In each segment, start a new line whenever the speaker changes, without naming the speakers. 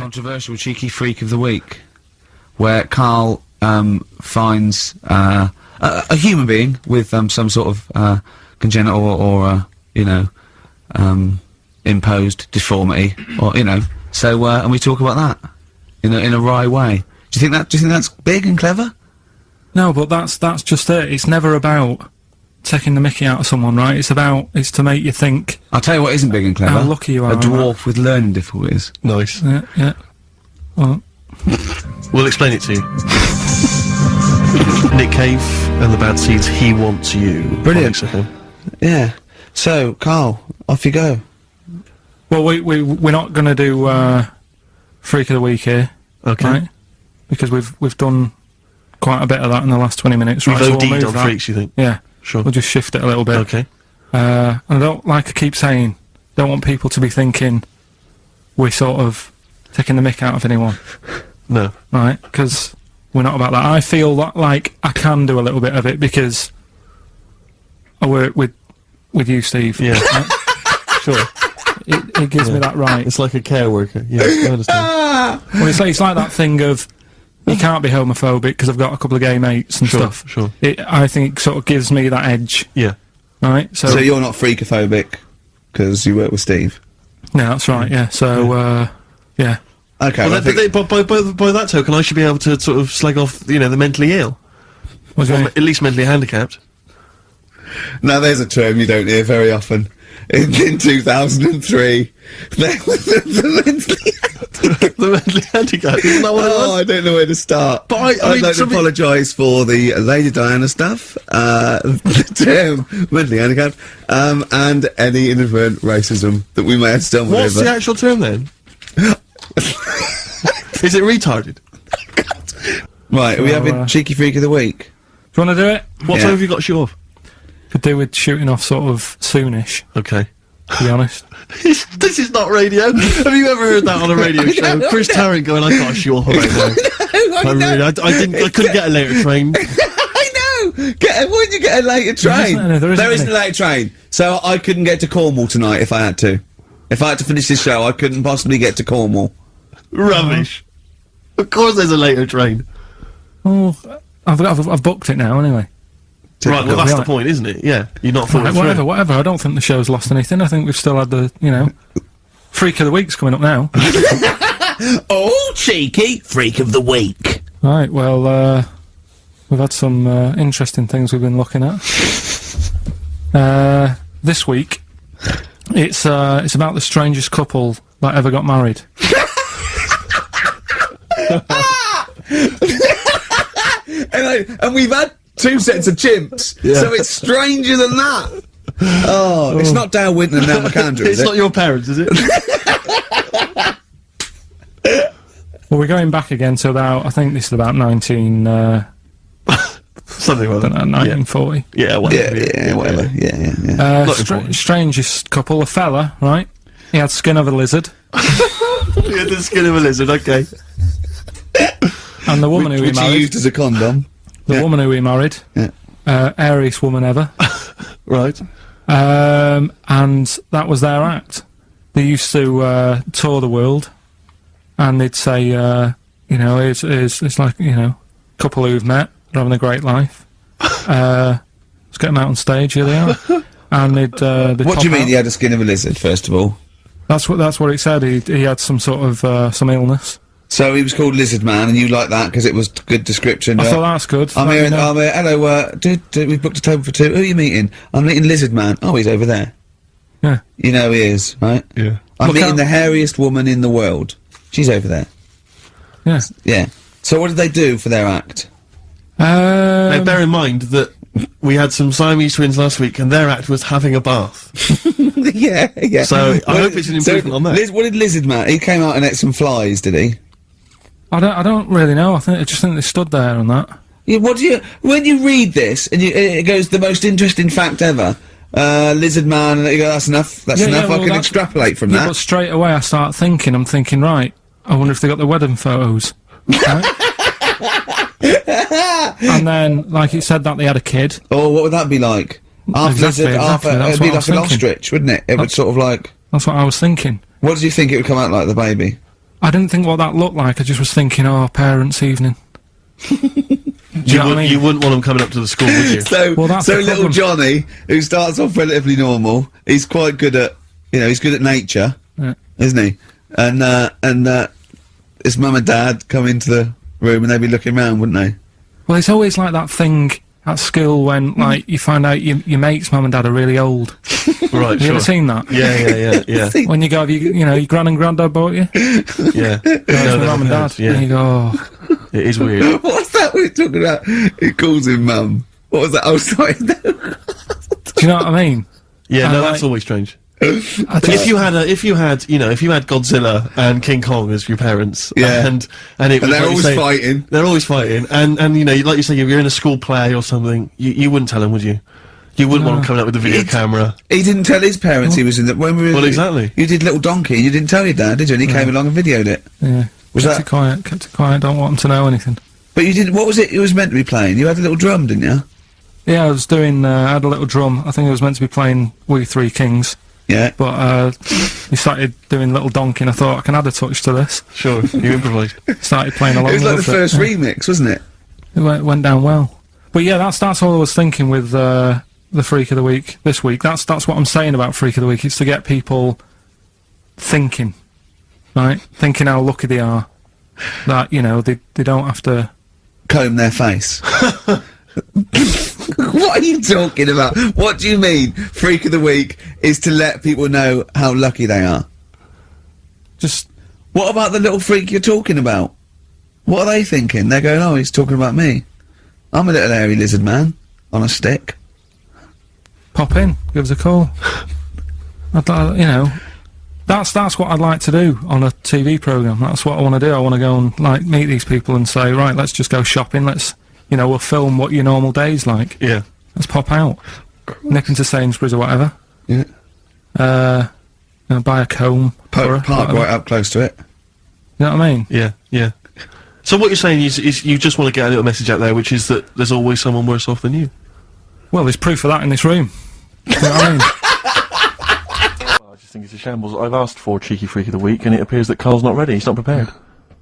controversial cheeky freak of the week, where Karl finds a human being with some sort of congenital or imposed deformity, or so and we talk about that in a wry way. Do you think that's big and clever?
No, but that's just it. It's never about taking the mickey out of someone, right? It's to make you think.
I'll tell you what isn't big and clever.
How lucky you are.
A dwarf with learning difficulties.
Nice.
Yeah. Well,
we'll explain it to you. Nick Cave and the Bad Seeds, He Wants You.
Brilliant. Yeah. So, Karl, off you go.
Well, we're not going to do Freak of the Week here.
Okay.
Right? Because we've done quite a bit of that in the last 20 minutes, right?
We've
So
OD'd on freaks, you think?
Yeah.
Sure.
We'll just shift it a little bit.
Okay.
And I don't, like I keep saying, don't want people to be thinking we're sort of taking the mick out of anyone.
No.
Right? Because we're not about that. I feel that, like, I can do a little bit of it because I work with you, Steve.
Yeah.
Right?
Sure.
It gives me that right.
It's like a care worker. Yeah, I understand.
Well, it's like that thing of you can't be homophobic because I've got a couple of gay mates and stuff.
Sure.
I think it sort of gives me that edge.
Yeah.
Right?
So you're not freakophobic because you work with Steve?
No, that's right, yeah. So, yeah.
Okay.
Well, by that token, I should be able to sort of slag off, the mentally ill.
Or
at least mentally handicapped.
Now, there's a term you don't hear very often. In 2003, there was the
mentally handicapped. Isn't that what it was?
I don't know where to start.
But
I'd like to apologise for the Lady Diana stuff, the term mentally handicapped, and any inadvertent racism that we may have stumbled over.
What's the actual term then? Is it retarded?
Right, are we having Cheeky Freak of the Week?
Do you want to do it?
What time have you got to shoot off?
Could do with shooting off sort of soonish,
Okay.
to be honest.
This is not radio. Have you ever heard that on a radio show? Chris Tarrant going, I can't shoot off right now. I couldn't get a later train.
I know! Why did you get a later train? There isn't a later train. So I couldn't get to Cornwall tonight if I had to. If I had to finish this show, I couldn't possibly get to Cornwall.
Rubbish. Of course there's a later train.
Oh, I've booked it now, anyway.
Right, well that's the point, isn't it? Yeah, you're not following through.
Whatever, I don't think the show's lost anything. I think we've still had the, Freak of the Week's coming up now.
Oh, cheeky Freak of the Week.
Right, well, we've had some interesting things we've been looking at. This week, it's about the strangest couple that ever got married. and we've had 2 sets of chimps, so it's stranger than that. Oh, it's not Dale Winton and Nell McAndrew, is it?
It's not your parents, is it?
Well, we're going back again to about, I think this is about 19...
something like that.
1940.
Yeah, whatever.
Whatever. Yeah.
Strangest couple, a fella, right? He had skin of a lizard.
He had the skin of a lizard, okay.
And the woman who he
which
married...
he used as a condom.
The woman who he married.
Yeah.
Airiest woman ever.
Right.
And that was their act. They used to tour the world, and they'd say, it's like, couple who've met, they're having a great life. Let's get them out on stage, here they are. And they'd
what do you mean he had a skin of a lizard, first of all?
That's what it said. He had some sort of, some illness.
So he was called Lizard Man, and you like that because it was good description.
I thought that's good.
I'm here, hello, we've booked a table for 2. Who are you meeting? I'm meeting Lizard Man. Oh, he's over there.
Yeah.
You know he is, right?
Yeah.
I'm meeting the hairiest woman in the world. She's over there.
Yeah.
Yeah. So what did they do for their act?
Now, bear in mind that we had some Siamese twins last week, and their act was having a bath.
yeah.
So I hope it's an improvement on that.
What did Lizard Man? He came out and ate some flies, did he?
I don't really know. I just think they stood there on that.
Yeah, when you read this and it goes the most interesting fact ever, Lizard Man, and you go, that's enough. That's enough. I can extrapolate from that.
But straight away I start thinking. I'm thinking, right. I wonder if they got the wedding photos. Right? And then, like it said that they had a kid.
Oh, what would that be like? Half lizard, half. It'd be like an ostrich, wouldn't it? It would sort of like.
That's what I was thinking.
What did you think it would come out like, the baby?
I didn't think what that looked like. I just was thinking, oh, parents' evening. Do you know what I mean?
You wouldn't want them coming up to the school, would you?
So,
Well, that's
so
the
little
problem.
Johnny, who starts off relatively normal, he's quite good at, he's good at nature,
Yeah.
isn't he? And his mum and dad come into the room and they'd be looking round, wouldn't they?
Well, it's always like that thing at school when, like, you find out your mate's mum and dad are really old.
Right,
Have you ever seen that?
Yeah.
When you go, your gran and granddad bought you?
Yeah.
Go to mum and dad.
Yeah.
And you go, oh.
It is weird.
What's that we're talking about? He calls him mum. What was that? Oh, sorry.
Do you know what I mean?
Yeah,
And,
no,
like,
that's always strange.
I
But if you had Godzilla and King Kong as your parents,
Yeah.
and it was
they're
like you
always
say,
fighting.
they're always fighting, and like you say, you're in a school play or something, you wouldn't tell them, would you? You wouldn't want them coming up with a video camera.
He didn't tell his parents he was in the... When we were,
Well, exactly.
You did Little Donkey and you didn't tell your dad, did you? And he came along and videoed it.
Yeah.
Was
kept
that-
it quiet, don't want them to know anything.
But you didn't... What was it you was meant to be playing? You had a little drum, didn't you?
Yeah, I was doing, I had a little drum. I think I was meant to be playing We Three Kings.
Yeah.
But, he started doing Little Donkey and I thought, I can add a touch to this.
Sure, you improvise.
Started playing along
It was like the
with
first remix, wasn't it?
It went down well. But yeah, that's all I was thinking with, the Freak of the Week this week. That's what I'm saying about Freak of the Week. It's to get people thinking, right? Thinking how lucky they are. That, they don't have to...
Comb their face. What are you talking about? What do you mean, Freak of the Week is to let people know how lucky they are?
Just...
What about the little freak you're talking about? What are they thinking? They're going, oh, he's talking about me. I'm a little hairy lizard man on a stick.
Pop in, give us a call. That's what I'd like to do on a TV programme. That's what I want to do. I want to go and, like, meet these people and say, right, let's just go shopping, we'll film what your normal day's like.
Yeah.
Let's pop out. Nip into Sainsbury's or whatever.
Yeah.
Buy a comb.
Park right up close to it.
You know what I mean?
Yeah. So what you're saying is you just want to get a little message out there, which is that there's always someone worse off than you.
Well, there's proof of that in this room. You know what I mean?
I just think it's a shambles. I've asked for Cheeky Freak of the Week, and it appears that Carl's not ready. He's not prepared.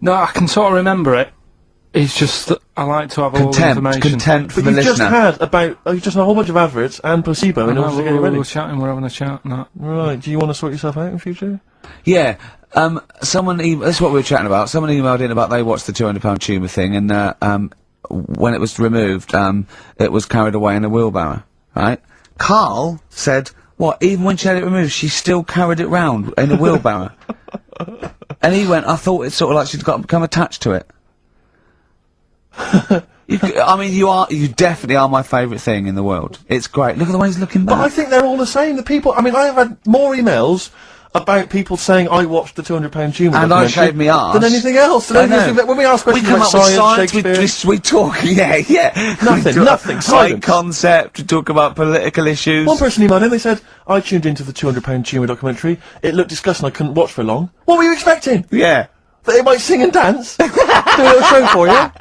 No, I can sort of remember it. It's just that I like to have all the information.
Contempt for
But
the
you've just
listener.
you just had a whole bunch of adverts and placebo in order to get it ready.
We're chatting, we're having a chat and that.
Right, do you want to sort yourself out in future?
Yeah, someone that's what we were chatting about. Someone emailed in about they watched the £200 tumour thing, and when it was removed, it was carried away in a wheelbarrow, right? Carl said, what, even when she had it removed, she still carried it round in a wheelbarrow? And he went, I thought it's sort of like she'd become attached to it. You definitely are my favourite thing in the world. It's great. Look at the way he's looking back.
But I think they're all the same. The people, I have had more emails about people saying I watched the £200 tumour
and I shaved me arse
than anything else.
I know.
When we ask questions
we come
about
up with
science,
science, we talk, yeah.
Nothing,
High
silence.
concept, we talk about political issues.
One person emailed in, they said, I tuned into the £200 tumour documentary. It looked disgusting, I couldn't watch for long. What were you expecting?
Yeah.
That they might sing and dance? Do a little show for you?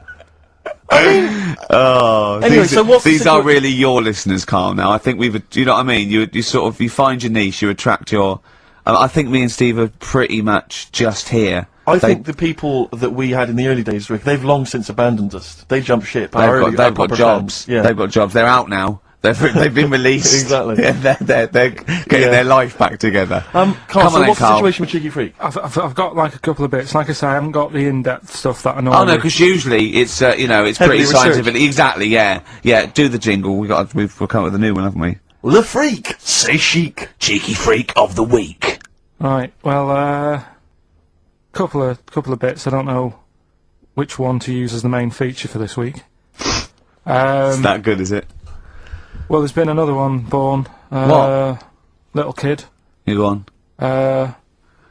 I mean...
Oh,
Anyway, so what's the
these are
situa-
really your listeners, Carl, now. I think you know what I mean? You sort of, you find your niche, you attract your... I think me and Steve are pretty much just here.
I think the people that we had in the early days, Rick, they've long since abandoned us. They jumped ship.
They've got jobs.
Yeah.
They've got jobs. They're out now. They've been released.
Exactly.
Yeah, they're getting their life back together.
Carl,
Come
so
on
what's the
Carl.
situation with Cheeky Freak?
I've got like a couple of bits. Like I say, I haven't got the in-depth stuff that I know.
Oh no, because usually it's it's
Heavily
pretty
researched.
scientific. Exactly. Yeah. Do the jingle. We've come up with a new one, haven't we?
The Freak! Say chic!
Cheeky Freak of the Week.
Right. Well, couple of bits. I don't know which one to use as the main feature for this week.
It's that good, is it?
Well, there's been another one born.
What?
Little kid.
You go on.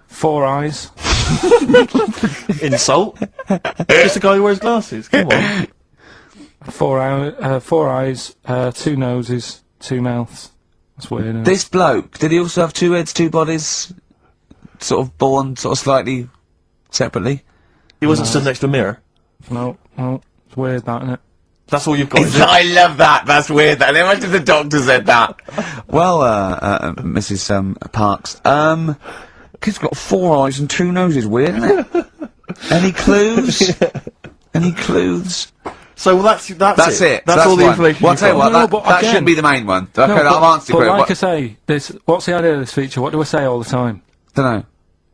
4 eyes.
Insult? Just a guy who wears glasses, come on.
4 eyes, 2 noses, 2 mouths. That's weird, isn't it?
This bloke, did he also have 2 heads, 2 bodies? Sort of born sort of slightly separately?
He wasn't stood next to a mirror.
No, it's weird, that, isn't it?
That's all you've got, is it?
I love that. That's weird. That imagine the doctor said that. Well, Mrs. Parks. Kid's got 4 eyes and 2 noses. Weird, isn't it? Any clues? Any clues?
So well, that's it. That's all the
one.
information.
Well, I'll tell you what,
No, but
that
again-
shouldn't be the main one. Okay,
No,
I've answered
but
it.
like I say, what's the idea of this feature? What do I say all the time?
Don't know.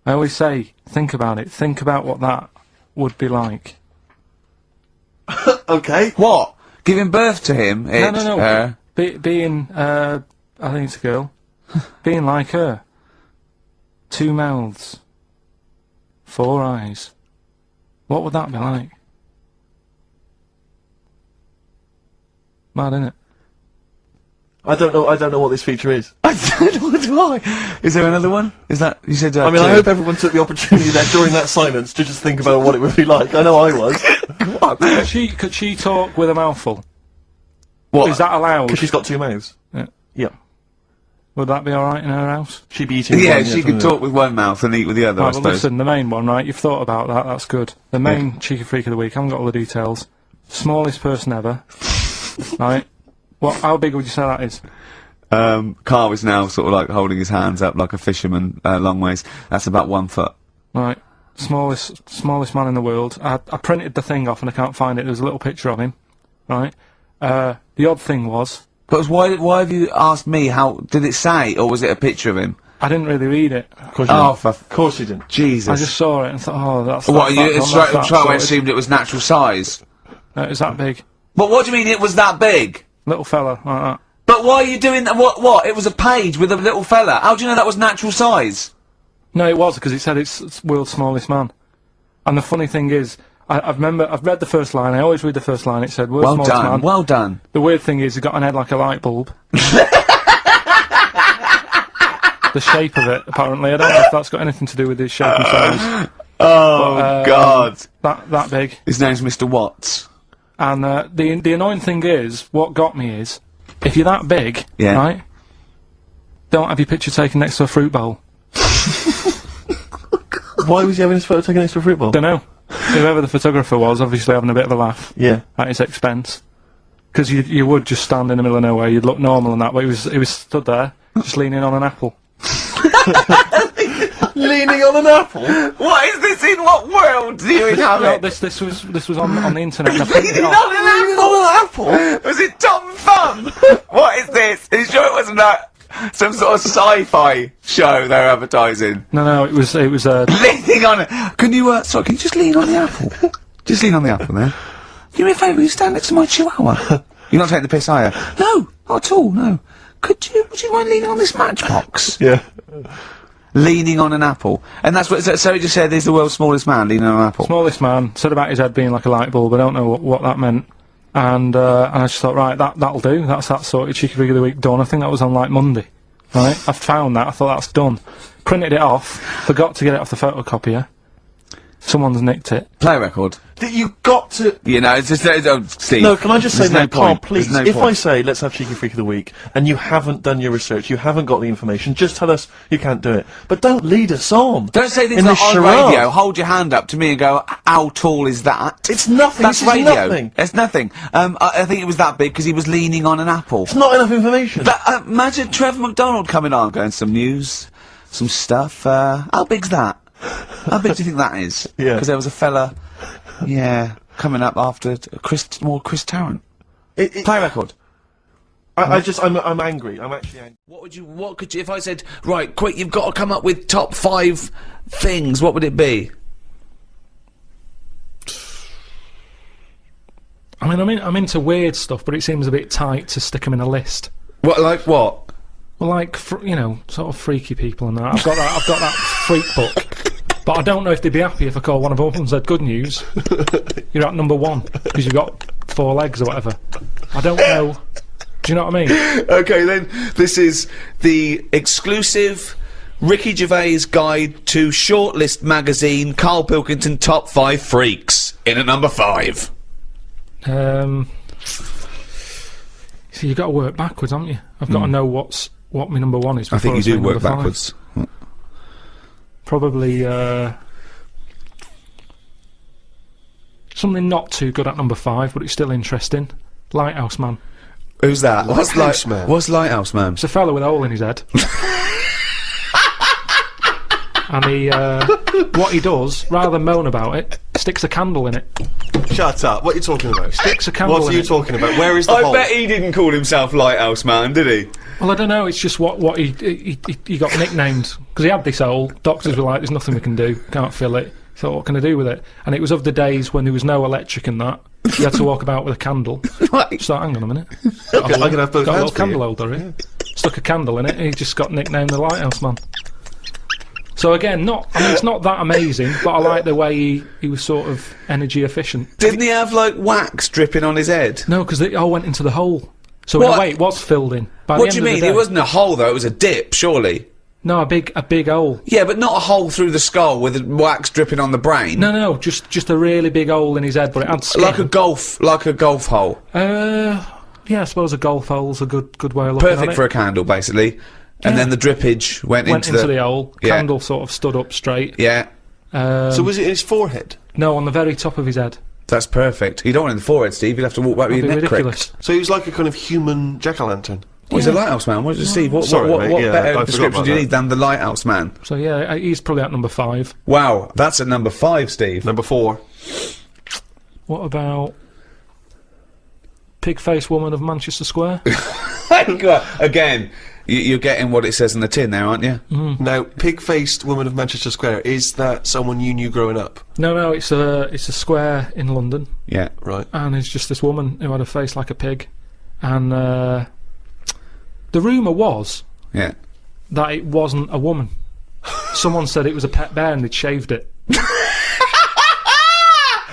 I always say, think about it. Think about what that would be like.
Okay.
What? Giving birth to him?
No. Being, I think it's a girl. Being like her. 2 mouths. 4 eyes. What would that be like? Mad, innit?
I don't know what this feature is.
I don't know, do I? Is there another one? Is that, you said,
I mean, I
two.
hope everyone took the opportunity there during that silence to just think about what it would be like. I know I was.
Could she talk with a mouthful?
What?
Is that allowed?
Because she's got 2 mouths.
Yeah.
Yeah.
Would that be alright in her house?
She'd be eating.
Yeah,
one,
she
from
could
the-
talk with one mouth and eat with the other, I
Right, but
suppose.
listen, the main one, right? You've thought about that, that's good. The main cheeky freak of the week, I haven't got all the details. Smallest person ever. Right? How big would you say that is?
Carl is now sort of like holding his hands up like a fisherman, long ways. That's about 1 foot.
Right. Smallest man in the world. I printed the thing off and I can't find it. There's a little picture of him. Right? The odd thing was,
But why have you asked me how, did it say, or was it a picture of him?
I didn't really read it.
Of course you
Oh,
didn't.
for
Of course you didn't.
Jesus.
I just saw it and thought, oh, that's
What,
that,
you
that's
straight away
sorted.
assumed it was natural size?
It's that big.
But what do you mean it was that big?
Little fella, like that.
But why are you doing that? What? It was a page with a little fella. How do you know that was natural size?
No, it was, because it said it's world's smallest man. And the funny thing is, I've read the first line, I always read the first line, it said world's
Well
smallest
done,
man.
well done.
The weird thing is, he's got an head like a light bulb. The shape of it, apparently. I don't know if that's got anything to do with his shape and size.
Oh, God.
That big.
His name's Mr. Watts.
And the annoying thing is, what got me is, if you're that big,
Yeah.
right, don't have your picture taken next to a fruit bowl.
Why was he having his photo taken next to a fruit bowl?
Don't know. Whoever the photographer was, obviously having a bit of a laugh
Yeah.
at his expense. Because you would just stand in the middle of nowhere, you'd look normal and that, but he was stood there, just leaning on an apple.
Leaning on an apple.
What is this? In what world do you
No,
inhabit?
this was on the internet. And I printed it
Leaning
off.
on an apple? Was it Tom Thumb? What is this? Are you sure it wasn't that some sort of sci-fi show they're advertising?
No, it was
Leaning on it. Can you, sorry, can you just lean on the apple? Just lean on the apple there. Do me a favour, will you stand next to my chihuahua? You're not taking the piss, are you? No, not at all, no. Would you mind leaning on this matchbox?
Yeah.
Leaning on an apple. And that's what, so he just said he's the world's smallest man leaning on an apple.
smallest man, said about his head being like a light bulb, I don't know what that meant. And I just thought, right, that'll do, that's that sorted, cheeky freak of the week done. I think that was on like Monday. Right? I found that, I thought that's done. Printed it off, forgot to get it off the photocopier. Someone's nicked it.
Play a record.
You got to.
You know, it's just, Steve.
No, can I just say,
there's no
now, Carl,
point.
please,
There's no
if I
point.
say, let's have Cheeky Freak of the Week, and you haven't done your research, you haven't got the information, just tell us you can't do it. But don't lead us on.
Don't say things
in
like
this
on
charade.
radio, hold your hand up to me and go, how tall is that?
It's nothing.
That's
This is
radio.
nothing.
It's nothing. I think it was that big because he was leaning on an apple.
It's not enough information.
But, imagine Trevor McDonald coming on, going some news, some stuff. How big's that? How big do you think that is?
Yeah.
Because there was a fella, coming up after Chris Tarrant. Play a record.
I'm angry. I'm actually angry.
What could you, if I said, right, quick, you've got to come up with top 5 things, what would it be?
I mean, I'm into weird stuff, but it seems a bit tight to stick them in a list.
What, like what?
Well, like, sort of freaky people and that. I've got that freak book. But I don't know if they'd be happy if I called one of them and said, good news, you're at number 1, because you've got 4 legs or whatever. I don't know. Do you know what I mean?
Okay, then, this is the exclusive Ricky Gervais guide to Shortlist magazine, Carl Pilkington Top 5 Freaks, in at number 5.
So you've got to work backwards, haven't you? I've got to know what my number 1 is.
I think
before
you do
say
work
number 5.
backwards.
Probably, something not too good at number 5, but it's still interesting. Lighthouse Man.
Who's that?
Lighthouse Man.
What's Lighthouse Man?
It's a fella with a hole in his head. And he, what he does, rather than moan about it, sticks a candle in it.
Shut up. What are you talking about?
Sticks a candle
What are
in
you
it.
talking about? Where is the hole?
I bet he didn't call himself Lighthouse Man, did he?
Well, I don't know, it's just what he got nicknamed. Because he had this hole, doctors were like, there's nothing we can do, can't fill it. So what can I do with it? And it was of the days when there was no electric and that. You had to walk about with a candle.
Right.
So hang on a minute.
I can have both
Got a
hands
little
for
candle
you.
holder here. Stuck a candle in it, and he just got nicknamed the Lighthouse Man. So again, it's not that amazing, but I like the way he was sort of energy efficient.
Didn't he have, like, wax dripping on his head?
No, because it all went into the hole. So in
What?
a way, it was filled in. By
What
the
do you
end of
mean?
the
It
day-
wasn't a hole, though, it was a dip, surely.
No, a big hole.
Yeah, but not a hole through the skull with wax dripping on the brain.
No, just a really big hole in his head, but it had skin.
Like a golf hole.
Yeah, I suppose a golf hole's a good way of looking at it.
Perfect for a candle, basically. And
Yeah.
then the drippage went
Went into the hole.
Yeah.
Candle sort of stood up straight.
Yeah,
So was it in his forehead?
No, on the very top of his head.
that's perfect. You don't want it in the forehead, Steve. You'll have to walk back with
That'd
your
be
neck
ridiculous.
cracked.
So he was like a kind of human jack-o'-lantern.
Well, he's a lighthouse man. What is Steve? What
Sorry, mate. Yeah, I
better
forgot
description
about
do you
that.
need than the lighthouse man?
So yeah, he's probably at number 5.
Wow, that's at number 5, Steve.
Number 4.
What about pig-faced woman of Manchester Square?
Again, you're getting what it says in the tin there, aren't you?
Now, pig-faced woman of Manchester Square, is that someone you knew growing up?
No, it's a square in London,
Yeah.
Right.
and it's just this woman who had a face like a pig, and the rumour was
Yeah.
that it wasn't a woman. Someone said it was a pet bear and they'd shaved it.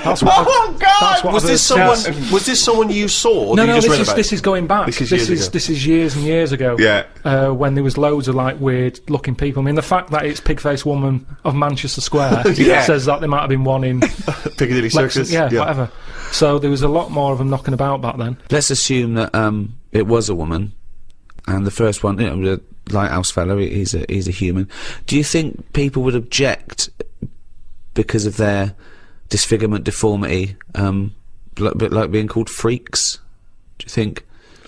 That's what
Oh, God!
that's what
Was
I've
this
heard.
someone? Was this someone you saw? Or
No,
did you
no,
just read
this
about
is going back.
This is years ago.
This is years and years ago.
Yeah.
When there was loads of like weird looking people. I mean, the fact that it's pig-faced woman of Manchester Square
Yeah.
says that there might have been one in
Piccadilly Circus?
yeah, whatever. So there was a lot more of them knocking about back then.
Let's assume that it was a woman, and the first one, the lighthouse fellow, he's a human. Do you think people would object because of their disfigurement, deformity, like being called freaks? Do you think?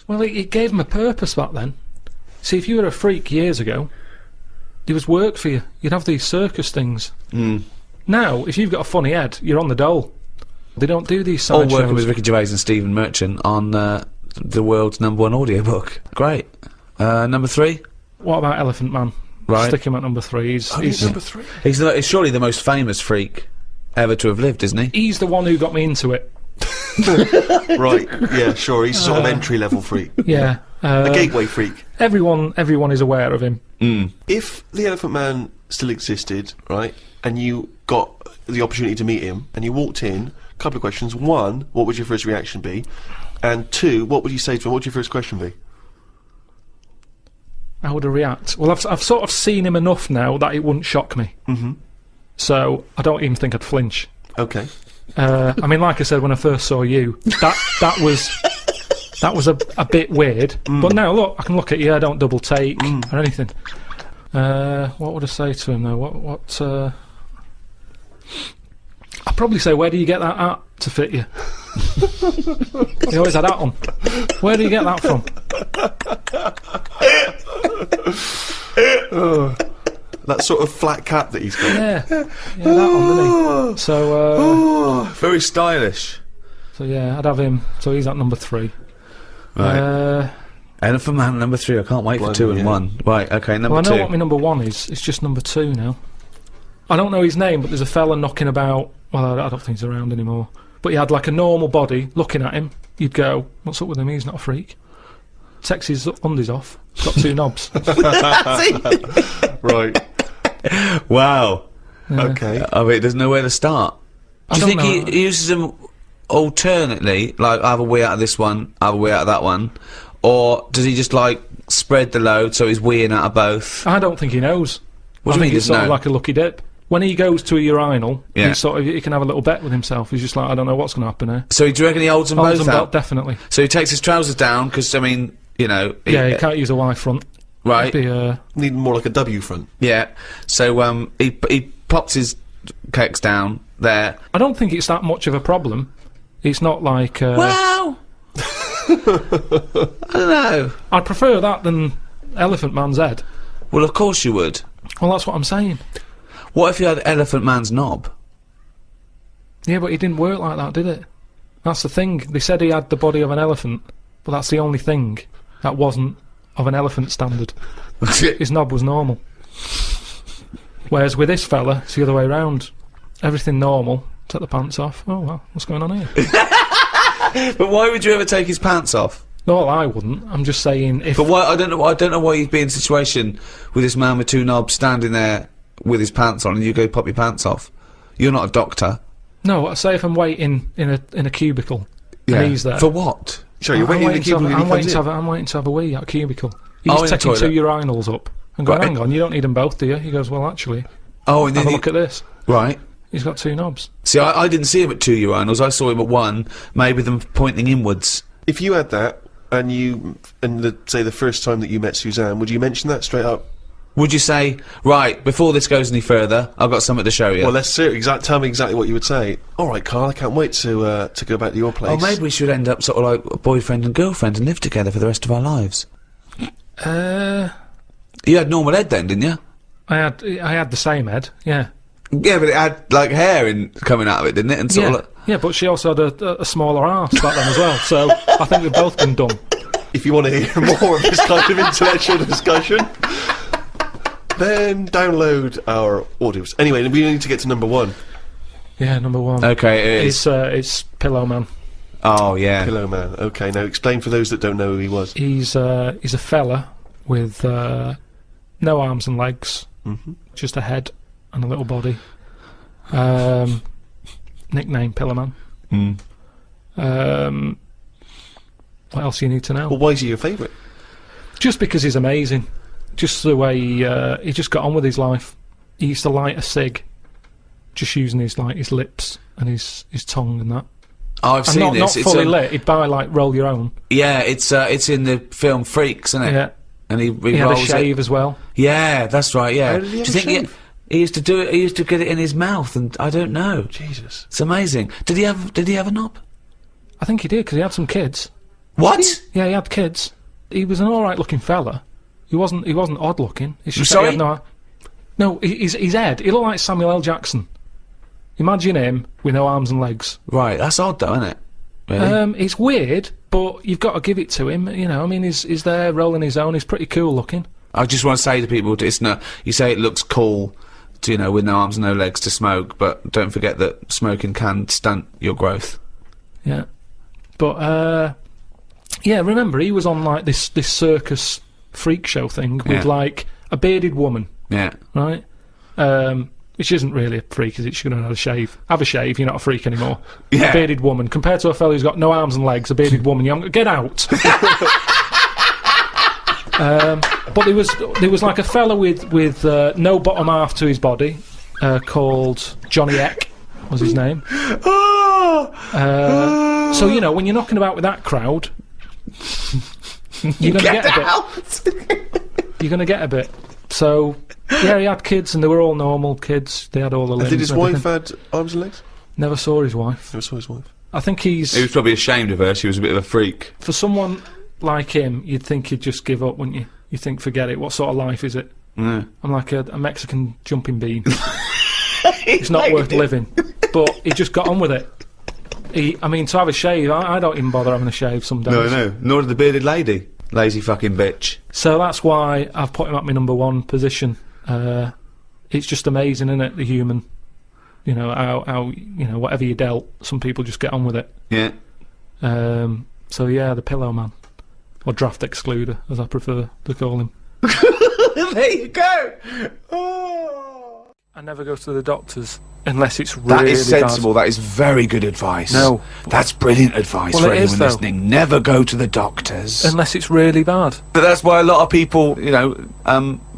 Well, it gave them a purpose back then. See, if you were a freak years ago, there was work for you. You'd have these circus things. Now, if you've got a funny head, you're on the dole. They don't do these
Or
side
working
shows.
with Ricky Gervais and Stephen Merchant on the world's #1 audiobook. Great. Number 3?
What about Elephant Man?
Right.
Stick him at number 3. He's
Number 3.
He's surely the most famous freak ever to have lived, isn't he?
he's the one who got me into it.
Right, yeah, sure. He's a sort of entry-level freak.
Yeah.
A gateway freak.
Everyone is aware of him.
If the Elephant Man still existed, right, and you got the opportunity to meet him, and you walked in, a couple of questions. 1, what would your first reaction be? And 2, what would you say to him? What would your first question be?
How would I react? Well, I've sort of seen him enough now that it wouldn't shock me. So I don't even think I'd flinch.
Okay.
I mean, like I said when I first saw you, that was a bit weird. But now look, I can look at you. I don't double take or anything. What would I say to him though? What? I'd probably say, where do you get that hat to fit you? He always had that on. Where do you get that from?
That sort of flat cap that he's got.
Yeah, that one, didn't he? So,
Very stylish.
yeah, I'd have him. So he's at number 3.
Right. Elephant Man number 3. I can't wait for
Blimey,
2 and
yeah.
1. Right. Okay. Number
Well, I know
2.
what my number 1 is. It's just number 2 now. I don't know his name, but there's a fella knocking about. Well, I don't think he's around anymore. But he had like a normal body. Looking at him, you'd go, "What's up with him? He's not a freak." Takes his undies off. Got 2 knobs.
Right.
Wow.
Okay.
I mean, there's nowhere to start. Do you
don't
think
know.
he uses them alternately, like either wee out of this one, either wee out of that one, or does he just like spread the load so he's weeing out of both?
I don't think he knows.
What do
I
you mean
think
he
it's
doesn't
sort of
know?
like a lucky dip. When he goes to a urinal,
Yeah.
he can have a little bet with himself. He's just like, I don't know what's going to happen here.
So do you reckon he holds them
Holds
both
them
out?
definitely.
So he takes his trousers down because I mean, you know,
Yeah, he can't use a Y front.
right?
It'd be,
Need more like a W front.
Yeah. So he pops his cakes down there.
I don't think it's that much of a problem. It's not like.
Well, I don't know.
I'd prefer that than Elephant Man's head.
Well, of course you would.
Well, that's what I'm saying.
What if you had Elephant Man's knob?
Yeah, but it didn't work like that, did it? That's the thing. They said he had the body of an elephant, but that's the only thing that wasn't of an elephant standard. His knob was normal. Whereas with this fella, it's the other way round. Everything normal, take the pants off. Oh well, what's going on here?
But why would you ever take his pants off?
No, well, I wouldn't. I'm just saying if...
But why? I don't know why you'd be in a situation with this man with 2 knobs standing there with his pants on and you go pop your pants off. You're not a doctor.
No, say if I'm waiting in a cubicle and he's there.
For what?
Sorry, you're waiting in the cubicle and he comes in?
I'm waiting to have a wee at a cubicle. He's taking 2 urinals up and going, hang on, you don't need them both, do you? He goes, well, actually,
and then
have a look at this.
Right.
He's got 2 knobs.
See, I didn't see him at 2 urinals. I saw him at 1, maybe them pointing inwards.
If you had that, and say the first time that you met Suzanne, would you mention that straight up?
Would you say, right, before this goes any further, I've got something to show you?
Well, let's see. Tell me exactly what you would say. All right, Carl, I can't wait to go back to your place.
Oh, maybe we should end up sort of like boyfriend and girlfriend and live together for the rest of our lives. You had normal head then, didn't you?
I had the same head, yeah.
Yeah, but it had, like, hair coming out of it, didn't it? And sort of like...
Yeah, but she also had a smaller arse back then as well, so I think we've both been dumb.
If you want to hear more of this kind of intellectual discussion, then download our audios. Anyway, we need to get to number 1.
Yeah, number 1.
Okay, it is.
It's Pillow Man.
Oh, yeah.
Pillow Man. Okay, now explain for those that don't know who he was.
He's a fella with no arms and legs, just a head and a little body. Nickname Pillow Man. What else do you need to know?
Well, why is he your favourite?
Just because he's amazing. Just the way he just got on with his life. He used to light a cig, just using his lips and his tongue and that.
Oh, I've seen
not
this.
Not fully lit. He'd buy like Roll Your Own.
Yeah, it's in the film Freaks, isn't it?
Yeah.
And he
had a
rolls
shave
it.
as well.
Yeah, that's right. Yeah.
How did he have
Do you
a
think
shave?
he used to do it? He used to get it in his mouth, and I don't know.
Jesus.
It's amazing. Did he have a knob?
I think he did because he had some kids.
What?
Yeah, he had kids. He was an all right looking fella. He wasn't odd looking. It's just
sorry?
that his head. He looked like Samuel L. Jackson. Imagine him with no arms and legs.
Right. That's odd, though, isn't it? Really?
It's weird, but you've got to give it to him. You know, I mean, he's there rolling his own. He's pretty cool looking.
I just want to say to people, it's not. You say it looks cool, to, with no arms and no legs to smoke, but don't forget that smoking can stunt your growth.
Yeah, but yeah. Remember, he was on like this circus freak show thing with like a bearded woman.
Yeah.
Right. Which isn't really a freak, is it? She's going to have a shave. Have a shave, you're not a freak anymore.
Yeah.
A bearded woman. Compared to a fella who's got no arms and legs, a bearded woman, get out! But there was like a fella with no bottom half to his body, called Johnny Eck, was his name. So, when you're knocking about with that crowd, you're going to get a bit. You're going to get a bit. So... Yeah, he had kids, and they were all normal kids. They had all the limbs.
Did his wife had arms and legs?
Never saw his wife.
Never saw his wife.
I think
He was probably ashamed of her. She was a bit of a freak.
For someone like him, you'd think he'd just give up, wouldn't you? You think, forget it. What sort of life is it?
Yeah.
I'm like a Mexican jumping bean. It's not worth living. But he just got on with it. To have a shave, I don't even bother having a shave some days.
No. Nor did the bearded lady. Lazy fucking bitch.
So that's why I've put him at my number 1 position. It's just amazing, isn't it? The human, how whatever you dealt, some people just get on with it.
Yeah.
So yeah, the Pillow Man, or Draft Excluder, as I prefer to call him.
There you go. Oh.
I never go to the doctors unless it's really
That is sensible.
bad.
That is very good advice.
No.
That's brilliant advice
Well,
for
it is,
anyone
though.
listening. Never go to the doctors.
Unless it's really bad.
But that's why a lot of people,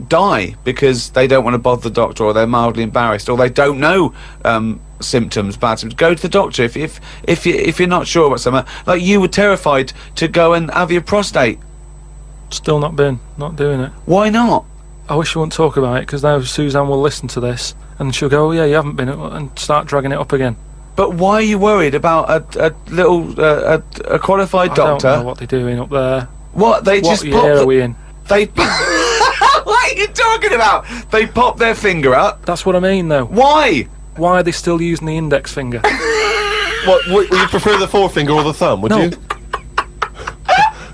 die because they don't want to bother the doctor, or they're mildly embarrassed, or they don't know symptoms, bad symptoms. Go to the doctor if you're not sure about something. Like you were terrified to go and have your prostate.
Still not doing it.
Why not?
I wish I wouldn't talk about it, because now Suzanne will listen to this and she'll go, oh yeah, you haven't been, and start dragging it up again.
But why are you worried about a qualified doctor?
I don't know what they're doing up there.
What they
What
just
year are we in?
They. What are you talking about? They pop their finger up.
That's what I mean, though.
Why?
Why are they still using the index finger?
What, would you prefer the forefinger or the thumb, would
No.
you?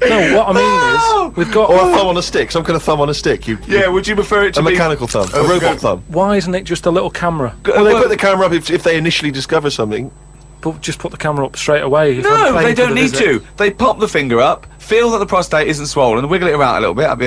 No, what I mean is, we've got...
Or a thumb on a stick, some kind of thumb on a stick.
Yeah, would you prefer it to
A
be...
mechanical thumb, a robot thumb.
Why isn't it just a little camera?
Well, they put the camera up if they initially discover something.
But just put the camera up straight away. If I'm
No,
paying
they
for
don't
the
need
visit.
to. They pop the finger up, feel that the prostate isn't swollen, wiggle it around a little bit up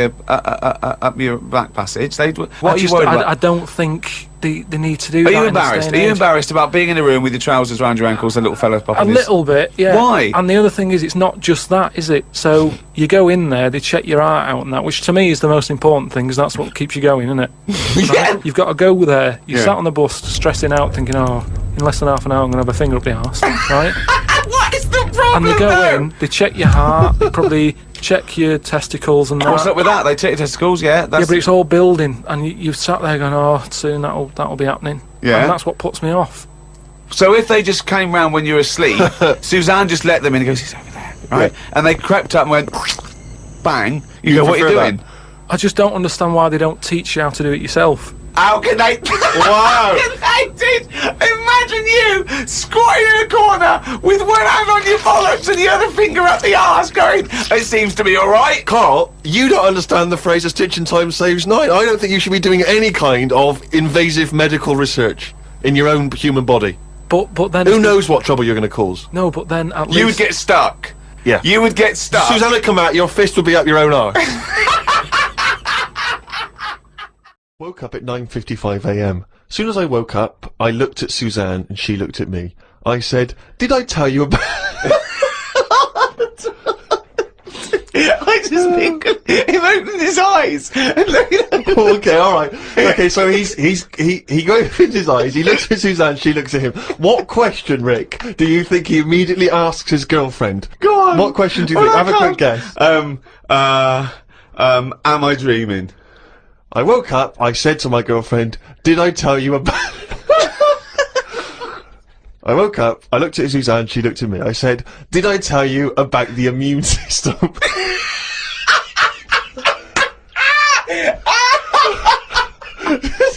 your back passage. What are you worried about?
I don't think they need to do
Are
that.
you
in this day
embarrassed?
and
Are you
age.
embarrassed about being in a room with your trousers around your ankles and little fella popping
A
his...
little bit, yeah.
Why?
And the other thing is, it's not just that, is it? So you go in there, they check your heart out and that, which to me is the most important thing, because that's what keeps you going, isn't it?
Yeah.
Right? You've got to go there. You
Yeah.
sat on the bus stressing out, thinking, oh, in less than half an hour I'm going to have a finger up the arse, right?
What is the problem?
And they go
though?
in, they check your heart, they probably check your testicles and that.
What's up with that? They take your testicles, yeah.
Yeah,
That's...
but it's all building, and you've sat there going, oh, soon that'll be happening.
Yeah.
And that's what puts me off.
So if they just came round when you were asleep, Suzanne just let them in and goes, he's over there, right?
Yeah.
And they crept up and went, bang. You go, what are you
prefer
doing?
that?
I just don't understand why they don't teach you how to do it yourself.
How can they?
Wow.
How can they? Imagine you squatting in a corner with one hand on your bollocks and the other finger up the arse going, it seems to be alright.
Carl, you don't understand the phrase "a stitch in time saves nine." I don't think you should be doing any kind of invasive medical research in your own human body.
But then
Who knows what trouble you're going to cause?
No, but then at least
You would get stuck.
Yeah.
You would get stuck.
Suzanne would come out, your fist would be up your own arse. Woke up at 9:55 a.m. Soon as I woke up, I looked at Suzanne and she looked at me. I said, "Did I tell you about..."
I just think of him opening his eyes and looking at
Okay, alright. Okay, so he opens his eyes, he looks at Suzanne, she looks at him. What question, Rick, do you think he immediately asks his girlfriend?
Go on.
What question do you think? Have a quick guess.
Am I dreaming?
I woke up, I said to my girlfriend, "Did I tell you about..." I woke up, I looked at Suzanne, she looked at me. I said, "Did I tell you about the immune system?"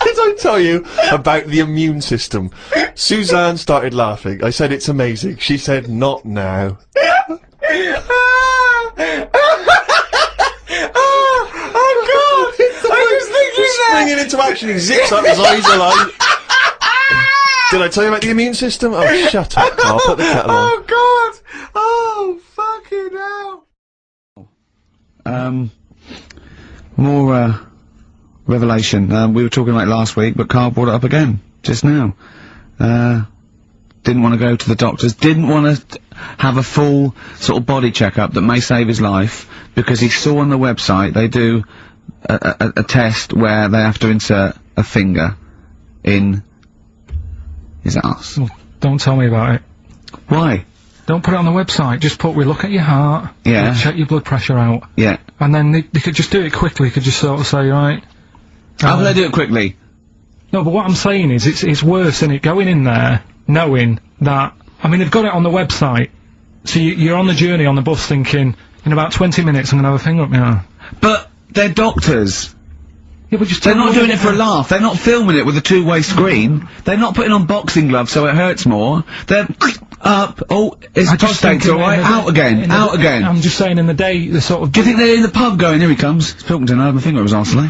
Did I tell you about the immune system? Suzanne started laughing. I said, "It's amazing." She said, "Not now."
Oh God! I was thinking
He's springing into action, he zips up, his eyes are like... Did I tell you about the immune system? Oh, shut up, Carl. Put the kettle on.
Oh God! Oh fucking hell! More revelation. We were talking about it last week, but Carl brought it up again just now. Didn't want to go to the doctors. Didn't want to have a full sort of body checkup that may save his life because he saw on the website they do a test where they have to insert a finger in his ass.
Well, don't tell me about it.
Why?
Don't put it on the website. Just put, we look at your heart.
Yeah.
We check your blood pressure out.
Yeah.
And then they could just do it quickly. Could just sort of say, right.
How do they do it quickly?
No, but what I'm saying is, it's worse, isn't it? Going in there, knowing that, I mean, they've got it on the website. So you're on the journey on the bus thinking, in about 20 minutes I'm going to have a finger up my arm.
But they're doctors.
Yeah, but just
They're not doing it for a laugh. They're not filming it with a two-way screen. They're not putting on boxing gloves so it hurts more. They're up. Oh, his prostate's alright. Out again. Out again.
I'm just saying, in the day, the sort of...
Do you think they're in the pub going, here he comes? It's Pilkington, I had my finger up his arse today.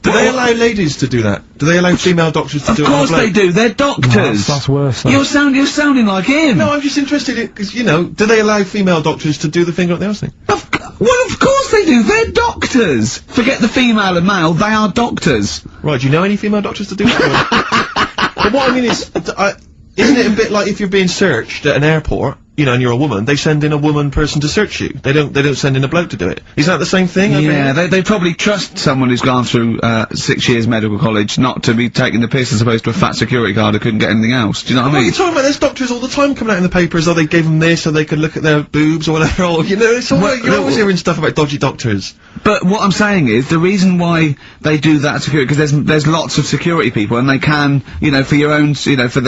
Do they allow ladies to do that? Do they allow female doctors to
Of
do it? on a
course
bloke?
they do. They're doctors.
that's worse. Though.
You're sounding like him.
No, I'm just interested in, because, you know, do they allow female doctors to do the finger up the arse thing?
Well, of course they do. They're doctors. Forget the female and male. They are doctors.
Right, do you know any female doctors to do that? But what I mean is, isn't it a bit like if you're being searched at an airport, you know, and you're a woman, they send in a woman person to search you. They don't send in a bloke to do it. Isn't that the same thing?
Yeah, they probably trust someone who's gone through 6 years medical college not to be taking the piss as opposed to a fat security guard who couldn't get anything else. Do you know what I
What are you
mean?
talking about? There's doctors all the time coming out in the papers, or they gave them this, so they could look at their boobs or whatever, or, you know, it's all, you're always hearing stuff about dodgy doctors.
But what I'm saying is, the reason why they do that security, because there's lots of security people, and they can, you know, for your own, you know, for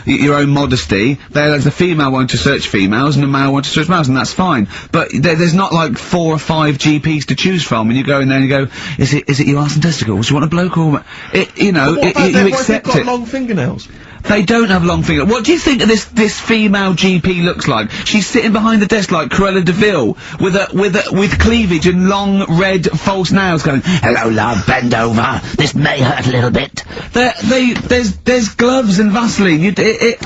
your own modesty, there's a female one to search females, and a male one to search males, and that's fine. But there's not like 4 or 5 GPs to choose from, and you go in there and you go, is it your arse and testicles? Do you want a bloke or you know,
What about
you
them? What if
accept
they've got
it.
long fingernails?
They don't have long fingers. What do you think this female GP looks like? She's sitting behind the desk like Cruella de Vil, with cleavage and long red false nails, going, "Hello, love, bend over. This may hurt a little bit." There's gloves and Vaseline. I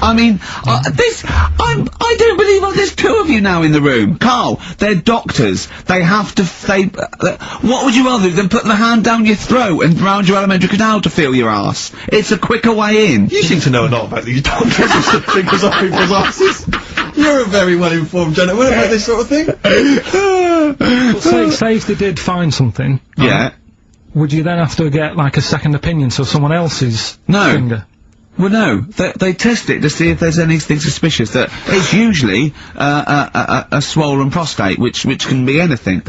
don't believe there's 2 of you now in the room. Carl, they're doctors. They have to. What would you rather do than put the hand down your throat and round your alimentary canal to feel your ass? It's a quicker way in.
You seem to know a lot about these doctors who stick fingers up people's asses. You're a very well-informed gentleman about this sort of thing.
Well, say if they did find something.
Yeah.
Would you then have to get, like, a second opinion, so someone else's finger?
Well, no. They test it to see if there's anything suspicious. That it's usually a swollen prostate, which can be anything.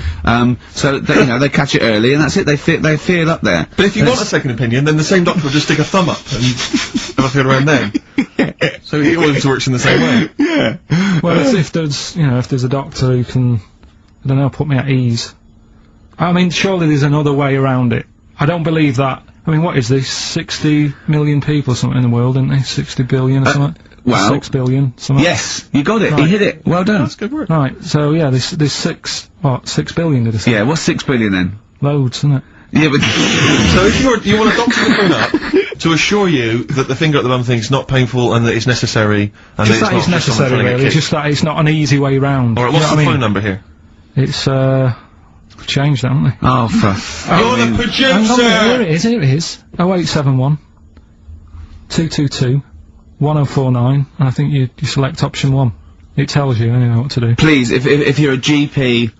So they, you know, they catch it early, and that's it. They feel up there.
But if you want a second opinion, then the same doctor will just stick a thumb up and have a feel around then. So it always works in the same way.
Yeah.
Well, if there's a doctor who can, I don't know, put me at ease. I mean, surely there's another way around it. I don't believe that. I mean, what is this? 60 million people or something in the world, isn't there? 60 billion or something?
Well,
6 billion, something?
Yes, you got it.
Right.
You hit it. Well done.
That's good work.
Right, so yeah, there's 6 billion, did I say?
Yeah, what's 6 billion then?
Loads, isn't it?
Yeah, but
So if you want a doctor to phone up to assure you that the finger at the bum thing's not painful and that it's necessary, and
Just
that
that
it's
it's
not just someone
necessary,
trying to get
really.
kicked.
Just that it's not an easy way round.
Alright,
You
what's
know
the
what I
phone
mean?
number here?
It's, changed, haven't they?
oh,
You're the
Hang on,
producer!
here it is. 0871 222 1049, and I think you select option 1. It tells you anyway what to do.
please, if you're a GP,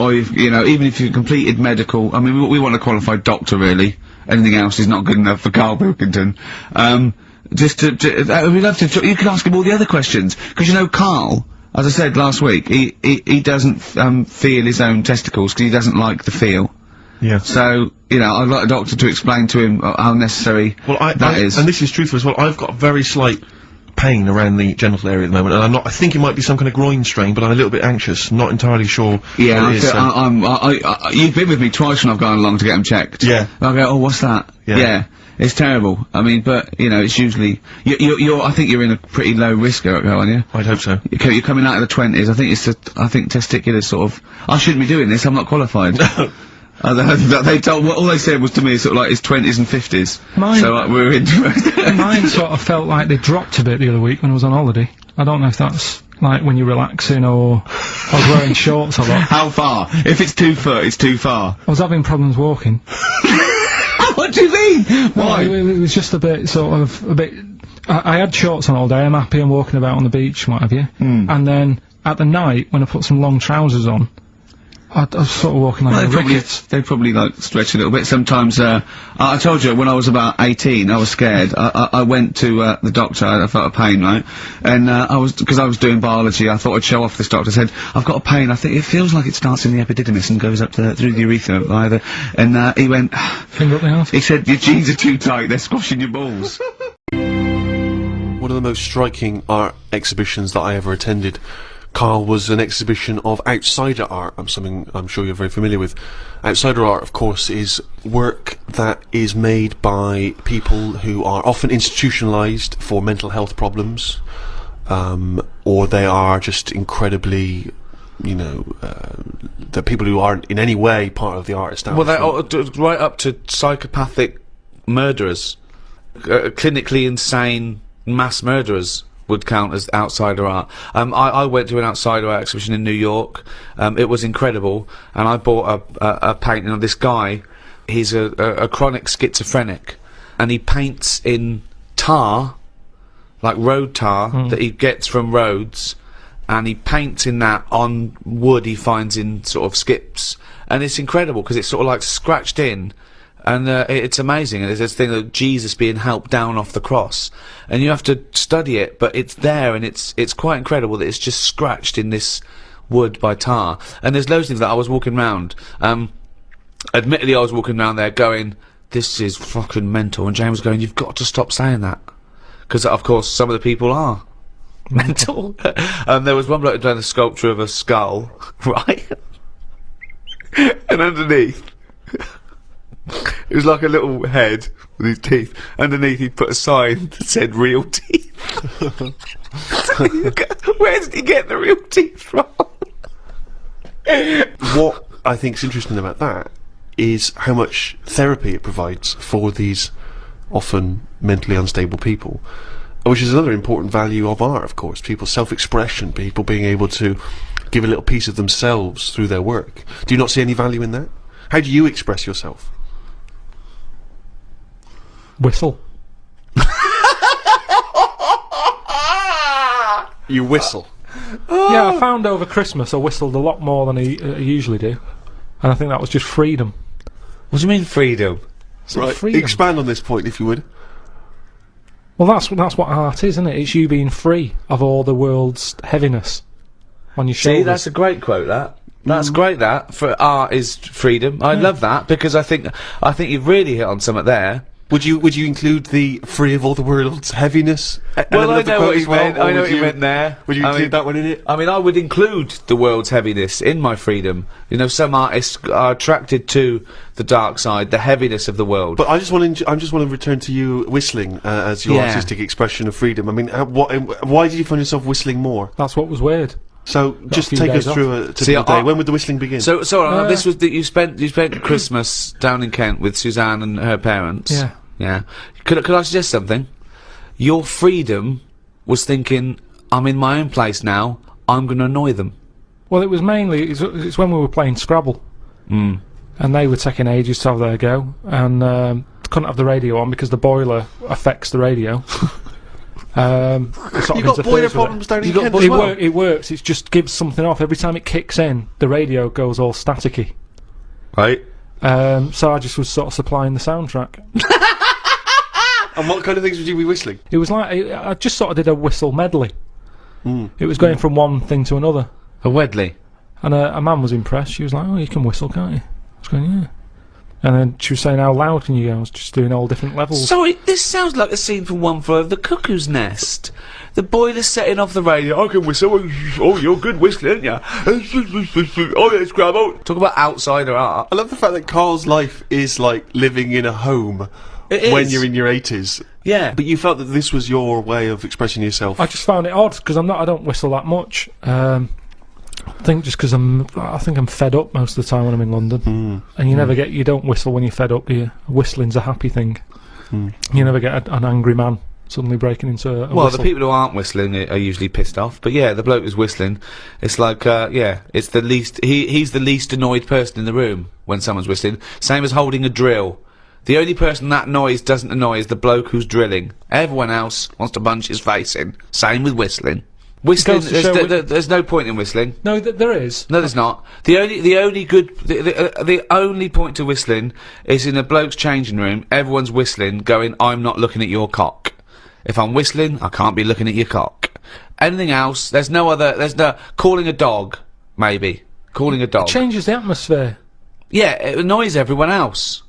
or if, you know, even if you've completed medical, I mean, we want a qualified doctor, really. Anything else is not good enough for Carl Pilkington. Just we'd love to, you can ask him all the other questions, because you know, Carl, as I said last week, he doesn't, feel his own testicles, because he doesn't like the feel.
Yeah.
So, you know, I'd like a doctor to explain to him how necessary that is.
And this is truthful as well, I've got very slight pain around the genital area at the moment, and I think it might be some kind of groin strain, but I'm a little bit anxious, not entirely sure
Yeah,
what it is. So.
you've been with me twice when I've gone along to get them checked.
Yeah.
I go, oh, what's that?
Yeah.
It's terrible. I mean, but, you know, it's usually, I think you're in a pretty low risk, aren't you?
I'd hope so.
You're coming out of the 20s. I think testicular sort of, I shouldn't be doing this, I'm not qualified. They told, all they said was to me sort of like his 20s and 50s.
Mine-
So we're into it.
Mine sort of felt like they dropped a bit the other week when I was on holiday. I don't know if that's like when you're relaxing or I was wearing shorts a lot.
How far? If it's 2 foot, it's too far.
I was having problems walking.
What do you mean? Why?
It was just a bit, I had shorts on all day, I'm happy, I'm walking about on the beach and what have you. And then, at the night, when I put some long trousers on, I was sort of walking like a rickets.
They probably like stretch a little bit. Sometimes, I told you when I was about 18, I was scared. I went to the doctor. I felt a pain, right? And because I was doing biology, I thought I'd show off this doctor. I said, I've got a pain. I think it feels like it starts in the epididymis and goes up through the urethra either. And he went,
Finger up the arse.
he said, your jeans are too tight. They're squashing your balls.
One of the most striking art exhibitions that I ever attended, Carl, was an exhibition of outsider art. Something I'm sure you're very familiar with. Outsider art, of course, is work that is made by people who are often institutionalized for mental health problems, or they are just incredibly, you know, the people who aren't in any way part of the art establishment.
Well, right up to psychopathic murderers, clinically insane mass murderers would count as outsider art. I went to an outsider art exhibition in New York. It was incredible, and I bought a painting of this guy. He's a chronic schizophrenic, and he paints in tar, like road tar, that he gets from roads, and he paints in that on wood he finds in sort of skips, and it's incredible because it's sort of like scratched in. And it's amazing, and there's this thing of Jesus being helped down off the cross, and you have to study it, but it's there, and it's quite incredible that it's just scratched in this wood by tar. And there's loads of things that I was walking round. Admittedly, I was walking around there going, this is fucking mental. And James was going, you've got to stop saying that. Because, of course, some of the people are mental. There was one bloke who done a sculpture of a skull, right? And underneath, it was like a little head with his teeth. Underneath, he put a sign that said real teeth. Where did he get the real teeth from?
What I think is interesting about that is how much therapy it provides for these often mentally unstable people, which is another important value of art, of course. People's self-expression, people being able to give a little piece of themselves through their work. Do you not see any value in that? How do you express yourself?
Whistle.
You whistle.
Yeah, I found over Christmas I whistled a lot more than I usually do, and I think that was just freedom.
What do you mean freedom?
Right,
freedom.
expand on this point if you would.
Well, that's what art is, isn't it? It's you being free of all the world's heaviness on your shoulders.
See, that's a great quote, That's great, that. For art is freedom. I love that, because I think you've really hit on something there.
Would you include the free of all the world's heaviness?
Well, I know what you meant. I know what you meant there.
Would you include that one in it?
I mean, I would include the world's heaviness in my freedom. You know, some artists are attracted to the dark side, the heaviness of the world.
But I just want to return to you whistling as your artistic expression of freedom. I mean, why did you find yourself whistling more?
That's what was weird.
So just take us through a typical day. When would the whistling begin?
So this was that you spent Christmas down in Kent with Suzanne and her parents.
Yeah.
Yeah. Could I suggest something? Your freedom was thinking, I'm in my own place now, I'm going to annoy them.
Well, it was mainly, it's when we were playing Scrabble.
Mm.
And they were taking ages to have their go, and couldn't have the radio on because the boiler affects the radio.
You got boiler problems down in Kent as well?
It works, it just gives something off. Every time it kicks in, the radio goes all staticky.
Right.
So I just was sort of supplying the soundtrack.
And what kind of things would you be whistling?
It was like, I just sort of did a whistle medley. It was going from one thing to another.
A Wedley.
And a man was impressed. She was like, oh, you can whistle, can't you? I was going, yeah. And then she was saying, how loud can you go? I was just doing all different levels.
Sorry, this sounds like a scene from One Flew Over the Cuckoo's Nest. The boiler's setting off the radio. I can whistle. Oh, you're good whistling, aren't you? Oh, yeah, Scrabble. Talk about outsider art.
I love the fact that Carl's life is like living in a home when you're in your 80s.
Yeah.
But you felt that this was your way of expressing yourself.
I just found it odd because I don't whistle that much. I think just because I think I'm fed up most of the time when I'm in London, and you don't whistle when you're fed up. Whistling's a happy thing. You never get an angry man suddenly breaking into a
well,
whistle.
the people who aren't whistling are usually pissed off. But yeah, the bloke who's whistling, it's like it's the least. He's the least annoyed person in the room when someone's whistling. Same as holding a drill. The only person that noise doesn't annoy is the bloke who's drilling. Everyone else wants to punch his face in. Same with whistling. Whistling, there's no point in whistling.
No, there is.
No, there's not. The only point to whistling is in a bloke's changing room. Everyone's whistling, going, "I'm not looking at your cock." If I'm whistling, I can't be looking at your cock. Anything else? There's no calling a dog. Maybe calling a dog
It changes the atmosphere.
Yeah, it annoys everyone else.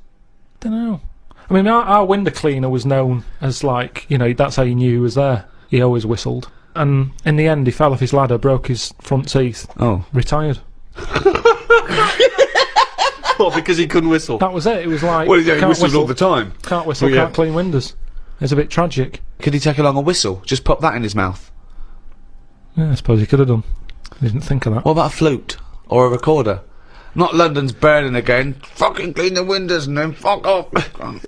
Don't know. I mean, our window cleaner was known as like, that's how you knew he was there. He always whistled. And in the end, he fell off his ladder, broke his front teeth.
Oh.
Retired.
What, because he couldn't whistle?
That was it. It was like...
Well, he whistled all the time.
Can't whistle, can't clean windows. It's a bit tragic.
Could he take along a whistle? Just pop that in his mouth?
Yeah, I suppose he could have done. I didn't think of that.
What about a flute? Or a recorder? Not London's burning again. Fucking clean the windows and then fuck off.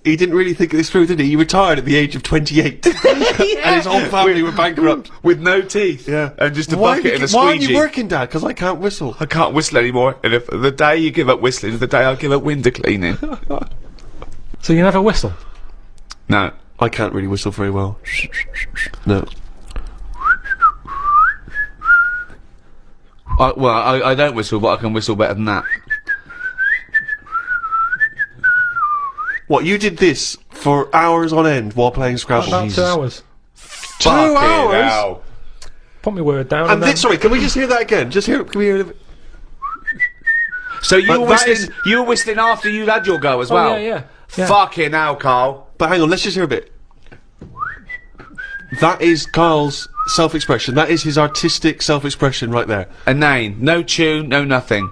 He didn't really think this through, did he? He retired at the age of 28. And his whole family were bankrupt.
With no teeth.
Yeah.
And just a bucket and a squeegee.
Why aren't you working, Dad? Because I can't whistle.
I can't whistle anymore. And if the day you give up whistling is the day I give up window cleaning.
So you never whistle?
No.
I can't really whistle very well. No.
I don't whistle, but I can whistle better than that.
What, you did this for hours on end while playing Scrabble?
About 2 hours.
2 hours?
put my word down.
And sorry, can we just hear that again? Can we hear it?
So you were
that
whistling. You were whistling after you'd had your go as well.
Yeah.
Fucking hell, Carl.
But hang on, let's just hear a bit. That is Carl's self-expression. That is his artistic self-expression right there.
Inane. No tune, no nothing.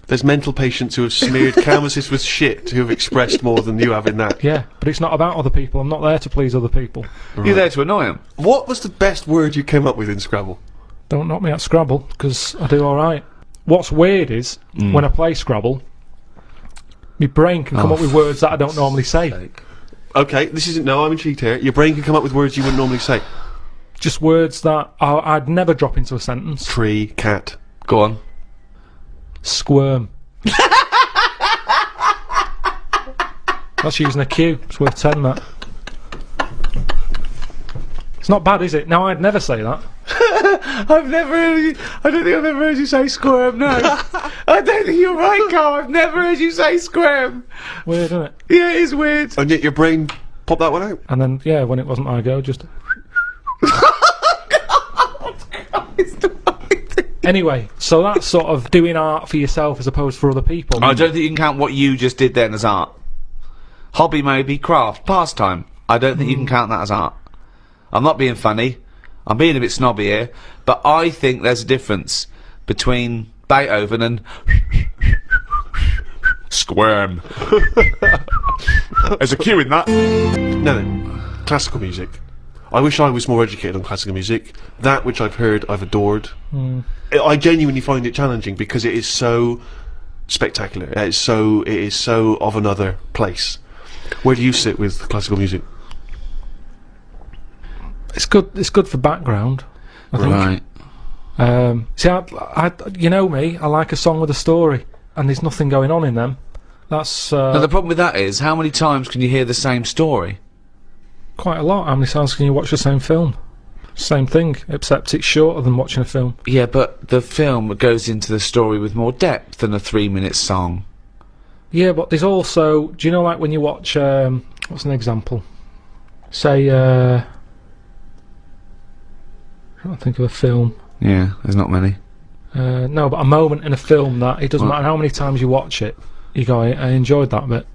There's mental patients who have smeared canvases with shit who have expressed more than you have in that.
Yeah, but it's not about other people. I'm not there to please other people.
You're there to annoy him.
What was the best word you came up with in Scrabble?
Don't knock me at Scrabble, because I do alright. What's weird is, when I play Scrabble, my brain can come up with words that I don't normally say.
Okay, this isn't... No, I'm intrigued here. Your brain can come up with words you wouldn't normally say.
Just words that I'd never drop into a sentence.
Tree, cat.
Go on.
Squirm. That's using a Q. It's worth 10, that. It's not bad, is it? Now, I'd never say that.
I've never heard you... I don't think I've ever heard you say squirm, no. I don't think you're right, Carl. I've never heard you say squirm.
Weird, isn't it?
Yeah, it is weird.
And yet your brain popped that one out.
And then, yeah, when it wasn't my go, just... Anyway, so that's sort of doing art for yourself as opposed for other people.
I don't think you can count what you just did then as art. Hobby maybe, craft, pastime. I don't think you can count that as art. I'm not being funny. I'm being a bit snobby here. But I think there's a difference between Beethoven and... Squirm. There's a cue in that.
No. Classical music. I wish I was more educated on classical music. That which I've heard, I've adored. I genuinely find it challenging because it is so spectacular. It is so of another place. Where do you sit with classical music?
It's good. It's good for background, I think.
Right.
See, you know me. I like a song with a story, and there's nothing going on in them. That's
Now the problem with that is, how many times can you hear the same story?
quite a lot. How many times can you watch the same film? Same thing, except it's shorter than watching a film.
Yeah, but the film goes into the story with more depth than a 3-minute song.
Yeah, but there's also, do you know, like when you watch, what's an example? Say, I can't think of a film.
Yeah, there's not many.
No, but a moment in a film that it doesn't matter how many times you watch it, you go, I enjoyed that bit.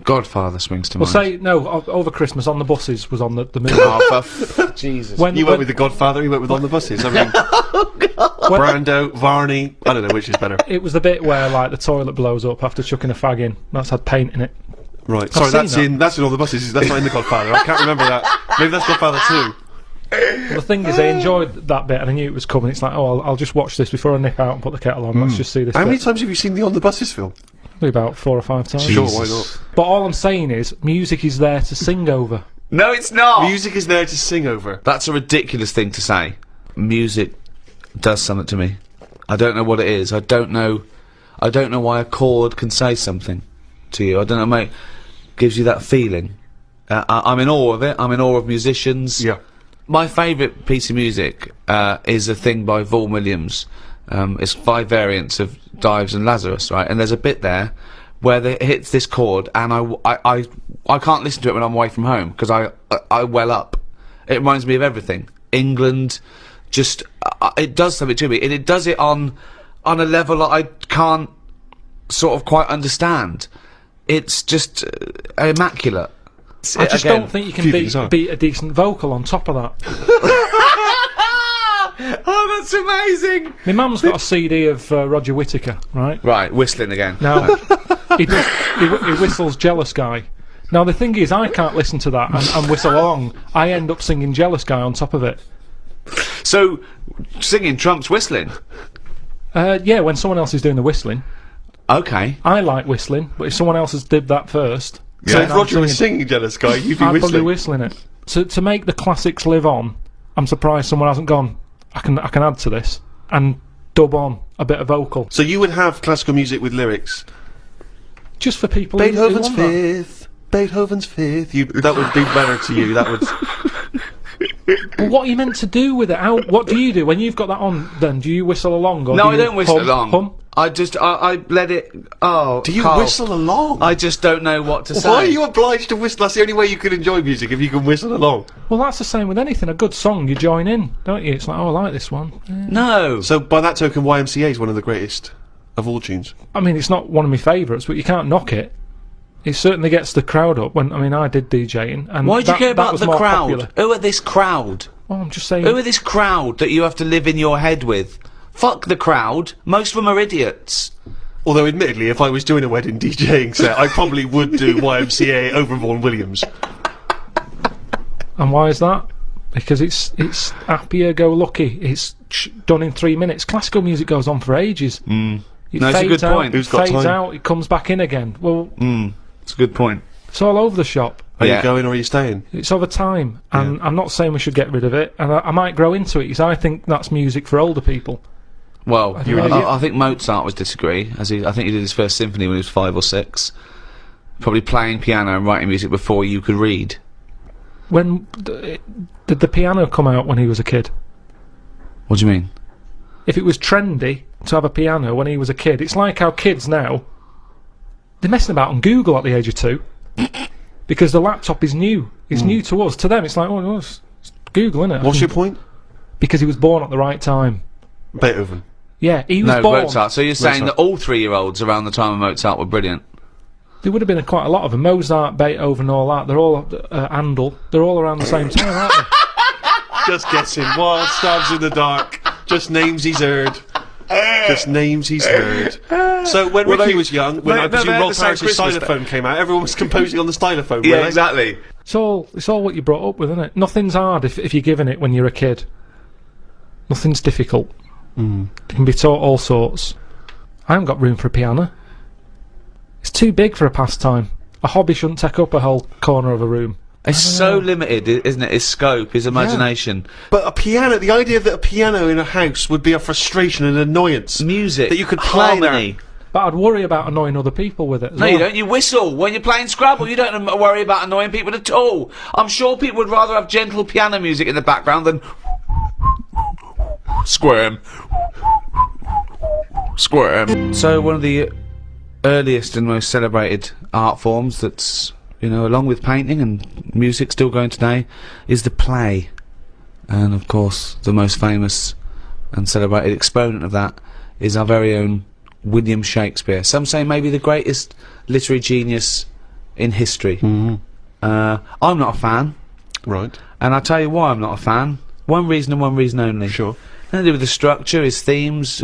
Godfather swings to
Well,
mind.
say, no, over Christmas on the buses was on the movie.
Oh, Jesus.
You went with The Godfather, you went with On the Buses. I mean, Brando, Varney, I don't know which is better.
It was the bit where, like, the toilet blows up after chucking a fag in. That's had paint in it.
Right, sorry,
seen
that's in On the Buses, that's not in The Godfather. I can't remember that. Maybe that's Godfather 2.
Well, the thing is, I enjoyed that bit and I knew it was coming. It's like, oh, I'll just watch this before I nip out and put the kettle on. Let's just see this
How
bit.
many times have you seen the On the Buses film?
Probably about 4 or 5 times.
Sure, why not?
But all I'm saying is, music is there to sing over.
No, it's not!
Music is there to sing over.
That's a ridiculous thing to say. Music does something to me. I don't know what it is. I don't know why a chord can say something to you. I don't know, mate. Gives you that feeling. I'm in awe of it. I'm in awe of musicians.
Yeah.
My favourite piece of music is a thing by Vaughan Williams. It's 5 variants of Dives and Lazarus, right? And there's a bit there where it hits this chord, and I can't listen to it when I'm away from home because I well up. It reminds me of everything. England, just it does something to me, and it does it on a level that I can't sort of quite understand. It's just immaculate.
I just
Again,
don't think you
few
can
things are.
beat a decent vocal on top of that.
Oh, that's amazing!
My mum's got a CD of Roger Whittaker, right?
Right, whistling again.
Now, he whistles Jealous Guy. Now, the thing is, I can't listen to that and whistle along. I end up singing Jealous Guy on top of it.
So, singing trumps whistling.
Yeah, when someone else is doing the whistling.
Okay.
I like whistling, but if someone else has did that first...
So
then
if
I'm
Roger was singing Jealous Guy, you'd be
I'd probably
whistling.
whistling it. To make the classics live on, I'm surprised someone hasn't gone, I can add to this, and dub on a bit of vocal.
So you would have classical music with lyrics.
Just for people who
Beethoven's
want that.
Fifth. Beethoven's Fifth. That would be better to you. That would.
But what are you meant to do with it? What do you do when you've got that on? Then do you whistle along? Or
No,
do
I
you
don't whistle
hum,
along.
Hum?
I let it. Oh,
Do you
Carl,
whistle along?
I just don't know what to say.
Why are you obliged to whistle? That's the only way you can enjoy music, if you can whistle along.
Well, that's the same with anything. A good song, you join in, don't you? It's like, oh, I like this one. Yeah.
No.
So, by that token, YMCA is one of the greatest of all tunes.
I mean, it's not one of my favourites, but you can't knock it. It certainly gets the crowd up. I did DJing, and
Why do you care
that
about
was
the
more
crowd?
popular.
Who are this crowd?
Well, I'm just saying.
Who are this crowd that you have to live in your head with? Fuck the crowd. Most of them are idiots.
Although, admittedly, if I was doing a wedding DJing set, I probably would do YMCA over Vaughan Williams.
And why is that? Because it's happier, go lucky. It's done in 3 minutes. Classical music goes on for ages. It
No, it's a
fades
good
out,
point.
Who's got
fades
time?
out, it comes back in again. Well,
It's a good point.
it's all over the shop.
Are
Yeah.
you going or are you staying?
It's over time, and I'm not saying we should get rid of it, and I might grow into it, because I think that's music for older people.
Well,
You're an idiot.
I think Mozart would disagree, I think he did his first symphony when he was 5 or 6. Probably playing piano and writing music before you could read.
When did the piano come out when he was a kid?
What do you mean?
If it was trendy to have a piano when he was a kid, it's like how kids now, they're messing about on Google at the age of 2 because the laptop is new. It's new to us. To them, it's like, oh, it's Google, innit?
What's your point?
Because he was born at the right time.
Beethoven.
Yeah, he was
No,
born.
Mozart. So you're saying
Mozart.
that all 3-year-olds around the time of Mozart were brilliant?
There would have been quite a lot of them. Mozart, Beethoven, all that. They're all Handel. They're all around the same time, aren't they?
Just guessing. Wild stabs in the dark. Just names he's heard. Just names he's heard. So when
Well,
Ricky
they-
was young, when
they-
I
no,
presume
they had
Rob
the same
Harris's
Christmas
stylophone came out, everyone was composing on the stylophone.
Yeah,
weren't they?
exactly.
It's all what you're brought up with, isn't it? Nothing's hard if you're given it when you're a kid. Nothing's difficult. It can be taught all sorts. I haven't got room for a piano. It's too big for a pastime. A hobby shouldn't take up a whole corner of a room.
It's so limited, isn't it? His scope, his imagination.
But a piano, the idea that a piano in a house would be a frustration and annoyance.
Music.
That you could play
harmony.
But I'd worry about annoying other people with it as
No,
well.
you don't. You whistle when you're playing Scrabble. You don't worry about annoying people at all. I'm sure people would rather have gentle piano music in the background than squirm. So one of the earliest and most celebrated art forms that's, along with painting and music still going today, is the play. And of course, the most famous and celebrated exponent of that is our very own William Shakespeare. Some say maybe the greatest literary genius in history. I'm not a fan,
Right.
and I'll tell you why I'm not a fan. One reason and one reason only.
Sure.
Nothing to do with the structure, his themes,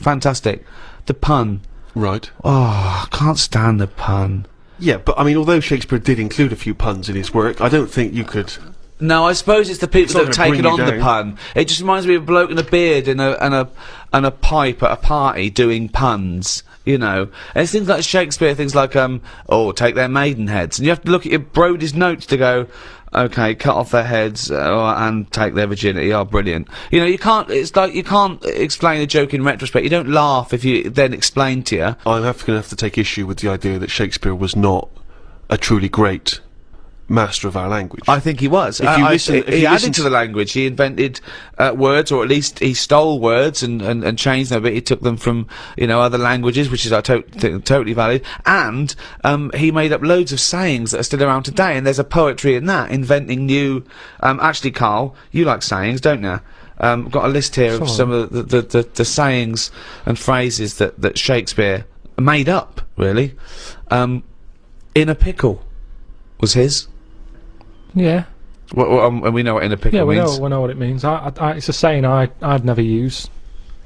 fantastic. The pun.
Right.
Oh, I can't stand the pun.
Yeah, but I mean, although Shakespeare did include a few puns in his work, I don't think you could.
No, I suppose it's the people
not
that have
gonna
taken
bring
on
you
the
down.
pun. It just reminds me of a bloke in a beard and a pipe at a party doing puns. And it's things like Shakespeare, things like take their maidenheads, and you have to look at your Brody's notes to go, okay, cut off their heads and take their virginity. Oh, brilliant! You can't. It's like you can't explain a joke in retrospect. You don't laugh if you then explain to you.
I'm going to have to take issue with the idea that Shakespeare was not a truly great master of our language.
I think he was.
If you listen- if
he
you
added
listen
to the language. He invented words, or at least he stole words and changed them a bit. He took them from other languages, which is totally valid. And he made up loads of sayings that are still around today. And there's a poetry in that, inventing new. Actually, Carl, you like sayings, don't you? Got a list here of some of the sayings and phrases that Shakespeare made up. Really, in a pickle was his.
Yeah.
And we know what in a pickle
Yeah, we
means.
know what it means. It's a saying I'd never use.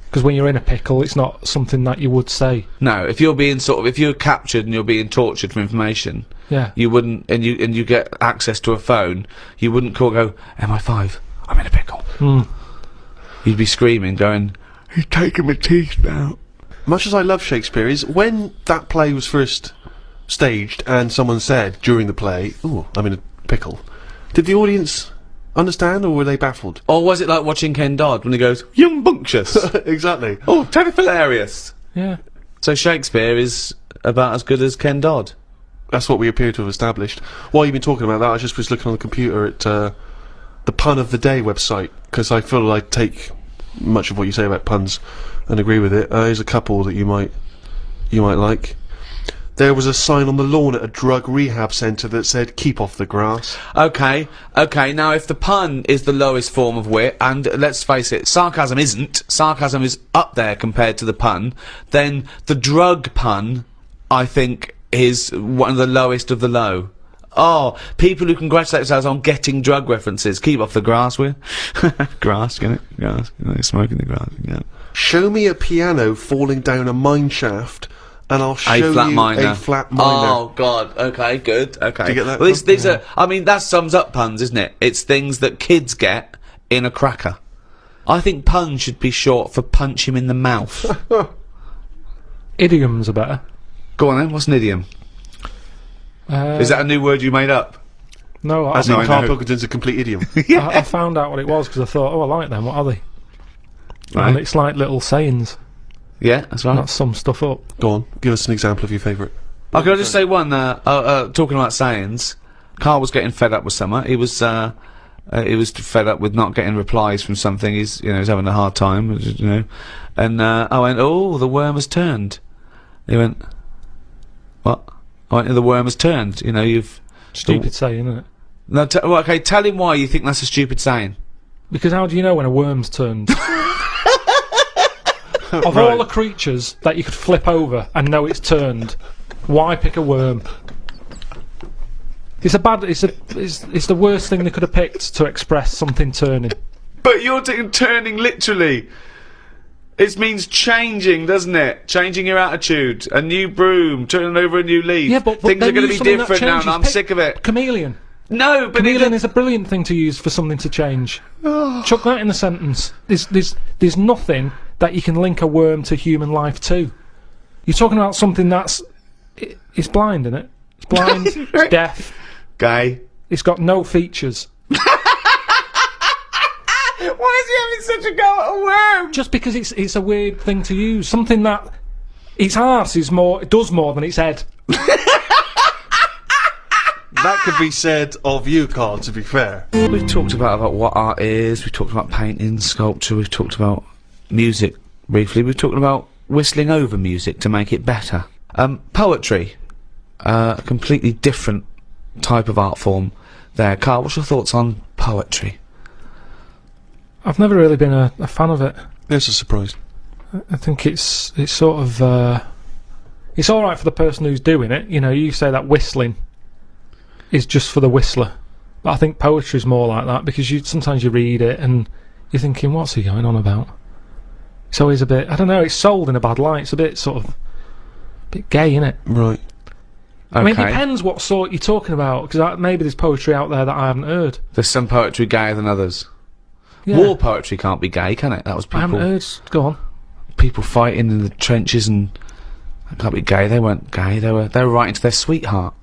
Because when you're in a pickle, it's not something that you would say.
No, if you're being if you're captured and you're being tortured for information,
Yeah.
you wouldn't, and you get access to a phone, you wouldn't go, MI5, I'm in a pickle. You'd be screaming, going, he's taking my teeth out.
Much as I love Shakespeare, is when that play was first staged and someone said during the play, "Ooh, I'm in a pickle," did the audience understand, or were they baffled?
Or was it like watching Ken Dodd when he goes, young bunctious?
Exactly.
Oh, totally hilarious.
Yeah.
So Shakespeare is about as good as Ken Dodd.
That's what we appear to have established. While you've been talking about that, I just was looking on the computer at the Pun of the Day website, because I feel I take much of what you say about puns and agree with it. Here's a couple that you might like. There was a sign on the lawn at a drug rehab centre that said, "Keep off the grass."
Okay, now if the pun is the lowest form of wit, and let's face it, sarcasm isn't, sarcasm is up there compared to the pun, then the drug pun, I think, is one of the lowest of the low. Oh, people who congratulate themselves on getting drug references. Keep off the grass, will you? Grass, get it? Grass. Smoking the grass, yeah.
Show me a piano falling down a mine shaft, and I'll show you a flat minor.
Oh God. Okay. Good. Okay.
Do you get that?
Well, these are. I mean, that sums up puns, isn't it? It's things that kids get in a cracker. I think pun should be short for punch him in the mouth.
Idioms are better.
Go on then. What's an idiom? Is that a new word you made up?
No,
As in
I
Carl
know.
Pilkington's a complete idiom.
I found out what it was because I thought, oh, I like them. What are they?
Right.
And it's like little sayings.
Yeah, that's right.
That sums stuff up.
Go on, give us an example of your favourite.
Oh, can I just say one? Talking about sayings, Carl was getting fed up with something. He was fed up with not getting replies from something. He's having a hard time, And I went, "Oh, the worm has turned." He went, "What?" I went, "The worm has turned. You've."
Stupid saying, isn't it?
No, well, okay. Tell him why you think that's a stupid saying.
Because how do you know when a worm's turned? Of all the creatures that you could flip over and know it's turned, why pick a worm? It's the worst thing they could have picked to express something turning.
But you're turning literally. It means changing, doesn't it? Changing your attitude. A new broom, turning over a new leaf.
Yeah, but
things
then
are going to
use
be
something that
different now, and
changes.
I'm
Pick
sick of it.
Chameleon.
No, but
Chameleon is a brilliant thing to use for something to change. Chuck that in the sentence. There's nothing that you can link a worm to human life to. You're talking about something it's blind, isn't it? It's blind, it's deaf,
gay.
it's got no features.
Why is he having such a go at a worm?
Just because it's a weird thing to use. Something that its arse it does more than its head.
That could be said of you, Carl, to be fair.
We've talked about what art is, we've talked about painting, sculpture, we've talked about music briefly, we've talked about whistling over music to make it better. Poetry. A completely different type of art form there. Carl, what's your thoughts on poetry?
I've never really been a fan of it.
There's a surprise.
I think it's sort of it's all right for the person who's doing it. You say that whistling is just for the whistler, but I think poetry's more like that because sometimes you read it and you're thinking, what's he going on about? It's always a bit, I don't know, it's sold in a bad light. It's a bit sort of bit gay, innit?
Right.
Okay.
I mean, it depends what sort you're talking about, because maybe there's poetry out there that I haven't heard.
There's some poetry gayer than others.
Yeah.
War poetry can't be gay, can it? That was people.
I haven't heard. Go on.
People fighting in the trenches and that can't be gay. They weren't gay. They were writing to their sweetheart.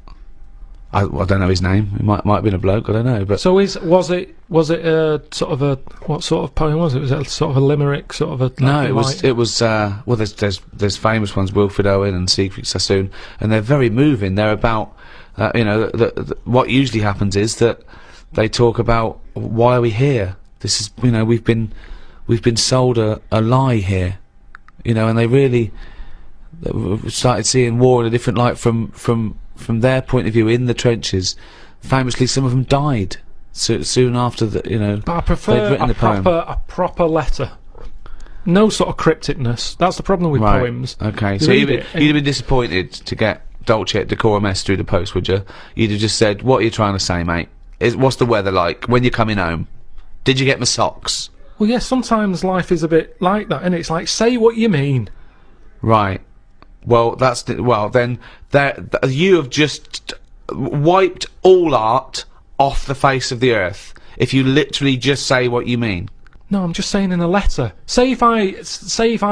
I don't know his name. It might have been a bloke. I don't know. But
so was it a sort of a what sort of poem was it? Was it sort of a limerick, sort of a?
No, it was. Well, there's famous ones, Wilfred Owen and Siegfried Sassoon, and they're very moving. They're about what usually happens is that they talk about why are we here. This is we've been sold a lie here, and they really started seeing war in a different light from their point of view in the trenches. Famously, some of them died soon after the
But I prefer
they'd written the poem.
a proper letter. No sort of crypticness. That's the problem with
Right.
poems.
Okay,
You
so
read
you'd
it and-
have been disappointed to get Dolce et Decorum S through the post, would you? You'd have just said, "What are you trying to say, mate? What's the weather like? When you're coming home? Did you get my socks?"
Well, yes. Sometimes life is a bit like that, and it's like, say what you mean.
Right. Well, then you have just wiped all art off the face of the earth if you literally just say what you mean.
No, I'm just saying in a letter. Say if I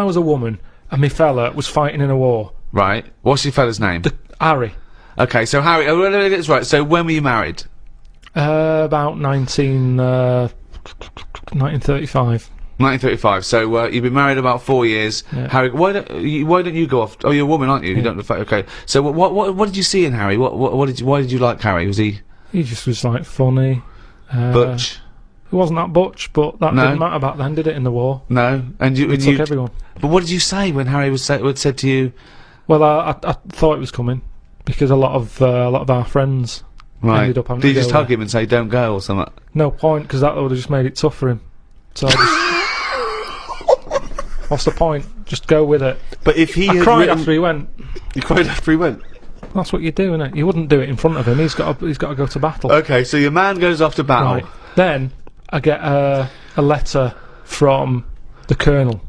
was a woman and my fella was fighting in a war.
Right. What's your fella's name?
Harry.
Okay, so Harry. Oh, that's right. So when were you married?
About 1935.
1935. So you've been married about 4 years.
Yeah.
Harry, why don't you go off? Oh, you're a woman, aren't you? You don't. Okay. So what did you see in Harry? Why did you like Harry? Was he
He just was like funny.
butch?
It wasn't that butch, but that
No.
didn't matter back then, did it, in the war?
No, and you,
It took everyone.
But what did you say when Harry was said to you?
Well, I thought it was coming, because a lot of our friends ended up having
Did
to
you just
go
hug
there.
him and say don't go or something?
No point, because that would have just made it tough for him. So I just... What's the point? Just go with it.
But if he
I
had
cried
written-
after he went.
You cried after he went.
That's what you do, innit? You wouldn't do it in front of him. He's got to go to battle.
Okay, so your man goes off to battle.
Right. Then I get a letter from the Colonel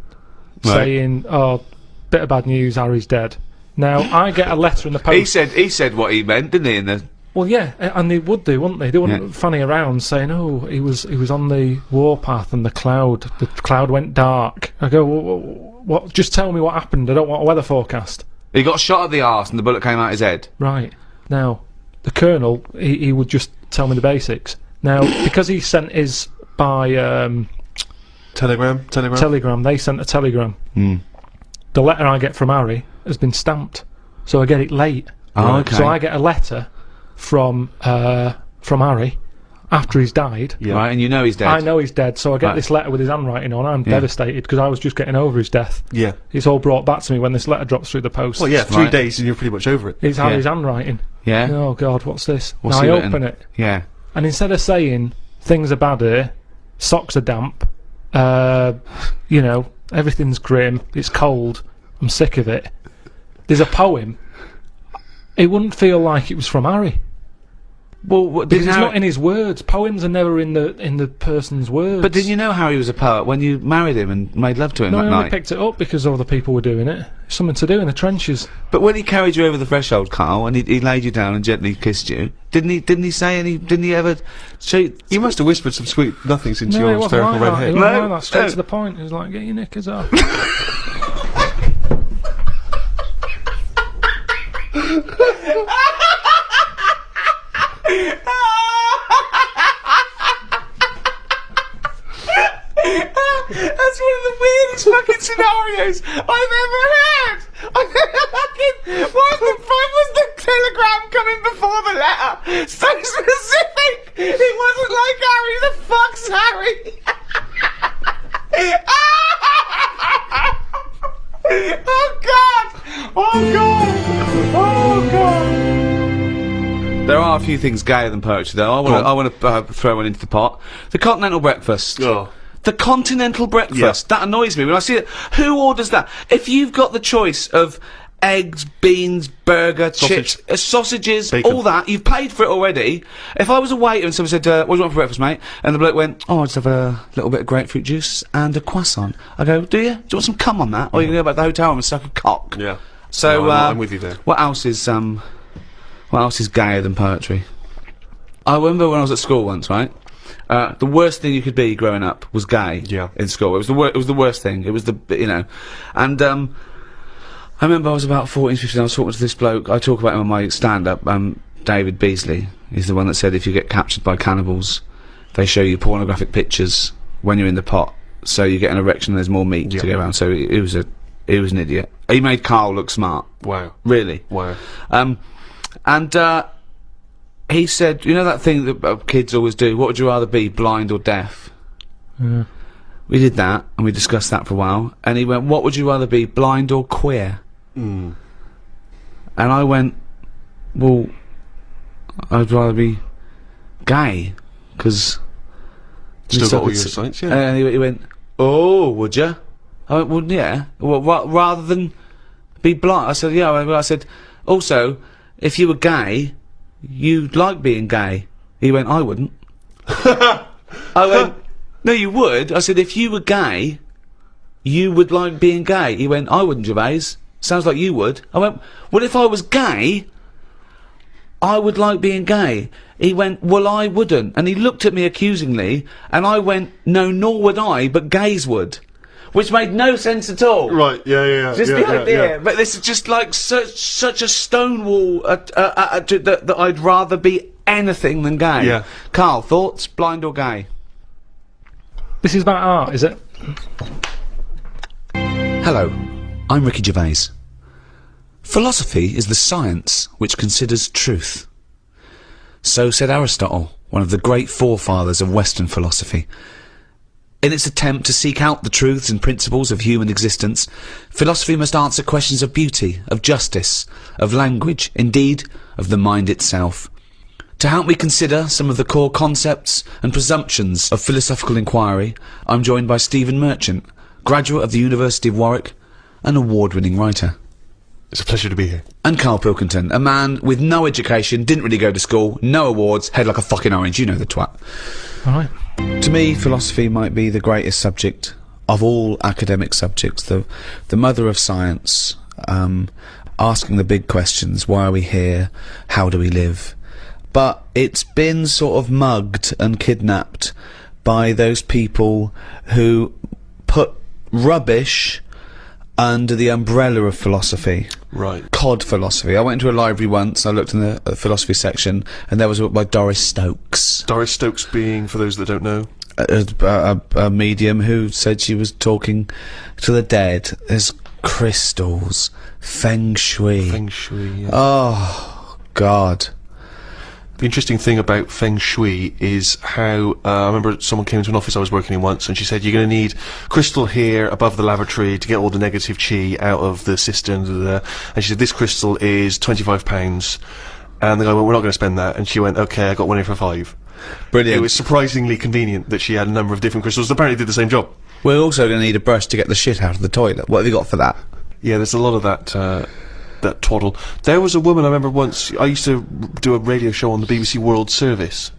saying, "Oh, bit of bad news. Harry's dead." Now I get a letter in the post.
He said what he meant, didn't he? In the
Well, yeah, and they would do, wouldn't they? They wouldn't fanny around saying, "Oh, he was on the warpath and the cloud went dark." I go, "What? Just tell me what happened. I don't want a weather forecast."
he got shot at the arse and the bullet came out his head.
Right. Now, the Colonel, he would just tell me the basics. Now, because he sent his by
Telegram.
telegram, they sent a telegram. The letter I get from Harry has been stamped, so I get it late.
Oh, okay.
So I get a letter from Harry after he's died.
Yeah.
Right, and you know he's dead.
I know he's dead, so I get
Right.
this letter with his handwriting on. I'm devastated because I was just getting over his death.
Yeah.
It's all brought back to me when this letter drops through the post.
Well, yeah, 3
Right.
days and you're pretty much over it.
It's Harry's handwriting.
Yeah.
Oh God, what's this?
What's
now
he
I
written?
open it,
Yeah.
and instead of saying things are bad here, socks are damp, you know, everything's grim, it's cold, I'm sick of it. There's a poem. It wouldn't feel like it was from Harry.
Well, what,
Because it's not in his words. Poems are never in the person's words.
But didn't you know Harry was a poet when you married him and made love to him
No, I
that
only
night?
picked it up because other people were doing it. Something to do in the trenches.
But when he carried you over the threshold, Carl, and he laid you down and gently kissed you, didn't he say any? Didn't he ever?
You must have whispered some sweet nothings into
No, it
your
wasn't
hysterical
like
red
that. It
head.
wasn't
No,
like that. Straight
no.
to the point. It was like, get your knickers off.
That's one of the weirdest fucking scenarios I've ever heard. Why the fuck was the telegram coming before the letter? So specific. It wasn't like Harry. The fuck's Harry? Oh God! Oh God! Oh God! There are a few things gayer than poetry, though. I want to throw one into the pot. The continental breakfast.
Oh.
The continental breakfast. That annoys me when I see it. Who orders that? If you've got the choice of eggs, beans, burger, chips, sausages,
Bacon.
all that, you've paid for it already. If I was a waiter and someone said, "What do you want for breakfast, mate?" and the bloke went, "Oh, I'll just have a little bit of grapefruit juice and a croissant," I go, "Do you? Do you want some cum on that? Or you can go back to the hotel room and suck a cock?"
Yeah.
So
No, I'm with you there.
What else is gayer than poetry? I remember when I was at school once, right? The worst thing you could be growing up was gay.
Yeah.
In school, it was the worst thing. It was and I remember I was about 14, 15. I was talking to this bloke. I talk about him on my stand-up. David Beasley. He's the one that said if you get captured by cannibals, they show you pornographic pictures when you're in the pot, so you get an erection and there's more meat to go around. So he was an idiot. He made KARL look smart.
Wow.
Really.
Wow.
He said, you know that thing that kids always do, what would you rather be, blind or deaf?
Yeah.
We did that, and we discussed that for a while, and he went, what would you rather be, blind or queer? And I went, well, I'd rather be gay, because...
Still got all your sights, yeah.
And he went, oh, would you? I went, well, yeah. Well, rather than be blind. I said, yeah. I said, also, if you were gay, you'd like being gay. He went, I wouldn't. I went, no, you would. I said, if you were gay, you would like being gay. He went, I wouldn't, Gervais. Sounds like you would. I went, well, if I was gay, I would like being gay. He went, well, I wouldn't. And he looked at me accusingly, and I went, no, nor would I, but gays would. Which made no sense at all.
Right, yeah.
Just the idea, but this is just like such a stonewall that I'd rather be anything than gay.
Yeah.
Carl, thoughts? Blind or gay?
This is about art, is it?
Hello, I'm Ricky Gervais. Philosophy is the science which considers truth. So said Aristotle, one of the great forefathers of Western philosophy. In its attempt to seek out the truths and principles of human existence, philosophy must answer questions of beauty, of justice, of language, indeed, of the mind itself. To help me consider some of the core concepts and presumptions of philosophical inquiry, I'm joined by Stephen Merchant, graduate of the University of Warwick, an award-winning writer.
It's a pleasure to be here.
And KARL Pilkington, a man with no education, didn't really go to school, no awards, head like a fucking orange, you know the twat.
Right.
To me, philosophy might be the greatest subject of all academic subjects, the mother of science, asking the big questions, why are we here, how do we live? But it's been sort of mugged and kidnapped by those people who put rubbish under the umbrella of philosophy.
Right.
Cod philosophy. I went into a library once, I looked in the philosophy section, and there was a book by Doris Stokes.
Doris Stokes being, for those that don't know,
A medium who said she was talking to the dead. There's crystals, feng shui.
Feng Shui. Yeah.
Oh, God.
The interesting thing about Feng Shui is how, I remember someone came into an office I was working in once and she said, you're going to need crystal here above the lavatory to get all the negative chi out of the cistern, and she said, this crystal is £25. And the guy went, we're not going to spend that. And she went, okay, I got one here for £5.
Brilliant.
It was surprisingly convenient that she had a number of different crystals that apparently did the same job.
We're also going to need a brush to get the shit out of the toilet. What have you got for that?
Yeah, there's a lot of that, that twaddle. There was a woman I remember once, I used to do a radio show on the BBC World Service,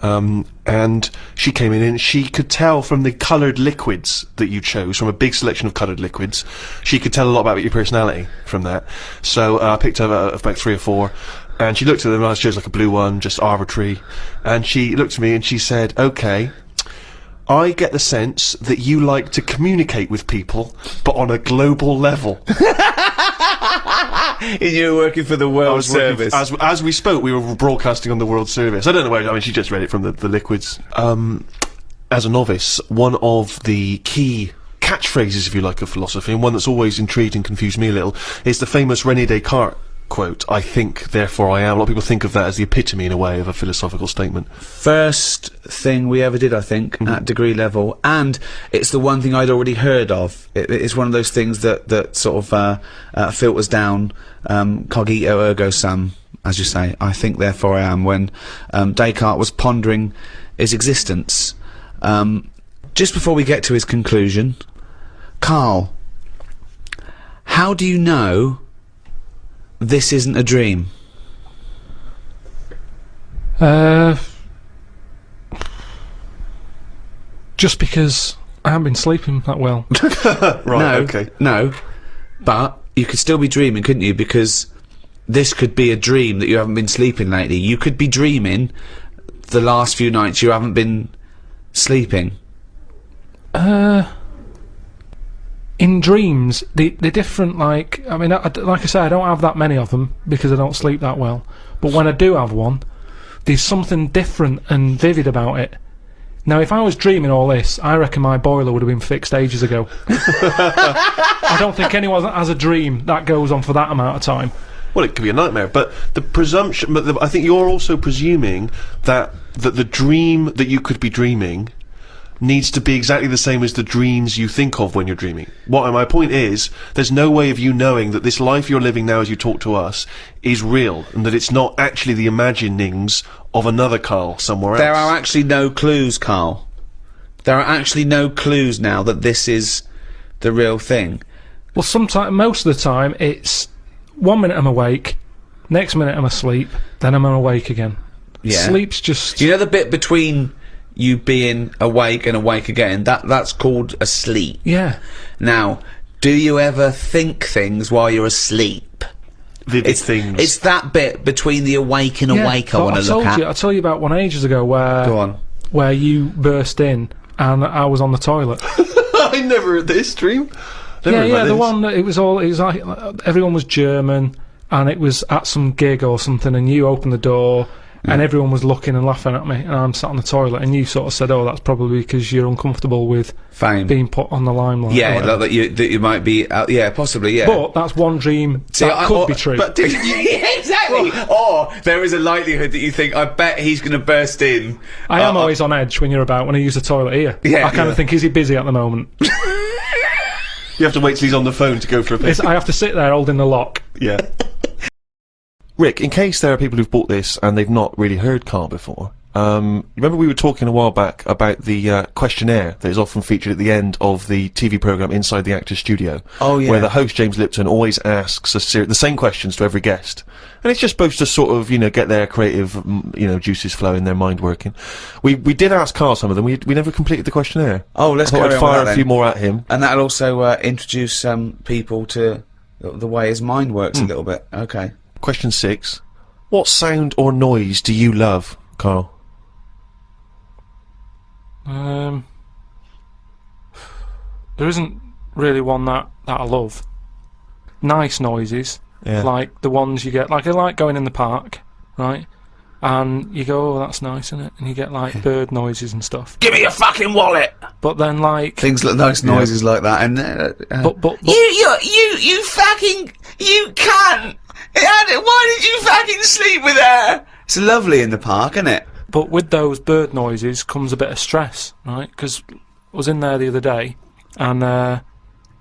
and she came in and she could tell from the coloured liquids that you chose, from a big selection of coloured liquids, she could tell a lot about your personality from that. So I picked up about 3 or 4, and she looked at them and I chose like a blue one, just arbitrary, and she looked at me and she said, okay, I get the sense that you like to communicate with people, but on a global level.
You were working for the World Service.
As we spoke, we were broadcasting on the World Service. I don't know where, I mean, she just read it from the liquids. As a novice, one of the key catchphrases, if you like, of philosophy, and one that's always intrigued and confused me a little, is the famous René Descartes quote, I think, therefore I am. A lot of people think of that as the epitome, in a way, of a philosophical statement.
First thing we ever did, I think, at degree level, and it's the one thing I'd already heard of. It's one of those things that sort of filters down, cogito ergo sum, as you say, I think, therefore I am, when Descartes was pondering his existence. Just before we get to his conclusion, KARL, how do you know this isn't a dream?
Just because I haven't been sleeping that well.
Right, okay.
No, but you could still be dreaming, couldn't you? Because this could be a dream that you haven't been sleeping lately. You could be dreaming the last few nights you haven't been sleeping.
In dreams, they're different, like, I mean, like I say, I don't have that many of them because I don't sleep that well. But when I do have one, there's something different and vivid about it. Now, if I was dreaming all this, I reckon my boiler would have been fixed ages ago. I don't think anyone has a dream that goes on for that amount of time.
Well, it could be a nightmare, but the presumption, I think you're also presuming that the dream that you could be dreaming needs to be exactly the same as the dreams you think of when you're dreaming. My point is, there's no way of you knowing that this life you're living now as you talk to us is real, and that it's not actually the imaginings of another KARL somewhere else.
There are actually no clues, KARL. There are actually no clues now that this is the real thing.
Well, most of the time, it's 1 minute I'm awake, next minute I'm asleep, then I'm awake again.
Yeah.
Sleep's just...
You know the bit between you being awake and awake again, that's called a sleep.
Yeah.
Now, do you ever think things while you're asleep?
Vivid things.
It's that bit between the awake and awake I want to look at.
I told you about one ages ago where...
Go on.
Where you burst in and I was on the toilet.
I never had this dream.
The one that it was like everyone was German and it was at some gig or something and you opened the door and everyone was looking and laughing at me, and I'm sat on the toilet, and you sort of said, "Oh, that's probably because you're uncomfortable with
Fame.
being put on the limelight." or
Yeah,
whatever."
like that you might be. Yeah, possibly. Yeah.
But that's one dream that could be true.
But exactly. Or there is a likelihood that you think, I bet he's going to burst in.
I am always on edge when you're about, when I use the toilet here.
Yeah,
I kind of think, is he busy at the moment?
You have to wait till he's on the phone to go for a piss.
I have to sit there holding the lock.
Yeah. Rick, in case there are people who've bought this and they've not really heard KARL before, remember we were talking a while back about the questionnaire that is often featured at the end of the TV programme Inside the Actor's Studio.
Oh, yeah.
Where the host, James Lipton, always asks the same questions to every guest. And it's just supposed to sort of, get their creative, juices flowing, their mind working. We did ask KARL some of them. We never completed the questionnaire.
Oh, let's
I thought
carry
I'd
on
fire
with that
a few
then.
more at him.
And that'll also introduce people to the way his mind works a little bit. Okay.
Question 6. What sound or noise do you love, KARL?
There isn't really one that I love. Nice noises,
Yeah.
like the ones you get, like I like going in the park, right? And you go, oh, that's nice, isn't it? And you get like bird noises and stuff.
Give me your fucking wallet.
But then like,
Things like nice noises like that, and
but
you fucking cunt. Why did you fucking sleep with her? It's lovely in the park, isn't it?
But with those bird noises comes a bit of stress, right? Because I was in there the other day, and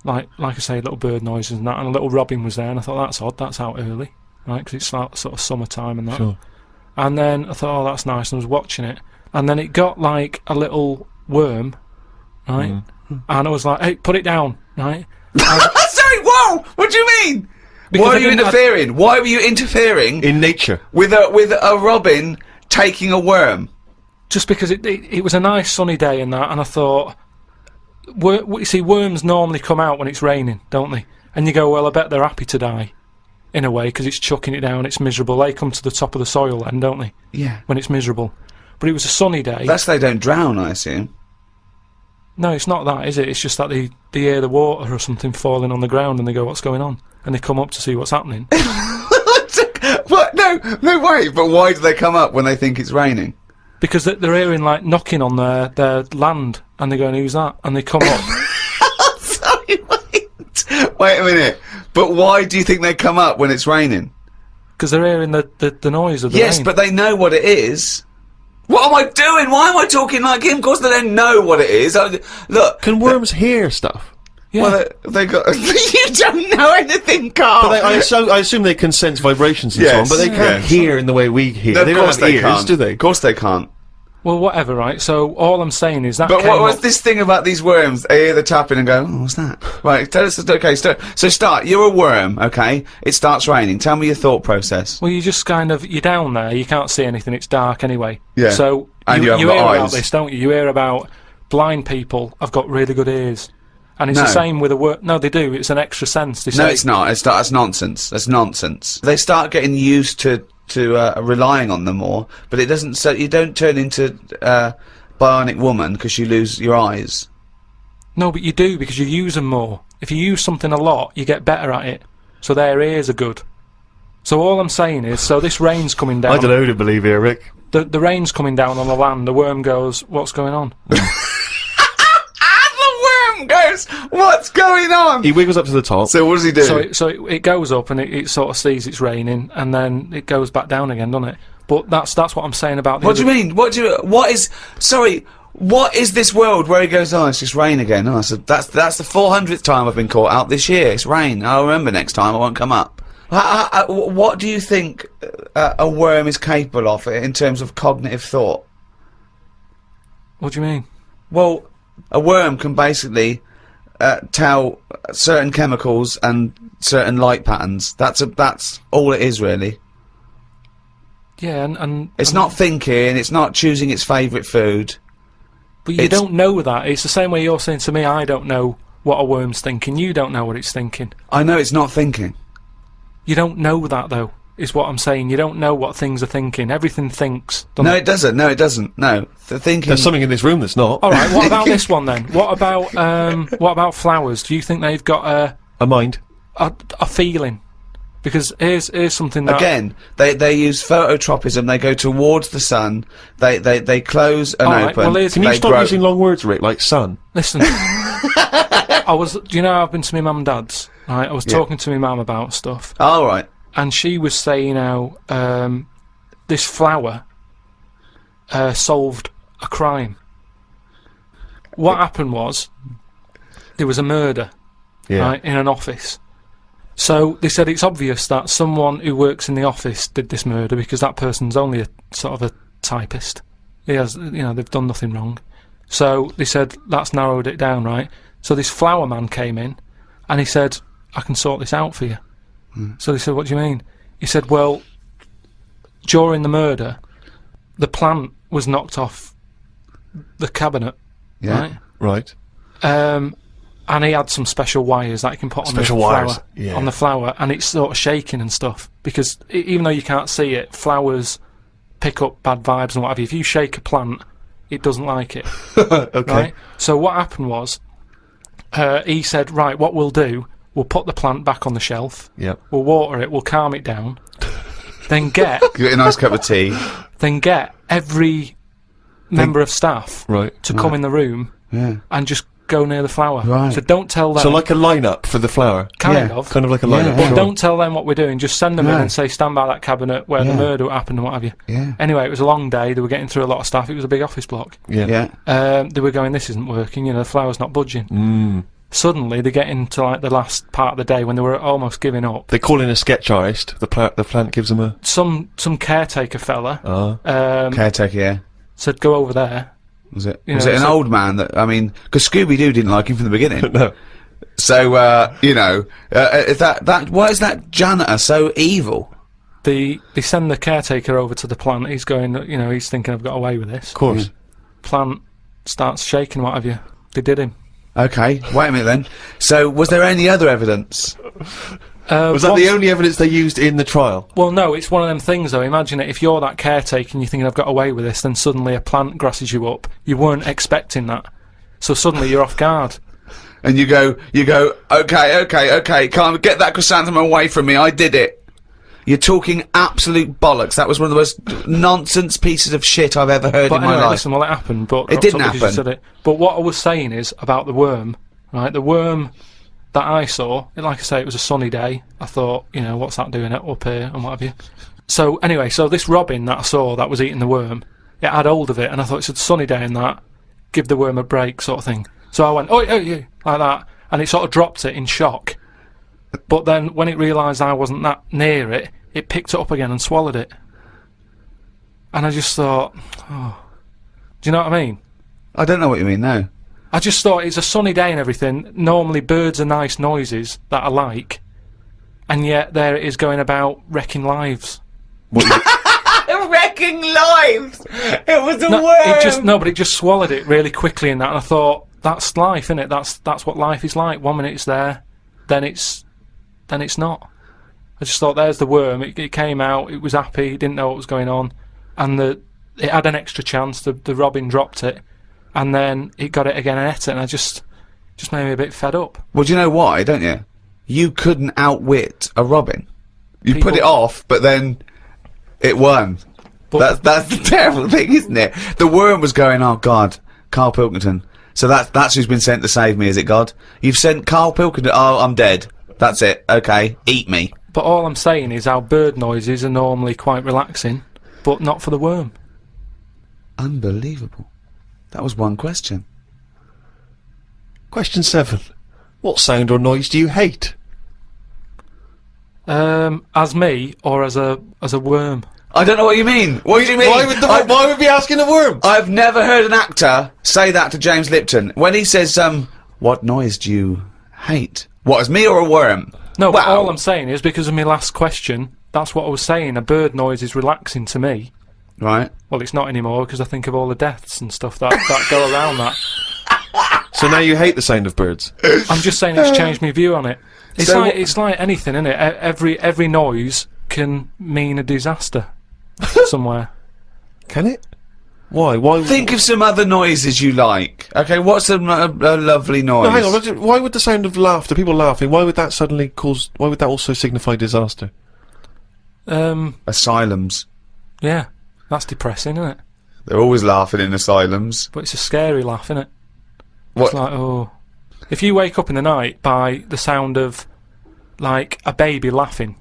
like I say, little bird noises and that, and a little robin was there, and I thought, that's odd, that's out early, right? Because it's like sort of summertime and that.
Sure.
And then I thought, oh, that's nice, and I was watching it, and then it got like a little worm, right? And I was like, hey, put it down, right?
Sorry, whoa! What do you mean?
Because
Why
I
are you
didn't-
interfering? Why were you interfering
In nature.
with a robin taking a worm?
Just because it was a nice sunny day and that, and I thought, you see, worms normally come out when it's raining, don't they? And you go, well, I bet they're happy to die, in a way, because it's chucking it down, it's miserable. They come to the top of the soil then, don't they?
Yeah.
When it's miserable. But it was a sunny day.
That's they don't drown, I assume.
No, it's not that, is it? It's just that they hear the water or something falling on the ground, and they go, what's going on? And they come up to see what's happening.
What? No way. But why do they come up when they think it's raining?
Because they're hearing, like, knocking on their land, and they're going, who's that? And they come up.
Sorry, wait a minute. But why do you think they come up when it's raining?
Because they're hearing the noise of the
Yes,
rain.
but they know what it is. What am I doing? Why am I talking like him? Of course they don't know what it is. Look.
Can worms hear stuff?
Yeah.
Well, they got... You don't know anything, KARL!
But I assume they can sense vibrations and so on,
Yes,
but they can't
yes.
hear in the way we hear.
No,
they
of
don't
course
have
they
ears,
can't.
do they?
Of course they can't.
Well, whatever, right? So all I'm saying is that
But
came
what was
up-
this thing about these worms? They hear the tapping and go, oh, what's that? Right, tell us, okay, so start, you're a worm, okay? It starts raining. Tell me your thought process.
Well, you just kind of, you're down there, you can't see anything, it's dark anyway.
Yeah.
So
And you
you
haven't
hear
got
about
eyes.
this, don't you? You hear about blind people have got really good ears. And it's
No.
the same with a worm. No, they do. It's an extra sense. They
No,
say.
it's not. That's nonsense. That's nonsense. They start getting used to relying on them more, but it doesn't. So you don't turn into bionic woman because you lose your eyes.
No, but you do because you use them more. If you use something a lot, you get better at it. So their ears are good. So all I'm saying is, so this rain's coming down.
I don't know who to believe here, Rick.
The rain's coming down on the land. The worm goes, "What's going on?"
The worm goes, what's going on?
He wiggles up to the top.
So what does he do?
So it goes up and it sort of sees it's raining, and then it goes back down again, doesn't it? But that's what I'm saying about.
What do you mean? What is this world where he goes, oh, it's just rain again? Oh, so that's the 400th time I've been caught out this year. It's rain. I'll remember next time. I won't come up. What do you think a worm is capable of in terms of cognitive thought?
What do you mean?
Well, a worm can basically tell certain chemicals and certain light patterns. That's all it is, really.
Yeah, and
It's not thinking. It's not choosing its favourite food.
But you
it's-
don't know that. It's the same way you're saying to me, I don't know what a worm's thinking. You don't know what it's thinking.
I know it's not thinking.
You don't know that, though, is what I'm saying. You don't know what things are thinking. Everything thinks.
No, it doesn't. No, it doesn't. No, the thinking.
There's something in this room that's not.
All right. What about this one then? What about flowers? Do you think they've got
A mind.
a feeling? Because here's something that...
Again, they use phototropism. They go towards the sun. They close and
Alright,
open.
well,
Can you stop using long words, Rick, like sun?
Listen, do you know I've been to my mum and dad's, right? I was talking to my mum about stuff,
All right.
and she was saying how this flower solved a crime. What happened was, there was a murder, right, in an office. So they said it's obvious that someone who works in the office did this murder because that person's only a sort of a typist. He has, they've done nothing wrong. So they said that's narrowed it down, right? So this flower man came in, and he said, "I can sort this out for you." So they said, "What do you mean?" He said, "Well, during the murder, the plant was knocked off the cabinet,
Yeah.
Right.
and he had some special wires that he can put on
Special
the
wires,
flower,
yeah.
on the flower, and it's sort of shaking and stuff because even though you can't see it, flowers pick up bad vibes and what have you. If you shake a plant, it doesn't like it."
Okay.
Right. So what happened was, he said, "Right, what we'll do, we'll put the plant back on the shelf.
Yep.
We'll water it. We'll calm it down. Then get
Get a nice cup of tea.
every member of staff
Right.
to come in the room
Yeah.
and just go near the flower.
Right.
So don't tell them.
So like a lineup for the flower.
kind
Yeah.
of.
Kind of like a
Yeah.
lineup.
But
sure.
don't tell them what we're doing. Just send them in
No.
and say, stand by that cabinet where the
Yeah.
murder happened and what have you.
Yeah.
Anyway, it was a long day. They were getting through a lot of stuff. It was a big office block.
Yeah.
Yeah.
They were going, this isn't working. The flower's not budging.
Mm.
Suddenly, they get into like the last part of the day when they were almost giving up.
They call in a sketch artist. The plant gives them a.
Some caretaker fella
Caretaker. Yeah.
said, "Go over there."
Was it?
You
Was
know,
it an
so-
old man that? I mean, because Scooby Doo didn't like him from the beginning.
No.
So is that why is that janitor so evil?
They send the caretaker over to the plant. He's going, he's thinking, "I've got away with this."
Of course.
Plant starts shaking, what have you. They did him.
Okay, wait a minute then. So was there any other evidence?
Was that the only evidence they used in the trial?
Well, no, it's one of them things, though. Imagine it, if you're that caretaker and you're thinking, "I've got away with this," then suddenly a plant grasses you up. You weren't expecting that. So suddenly you're off guard.
And you go, okay, can't get that chrysanthemum away from me. I did it. You're talking absolute bollocks. That was one of the most nonsense pieces of shit I've ever heard
But
in
anyway,
my life.
listen, well, it happened, but
It didn't
because you
happen.
said it. But what I was saying is about the worm, right? The worm that I saw, like I say, it was a sunny day. I thought, what's that doing up here and what have you. So anyway, so this robin that I saw that was eating the worm, it had hold of it, and I thought it's a sunny day and that, give the worm a break sort of thing. So I went, oh, like that, and it sort of dropped it in shock. But then when it realised I wasn't that near it, it picked it up again and swallowed it. And I just thought, oh, do you know what I mean?
I don't know what you mean, no.
I just thought it's a sunny day and everything. Normally birds are nice noises that I like, and yet there it is going about wrecking lives.
Wrecking lives! It was a
But it just swallowed it really quickly in that, and I thought, that's life, innit? That's what life is like. 1 minute it's there, then it's not. I just thought, there's the worm. It came out, it was happy, it didn't know what was going on, and it had an extra chance. The robin dropped it, and then it got it again and ate it, and I just made me a bit fed up.
Well, do you know why, don't you? You couldn't outwit a robin. You put it off, but then it won.
But
That's the terrible thing, isn't it? The worm was going, oh God, Carl Pilkington. So that's who's been sent to save me, is it, God? You've sent Carl Pilkington, oh, I'm dead. That's it, okay, eat me.
But all I'm saying is how bird noises are normally quite relaxing, but not for the worm.
Unbelievable. That was one question.
Question 7. What sound or noise do you hate?
As me or as a worm?
I don't know what you mean. What do you mean?
Why would be asking a worm?
I've never heard an actor say that to James Lipton. When he says, what noise do you hate? What, as me or a worm?
No, but
Wow.
all I'm saying is because of my last question, that's what I was saying. A bird noise is relaxing to me.
Right.
Well, it's not anymore because I think of all the deaths and stuff that go around that.
So now you hate the sound of birds?
I'm just saying it's changed my view on it. It's
So
it's like anything, isn't it? Every noise can mean a disaster somewhere.
Can it? Why? Why?
Think of some other noises you like. Okay, what's a lovely noise?
No, hang on. Why would the sound of laughter, people laughing, why would that suddenly cause? Why would that also signify disaster?
Asylums.
Yeah, that's depressing, isn't it?
They're always laughing in asylums.
But it's a scary laugh, isn't it?
What?
It's like, oh. If you wake up in the night by the sound of, like, a baby laughing.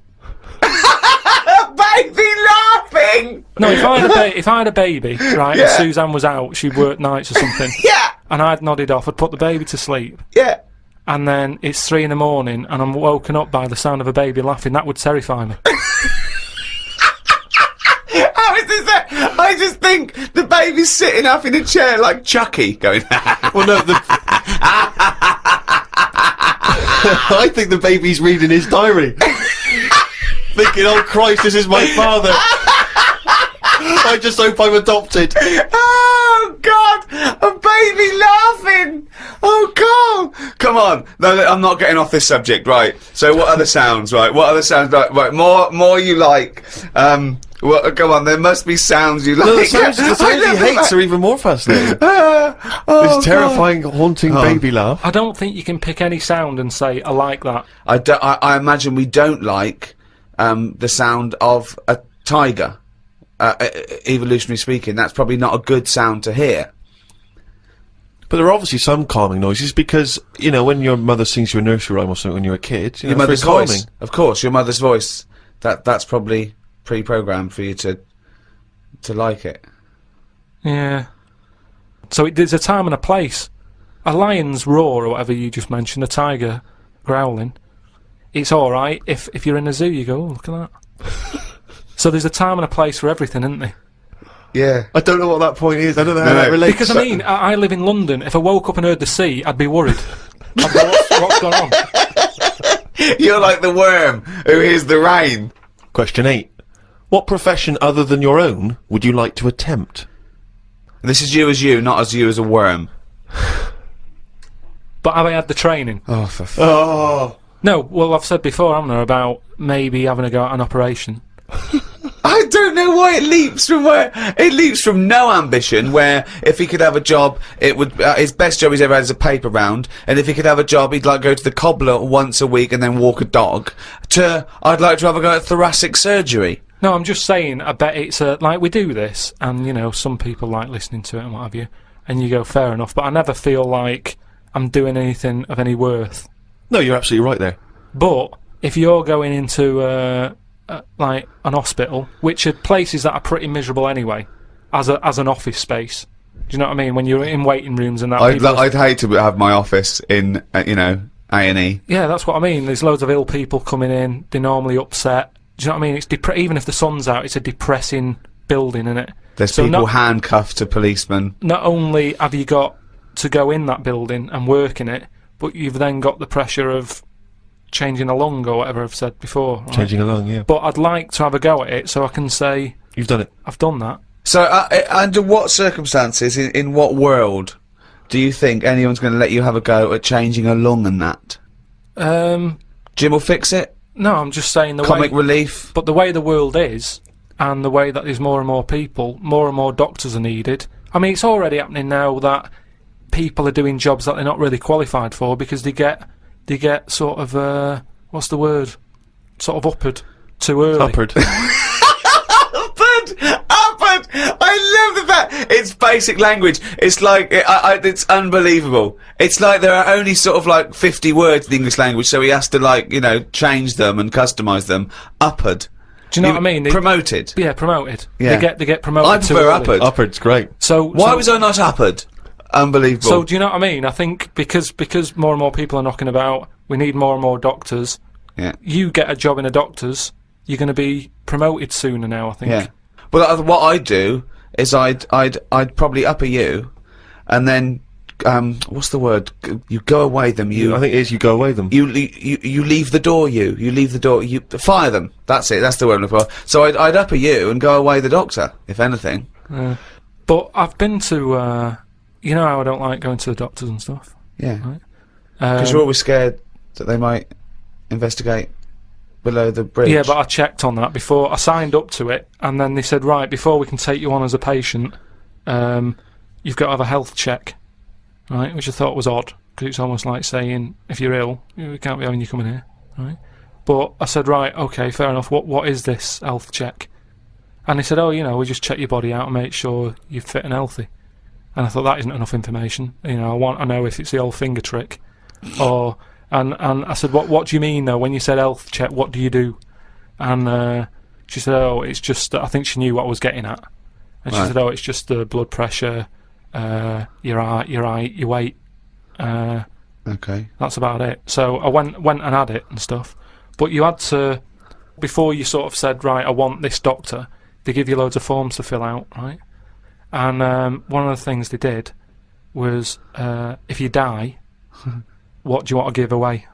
Baby laughing!
No, if I had a baby, right,
Yeah.
and Suzanne was out, she'd work nights or something,
Yeah!
and I'd nodded off, I'd put the baby to sleep,
Yeah!
and then it's 3 a.m. and I'm woken up by the sound of a baby laughing, that would terrify me.
How is this that? I just think the baby's sitting up in a chair like Chucky, going,
Well, no, I think the baby's reading his diary. Thinking, oh Christ, this is my father. I just hope I'm adopted.
oh God! A baby laughing! Oh God! Come on! No, I'm not getting off this subject, right? So what other sounds, right? What other sounds, right, more you like, well, come on, there must be sounds you like.
No, the sounds he hates are even more fascinating. This terrifying, haunting baby laugh.
I don't think you can pick any sound and say, I like that.
I imagine we don't like the sound of a tiger. Evolutionary speaking, that's probably not a good sound to hear.
But there are obviously some calming noises because, you know, when your mother sings you a nursery rhyme or something when you're a kid,
Your mother's voice, of course, your mother's voice. That's probably pre-programmed for you to like it.
Yeah. So there's a time and a place. A lion's roar, or whatever you just mentioned, a tiger growling, it's alright. If you're in a zoo, you go, oh, look at that. So there's a time and a place for everything, isn't there?
Yeah.
I don't know what that point is. I don't know how that relates.
Because, I mean, I live in London. If I woke up and heard the sea, I'd be worried. I'd go, what's going on?
You're like the worm who hears the rain.
Question 8. What profession other than your own would you like to attempt?
This is you, not as you as a worm.
But have I had the training?
Oh, for
Oh.
No, well, I've said before, haven't I, about maybe having a go at an operation.
I don't know why it leaps from where it leaps from no ambition. Where if he could have a job, it would his best job he's ever had is a paper round, and if he could have a job, he'd like go to the cobbler once a week and then walk a dog. To I'd like to have a go at thoracic surgery.
No, I'm just saying. I bet it's like we do this, and you know, some people like listening to it and what have you, and you go fair enough. But I never feel like I'm doing anything of any worth.
No, you're absolutely right there.
But if you're going into like an hospital, which are places that are pretty miserable anyway, as an office space. Do you know what I mean? When you're in waiting rooms and that.
I'd hate to have my office in A&E.
Yeah, that's what I mean. There's loads of ill people coming in. They're normally upset. Do you know what I mean? It's even if the sun's out, it's a depressing building, isn't it?
There's people handcuffed to policemen.
Not only have you got to go in that building and work in it, but you've then got the pressure of changing a lung or whatever I've said before. Right?
Changing a lung, yeah.
But I'd like to have a go at it so I can say
You've done it.
I've done that.
So, under what circumstances, in what world, do you think anyone's going to let you have a go at changing a lung and that? Jim will fix it?
No, I'm just saying the
Comic
way...
relief?
But the way the world is, and the way that there's more and more people, more and more doctors are needed. I mean, it's already happening now that people are doing jobs that they're not really qualified for because they get sort of, what's the word? Sort of uppered too early.
Upward.
Upward! I love the fact it's basic language. It's like it's unbelievable. It's like there are only sort of like 50 words in the English language, so he has to like change them and customise them. Upward.
Do you know what I mean?
Promoted.
Yeah, promoted.
Yeah.
They get promoted.
I prefer upward.
Upward's great.
So
why was I not upward? Unbelievable.
So do you know what I mean? I think because more and more people are knocking about, we need more and more doctors.
Yeah.
You get a job in a doctor's, you're going to be promoted sooner now, I think.
Yeah. Well, what I'd do is I'd probably upper you, and then what's the word? You go away them.
I think it is you go away them.
You leave the door. You leave the door. You fire them. That's it. That's the word I'm looking for. So I'd upper you and go away the doctor, if anything.
But I've been to. You know how I don't like going to the doctors and stuff.
Yeah.
Right?
Because you're always scared that they might investigate below the bridge.
Yeah, but I checked on that before. I signed up to it, and then they said, right, before we can take you on as a patient, you've got to have a health check, right? Which I thought was odd, because it's almost like saying, if you're ill, we can't be having you coming here, right? But I said, right, okay, fair enough, what is this health check? And he said, oh, we just check your body out and make sure you're fit and healthy. And I thought, that isn't enough information. I know if it's the old finger trick. And I said, what do you mean, though, when you said health check, what do you do? And she said, oh, it's just, I think she knew what I was getting at. And she said, oh, it's just the blood pressure, your height, your weight.
Okay.
That's about it. So I went and had it and stuff. But you had to, before you sort of said, right, I want this doctor, they give you loads of forms to fill out, right? And one of the things they did was, if you die, what do you want to give away?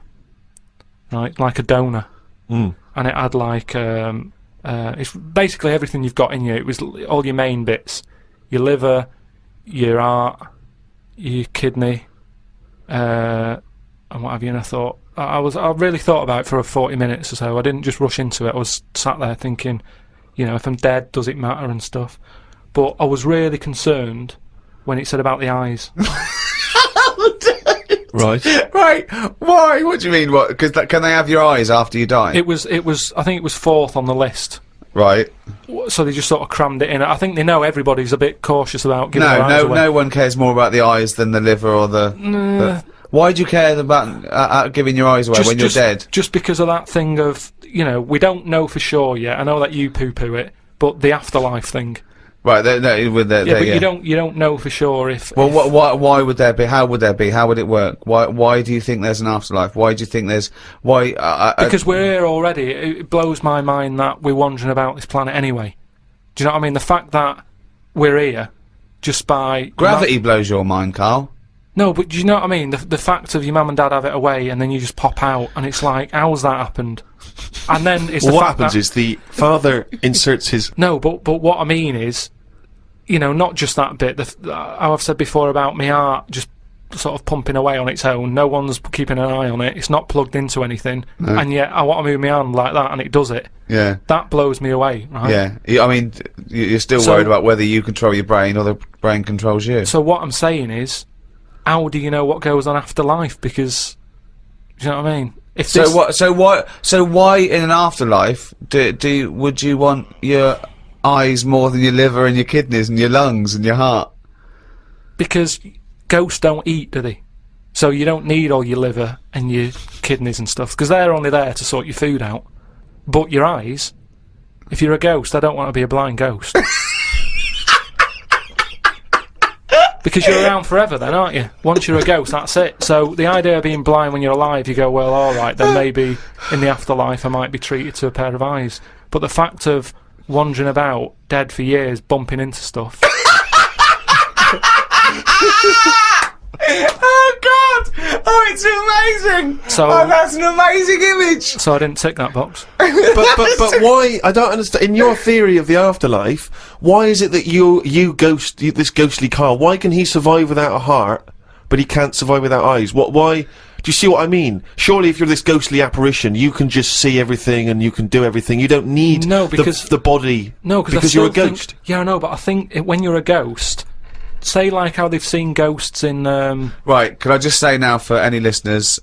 Right, like a donor.
Mm.
And it had like, it's basically everything you've got in you. It was all your main bits. Your liver, your heart, your kidney, and what have you. And I thought, I really thought about it for 40 minutes or so. I didn't just rush into it. I was sat there thinking, if I'm dead, does it matter and stuff? But I was really concerned when it said about the eyes.
Right.
Right. Why? What do you mean? What? Because can they have your eyes after you die?
It was. I think it was 4th on the list.
Right.
So they just sort of crammed it in. I think they know everybody's a bit cautious about giving their eyes away.
No one cares more about the eyes than the liver or the. Why do you care about giving your eyes away when you're dead?
Just because of that thing of, we don't know for sure yet. I know that you poo-poo it, but the afterlife thing.
Right, you
don't know for sure if.
Well, why would there be? How would there be? How would it work? Why do you think there's an afterlife? Why do you think there's
because we're here already. It blows my mind that we're wandering about this planet anyway. Do you know what I mean? The fact that we're here just by
gravity blows your mind, Carl.
No, but do you know what I mean? The fact of your mum and dad have it away and then you just pop out and it's like, how's that happened? And then it's
what happens is the father inserts his.
No, but what I mean is, not just that bit. How I've said before about my heart just sort of pumping away on its own. No one's keeping an eye on it. It's not plugged into anything. No. And yet I want to move my hand like that and it does it. Yeah. That blows me away, right?
Yeah. I mean, you're still worried about whether you control your brain or the brain controls you.
So what I'm saying is, how do you know what goes on after life? Because, do you know what I mean?
So why in an afterlife would you want your eyes more than your liver and your kidneys and your lungs and your heart?
Because ghosts don't eat, do they? So you don't need all your liver and your kidneys and stuff, because they're only there to sort your food out. But your eyes, if you're a ghost, I don't want to be a blind ghost. Because you're around forever then, aren't you? Once you're a ghost, that's it. So the idea of being blind when you're alive, you go, well, alright, then maybe in the afterlife I might be treated to a pair of eyes. But the fact of wandering about, dead for years, bumping into stuff...
Oh God! Oh, it's amazing! That's an amazing image!
So I didn't tick that box.
but why? I don't understand. In your theory of the afterlife, why is it that this ghostly Karl, why can he survive without a heart, but he can't survive without eyes? Why? Do you see what I mean? Surely if you're this ghostly apparition, you can just see everything and you can do everything. You don't need the body.
No,
because you're a ghost.
Yeah, I know, but I think when you're a ghost... Say like how they've seen ghosts in...
Right, could I just say now for any listeners,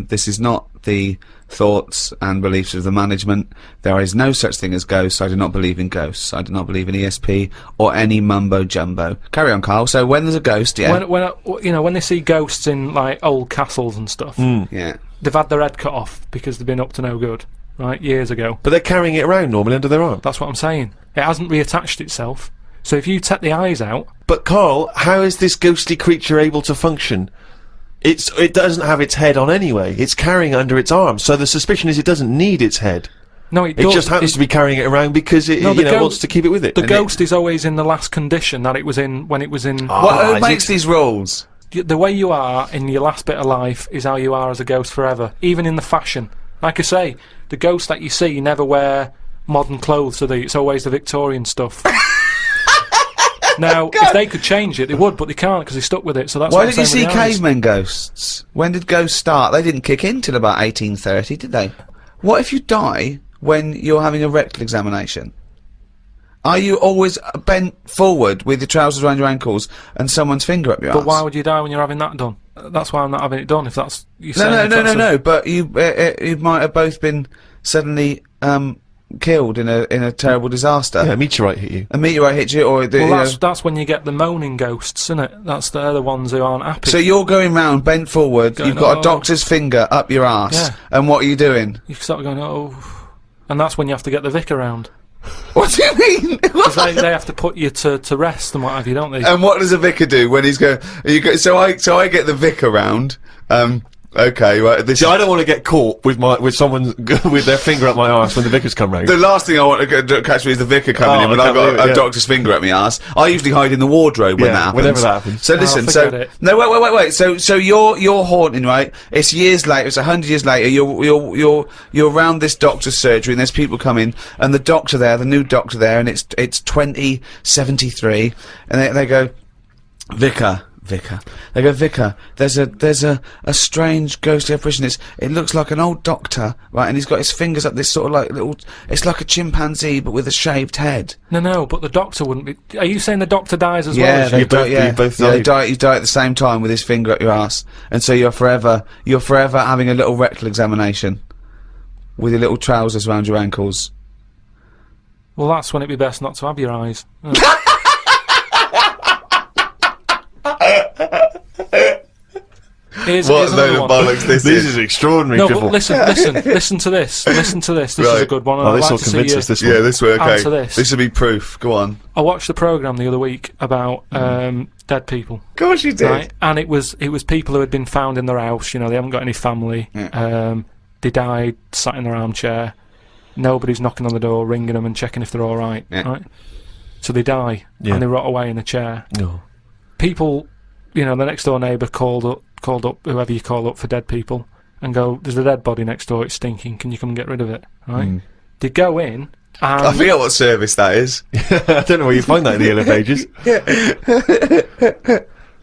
this is not the thoughts and beliefs of the management. There is no such thing as ghosts. I do not believe in ghosts. I do not believe in ESP or any mumbo-jumbo. Carry on, Carl. So when there's a ghost, yeah...
When they see ghosts in, like, old castles and stuff,
yeah,
they've had their head cut off because they've been up to no good, right, years ago.
But they're carrying it around normally under their arm.
That's what I'm saying. It hasn't reattached itself. So if you take the eyes out...
But Karl, how is this ghostly creature able to function? It doesn't have its head on anyway. It's carrying it under its arm. So the suspicion is it doesn't need its head.
No, it does.
It just happens to be carrying it around because it wants to keep it with it.
The ghost is always in the last condition that it was in when it was in...
Who makes these rules?
The way you are in your last bit of life is how you are as a ghost forever. Even in the fashion. Like I say, the ghosts that you see never wear modern clothes, so it's always the Victorian stuff. Now, if they could change it, they would, but they can't because they're stuck with it. So that's
why did you see cavemen ghosts? When did ghosts start? They didn't kick in till about 1830, did they? What if you die when you're having a rectal examination? Are you always bent forward with your trousers around your ankles and someone's finger up your
But
arse?
why would you die when you're having that done? That's why I'm not having it done. If that's you saying.
No. But you might have both been suddenly killed in a terrible disaster.
Yeah, a meteorite hit you.
A meteorite hit you, or
Well, that's when you get the moaning ghosts, isn't it? They're the ones who aren't happy.
So you're going round bent forward.
Going,
you've got a
"Oh."
doctor's finger up your arse,
Yeah.
and what are you doing?
You start going, oh, and that's when you have to get the vicar round.
What do you mean?
Because they have to put you to rest and what have you, don't they?
And what does a vicar do when he's going? So I get the vicar round. Okay, right.
See, I don't want to get caught with someone with their finger up my arse when the vicars come round.
The last thing I want to catch me is the vicar coming in when I've got a doctor's finger up my arse. I usually hide in the wardrobe when that happens.
Whenever that happens.
So listen,
forget it.
no, wait. So you're haunting, right? It's years later. It's 100 years later. You're around this doctor's surgery, and there's people coming, and the new doctor there, and it's 2073, and they go, Vicar. They go, Vicar, there's a strange ghostly apparition. It looks like an old doctor, right, and he's got his fingers up this sort of like little, it's like a chimpanzee but with a shaved head.
No, but the doctor wouldn't be. Are you saying the doctor dies as
Yeah,
well?
You both
you die at the same time with his finger up your ass, and so you're forever having a little rectal examination with your little trousers around your ankles.
Well, that's when it'd be best not to have your eyes. Here's another one.
bollocks this
is extraordinary.
No, but listen to this. Listen to this. This is a good one.
Oh,
I'd
this
like
will
to see
convince
you
us. This one.
Yeah, this way. Okay,
answer this.
This will be proof. Go on.
I watched the programme the other week about dead people.
Of course you did.
Right? And it was people who had been found in their house. You know, they haven't got any family.
Yeah.
They died sat in their armchair. Nobody's knocking on the door, ringing them and checking if they're all right.
Yeah.
Right? So they die
Yeah.
and they rot away in a chair.
No.
People, you know, the next door neighbour called up whoever you call up for dead people and go, there's a dead body next door, it's stinking, can you come and get rid of it? Right? They go in and
I forget what service that is.
I don't know where you find that in the Yellow Pages.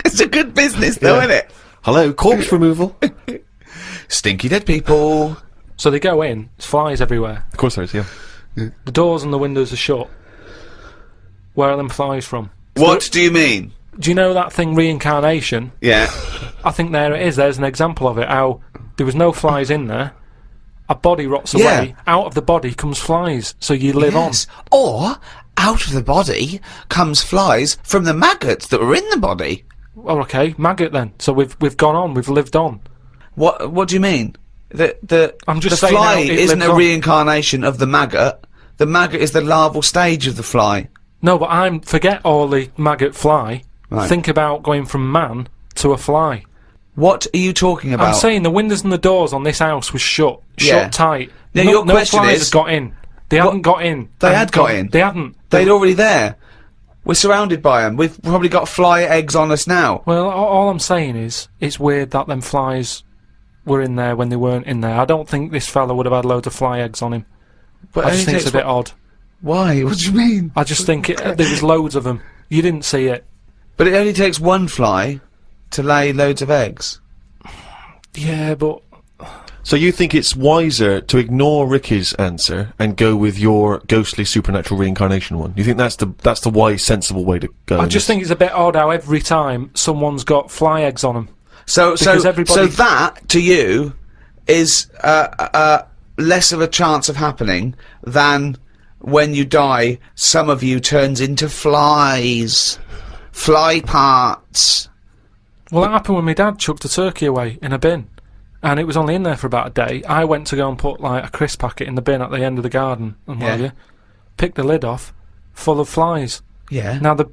It's a good business, though,
Yeah.
isn't it?
Hello, corpse removal.
Stinky dead people.
so they go in, there's flies everywhere.
Of course there is, yeah.
The doors and the windows are shut. Where are them flies from?
What do you mean?
Do you know that thing, reincarnation?
Yeah.
I think there it is. There's an example of it. How there was no flies in there. A body rots away.
Yeah.
Out of the body comes flies. So you live
Yes. Or out of the body comes flies from the maggots that were in the body.
on. Oh, okay, maggot then. So we've gone on. We've lived on.
What do you mean?
I'm just
the
saying
fly
how it
isn't
lives
a
on.
reincarnation of the maggot. The maggot is the larval stage of the fly.
No, but forget all the maggot fly.
Right.
Think about going from man to a fly.
What are you talking about?
I'm saying the windows and the doors on this house was shut
Yeah.
tight.
Now,
no,
your
no
question
flies
is-
had got in. They hadn't got in.
They had got in.
They hadn't.
They're already there. We're surrounded by them. We've probably got fly eggs on us now.
Well, all I'm saying is, it's weird that them flies were in there when they weren't in there. I don't think this fella would have had loads of fly eggs on him.
But
I
it
just think
only
it's a
takes
bit odd.
Why? What do you mean?
I just think there was loads of them. You didn't see it.
But it only takes one fly to lay loads of eggs.
Yeah, but
So you think it's wiser to ignore Ricky's answer and go with your ghostly supernatural reincarnation one? You think that's the wise, sensible way to go?
I
in
just
this?
think it's a bit odd how every time someone's got fly eggs on them.
So
Because everybody-
so that to you is less of a chance of happening than when you die. Some of you turns into flies, fly parts.
Well, that happened when my dad chucked a turkey away in a bin. And it was only in there for about a day. I went to go and put like a crisp packet in the bin at the end of the garden and what
Yeah.
have you. Picked the lid off, full of flies.
Yeah.
Now the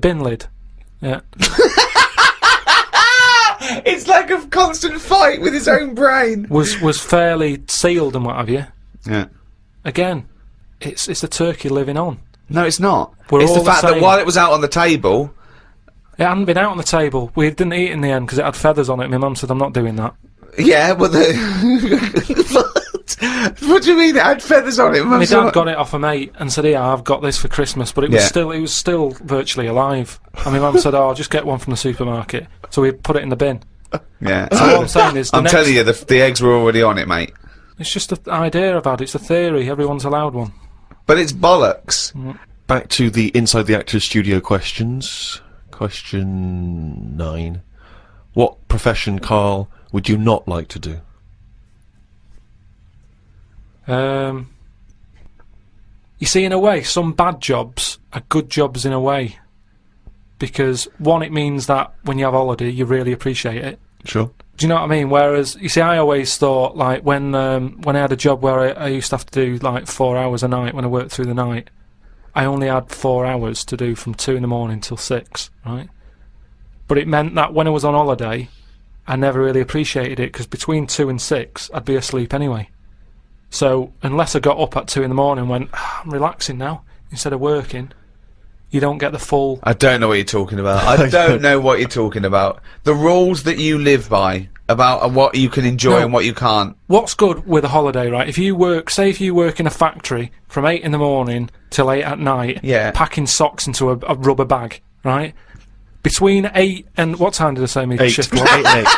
bin lid. Yeah.
It's like a constant fight with his own brain.
was fairly sealed and what have you.
Yeah.
Again, it's a turkey living on.
No, it's not.
We're
It's the
all the
fact that
same.
while it was out on the table.
It hadn't been out on the table. We didn't eat it in the end because it had feathers on it. My mum said, I'm not doing that.
Yeah, but the. What do you mean? It had feathers on it.
My dad got it off a mate and said, "Yeah, I've got this for Christmas," but it was
Yeah.
still virtually alive. And my mum said, "Oh, I'll just get one from the supermarket." So we put it in the bin.
Yeah.
So what I'm saying is,
I'm telling you, the eggs were already on it, mate.
it's just an idea about it. It's a theory. Everyone's allowed one.
But it's bollocks.
Back to the Inside the Actors Studio questions. Question 9. What profession, Carl, would you not like to do?
You see, in a way, some bad jobs are good jobs in a way. Because, one, it means that when you have holiday, you really appreciate it.
Sure.
Do you know what I mean? Whereas, you see, I always thought, like, when I had a job where I used to have to do, like, 4 hours a night when I worked through the night, I only had 4 hours to do from 2 in the morning till 6, right? But it meant that when I was on holiday, I never really appreciated it, because between 2 and 6, I'd be asleep anyway. So, unless I got up at 2 in the morning and went, I'm relaxing now, instead of working, you don't get the full...
I don't know what you're talking about. I don't know what you're talking about. The rules that you live by, about what you can enjoy and what you can't.
What's good with a holiday, right? If you work in a factory from 8 in the morning till 8 at night, packing socks into a rubber bag, right? Between 8 and... What time did I say my
8.
shift was?
8 and 8.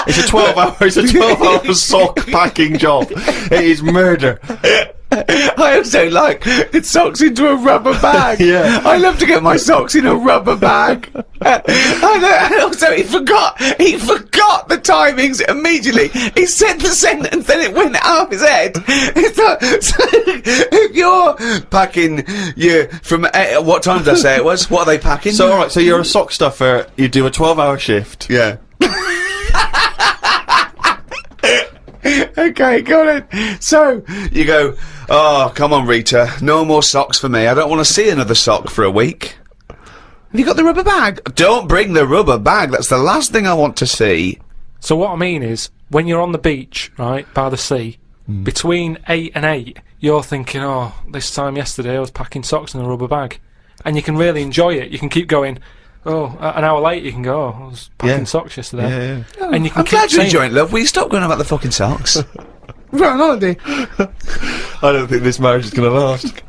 It's a 12-hour sock packing job. It is murder.
I also like socks into a rubber bag.
Yeah.
I love to get my socks in a rubber bag. And also, he forgot the timings immediately. He said the sentence, then it went out of his head. It's like, so if you're packing, from what time did I say it was? What are they packing?
So, alright, so you're a sock stuffer, you do a 12-hour shift.
Yeah. Okay, got it. So, you go, oh, come on, Rita, no more socks for me. I don't want to see another sock for a week. Have you got the rubber bag? Don't bring the rubber bag. That's the last thing I want to see.
So what I mean is, when you're on the beach, right, by the sea, between 8 and 8, you're thinking, oh, this time yesterday I was packing socks in a rubber bag. And you can really enjoy it. You can keep going... Oh, an hour later you can go, oh, I was packing socks yesterday.
Yeah.
Oh,
and you can
I'm
keep
glad you're
saying,
enjoying it, love. Will you stop going on about the fucking socks? We're on holiday.
I don't think this marriage is going to last.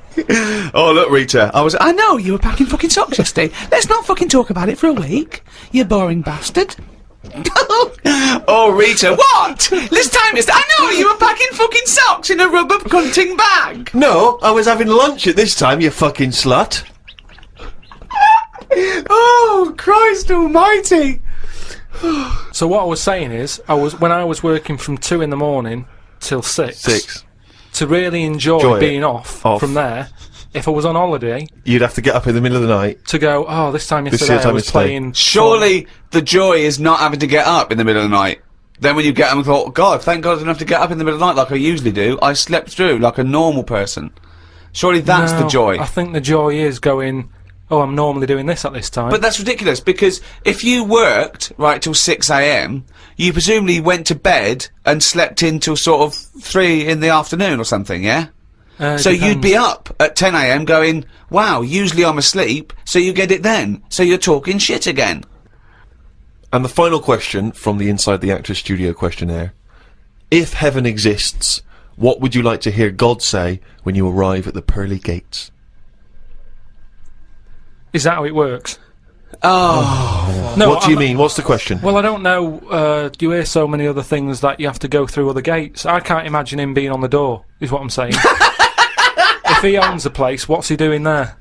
Oh, look, Rita, I know, you were packing fucking socks yesterday. Let's not fucking talk about it for a week, you boring bastard. Oh, Rita, what? This time I know, you were packing fucking socks in a rubber hunting bag.
No, I was having lunch at this time, you fucking slut.
Oh, Christ almighty.
So what I was saying is, when I was working from 2 in the morning till 6, to really enjoy being off from there, if I was on holiday...
You'd have to get up in the middle of the night.
To go, oh, this time yesterday I was playing...
Surely the joy is not having to get up in the middle of the night. Then when you get up and thought, God, thank God I didn't have to get up in the middle of the night like I usually do. I slept through like a normal person. Surely that's the joy.
I think the joy is going... Oh, I'm normally doing this at this time.
But that's ridiculous, because if you worked, right, till 6 AM, you presumably went to bed and slept in till sort of 3 in the afternoon or something, yeah? So you'd be up at 10 AM going, wow, usually I'm asleep, so you get it then. So you're talking shit again.
And the final question from the Inside the Actors Studio questionnaire. If heaven exists, what would you like to hear God say when you arrive at the pearly gates?
Is that how it works?
Oh.
No,
What do you mean? What's the question?
Well, I don't know. Do you hear so many other things that you have to go through other gates? I can't imagine him being on the door, is what I'm saying. If he owns the place, what's he doing there?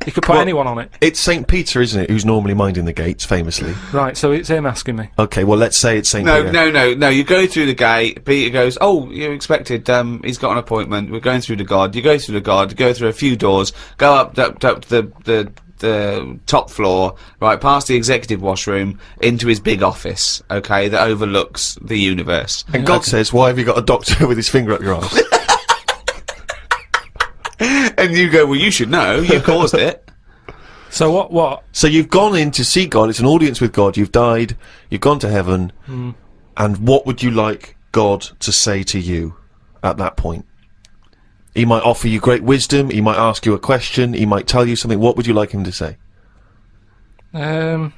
He could put anyone on it.
It's St. Peter, isn't it, who's normally minding the gates, famously?
Right, so it's him asking me.
Okay, well, let's say it's St. Peter.
No, you go through the gate, Peter goes, oh, you expected, he's got an appointment, we're going through the God, you go through the God, you go through a few doors, go up to the top floor, right, past the executive washroom, into his big office, okay, that overlooks the universe.
And God says, why have you got a doctor with his finger up your arse?
And you go, well, you should know, you caused it.
So what?
So you've gone in to see God, it's an audience with God, you've died, you've gone to heaven, and what would you like God to say to you at that point? He might offer you great wisdom, he might ask you a question, he might tell you something. What would you like him to say?
And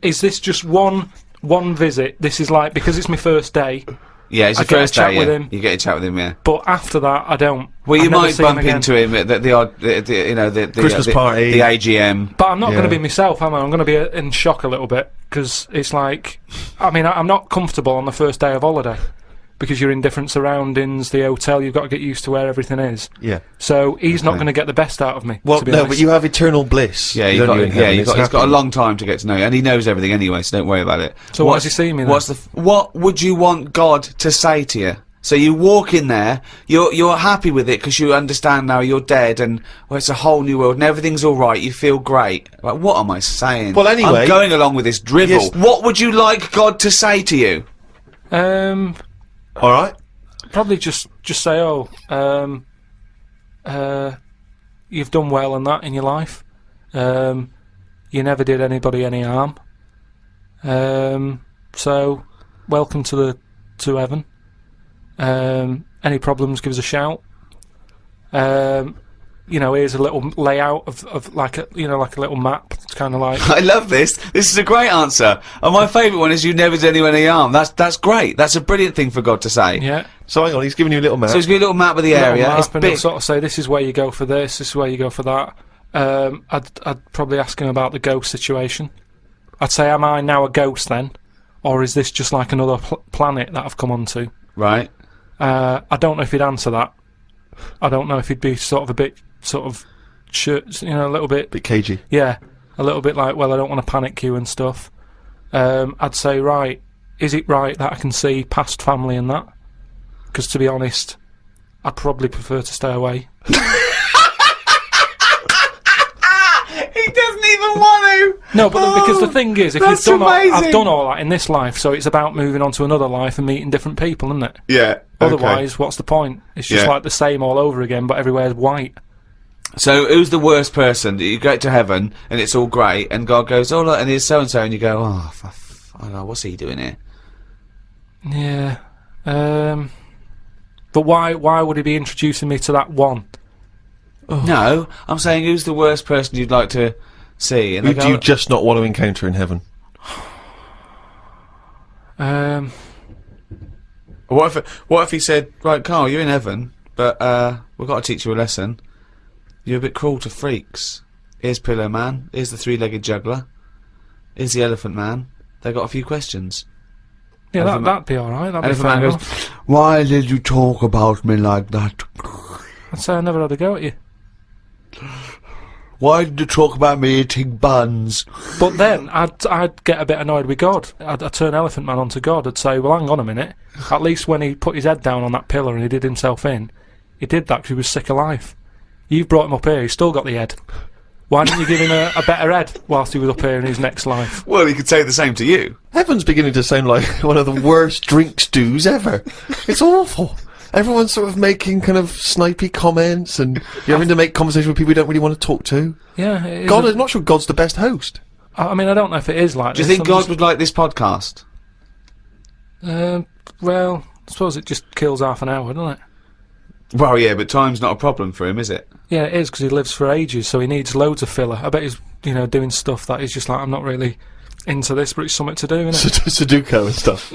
is this just one visit? This is like, because it's my first day.
Yeah, it's your first
chat
day,
with
yeah.
him.
You get a chat with him, yeah.
But after that, I don't.
Well, you
I've never
might
seen him
bump
again.
into him at the odd, the
Christmas party.
the AGM.
But I'm not going to
Yeah.
be myself, am I? I'm going to be in shock a little bit, because it's like, I mean, I'm not comfortable on the first day of holiday, because you're in different surroundings, the hotel, you've got to get used to where everything is.
Yeah.
So he's not going to get the best out of me.
Well,
to be
no,
honest.
but you have eternal bliss.
Yeah,
don't you, in heaven?
he's
It's
got a
happy.
long time to get to know you, and he knows everything anyway, so don't worry about it.
So why does he see me then?
What would you want God to say to you? So you walk in there, you're happy with it because you understand now you're dead, and it's a whole new world, and everything's all right. You feel great. Like, what am I saying?
Well, anyway-
I'm going along with this drivel.
Yes.
What would you like God to say to you?
All right.
Probably just say, you've done well and that in your life. You never did anybody any harm. So welcome to heaven. Any problems, give us a shout. Here's a little layout of like a little map. It's kind of like.
I love this. This is a great answer. And my favourite one is you never did anyone any harm. That's great. That's a brilliant thing for God to say.
Yeah.
So hang on, he's giving you a little map.
So he's got a little map of the area.
Map,
It's
and
big.
he'll sort of say, this is where you go for this is where you go for that. I'd probably ask him about the ghost situation. I'd say, am I now a ghost then? Or is this just like another planet that I've come onto?
Right.
I don't know if he'd answer that. I don't know if he'd be sort of a bit, a little bit...
Bit cagey.
Yeah, a little bit like, well, I don't want to panic you and stuff. I'd say, right, is it right that I can see past family and that? Because to be honest, I'd probably prefer to stay away.
He doesn't even want to.
No, but because the thing is, if
that's
you've done
amazing.
I've done all that in this life, so it's about moving on to another life and meeting different people, isn't it?
Yeah.
Otherwise, what's the point? It's just
Yeah.
like the same all over again, but everywhere's white.
So who's the worst person? You get to heaven and it's all great, and God goes, "Oh look," and here's so and so, and you go, "Oh, I don't know, what's he doing here?"
Yeah. But why would he be introducing me to that one?
No, I'm saying who's the worst person you'd like to see? And
Who
they
do
go,
you just not want to encounter in heaven?
What if he said, "Right, Carl, you're in heaven, but we've got to teach you a lesson. You're a bit cruel to freaks. Here's Pillow Man. Here's the three-legged juggler. Here's the Elephant Man. They got a few questions."
Yeah,
Elephant
that'd be alright. That'd be
Elephant
fair
Man goes,
enough.
"Why did you talk about me like that?
I'd say I never had a go at you.
Why did you talk about me eating buns?"
But then I'd get a bit annoyed with God. I'd turn Elephant Man onto God. I'd say, well, hang on a minute. At least when he put his head down on that pillar and he did himself in, he did that because he was sick of life. You've brought him up here. He's still got the head. Why didn't you give him a better head whilst he was up here in his next life?
Well, he could say the same to you.
Heaven's beginning to sound like one of the worst drink stews ever. It's awful. Everyone's sort of making kind of snipey comments, and you're having to make conversation with people you don't really want to talk to.
Yeah, it is
God, I'm not sure God's the best host.
I mean, I don't know if it is like
Do you
this.
think
I'm
God would like this podcast?
Well, I suppose it just kills half an hour, doesn't it?
Well, yeah, but time's not a problem for him, is it?
Yeah, it is, because he lives for ages, so he needs loads of filler. I bet he's, doing stuff that he's just like, I'm not really into this, but it's something to do, isn't it?
Sudoku and stuff.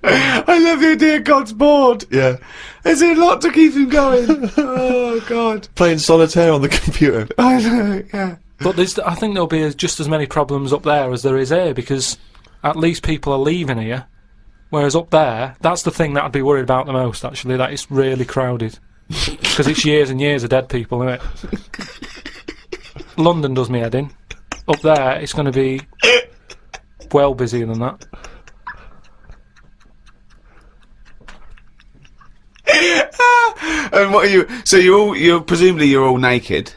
I love the idea God's bored.
Yeah.
There's a lot to keep him going. Oh, God.
Playing solitaire on the computer.
I know, yeah.
But I think there'll be just as many problems up there as there is here, because at least people are leaving here, whereas up there, that's the thing that I'd be worried about the most, actually, that it's really crowded. Because it's years and years of dead people, isn't it? London does me head in. Up there, it's going to be well busier than that.
And what are you? So you're presumably you're all naked.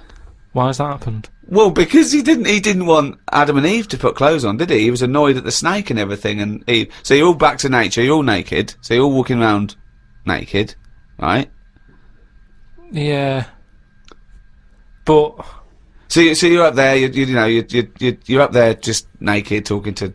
Why has that happened?
Well, because he didn't want Adam and Eve to put clothes on, did he? He was annoyed at the snake and everything, and Eve. So you're all back to nature. You're all naked. So you're all walking around naked, right?
Yeah. But
So you're up there. You're up there just naked, talking to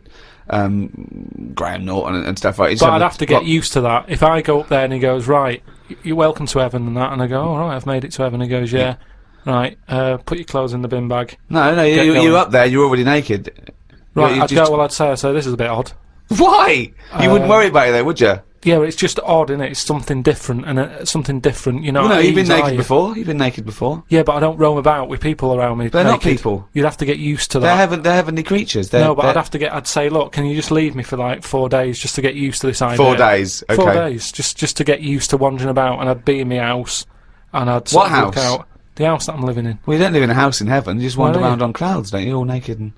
Graham Norton and stuff like that.
But I'd have to get used to that. If I go up there and he goes, right, you're welcome to heaven and that, and I go, all right, I've made it to heaven. He goes, yeah, right, put your clothes in the bin bag.
No, you're up there. You're already naked.
Right,
You
I'd
just-
go, well, I'd say this is a bit odd.
Why? You wouldn't worry about it, though, would you?
Yeah, it's just odd, isn't it? It's something different, and something different, you know.
Well, no, you've been
Ease, are
naked
you?
before. You've been naked before.
Yeah, but I don't roam about with people around me.
They're not
naked.
people.
You'd have to get used to
They're
that.
they're heavenly creatures.
No, but I'd say, look, can you just leave me for like 4 days just to get used to this idea?
4 days. Okay.
4 days, just to get used to wandering about, and I'd be in my house, and I'd sort
What
of look
house?
out. The house that I'm living in.
Well, you don't live in a house in heaven. You just
Why
wander
don't you?
around on clouds, don't you? All naked and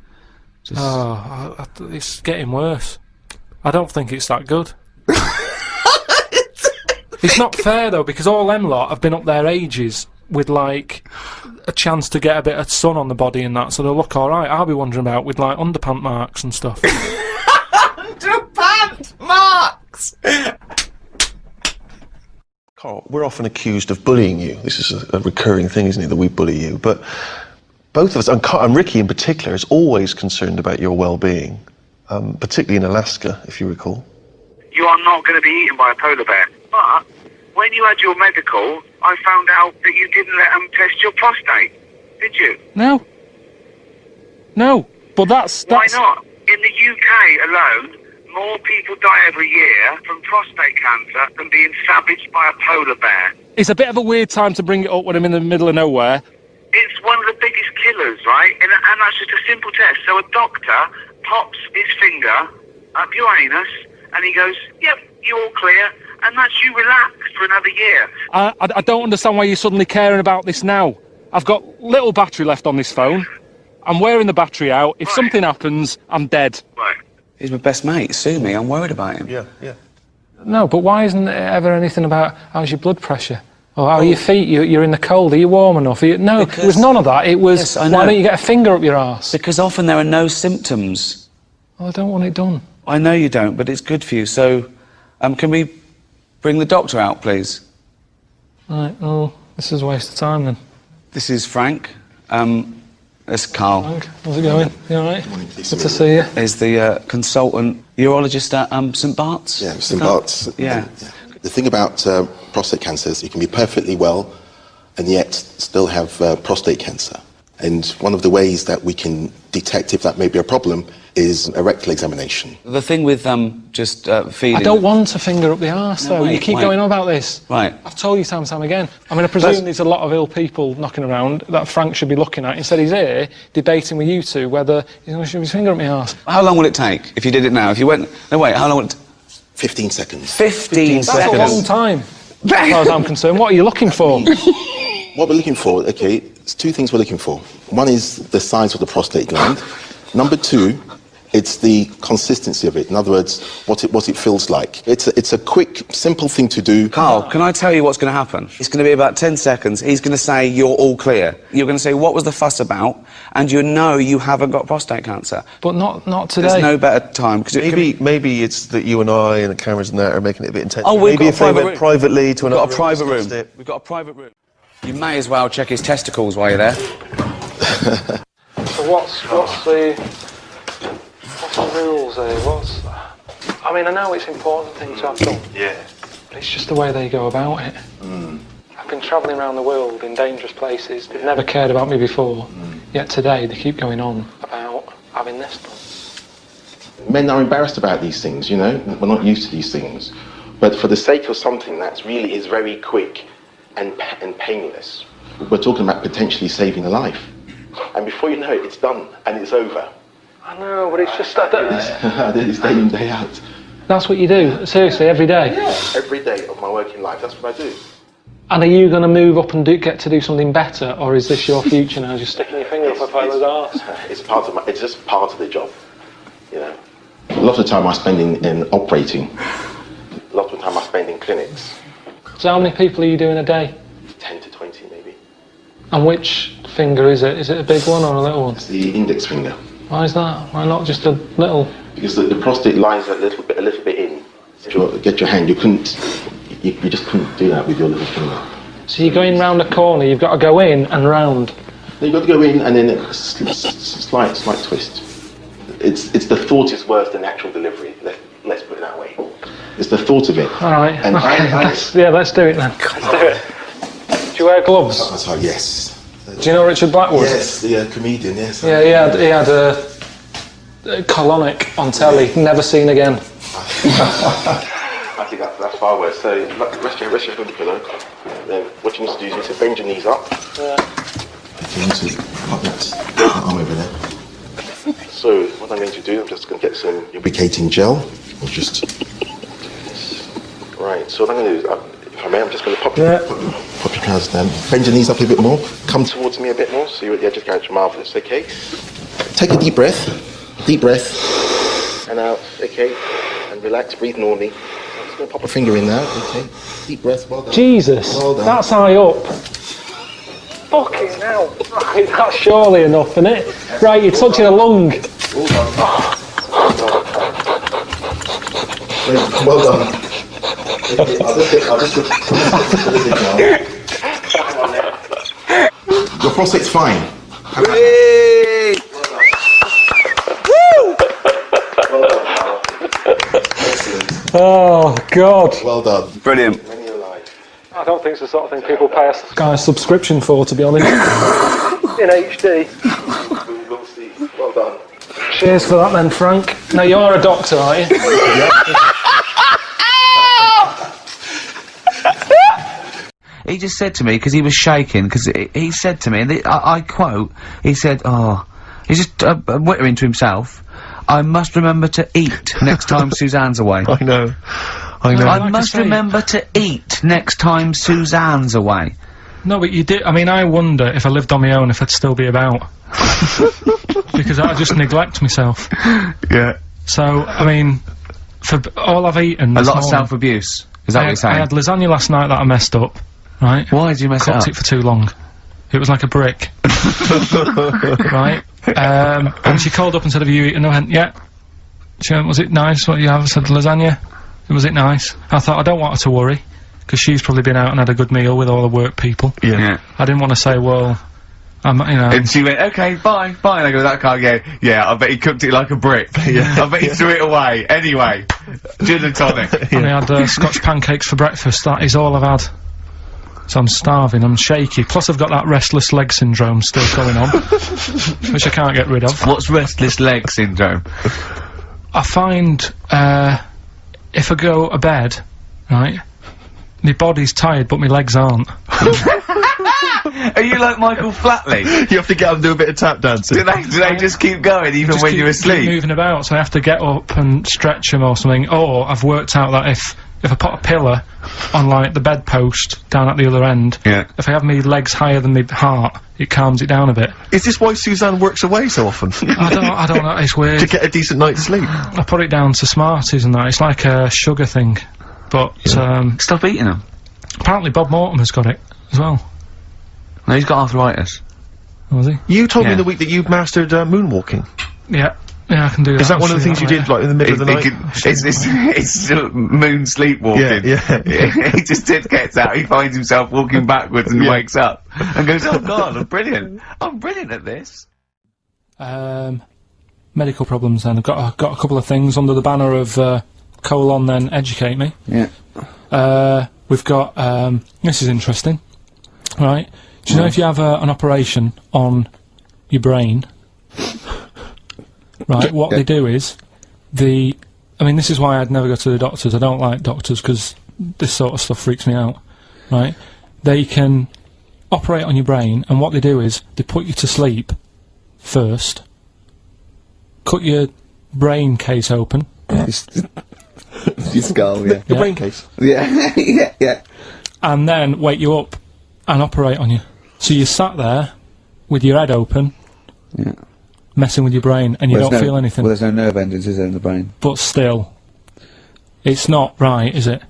just.
It's getting worse. I don't think it's that good. It's not fair though, because all them lot have been up there ages with like a chance to get a bit of sun on the body and that, so they'll look alright. I'll be wandering about with like underpant marks and stuff.
Underpant marks!
Carl, we're often accused of bullying you. This is a recurring thing, isn't it, that we bully you? But both of us, and Ricky in particular, is always concerned about your well-being, particularly in Alaska, if you recall.
You are not going to be eaten by a polar bear. But when you had your medical, I found out that you didn't let them test your prostate. Did you?
No, but that's
Why not? In the UK alone, more people die every year from prostate cancer than being savaged by a polar bear.
It's a bit of a weird time to bring it up when I'm in the middle of nowhere.
It's one of the biggest killers, right? And that's just a simple test. So a doctor pops his finger up your anus and he goes, yep, you're all clear. And that's you relaxed for another year.
I don't understand why you're suddenly caring about this now. I've got little battery left on this phone. I'm wearing the battery out. If something happens, I'm dead.
Right.
He's my best mate. Sue me. I'm worried about him.
Yeah.
No, but why isn't there ever anything about how's your blood pressure? Or how are your feet? You're in the cold. Are you warm enough? No, it was none of that. It was,
Yes, I know.
why don't you get a finger up your arse?
Because often there are no symptoms.
Well, I don't want it done.
I know you don't, but it's good for you. So, can we bring the doctor out, please?
Right, well, this is a waste of time then.
This is Frank. This is Carl.
Frank, how's it going? You alright? Good to see you.
Is the consultant urologist at St Bart's?
Yeah, St Bart's.
Yeah.
The thing about prostate cancer is you can be perfectly well and yet still have prostate cancer. And one of the ways that we can detect if that may be a problem is a rectal examination.
The thing with just feeding.
I don't want a finger up the arse though.
wait,
You keep
wait.
going on about this.
Right.
I've told you time and time again. I mean, I presume there's a lot of ill people knocking around that Frank should be looking at. Instead he's here debating with you two whether he's going to shove his finger up my arse.
How long will it take if you did it now? If you went. No, wait. How long will it?
15 seconds.
15
That's
seconds.
a long time, as far as I'm concerned. What are you looking for?
What we're looking for, okay, it's two things we're looking for. One is the size of the prostate gland. Number two, it's the consistency of it. In other words, what it feels like. It's a quick, simple thing to do.
Carl, can I tell you what's going to happen? It's going to be about 10 seconds. He's going to say, you're all clear. You're going to say, what was the fuss about? And you know you haven't got prostate cancer.
But not today.
There's no better time. 'Cause
Maybe it's that you and I and the cameras and that are making it a bit intense.
Oh, we've
maybe
got
if
a
they
private
went
room.
privately to
We've
another
got a private room.
discussed it.
We've got a private room. You may as well check his testicles while you're there.
So what's the rules here? I mean, I know it's an important thing to have done.
Yeah.
But it's just the way they go about it. I've been travelling around the world in dangerous places. They've never cared about me before. Yet today they keep going on about having this done.
Men are embarrassed about these things, you know. We're not used to these things. But for the sake of something that really is very quick and painless, we're talking about potentially saving a life. And before you know it, it's done and it's over.
I know, but it's just
It's day in, day out.
that's what you do, seriously, every day.
Every day of my working life, that's what I do.
And are you going to move up and get to do something better, or is this your future now, just sticking your finger up a fella's arse?
It's just part of the job, you know. A lot of the time I spend in operating. A lot of the time I spend in clinics.
So how many people are you doing a day?
10 to 20 maybe.
And which finger is it? Is it a big one or a little one?
It's the index finger.
Why is that? Why not just a little?
Because the prostate lies a little bit in. If you get your hand, you just couldn't do that with your little finger.
So you're going round a corner, you've got to go in and round.
You've got to go in and then a slight twist. It's the thought is worse than the actual delivery. Let's put it that way. It's the thought of it.
All right.
And
Okay, let's do it then. Let's do it. Do you wear gloves?
That's how, yes.
Do you know Richard Blackwood?
Yes, the comedian, yes.
Yeah, he had a colonic on telly, never seen again.
I think that's far worse. So rest your head on the pillow. Then what you need to do is you need to bend your knees up. You need to pop that arm over there. So what I'm going to do, I'm just going to get some lubricating gel. Or just right. So what I'm going to do is, if I may, I'm just going to pop your trousers down. Bend your knees up a bit more. Come towards me a bit more. So you're at the edge of the couch. Marvelous. Okay. Take a deep breath. Deep breath. And out. Okay. And relax. Breathe normally. I'm just going to pop a finger in now. Okay. Deep breath. Well done.
Jesus,
Well done.
that's high up. Fucking hell. Right, that's surely enough, isn't it? Right, you're touching a lung.
Well done. Well done. I'll just your prostate's fine.
Hey!
Well done, Carl. Excellent.
Oh, God.
Well done.
Brilliant.
When you're alive.
I don't think it's the sort of thing people pay a Sky subscription for, to be honest. In HD.
We'll see. Well done.
Cheers for that then, Frank. Now, you're a doctor, are you?
He just said to me, because he was shaking, because he said to me, and I quote, he said, oh, he's just whittering to himself, I must remember to eat next time Suzanne's away.
I know.
I must remember to eat next time Suzanne's away.
No, but you did. I mean, I wonder if I lived on my own if I'd still be about. Because I just neglect myself.
Yeah.
So, I mean, for all I've eaten
A
this
lot of
morning,
self-abuse. Is that what you're
I
saying?
had lasagna last night that I messed up, right?
Why did you mess it
Cooked
up?
it for too long. It was like a brick. Right? And she called up and said, have you eaten? I went, yeah. She went, was it nice what you have? I said, lasagna. Was it nice? I thought, I don't want her to worry, because she's probably been out and had a good meal with all the work people.
Yeah.
I didn't want to say, well, you know.
And she went, okay, bye, bye. And I go, that can't go. Yeah, I bet he cooked it like a brick. I bet he threw it away. Anyway, gin and tonic.
And I had Scotch pancakes for breakfast. That is all I've had. So I'm starving, I'm shaky. Plus I've got that restless leg syndrome still going on, which I can't get rid of.
What's restless leg syndrome?
I find, if I go to bed, right, my body's tired but my legs aren't.
Are you like Michael Flatley?
You have to get up and do a bit of tap dancing.
Do they just keep going even
Just
when
keep-
you're
keep
asleep?
moving about, so I have to get up and stretch them or something. Or I've worked out that if I put a pillar on, like, the bedpost down at the other end,
Yeah.
if I have my legs higher than my heart, it calms it down a bit.
Is this why Suzanne works away so often?
I don't know, it's weird.
To get a decent night's sleep.
I put it down to Smarties and that. It's like a sugar thing. But,
Stop eating them.
apparently Bob Mortimer's got it as well.
No, he's got arthritis.
Was he?
You told me
Yeah.
in the week that you've mastered moonwalking.
Yeah. Yeah, I can do that.
Is that
I'll
one of the
show
things you
that
did, like, in the middle of the night?
It's moon sleepwalking.
Yeah.
He just gets out, he finds himself walking backwards and wakes up and goes, oh God, I'm brilliant. I'm brilliant at this.
Medical problems then. I've got a couple of things under the banner of colon then educate me.
Yeah.
We've got, this is interesting, right? Do you know if you have an operation on your brain, right, what they do is, I mean, this is why I'd never go to the doctors. I don't like doctors because this sort of stuff freaks me out, right? They can operate on your brain, and what they do is, they put you to sleep first, cut your brain case open,
Your skull, yeah.
The brain case.
Yeah, yeah.
and then wake you up and operate on you. So you sat there with your head open,
Yeah.
messing with your brain, and you don't feel anything.
Well, there's no nerve endings, is there, in the brain?
But still, it's not right, is it?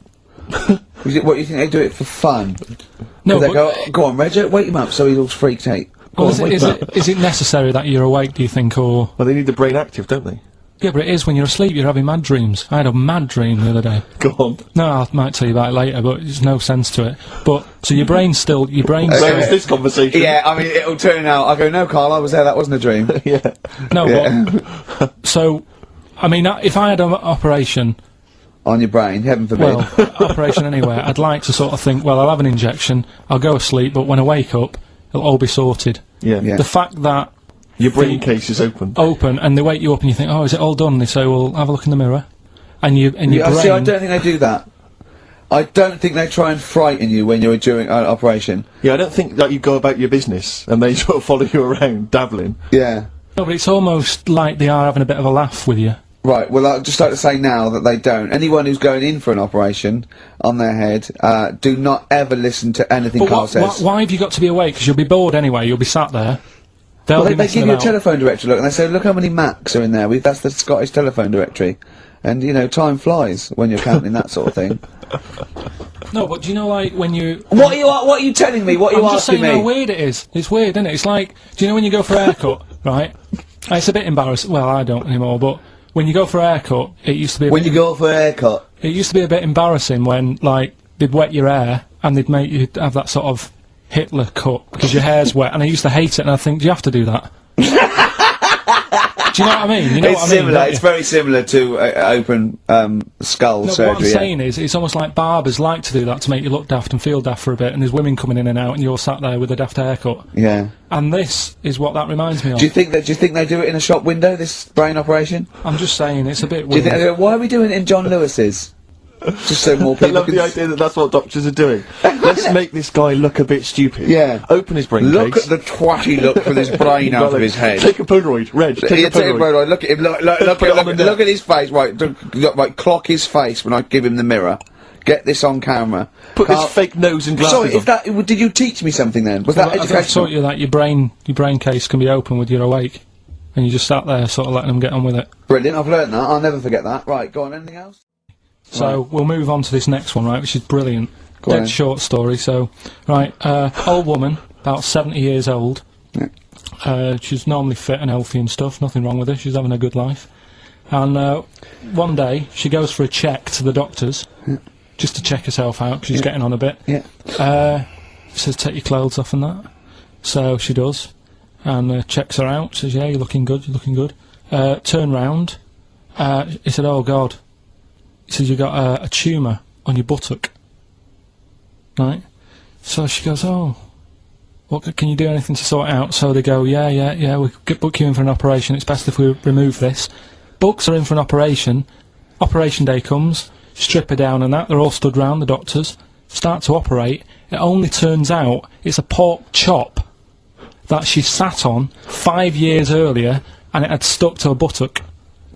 What, do you think they do it for fun?
No,
They
but
go on, Reg, wake him up so he's all freaked out. Go
well,
on,
is, it,
wake
is,
him up.
it, is it necessary that you're awake, do you think, or...
Well, they need the brain active, don't they?
Yeah, but it is when you're asleep, you're having mad dreams. I had a mad dream the other day.
Go on.
No, I might tell you about it later, but there's no sense to it. But, so your brain's still...
Where is this conversation?
Yeah, I mean, it'll turn out, I go, no, Carl, I was there, that wasn't a dream.
Yeah.
No,
Yeah.
but... So, I mean, if I had an operation...
On your brain, heaven forbid.
Well, operation anywhere, I'd like to sort of think, well, I'll have an injection, I'll go asleep, but when I wake up, it'll all be sorted.
Yeah.
Yeah.
The fact that
Your brain case is open.
open and they wake you up and you think, oh, is it all done? They say, well, have a look in the mirror. And your
Yeah,
brain...
see, I don't think they do that. I don't think they try and frighten you when you're during an operation.
Yeah, I don't think that you go about your business and they sort of follow you around, dabbling.
Yeah.
No, but it's almost like they are having a bit of a laugh with you.
Right, well, I'd just like to say now that they don't. Anyone who's going in for an operation on their head, do not ever listen to anything Carl says.
Why have you got to be awake? Because you'll be bored anyway, you'll be sat there.
Well, they give you a telephone directory, look, and they say, look how many Macs are in there. That's the Scottish telephone directory. And, you know, time flies when you're counting that sort of thing.
No, but do you know, like, when you...
What are you telling me? What are you
I'm just
asking
saying
me?
how weird it is. It's weird, isn't it? It's like, do you know when you go for a haircut, right? It's a bit embarrassing. Well, I don't anymore, but when you go for a haircut, it used to be
When you go for a haircut?
It used to be a bit embarrassing when, like, they'd wet your hair and they'd make you have that sort of Hitler cut because your hair's wet, and I used to hate it, and I think, do you have to do that? Do you know what I mean? You know
It's
what I mean,
similar.
don't
It's
you?
very similar to open skull
No,
surgery.
what I'm saying is, it's almost like barbers like to do that to make you look daft and feel daft for a bit, and there's women coming in and out, and you're sat there with a daft haircut.
Yeah.
And this is what that reminds me of.
Do you think they do it in a shop window? This brain operation?
I'm just saying, it's a bit
Do you
weird.
think they do it, why are we doing it in John Lewis's? Just so more
I
people
love
can
the idea that that's what doctors are doing. Let's make this guy look a bit stupid.
Yeah.
Open his brain
Look
case.
at the twatty look with his brain out of his head.
Take a Polaroid. Reg, take a
Take a
Polaroid.
Polaroid. Look at him. Look at his face. Right, right. Clock his face when I give him the mirror. Get this on camera.
Put
Carl-
this fake nose and glasses
Sorry,
on.
if that did you teach me something then? Was that
I've
educational?
taught you that your brain case can be open with your awake, and you just sat there sort of letting them get on with it.
Brilliant. I've learned that. I'll never forget that. Right, go on. Anything else?
So we'll move on to this next one, right, which is brilliant.
Go on
Dead
then.
short story. So, right, old woman, about 70 years old.
Yeah.
She's normally fit and healthy and stuff. Nothing wrong with her. She's having a good life. And one day she goes for a check to the doctors, just to check herself out because she's getting on a bit.
Yeah.
Says take your clothes off and that. So she does, and checks her out. Says yeah, you're looking good. You're looking good. Turn round. He said, oh God. He says, you got a tumour on your buttock. Right? So she goes, oh, what, can you do anything to sort it out? So they go, yeah, we could book you in for an operation. It's best if we remove this. Books are in for an operation. Operation day comes, strip her down and that. They're all stood round, the doctors. Start to operate. It only turns out it's a pork chop that she sat on 5 years earlier, and it had stuck to her buttock.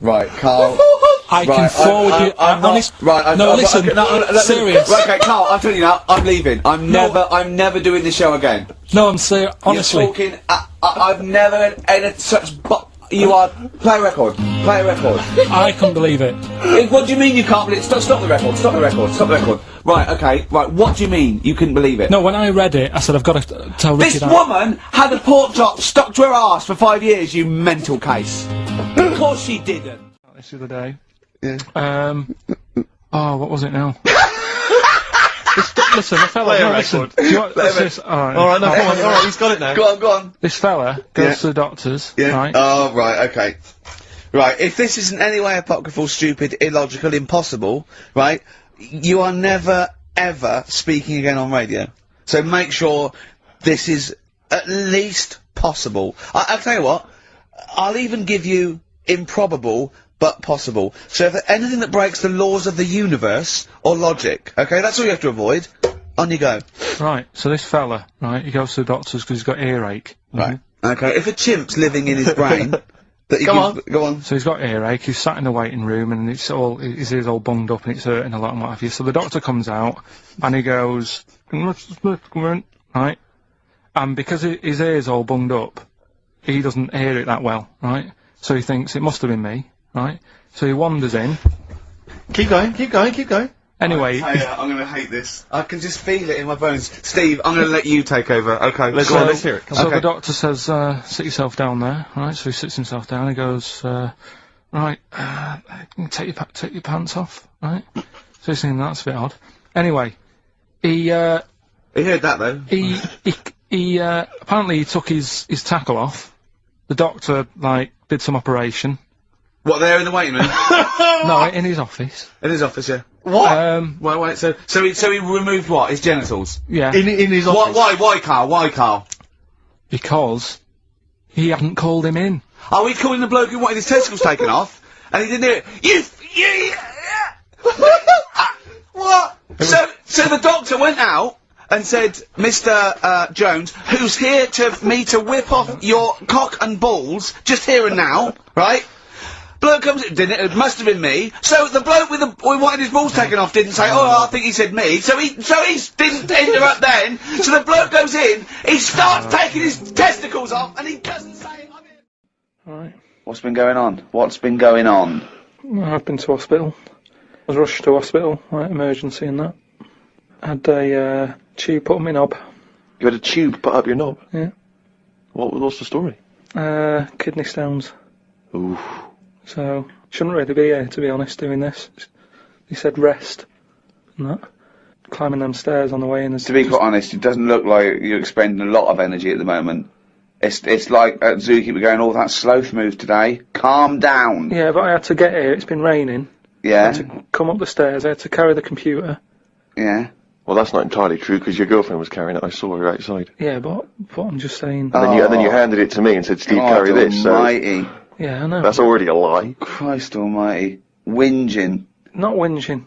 Right, Carl.
I can forward you. Serious.
Right, okay, Carl, I'm telling you now, I'm leaving. I'm never doing this show again.
No, I'm serious. Honestly,
You're talking. I've never had such. You are. Play a record. Play a record.
I couldn't believe it.
What do you mean you can't believe? Stop the record. Stop the record. Stop the record. Right. Okay. Right. What do you mean you couldn't believe it?
No, when I read it, I said I've got to tell Ricky
This
that.
woman had a pork chop stuck to her arse for 5 years. You mental case. Of course she didn't.
This the other day.
Yeah.
Oh, what was it now? Listen, the fella.
Play a
No, listen.
record.
Do you want, this,
Alright, no, come on, alright, he's got it now.
Go on.
This fella goes to the doctors, right?
Oh, right, okay. Right, if this is in any way apocryphal, stupid, illogical, impossible, right, you are never, ever speaking again on radio. So make sure this is at least possible. I'll tell you what, I'll even give you improbable, but possible. So if anything that breaks the laws of the universe, or logic, okay, that's all you have to avoid. On you go.
Right, so this fella, right, he goes to the doctors because he's got earache.
Right. Okay, if a chimp's living in his brain, that he go on.
So he's got earache, he's sat in the waiting room and it's all, his ear's all bunged up and it's hurting a lot and what have you. So the doctor comes out and he goes, right, and because his ear's all bunged up, he doesn't hear it that well, right? So he thinks it must have been me, right? So he wanders in.
Keep going.
Anyway,
I'm gonna hate this. I can just feel it in my bones. Steve, I'm gonna let you take over. Okay,
Let's hear it. Come
so
on.
the doctor says, sit yourself down there, right? So he sits himself down, he goes, right, take your pants off, right? So he's thinking that's a bit odd. Anyway, he
heard that though.
he apparently he took his tackle off. The doctor, like, did some operation.
What, there in the waiting room?
No, in his office.
In his office, yeah.
What?
Wait, so he removed what? His genitals?
Yeah.
In his office?
Why, Carl? Why, Carl?
Because he hadn't called him in.
Oh, he'd calling the bloke who wanted his testicles taken off, and he didn't do it. You!
What?
So the doctor went out and said, Mr. Jones, who's here to whip off your cock and balls, just here and now, right? Bloke comes in, didn't it? It must have been me. So the bloke with wanted his balls taken off didn't say, oh, I think he said me. So he didn't interrupt then. So the bloke goes in, he starts taking his testicles off, and he doesn't say, I'm in.
Right.
What's been going on? What's been going on?
I've been to hospital. I was rushed to hospital, like emergency and that. Had a tube put on my knob.
You had a tube put up your knob?
Yeah.
What's the story?
Kidney stones.
Ooh.
So, shouldn't really be here, to be honest, doing this. He said rest. And that. Climbing them stairs on the way in.
To be quite honest, it doesn't look like you're expending a lot of energy at the moment. It's like at Zookeeper going, oh, that sloth move today. Calm down.
Yeah, but I had to get here. It's been raining.
Yeah.
I had to come up the stairs. I had to carry the computer.
Yeah.
Well, that's not entirely true, because your girlfriend was carrying it. I saw her outside.
Yeah, but I'm just saying.
And then you handed it to me and said, Steve, carry this.
Almighty.
Yeah, I know.
That's already a lie.
Christ almighty. Whinging.
Not whinging.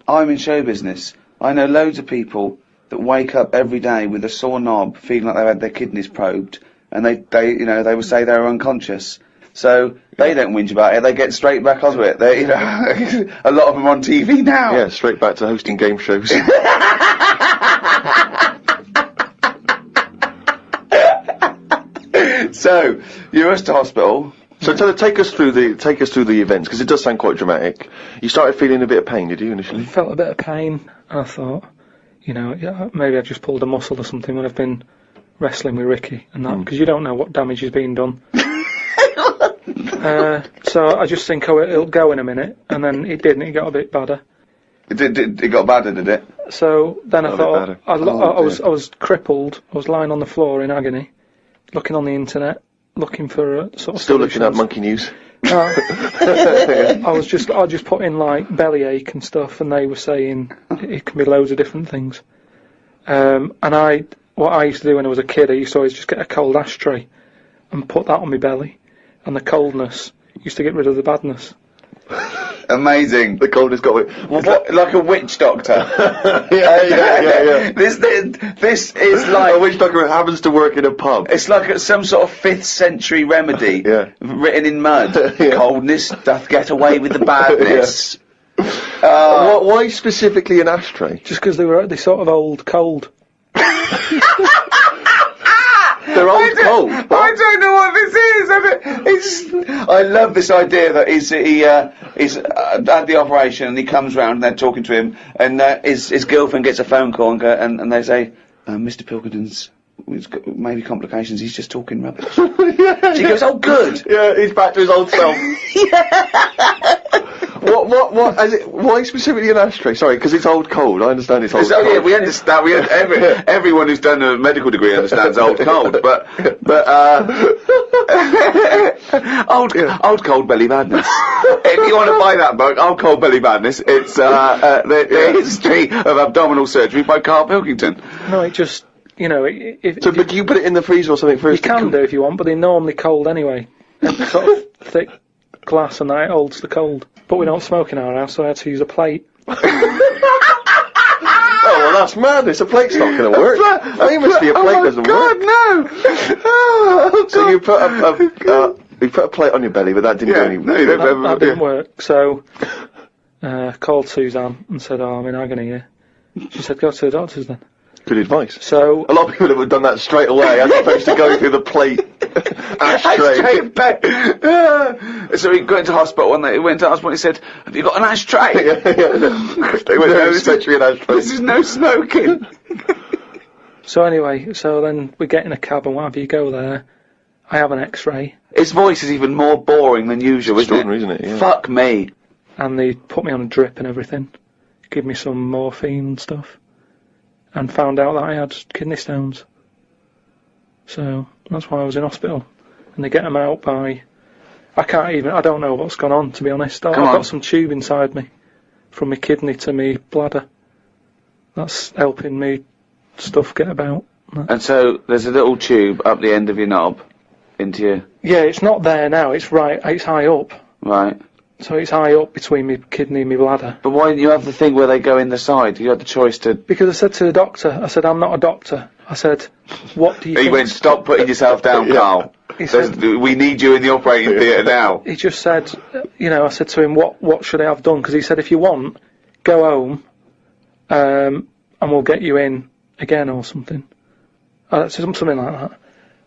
I'm in show business. I know loads of people that wake up every day with a sore knob, feeling like they've had their kidneys probed, and they would say they're unconscious. So they don't whinge about it. They get straight back onto it. They, a lot of them on TV now.
Yeah, straight back to hosting game shows.
So you're rushed to hospital.
So take us through the events, because it does sound quite dramatic. You started feeling a bit of pain, did you, initially?
Felt a bit of pain, and I thought, yeah, maybe I just pulled a muscle or something when I've been wrestling with Ricky and that, because you don't know what damage has been done. So I just think, it'll go in a minute, and then it didn't. It got a bit badder.
It got badder, did it?
So then I thought, I was crippled. I was lying on the floor in agony, looking on the internet, looking for sort of
Still looking at
solutions.
Monkey News.
I just put in like bellyache and stuff, and they were saying it can be loads of different things. What I used to do when I was a kid, I used to always just get a cold ashtray and put that on my belly, and the coldness used to get rid of the badness.
Amazing.
The coldness got it.
What, like a witch doctor?
Yeah.
This is like
A witch doctor happens to work in a pub.
it's like some sort of 5th century remedy,
Yeah.
written in mud.
Yeah.
Coldness doth get away with the badness.
Why specifically an ashtray?
Just because they sort of old cold.
They're old cold.
I don't know what this is. I love this idea that he had the operation and he comes round and they're talking to him, and his girlfriend gets a phone call and they say, Mr. Pilkington's maybe complications. He's just talking rubbish. She goes, oh, good.
Yeah, he's back to his old self. Why specifically an ashtray? Sorry, because it's old cold. I understand it's old
So,
cold.
yeah, we understand. Everyone who's done a medical degree understands old cold, but old cold belly madness. If you want to buy that book, Old Cold Belly Madness, it's the history of abdominal surgery by KARL Pilkington.
No, it just
But you put it in the freezer or something
you
first?
can do if you want, but they're normally cold anyway. It's sort of thick glass, and that it holds the cold. But we don't smoke in our house, so I had to use a plate.
Oh, well, that's madness. A plate's not going to work. I mean, must be a plate doesn't work.
No! Oh,
So you put a plate on your belly, but that didn't do anything.
That didn't work. So called Suzanne and said, "Oh, I'm in agony here." She said, "Go to the doctors then."
Good advice.
So
A lot of people would have done that straight away, as opposed to going through the plate ashtray.
Straight back. So he got into hospital one day. He went to hospital and he said, "Have you got an ashtray?"
They went no, essentially an ashtray.
This is no smoking.
So anyway, then we get in a cab and what have you, go there. I have an X-ray,
His voice is even more boring than usual,
Extraordinary, isn't it? Yeah.
Fuck me.
and they put me on a drip and everything, give me some morphine and stuff, and found out that I had kidney stones. So that's why I was in hospital. And they get them out by... I don't know what's gone on, to be honest. I've got some tube inside me, from my kidney to my bladder. That's helping me stuff get about.
And so there's a little tube up the end of your knob into your...
Yeah, it's not there now, it's high up.
Right.
So it's high up between my kidney and my bladder.
But why didn't you have the thing where they go in the side? You had the choice to...
Because I said to the doctor, I said, I'm not a doctor. I said, what do you
He
think?
went, stop putting yourself down, Carl.
He said,
We need you in the operating theatre now.
he just said, I said to him, what should I have done? Because he said, if you want, go home, and we'll get you in again or something. Something like that.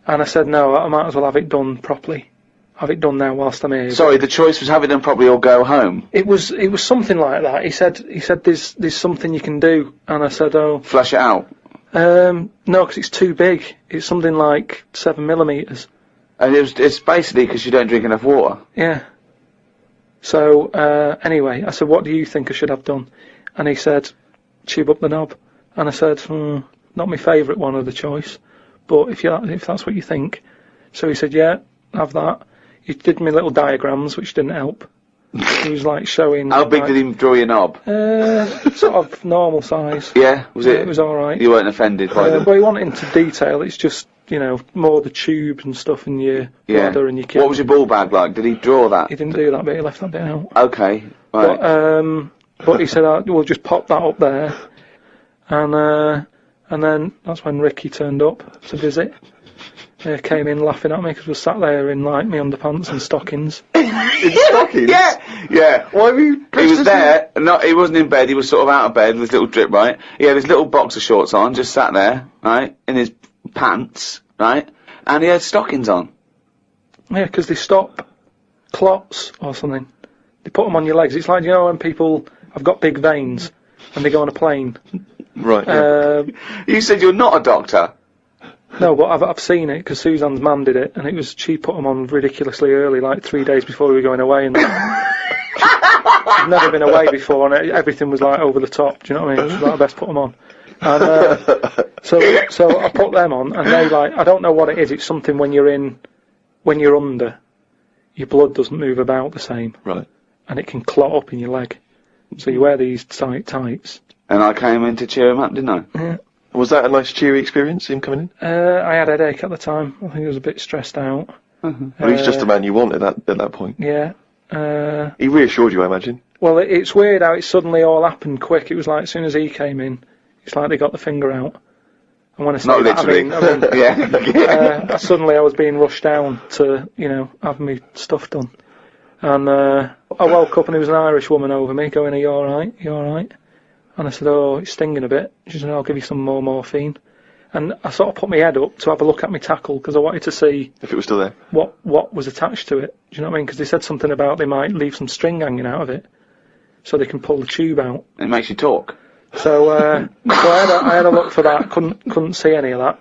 And I said, no, I might as well have it done properly. Have it done now whilst I'm here.
Sorry, the choice was have it done properly or go home.
It was something like that. He said there's something you can do, and I said, oh.
Flush it out.
No, because it's too big. It's something like 7mm.
And it's basically because you don't drink enough water.
Yeah. So anyway, I said, what do you think I should have done? And he said, tube up the knob. And I said, not my favourite one of the choice, but if that's what you think. So he said, yeah, have that. He did me little diagrams, which didn't help. He was like showing.
How big did he draw your knob?
Sort of normal size.
Yeah, was it?
It was all right.
You weren't offended by them?
But he went into detail. It's just more the tubes and stuff in your bladder and your kidney.
What was your ball bag like? Did he draw that?
He didn't do that bit. He left that bit out.
Okay, right.
But he said, we'll just pop that up there, and then that's when Ricky turned up to visit. Came in laughing at me because we sat there in like my underpants and stockings.
In stockings?
Yeah.
Why were you?
He was there. He wasn't in bed. He was sort of out of bed with his little drip, right? He had his little boxer shorts on, just sat there, right, in his pants, right, and he had stockings on.
Yeah, because they stop clots or something. They put them on your legs. It's like when people have got big veins and they go on a plane.
Right. Yeah.
You said you're not a doctor.
No, but I've seen it because Suzanne's mum did it, and she put them on ridiculously early, like 3 days before we were going away. And I've never been away before, and everything was like over the top. Do you know what I mean? She's like, I best put them on. And so I put them on, and they I don't know what it is. It's something when you're under, your blood doesn't move about the same,
Right.
and it can clot up in your leg. So you wear these tights.
And I came in to cheer him up, didn't I?
Yeah.
Was that a nice cheery experience, him coming in?
I had a headache at the time. I think I was a bit stressed out.
Well, he's just the man you wanted at that point.
Yeah.
He reassured you, I imagine.
Well, it's weird how it suddenly all happened quick. It was like as soon as he came in, it's like they got the finger out. And when I say
Not
that,
literally.
I mean,
Yeah.
suddenly I was being rushed down to, have my stuff done. And I woke up and there was an Irish woman over me going, are you alright? You alright? And I said, oh, it's stinging a bit. She said, I'll give you some more morphine. And I sort of put my head up to have a look at my tackle because I wanted to see
If it was still there.
what was attached to it. Do you know what I mean? Because they said something about they might leave some string hanging out of it so they can pull the tube out.
It makes you talk.
So, I had a look for that. Couldn't see any of that.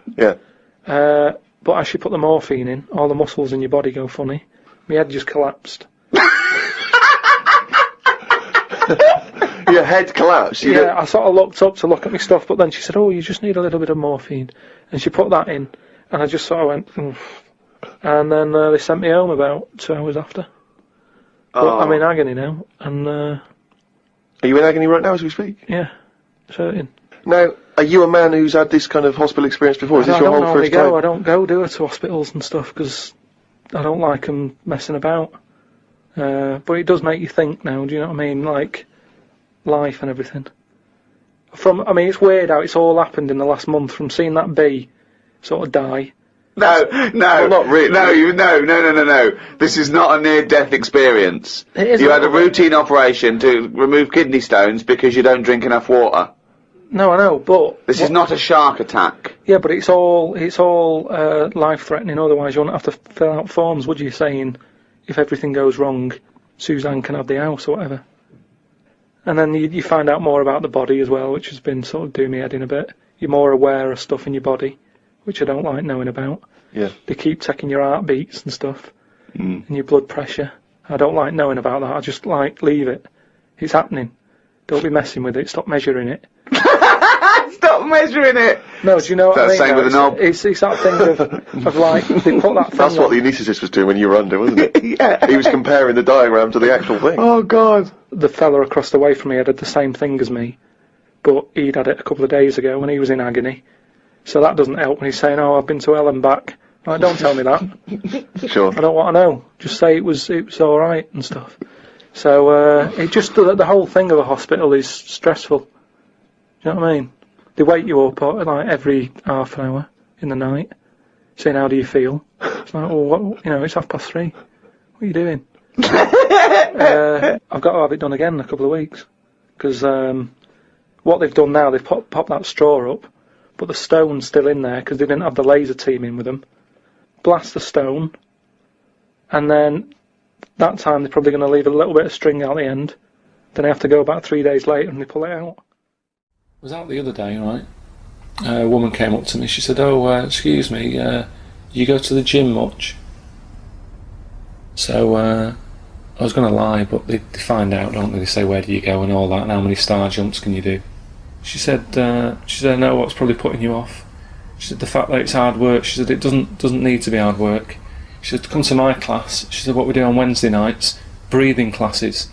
Yeah.
But as she put the morphine in, all the muscles in your body go funny. My head just collapsed.
Your head collapsed.
I sort of looked up to look at my stuff, but then she said, oh, you just need a little bit of morphine. And she put that in, and I just sort of went, oof. And then they sent me home about 2 hours after. But I'm in agony now, and...
Are you in agony right now as we speak?
Yeah, certain.
Now, are you a man who's had this kind of hospital experience before? Is this your whole first time?
I don't go to hospitals and stuff, because I don't like them messing about. But it does make you think now, do you know what I mean? Like, life and everything. It's weird how it's all happened in the last month, from seeing that bee sort of die.
No,
Well, not really.
No. This is not a near-death experience.
It is
You had a routine operation to remove kidney stones because you don't drink enough water.
No, I know, but...
This is not a shark attack.
Yeah, but it's all life-threatening, otherwise you wouldn't have to fill out forms, would you, saying, if everything goes wrong, Suzanne can have the house or whatever. And then you find out more about the body as well, which has been sort of doing me head in a bit. You're more aware of stuff in your body, which I don't like knowing about.
Yeah.
They keep checking your heartbeats and stuff, and your blood pressure. I don't like knowing about that. I just leave it. It's happening. Don't be messing with it. Stop measuring it.
Stop measuring it!
No, do you know what I mean?
Same with a knob.
It's that thing of like, they put that thing
That's what
on.
the anaesthetist was doing when you were under, wasn't it?
Yeah.
He was comparing the diagram to the actual thing.
Oh, God.
The fella across the way from me had the same thing as me, but he'd had it a couple of days ago when he was in agony. So that doesn't help when he's saying, oh, I've been to hell and back. Like, don't tell me that.
Sure.
I don't want to know. Just say it was alright and stuff. So it just the whole thing of a hospital is stressful. Do you know what I mean? They wake you up like every half an hour in the night, saying how do you feel? It's like, well, what, you know, it's 3:30. What are you doing? I've got to have it done again in a couple of weeks because what they've done now, they've popped that straw up, but the stone's still in there because they didn't have the laser team in with them. Blast the stone, and then that time they're probably going to leave a little bit of string out the end. Then I have to go about 3 days later and they pull it out. I was out the other day, right? A woman came up to me. She said, "Oh, excuse me, you go to the gym much?" So I was going to lie, but they find out, don't they? They say, "Where do you go?" and all that, and how many star jumps can you do? She said, "I know what's probably putting you off." She said, "The fact that it's hard work." She said, "It doesn't need to be hard work." She said, "Come to my class." She said, "What we do on Wednesday nights, breathing classes.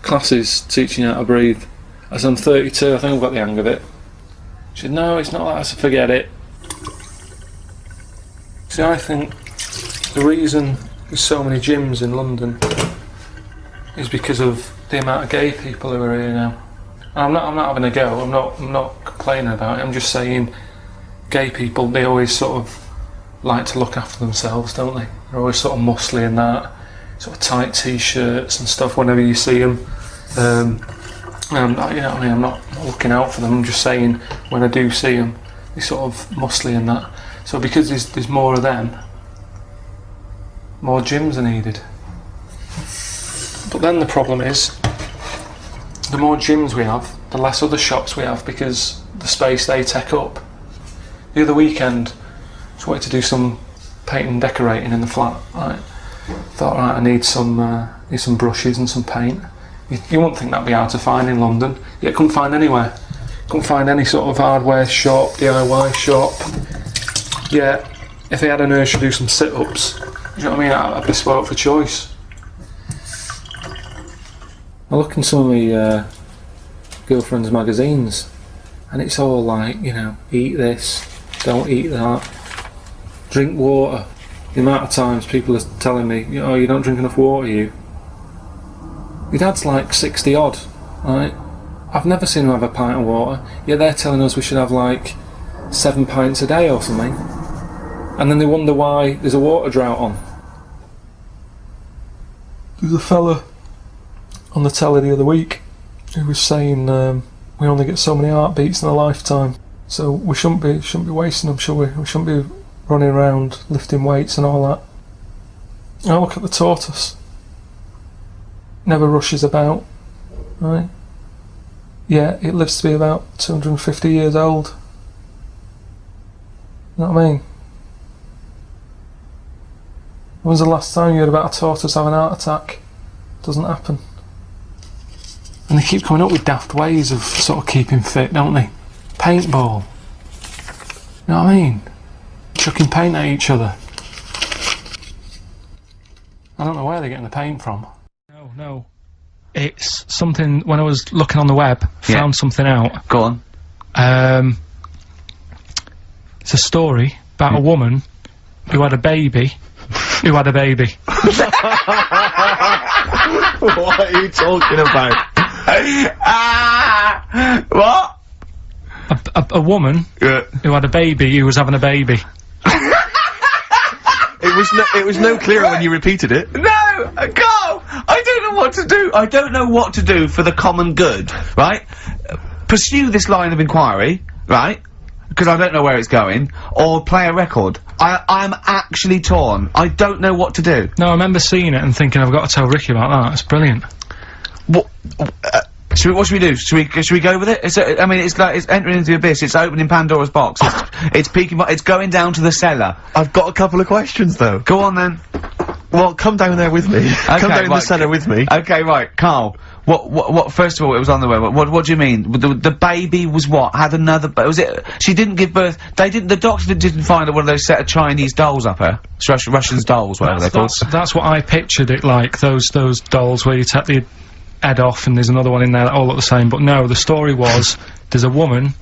Classes teaching you how to breathe." I said, "I'm 32, I think I've got the hang of it." She said, "No, it's not that." I said, "Forget it." See, I think the reason there's so many gyms in London is because of the amount of gay people who are here now. And I'm not having a go. I'm not complaining about it. I'm just saying, gay people, they always sort of like to look after themselves, don't they? They're always sort of muscly and that, sort of tight t-shirts and stuff whenever you see them. And you know what I mean, I'm not looking out for them. I'm just saying, when I do see them, they're sort of muscly and that. So because there's more of them, more gyms are needed. But then the problem is, the more gyms we have, the less other shops we have because the space they take up. The other weekend, I just wanted to do some painting and decorating in the flat. Right? Thought, right, I need some brushes and some paint. You wouldn't think that'd be hard to find in London. Yet couldn't find anywhere. Couldn't find any sort of hardware shop, DIY shop. Yeah, if they had an urge to do some sit-ups, you know what I mean, I'd be spoilt for choice. I look in some of my girlfriend's magazines, and it's all like, you know, eat this, don't eat that, drink water. The amount of times people are telling me, "Oh, you don't drink enough water, you." My dad's like 60 odd, right? I've never seen him have a pint of water, yet they're telling us we should have like 7 pints a day or something. And then they wonder why there's a water drought on. There's a fella on the telly the other week who was saying we only get so many heartbeats in a lifetime, so we shouldn't be wasting them, should we? We shouldn't be running around lifting weights and all that. Now look at the tortoise. Never rushes about, right? Yeah, it lives to be about 250 years old. You know what I mean? When's the last time you heard about a tortoise having a heart attack? Doesn't happen. And they keep coming up with daft ways of sort of keeping fit, don't they? Paintball. You know what I mean? Chucking paint at each other. I don't know where they're getting the paint from. No. It's something, when I was looking on the web, found something out.
Go on.
It's a story about a woman who had a baby. What are you talking about?
What?
A woman who had a baby who was having a baby.
It was no clearer when you repeated it.
No! Carl! I don't know what to do. I don't know what to do for the common good, right? Pursue this line of inquiry, right? Because I don't know where it's going, or play a record. I'm actually torn. I don't know what to do.
No, I remember seeing it and thinking, I've got to tell Ricky about that. It's brilliant.
What should we do? Should we go with it? I mean, it's like, it's entering into the abyss. It's opening Pandora's box. It's peeking, it's going down to the cellar.
I've got a couple of questions though.
Go on then.
Well, come down there with me.
Okay,
come down in the cellar with me.
Okay, right, Carl. What, first of all, it was on the way. What do you mean? The baby was what? Had another, was it, she didn't give birth, the doctor didn't find one of those set of Chinese dolls up her? Russian dolls, whatever they're called.
That's what I pictured it like, those dolls where you take the head off and there's another one in there that all look the same, but no, the story was, there's a woman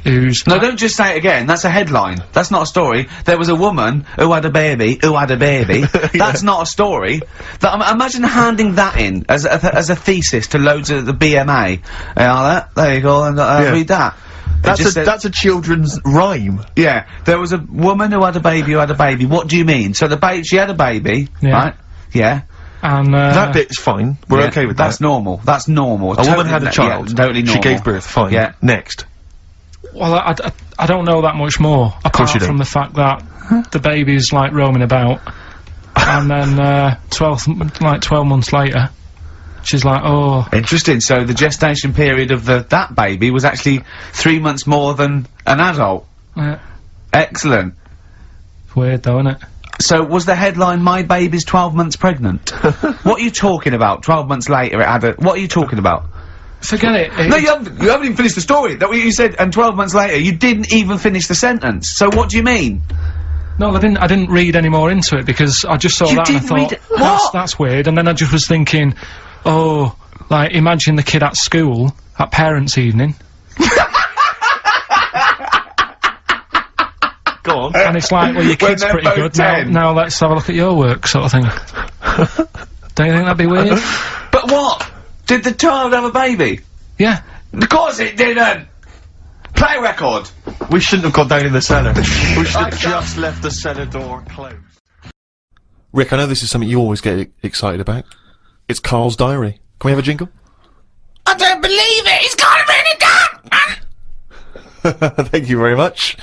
who's...
No, don't just say it again. That's a headline. That's not a story. There was a woman who had a baby, who had a baby. That's not a story. Imagine handing that in as a thesis to loads of the BMA. There you go, and read that.
That's a children's rhyme.
Yeah, there was a woman who had a baby, who had a baby. What do you mean? So she had a baby,
Yeah.
right? Yeah.
And,
That bit's fine. We're
Yeah,
okay with
that's
that.
normal. That's normal.
A woman had a child.
Yeah, totally normal.
She gave birth. Fine.
Yeah.
Next.
well, I don't know that much more,
course you
apart
don't.
from the fact that the baby's, like, roaming about, and then, 12 months later, she's like, oh...
Interesting. So the gestation period of that baby was actually 3 months more than an adult. Excellent.
It's weird, though, isn't it?
So was the headline "My baby's 12 months pregnant"? What are you talking about? 12 months later, it had a. What are you talking about?
Forget it.
No, you haven't even finished the story. That what you said. And 12 months later, you didn't even finish the sentence. So what do you mean?
No, I didn't read any more into it because I just saw
You
that and I
didn't
thought,
read it? What?
that's weird. And then I just was thinking, oh, like, imagine the kid at school at parents' evening.
Go on.
And it's like, well, your
When
kid's
they're
pretty
both
good.
10.
Now let's have a look at your work, sort of thing. Don't you think that'd be weird?
But what? Did the child have a baby?
Yeah.
Of course it didn't. Play record.
We shouldn't have gone down in the cellar. We should
I
have
can't-
just left the cellar door closed. Rick, I know this is something you always get excited about. It's Carl's diary. Can we have a jingle?
I don't believe it. He's got it written down.
Thank you very much.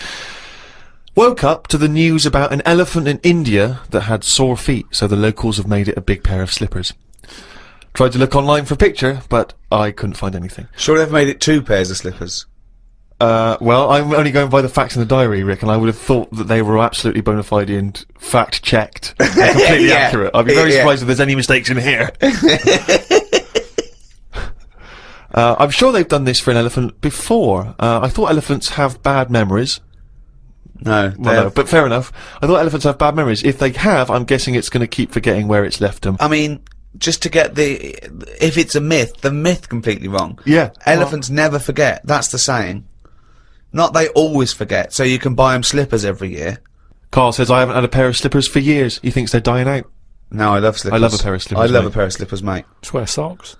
Woke up to the news about an elephant in India that had sore feet, so the locals have made it a big pair of slippers. Tried to look online for a picture, but I couldn't find anything.
Sure, they've made it 2 pairs of slippers.
Well, I'm only going by the facts in the diary, Rick, and I would have thought that they were absolutely bona fide and fact-checked and completely
Yeah.
accurate. I'd be very
Yeah.
surprised if there's any mistakes in here. I'm sure they've done this for an elephant before. I thought elephants have bad memories.
No,
Well, no, but fair enough. I thought elephants have bad memories. If they have, I'm guessing it's going to keep forgetting where it's left them.
I mean, just to get if it's a myth, the myth completely wrong.
Yeah.
Elephants never forget. That's the saying. Not they always forget. So you can buy them slippers every year.
Carl says I haven't had a pair of slippers for years. He thinks they're dying out.
No, I love slippers.
I love a pair of slippers,
I love
mate.
a pair of slippers, mate.
Just wear socks.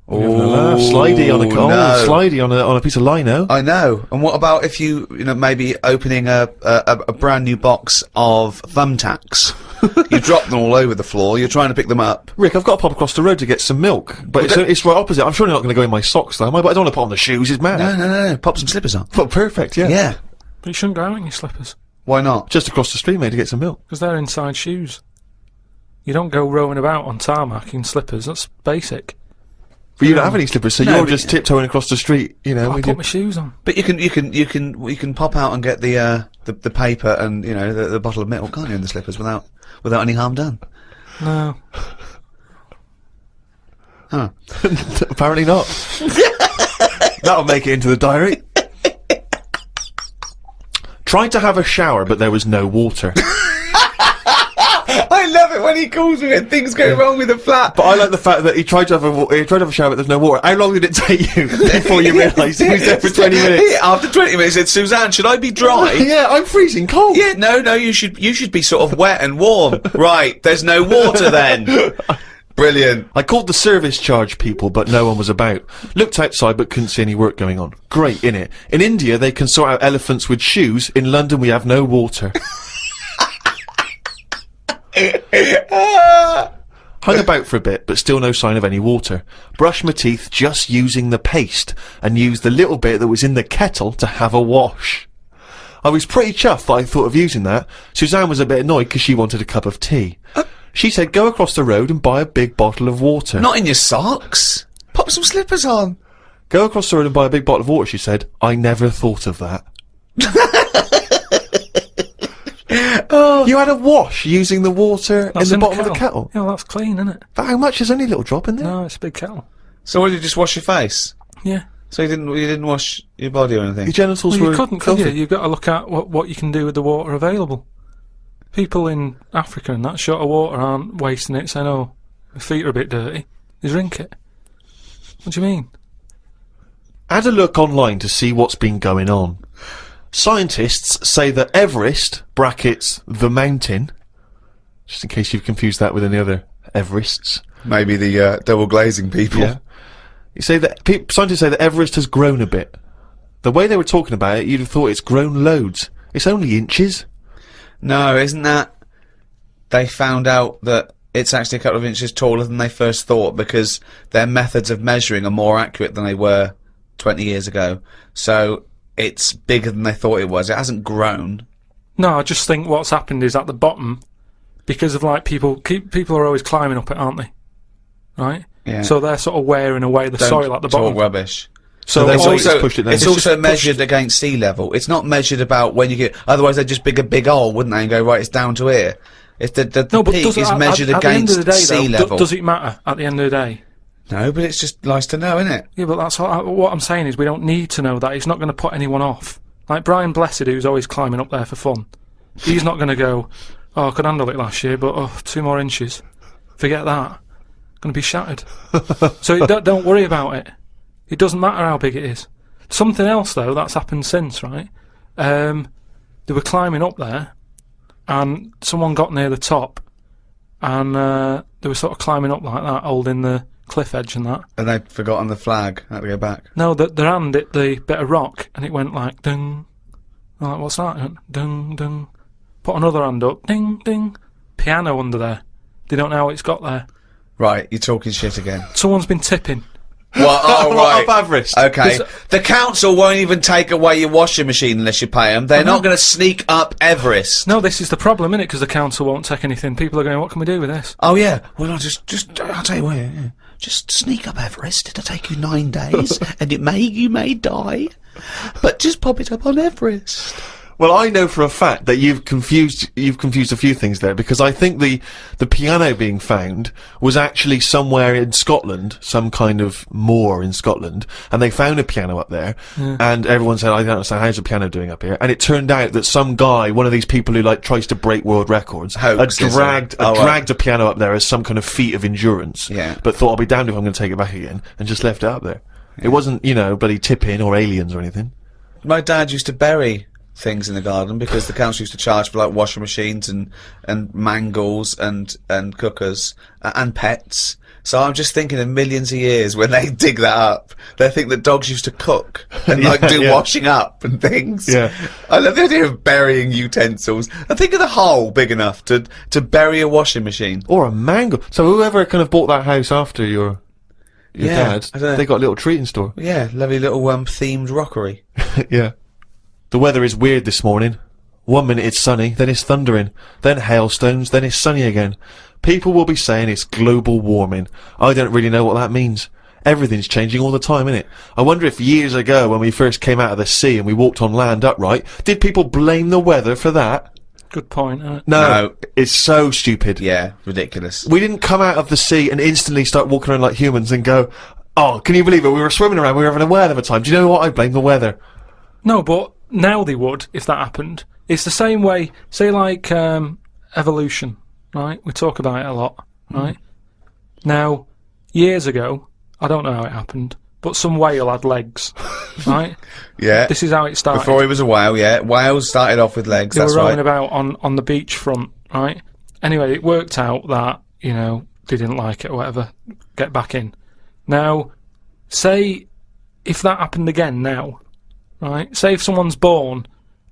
Slidey on a
no.
slidey on a piece of lino.
I know. And what about if you know, maybe opening a brand new box of thumbtacks? You drop them all over the floor. You're trying to pick them up.
Rick, I've got to pop across the road to get some milk, but it's right opposite. I'm surely not going to go in my socks, though, am I? But I don't want to put on the shoes. It's mad.
No. Pop some slippers on.
Well, perfect. Yeah.
Yeah.
But you shouldn't go out in your slippers,
Why not?
Just across the street, mate, to get some milk.
because they're inside shoes. You don't go roaming about on tarmac in slippers, that's basic.
But you don't have any slippers, so
No,
you're
but-
just tiptoeing across the street, you know.
I
with
put
your-
my shoes on.
But you can pop out and get the paper and you know the bottle of milk, can't you, in the slippers without any harm done?
No.
Huh.
Apparently not. That'll make it into the diary. Tried to have a shower, but there was no water.
I love it when he calls me and things go wrong with the flat.
But I like the fact that he tried to have a shower, but there's no water. How long did it take you before you realised he was there for 20 minutes?
After 20 minutes, he said, "Suzanne, should I be dry?"
Yeah, I'm freezing cold.
Yeah, no, you should be sort of wet and warm. Right, there's no water then. Brilliant.
I called the service charge people, but no one was about. Looked outside, but couldn't see any work going on. Great, innit? In India, they can sort out elephants with shoes. In London, we have no water. Hung about for a bit, but still no sign of any water. Brushed my teeth just using the paste, and used the little bit that was in the kettle to have a wash. I was pretty chuffed that I thought of using that. Suzanne was a bit annoyed because she wanted a cup of tea. She said go across the road and buy a big bottle of water.
Not in your socks. Pop some slippers on.
Go across the road and buy a big bottle of water, she said. I never thought of that. You had a wash using the water
That's
in the bottom of the kettle.
Yeah, well, that's clean, isn't it?
But how much? There's only a little drop in there.
No, it's a big kettle.
So, what did you just wash your face?
Yeah.
So you didn't wash your body or anything?
Your genitals
Well,
were
you couldn't, could
filthy.
you? You've got to look at what you can do with the water available. People in Africa and that short of water aren't wasting it, saying, oh, my feet are a bit dirty. They drink it. What do you mean?
Had a look online to see what's been going on. Scientists say that Everest, brackets, the mountain, just in case you've confused that with any other Everests.
Maybe the double glazing people.
Yeah. You say that scientists say that Everest has grown a bit. The way they were talking about it, you'd have thought it's grown loads. It's only inches.
No, isn't that... They found out that it's actually a couple of inches taller than they first thought because their methods of measuring are more accurate than they were 20 years ago. So it's bigger than they thought it was. It hasn't grown.
No, I just think what's happened is at the bottom, because of like people are always climbing up it, aren't they? Right?
Yeah.
So they're sort of wearing away the
Don't
soil at the
talk
bottom.
rubbish.
So
So
it's
always-
also pushed it down.
It's also measured against sea level. It's not measured about when you get... Otherwise they'd just dig a big hole, wouldn't they, and go, right, it's down to here. If the
no, but
peak
does it,
is
at
measured
the end
against
of the day,
sea
though,
level.
does it matter at the end of the day?
No, but it's just nice to know, isn't it?
Yeah, but that's what I'm saying is we don't need to know that. It's not going to put anyone off. Like Brian Blessed, who's always climbing up there for fun. He's not going to go, oh, I could handle it last year, but 2 more inches. Forget that. Going to be shattered. So don't worry about it. It doesn't matter how big it is. Something else, though, that's happened since, right? They were climbing up there, and someone got near the top, and they were sort of climbing up like that, holding the cliff edge and that.
And they'd forgotten the flag. Had to go back.
No, their hand hit the bit of rock, and it went like, ding. I'm like, what's that? It went, ding, ding. Put another hand up, ding, ding. Piano under there. They don't know how it's got there.
Right, you're talking shit again.
Someone's been tipping.
Well, oh, right.
Up Everest.
Okay. The council won't even take away your washing machine unless you pay them. They're not going to sneak up Everest.
No, this is the problem, innit? Because the council won't take anything. People are going, what can we do with this?
Oh, yeah. Well, I'll tell you what, yeah. Just sneak up Everest. It'll take you 9 days, and you may die. But just pop it up on Everest.
Well, I know for a fact that you've confused a few things there, because I think the piano being found was actually somewhere in Scotland, some kind of moor in Scotland, and they found a piano up there, and everyone said, I don't understand, how's a piano doing up here? And it turned out that some guy, one of these people who like tries to break world records, had dragged a piano up there as some kind of feat of endurance, but thought, I'll be damned if I'm going to take it back again, and just left it up there. It wasn't, bloody tip-in or aliens or anything.
My dad used to bury things in the garden because the council used to charge for like washing machines and mangles and cookers and pets. So I'm just thinking of millions of years when they dig that up, they think that dogs used to cook and like do washing up and things.
Yeah.
I love the idea of burying utensils. And think of the hole big enough to bury a washing machine.
Or a mango. So whoever kind of bought that house after your dad,
I don't know.
they got a little treat in store.
Yeah, lovely little themed rockery.
Yeah. The weather is weird this morning. 1 minute it's sunny, then it's thundering, then hailstones, then it's sunny again. People will be saying it's global warming. I don't really know what that means. Everything's changing all the time, innit? I wonder if years ago, when we first came out of the sea and we walked on land upright, did people blame the weather for that?
Good point, isn't it?
No, it's so stupid.
Yeah, ridiculous.
We didn't come out of the sea and instantly start walking around like humans and go, oh, can you believe it? We were swimming around, we were having a whale of a time. Do you know what? I blame the weather.
No, but now they would, if that happened. It's the same way, say like evolution, right? We talk about it a lot, right? Now, years ago, I don't know how it happened, but some whale had legs, right?
Yeah.
This is how it started.
Before he was a whale, yeah. Whales started off with legs,
They
that's
were rowing
right.
about on the beach front, right? Anyway, it worked out that, they didn't like it or whatever, get back in. Now, say, if that happened again now, right? Say if someone's born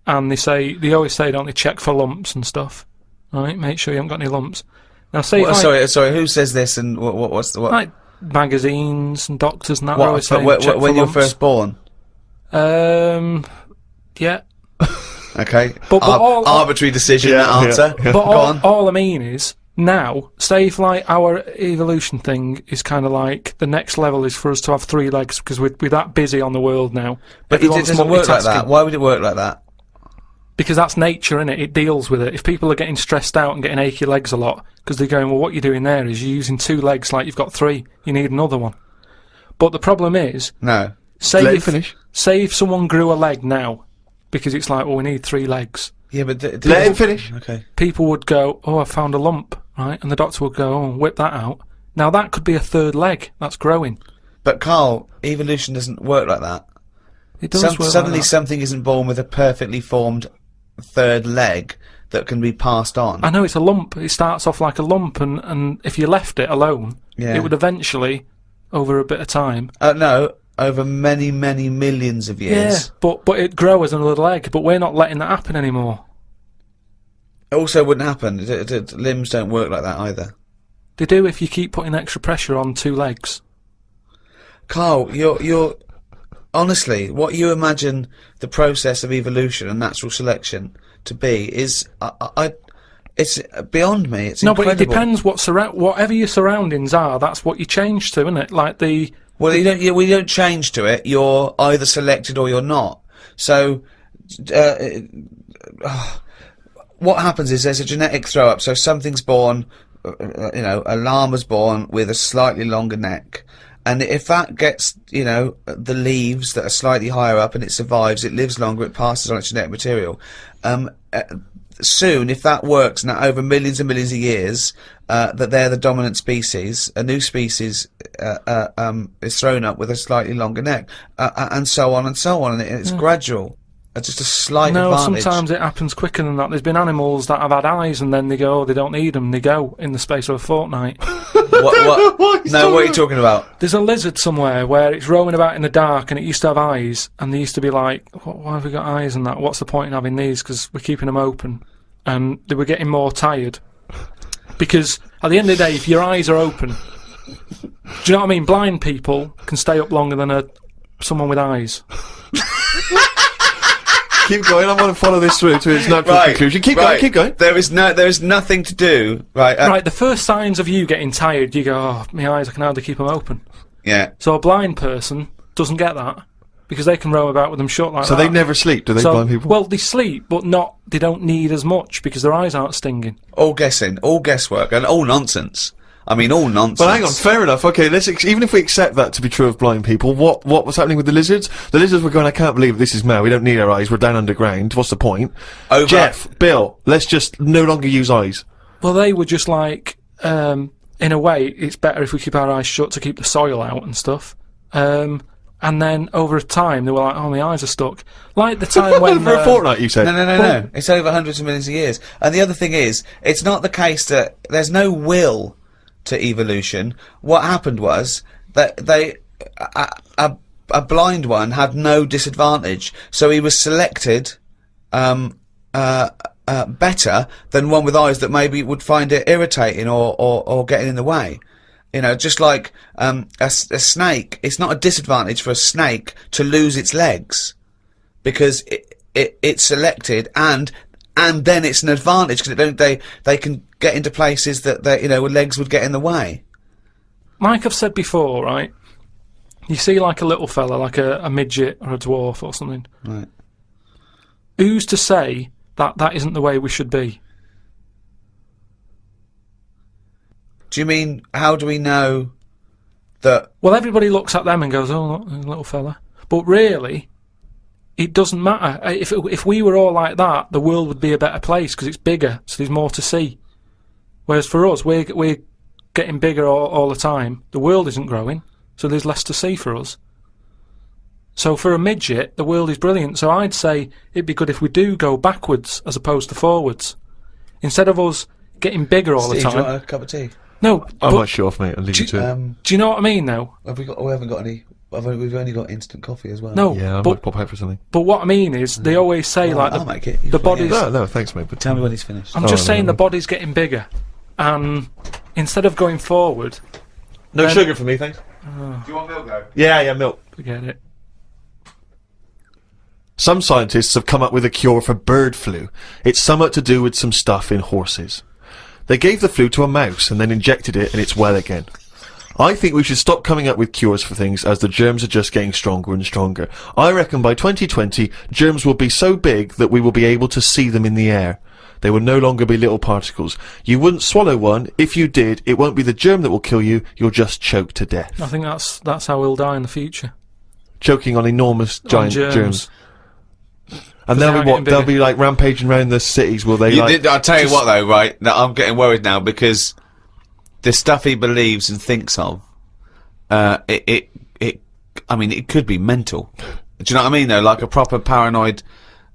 and they always say, don't they, check for lumps and stuff, right? Make sure you haven't got any lumps. Now, say if
Sorry, who says this and what's the... What?
like magazines and doctors and that, they're always saying,
What,
check
when
for
you were
lumps.
first born?
Yeah.
Okay.
But all-
arbitrary decision,
Yeah,
that answer.
yeah.
But
Go on.
all I mean is, now, say if like our evolution thing is kind of like the next level is for us to have 3 legs because we're that busy on the world now.
But it
Everyone's
doesn't work like
multitasking.
that. Why would it work like that?
Because that's nature, innit? It deals with it. If people are getting stressed out and getting achy legs a lot, because they're going, well, what you're doing there is you're using 2 legs like you've got 3. You need another one. But the problem is,
No.
say
Let him
if
finish.
say if someone grew a leg now, because it's like, well, we need 3 legs.
Yeah, but...
Let him finish.
Okay.
People would go, oh, I found a lump, right? And the doctor would go, oh, whip that out. Now that could be a 3rd leg that's growing.
But Carl, evolution doesn't work like that.
It does work like
Suddenly
that.
something isn't born with a perfectly formed third leg that can be passed on.
I know it's a lump. It starts off like a lump, and if you left it alone,
Yeah.
it would eventually, over a bit of time.
No, over many, many millions of years.
Yeah, but it'd grow as another leg. But we're not letting that happen anymore.
It also wouldn't happen. Limbs don't work like that either.
They do if you keep putting extra pressure on 2 legs.
Karl, you're honestly, what you imagine the process of evolution and natural selection to be is, it's beyond me. It's
No,
incredible.
but it depends whatever your surroundings are. That's what you change to, isn't it? Like the
Well, we don't change to it. You're either selected or you're not. So, what happens is there's a genetic throw up. So something's born, a llama's born with a slightly longer neck. And if that gets, the leaves that are slightly higher up and it survives, it lives longer, it passes on its genetic material. Soon, if that works, now over millions and millions of years, that they're the dominant species, a new species is thrown up with a slightly longer neck, and so on and so on, and it's gradual. Just a slight
No,
advantage.
sometimes it happens quicker than that. There's been animals that have had eyes and then they go, they don't need them, they go in the space of a fortnight.
What are you talking about?
There's a lizard somewhere where it's roaming about in the dark and it used to have eyes, and they used to be like, why have we got eyes and that? What's the point in having these? Because we're keeping them open. And they were getting more tired. Because at the end of the day, if your eyes are open, do you know what I mean? Blind people can stay up longer than someone with eyes.
Keep going. I want to follow this through to its natural conclusion. Keep going. Keep going.
There is nothing to do.
Right, the first signs of you getting tired, you go, oh, my eyes, I can hardly keep them open.
Yeah.
So a blind person doesn't get that, because they can roam about with them shut like that.
So they never sleep, do they, blind people?
Well, they sleep, but they don't need as much, because their eyes aren't stinging.
All guessing, all guesswork, and all nonsense. I mean, all nonsense.
But hang on, fair enough. Okay, even if we accept that to be true of blind people, what was happening with the lizards? The lizards were going, I can't believe this is mad. We don't need our eyes. We're down underground. What's the point? Jeff, Bill, let's just no longer use eyes.
Well, they were just like, in a way, it's better if we keep our eyes shut to keep the soil out and stuff. And then over time, they were like, oh, my eyes are stuck. Like the time when...
For a fortnight, you said?
No. It's over hundreds of millions of years. And the other thing is, it's not the case that there's no will to evolution. What happened was that a blind one had no disadvantage, so he was selected better than one with eyes that maybe would find it irritating or getting in the way. Just like a snake, it's not a disadvantage for a snake to lose its legs, because it's selected, and then it's an advantage because they can get into places that where legs would get in the way.
Like I've said before, right? You see like a little fella, like a midget or a dwarf or something.
Right.
Who's to say that isn't the way we should be?
Do you mean, how do we know that...
Well, everybody looks at them and goes, oh, look, there's a little fella. But really, it doesn't matter. If we were all like that, the world would be a better place, because it's bigger, so there's more to see. Whereas for us, we're getting bigger all the time. The world isn't growing, so there's less to see for us. So for a midget, the world is brilliant. So I'd say it'd be good if we do go backwards as opposed to forwards. Instead of us getting bigger all the
Steve, do you
time.
want a cup of tea?
No,
I
but
might show off, mate. I'll leave you to it.
do you know what I mean, though?
We haven't got any... We've only got instant coffee as well.
No,
Yeah, I might pop out for something.
but what I mean is, they always say, like,
I'll make it.
the body's...
No, thanks, mate. But
Tell me when he's finished.
I'm just saying the body's getting bigger, and instead of going forward...
no
then-
sugar for me, thanks.
Do you want milk, though?
Yeah, milk.
Forget it.
Some scientists have come up with a cure for bird flu. It's somewhat to do with some stuff in horses. They gave the flu to a mouse and then injected it, and it's well again. I think we should stop coming up with cures for things, as the germs are just getting stronger and stronger. I reckon by 2020, germs will be so big that we will be able to see them in the air. They will no longer be little particles. You wouldn't swallow one. If you did, it won't be the germ that will kill you. You'll just choke to death.
I think that's how we'll die in the future.
Choking on enormous giant
On
germs. And
they
they'll
are
be what?
getting
They'll
bigger.
be like rampaging around the cities, will they?
I'll tell you what, though, right? Now, I'm getting worried now, because the stuff he believes and thinks of, I mean, it could be mental. Do you know what I mean, though? Like a proper paranoid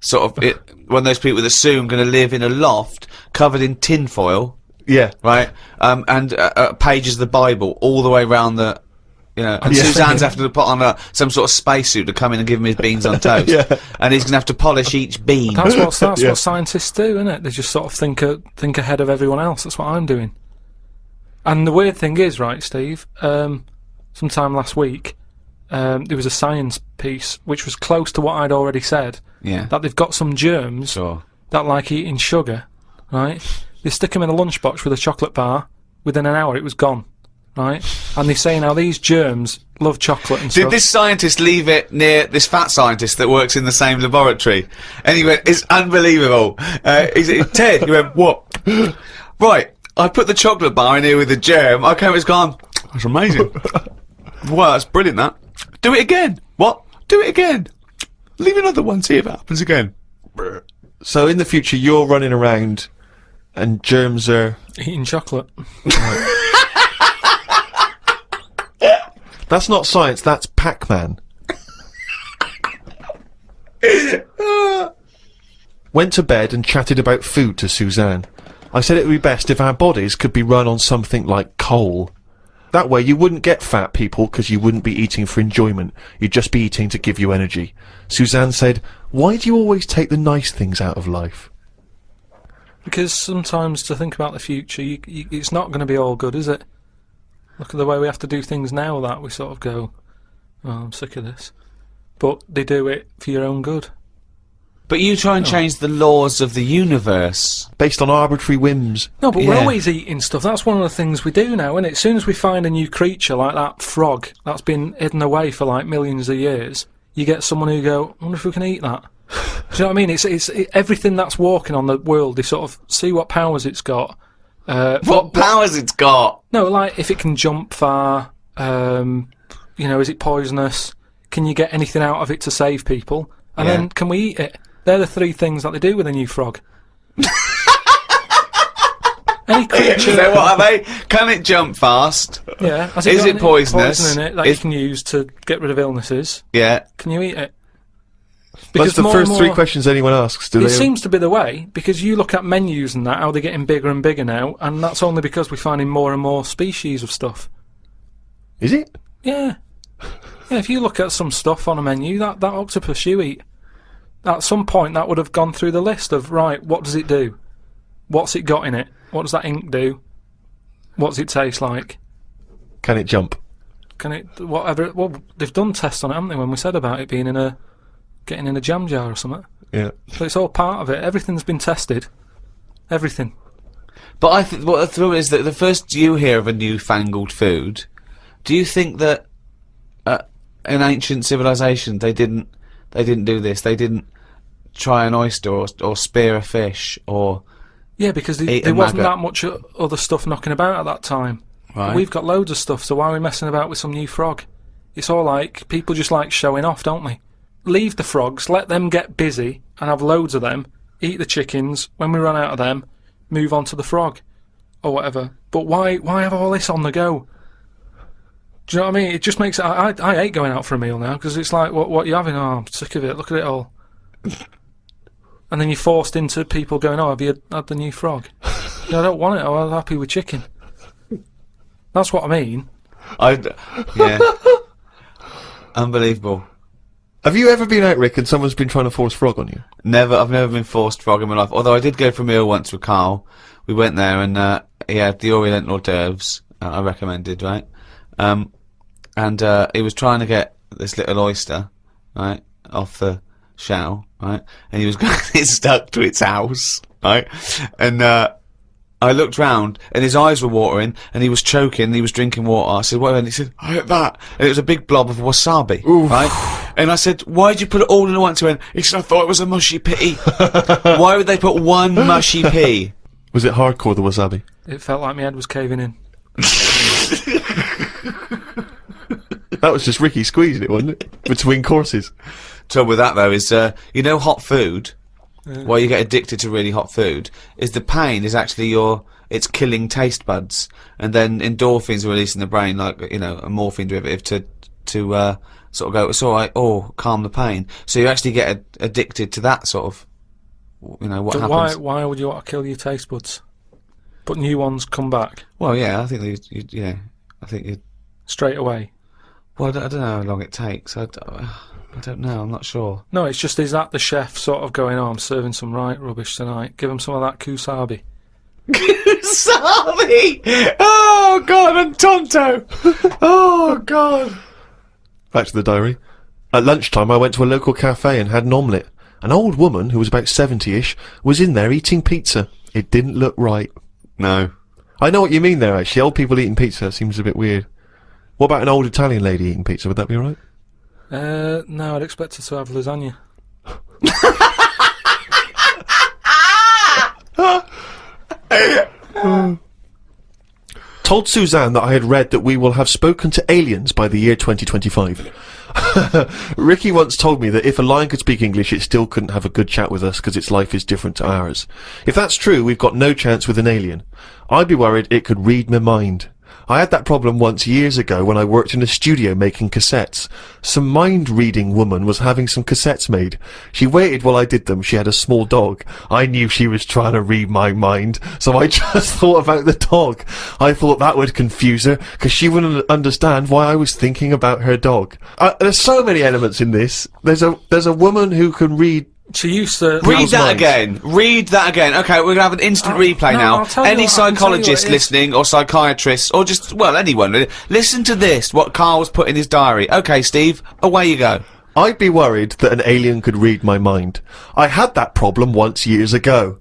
sort of... one of those people that assume going to live in a loft covered in tinfoil,
Yeah.
right? And pages of the Bible all the way round the... You know, and Suzanne's having to put on some sort of spacesuit to come in and give him his beans on toast.
Yeah.
And he's going to have to polish each bean.
That's what scientists do, isn't it? They just sort of think ahead of everyone else. That's what I'm doing. And the weird thing is, right, Steve, sometime last week, there was a science piece which was close to what I'd already said.
Yeah.
That they've got some germs
Sure.
that like eating sugar, right? They stick them in a lunchbox with a chocolate bar. Within an hour, it was gone. Right, and they say now these germs love chocolate and stuff.
Did this scientist leave it near this fat scientist that works in the same laboratory? And he went, it's unbelievable. He said, Ted, he went, what? Right, I put the chocolate bar in here with the germ. I came, it's gone. That's amazing. Wow, that's brilliant, that. Do it again. What? Do it again. Leave another one, see if it happens again.
So in the future, you're running around, and germs are...
Eating chocolate.
That's not science, that's Pac-Man. Went to bed and chatted about food to Suzanne. I said it would be best if our bodies could be run on something like coal. That way you wouldn't get fat people because you wouldn't be eating for enjoyment. You'd just be eating to give you energy. Suzanne said, why do you always take the nice things out of life?
Because sometimes to think about the future, it's not going to be all good, is it? Look at the way we have to do things now that we sort of go, oh, I'm sick of this. But they do it for your own good.
But you try and change the laws of the universe.
Based on arbitrary whims.
No, but we're
Yeah.
always eating stuff. That's one of the things we do now, isn't it? As soon as we find a new creature like that frog that's been hidden away for like millions of years, you get someone who go, I wonder if we can eat that. Do you know what I mean? It's everything that's walking on the world, they sort of see what powers it's got.
What powers it's got?
No, like if it can jump far, you know, is it poisonous? Can you get anything out of it to save people? And
Yeah.
then can we eat it? They're the three things that they do with a new frog. Any creature,
So what are they? Can it jump fast?
yeah, has
Is
got
it
any
poisonous?
poison in it that you can use to get rid of illnesses?
Yeah.
Can you eat it?
That's the
more and
first three
more-
questions anyone asks, do
It
they?
seems to be the way, because you look at menus and that, how they're getting bigger and bigger now, and that's only because we're finding more and more species of stuff.
Is it?
Yeah. Yeah, if you look at some stuff on a menu, that octopus you eat, at some point that would have gone through the list of, right, what does it do? What's it got in it? What does that ink do? What does it taste like?
Can it jump?
Can it, whatever, well, they've done tests on it, haven't they, when we said about it being getting in a jam jar or something.
Yeah.
So it's all part of it. Everything's been tested. Everything.
But I think what the thrill is that the first you hear of a newfangled food, do you think that in ancient civilization they didn't do this? They didn't try an oyster or spear a fish or
Yeah, because
Eat a
there wasn't
maggot.
that much other stuff knocking about at that time.
Right.
We've got loads of stuff, so why are we messing about with some new frog? It's all like, people just like showing off, don't they? Leave the frogs, let them get busy and have loads of them, eat the chickens, when we run out of them, move on to the frog. Or whatever. But why have all this on the go? Do you know what I mean? It just makes it... I hate going out for a meal now, because it's like, what are you having? Oh, I'm sick of it, look at it all. And then you're forced into people going, oh, have you had the new frog? Yeah, I don't want it, I'm happy with chicken. That's what I mean.
yeah. Unbelievable.
Have you ever been out, Rick, and someone's been trying to force frog on you?
I've never been forced frog in my life. Although I did go for a meal once with Carl. We went there and he had the Oriental hors d'oeuvres I recommended, right? And he was trying to get this little oyster, right, off the shell, right? And he was going to get stuck to its house, right? And I looked round and his eyes were watering and he was choking and he was drinking water. I said, what? And he said, I ate that. And it was a big blob of wasabi, right? And I said, why'd you put it all in at once? He went, he said, I thought it was a mushy pea. Why would they put one mushy pea?
Was it hardcore, the wasabi?
It felt like my head was caving in.
That was just Ricky squeezing it, wasn't it? Between courses.
Trouble with that though is, you know, hot food. Why you get addicted to really hot food is the pain is actually it's killing taste buds, and then endorphins are released in the brain, like, you know, a morphine derivative to sort of go, it's alright, or calm the pain. So you actually get addicted to that sort of, you know, what
But
happens.
why would you want to kill your taste buds? But new ones come back
Well, yeah, I think I think you.
straight away.
Well, I don't know how long it takes. I don't know. I'm not sure.
No, it's just, is that the chef sort of going, oh, I'm serving some right rubbish tonight, give him some of that kusabi.
Sorry! Oh god, and Tonto! Oh god!
Back to the diary. At lunchtime, I went to a local cafe and had an omelette. An old woman, who was about 70-ish, was in there eating pizza. It didn't look right.
No.
I know what you mean there, actually. Old people eating pizza seems a bit weird. What about an old Italian lady eating pizza? Would that be alright?
No, I'd expect her to have lasagna.
Told Suzanne that I had read that we will have spoken to aliens by the year 2025. Ricky once told me that if a lion could speak English, it still couldn't have a good chat with us because its life is different to ours. If that's true, we've got no chance with an alien. I'd be worried it could read my mind. I had that problem once years ago when I worked in a studio making cassettes. Some mind-reading woman was having some cassettes made. She waited while I did them. She had a small dog. I knew she was trying to read my mind, so I just thought about the dog. I thought that would confuse her, because she wouldn't understand why I was thinking about her dog. There's so many elements in this. There's a woman who can read.
She used to...
Read that again. Read that again. Okay, we're gonna have an instant replay
no,
now.
I'll tell you
Any
what- I'll tell you what
psychologist
it is.
listening, or psychiatrist, or just, well, anyone, really, listen to this, what Carl's put in his diary. Okay, Steve, away you go.
I'd be worried that an alien could read my mind. I had that problem once years ago,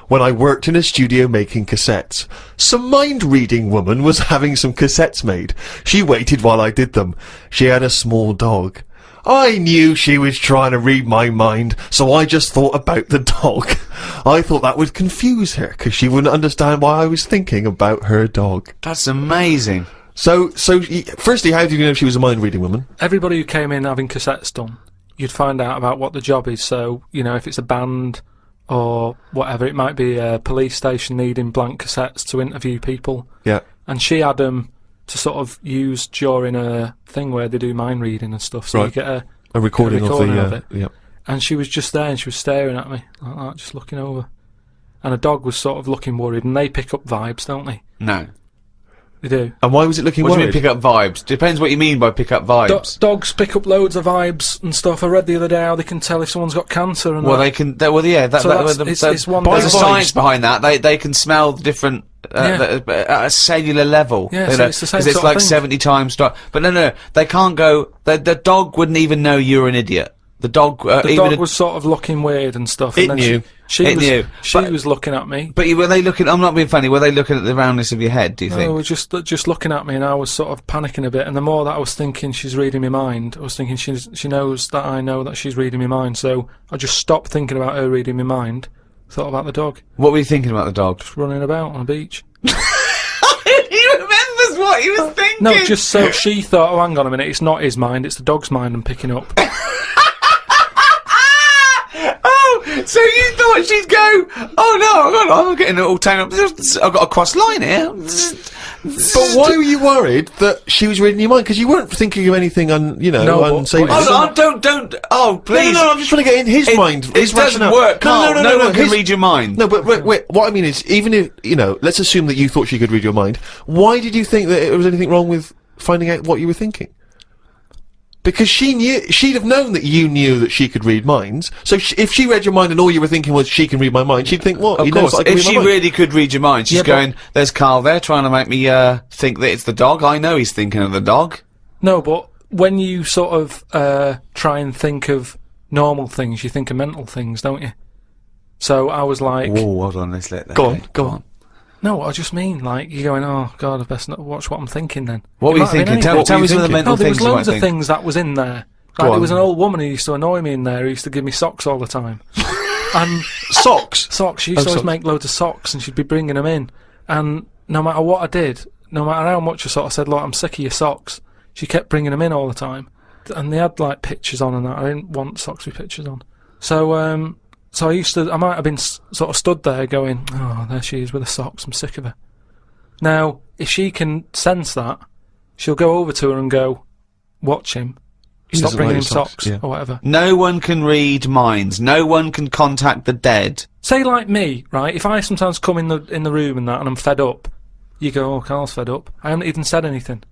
when I worked in a studio making cassettes. Some mind-reading woman was having some cassettes made. She waited while I did them. She had a small dog. I knew she was trying to read my mind, so I just thought about the dog. I thought that would confuse her, because she wouldn't understand why I was thinking about her dog.
That's amazing.
So, firstly, how did you know she was a mind-reading woman?
Everybody who came in having cassettes done, you'd find out about what the job is. So, you know, if it's a band or whatever, it might be a police station needing blank cassettes to interview people.
Yeah.
And she had them to sort of use during a thing where they do mind reading and stuff. So
Right.
you get
A recording,
recording
of
of
the,
it.
yeah.
And she was just there and she was staring at me like that, just looking over. And a dog was sort of looking worried, and they pick up vibes, don't they?
No.
They do.
And why was it looking
What do you
worried?
mean pick up vibes? Depends what you mean by pick up vibes.
Dogs pick up loads of vibes and stuff. I read the other day how they can tell if someone's got cancer and
Well,
that.
they can. Well, yeah.
So it's one
there's a
thing.
science behind that. They can smell the different at a cellular level.
Yeah,
you
so
know,
it's the same
'cause it's
sort of
like
thing.
70 times. But no, they can't go. The dog wouldn't even know you're an idiot. The dog.
The
even
dog was sort of looking weird and stuff.
It
and then
knew.
She
It
was,
knew.
She
But-
was looking at me.
But were they looking? I'm not being funny. Were they looking at the roundness of your head? Do you
They
think?
were just looking at me, and I was sort of panicking a bit. And the more that I was thinking she's reading my mind, I was thinking she knows that I know that she's reading my mind. So I just stopped thinking about her reading my mind. Thought about the dog
What were you thinking about the dog?
running about on a beach.
He remembers what he was thinking.
No, just so she thought, oh, hang on a minute, it's not his mind, it's the dog's mind I'm picking up.
Oh, so you thought she'd go? Oh no, I'm getting it all tangled up. I've got a cross line here.
But why were you worried that she was reading your mind? Because you weren't thinking of anything
No, but-
unsavory.
but-
Oh, no, don't. Oh, please.
No, I'm just trying to get in his mind.
It
His
doesn't
rationale.
work, Carl. No one can read your mind.
No, but wait. What I mean is, even if let's assume that you thought she could read your mind. Why did you think that there was anything wrong with finding out what you were thinking? Because she'd have known that you knew that she could read minds. So if she read your mind and all you were thinking was she can read my mind, she'd think, what?
Of
He knows
course,
I can
if
read my
she
mind.
really could read your mind, she's
Yeah, but-
going, there's Carl there trying to make me think that it's the dog. I know he's thinking of the dog.
No, but when you sort of try and think of normal things, you think of mental things, don't you? So I was like,
Whoa, hold on, let's let that
Go on.
no, I just mean, like, you're going, oh, God, I best not watch what I'm thinking then.
What
It
were you
might have been
thinking?
anything.
Tell me
were you
some of the
thinking?
mental
No, there
things
was
you might
loads of
think.
things that was in there. Like, there was an old woman who used to annoy me in there, who used to give me socks all the time. And
Socks.
socks, she used to always
socks.
make loads of socks, and she'd be bringing them in. And no matter what I did, no matter how much I sort of said, look, I'm sick of your socks, she kept bringing them in all the time. And they had, like, pictures on and that. I didn't want socks with pictures on. So, I might have been sort of stood there going, oh, there she is with the socks, I'm sick of her. Now, if she can sense that, she'll go over to her and go, watch him.
He
Stop
doesn't
bringing
like
him
his
socks
yeah.
or whatever.
No one can read minds. No one can contact the dead.
Say like me, right? If I sometimes come in the room and that, and I'm fed up, you go, "Oh, Carl's fed up." I haven't even said anything.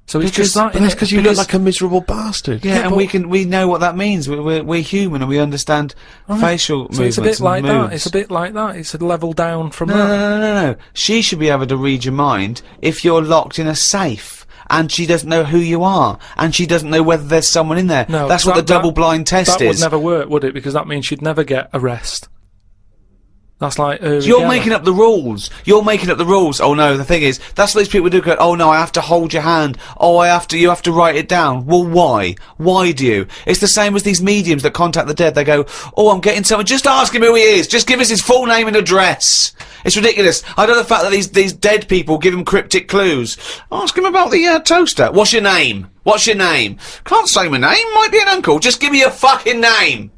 So it's just that.
But that's
innit?
because you look like a miserable bastard.
Yeah, and
but-
we know what that means. We're human and we understand facial
So
movements.
it's a bit
and
like that.
moves.
It's a bit like that. It's a level down from
No,
that.
no. She should be able to read your mind if you're locked in a safe. And she doesn't know who you are, and she doesn't know whether there's someone in there.
No,
that's what the double-blind test
That would
is.
never work, would it? Because that means she'd never get a rest. That's like
You're making up the rules. You're making up the rules. Oh no, the thing is, that's what these people do. Go, oh no, I have to hold your hand. Oh, you have to write it down. Well, why? Why do you? It's the same as these mediums that contact the dead. They go, oh, I'm getting someone. Just ask him who he is. Just give us his full name and address. It's ridiculous. I don't know the fact that these dead people give him cryptic clues. Ask him about the toaster. What's your name? What's your name? Can't say my name. Might be an uncle. Just give me your fucking name.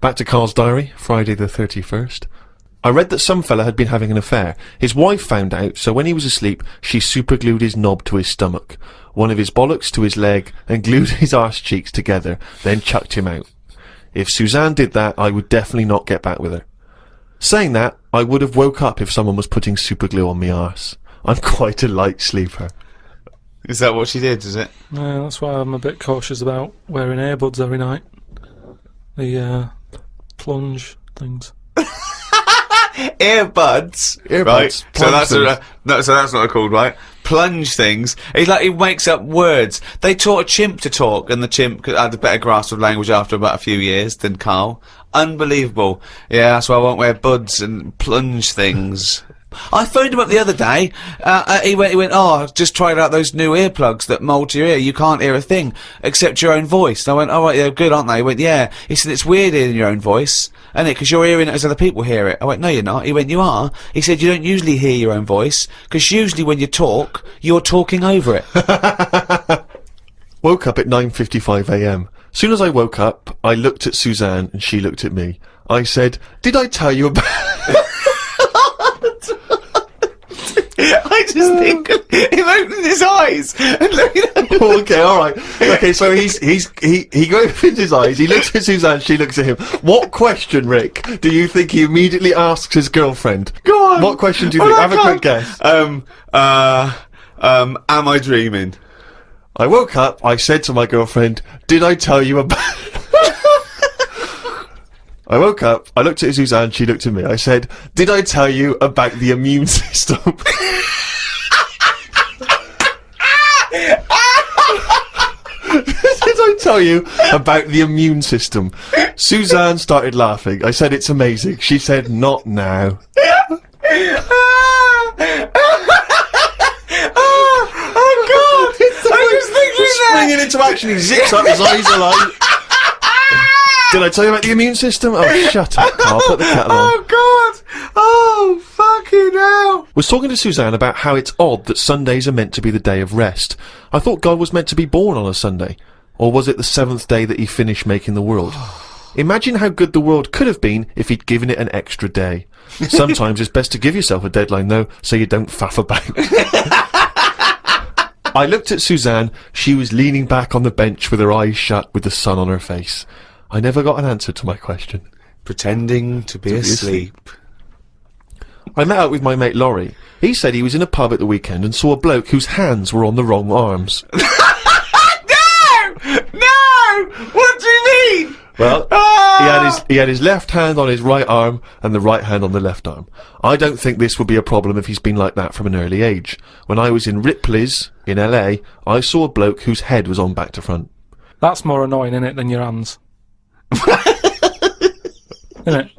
Back to Carl's diary, Friday the 31st. I read that some fella had been having an affair. His wife found out, so when he was asleep, she superglued his knob to his stomach, one of his bollocks to his leg, and glued his arse cheeks together, then chucked him out. If Suzanne did that, I would definitely not get back with her. Saying that, I would have woke up if someone was putting superglue on me arse. I'm quite a light sleeper.
Is that what she did? Is it?
Yeah, that's why I'm a bit cautious about wearing earbuds every night. The plunge things.
Earbuds, right? So
plunge things.
so that's not called, right? Plunge things. He's like, he makes up words. They taught a chimp to talk, and the chimp had a better grasp of language after about a few years than Carl. Unbelievable. Yeah, that's why I won't wear buds and plunge things. I phoned him up the other day. He went, oh, I've just tried out those new earplugs that mould to your ear. You can't hear a thing except your own voice. And I went, oh, right, they're good, aren't they? He went, yeah. He said, it's weird hearing your own voice, isn't it? Because you're hearing it as other people hear it. I went, no, you're not. He went, you are. He said, you don't usually hear your own voice, because usually when you talk, you're talking over it.
Woke up at 9:55 a.m. Soon as I woke up, I looked at Suzanne and she looked at me. I said, did I tell you about...
I just think of him opening his eyes and looking at him.
Okay, alright. Okay, so he opens his eyes, he looks at Suzanne, she looks at him. What question, Rick, do you think he immediately asks his girlfriend?
Go on.
What question do you think? Have a quick guess.
Am I dreaming?
I woke up, I said to my girlfriend, did I tell you about... I woke up, I looked at Suzanne, she looked at me. I said, did I tell you about the immune system? Did I tell you about the immune system? Suzanne started laughing. I said, it's amazing. She said, not now.
Oh God! I was thinking that.
Springing into action, he zips up, his eyes are light. Did I tell you about the immune system? Oh, shut up, Carl. Put the kettle on.
Oh God! Oh fucking hell!
Was talking to Suzanne about how it's odd that Sundays are meant to be the day of rest. I thought God was meant to be born on a Sunday. Or was it the seventh day that he finished making the world? Imagine how good the world could have been if he'd given it an extra day. Sometimes it's best to give yourself a deadline, though, so you don't faff about. I looked at Suzanne. She was leaning back on the bench with her eyes shut with the sun on her face. I never got an answer to my question.
Pretending to be asleep.
I met up with my mate Laurie. He said he was in a pub at the weekend and saw a bloke whose hands were on the wrong arms.
No! What do you mean?
Well, he had his left hand on his right arm and the right hand on the left arm. I don't think this would be a problem if he's been like that from an early age. When I was in Ripley's in LA, I saw a bloke whose head was on back to front.
That's more annoying, innit, than your hands. Innit?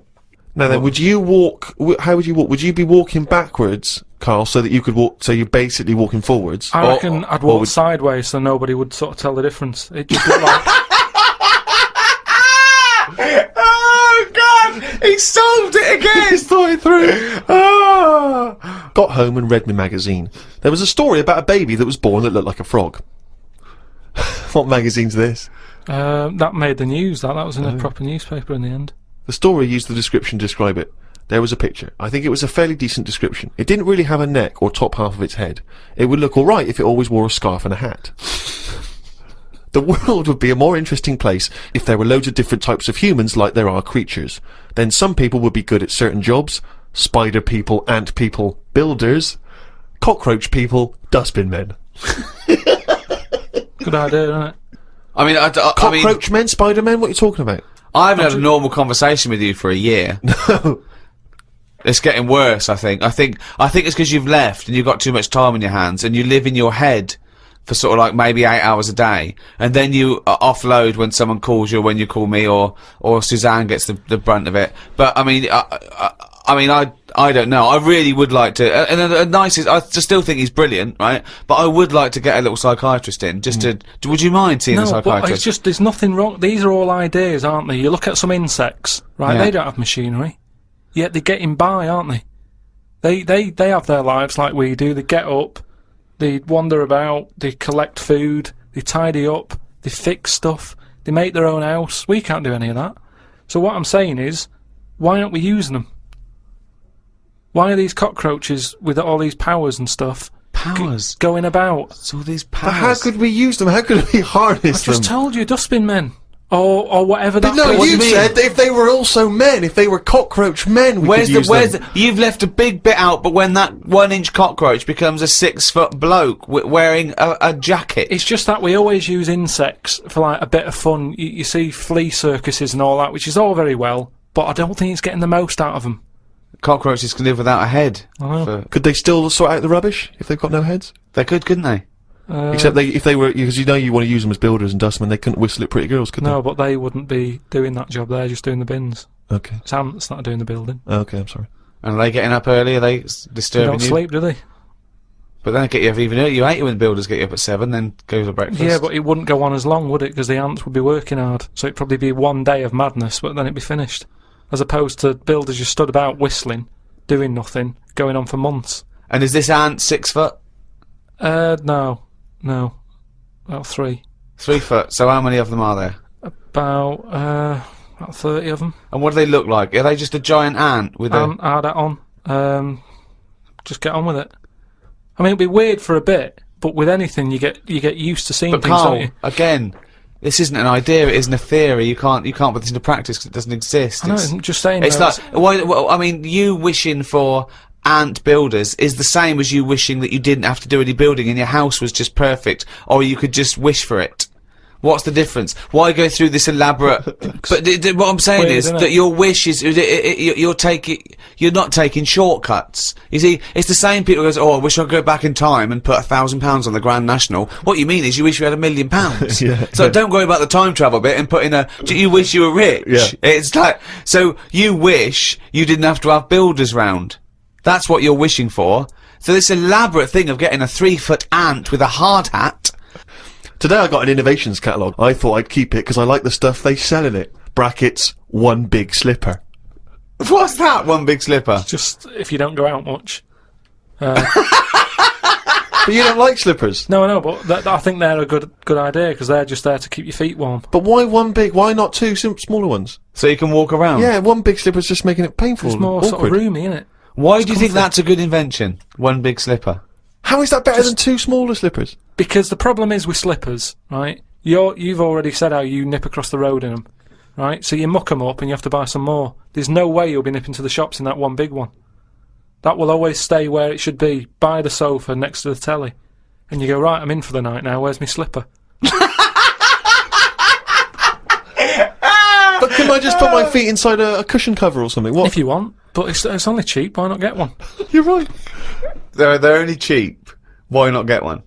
Now then, would you walk? How would you walk? Would you be walking backwards, Carl, so that you could walk? So you're basically walking forwards.
I reckon I'd walk sideways so nobody would sort of tell the difference. It just looked like.
Oh God! He solved it again.
He's thought it through.
Oh.
Got home and read my magazine. There was a story about a baby that was born that looked like a frog. What magazine's this?
That made the news. That was in a proper newspaper in the end.
The story used the description to describe it. There was a picture. I think it was a fairly decent description. It didn't really have a neck or top half of its head. It would look alright if it always wore a scarf and a hat. The world would be a more interesting place if there were loads of different types of humans like there are creatures. Then some people would be good at certain jobs. Spider people, ant people, builders. Cockroach people, dustbin men.
Good idea, isn't it?
I mean, I mean,
Cockroach men, spider men, what are you talking about?
I haven't had a normal conversation with you for a year.
No.
It's getting worse, I think. I think it's because you've left and you've got too much time in your hands and you live in your head for sort of like maybe 8 hours a day, and then you offload when someone calls you, or when you call me, or Suzanne gets the brunt of it. But I mean, I don't know. I really would like to, and the nicest. I still think he's brilliant, right? But I would like to get a little psychiatrist in, just to. Would you mind seeing a
No, but
psychiatrist?
it's just, there's nothing wrong. These are all ideas, aren't they? You look at some insects, right?
Yeah.
They don't have machinery, yet they're getting by, aren't they? They have their lives like we do. They get up, they wander about, they collect food, they tidy up, they fix stuff, they make their own house. We can't do any of that. So what I'm saying is, why aren't we using them? Why are these cockroaches with all these powers and stuff
Powers.
going about?
It's all these
But
powers.
how could we use them? How could we
I
harness them?
just told you, dustbin men. Or whatever that
No,
What do
you
you mean?
said that if they were also men, if they were cockroach men, we could use them.
You've left a big bit out, but when that 1-inch cockroach becomes a 6-foot bloke wearing a jacket.
It's just that we always use insects for like a bit of fun. You see flea circuses and all that, which is all very well, but I don't think it's getting the most out of them.
Cockroaches can live without a head.
I know.
Could they still sort out the rubbish if they've got no heads?
They could, couldn't they?
Except if they were, because you know you want to use them as builders and dustmen, they couldn't whistle at pretty girls, could
No, but they wouldn't be doing that job. They're just doing the bins.
they? Okay.
It's ants that are doing the building.
Okay, I'm sorry.
And are they getting up early? Are they
They
disturbing
don't
you?
sleep, do they?
But then they get you up even earlier. You hate it when the builders get you up at 7, then go to breakfast.
Yeah, but it wouldn't go on as long, would it? Because the ants would be working hard. So it'd probably be one day of madness, but then it'd be finished. As opposed to builders just stood about whistling, doing nothing, going on for months.
And is this ant 6 foot?
No. About 3.
3 foot. So how many of them are there?
About 30 of them.
And what do they look like? Are they just a giant ant with a...
Add that on. Just get on with it. I mean, it'd be weird for a bit, but with anything, you get used to seeing
But
things, don't
Carl,
you?
again, this isn't an idea. It isn't a theory. You can't put this into practice because it doesn't exist.
I know, I'm just saying.
It's
though,
like, I mean, you wishing for ant builders is the same as you wishing that you didn't have to do any building and your house was just perfect, or you could just wish for it. What's the difference? Why go through this elaborate? But what I'm saying
Weird,
is
isn't
that
it?
your wish is you're not taking shortcuts. You see, it's the same people who goes, "Oh, I wish I could go back in time and put £1,000 on the Grand National." What you mean is you wish you had £1 million.
Yeah.
So don't worry about the time travel bit and put in you wish you were rich.
Yeah.
It's like, so you wish you didn't have to have builders round. That's what you're wishing for. So this elaborate thing of getting a 3-foot ant with a hard hat.
Today I got an innovations catalogue. I thought I'd keep it because I like the stuff they sell in it. Brackets, one big slipper.
What's that? One big slipper.
just if you don't go out much.
But you don't like slippers.
No, I know, but I think they're a good idea because they're just there to keep your feet warm.
But why one big? Why not two smaller ones?
So you can walk around.
Yeah, one big slipper's just making it painful.
It's
and
more
awkward.
sort of roomy, isn't it?
Why do you think
comfy.
that's a good invention? One big slipper.
How is that better than two smaller slippers?
Because the problem is with slippers, right? You've already said how you nip across the road in them, right? So you muck them up and you have to buy some more. There's no way you'll be nipping to the shops in that one big one. That will always stay where it should be, by the sofa next to the telly. And you go, right, I'm in for the night now, where's my slipper?
But can I just put my feet inside a cushion cover or something? What?
If you want, but it's only cheap, why not get one?
You're right.
They're only cheap. Why not get one?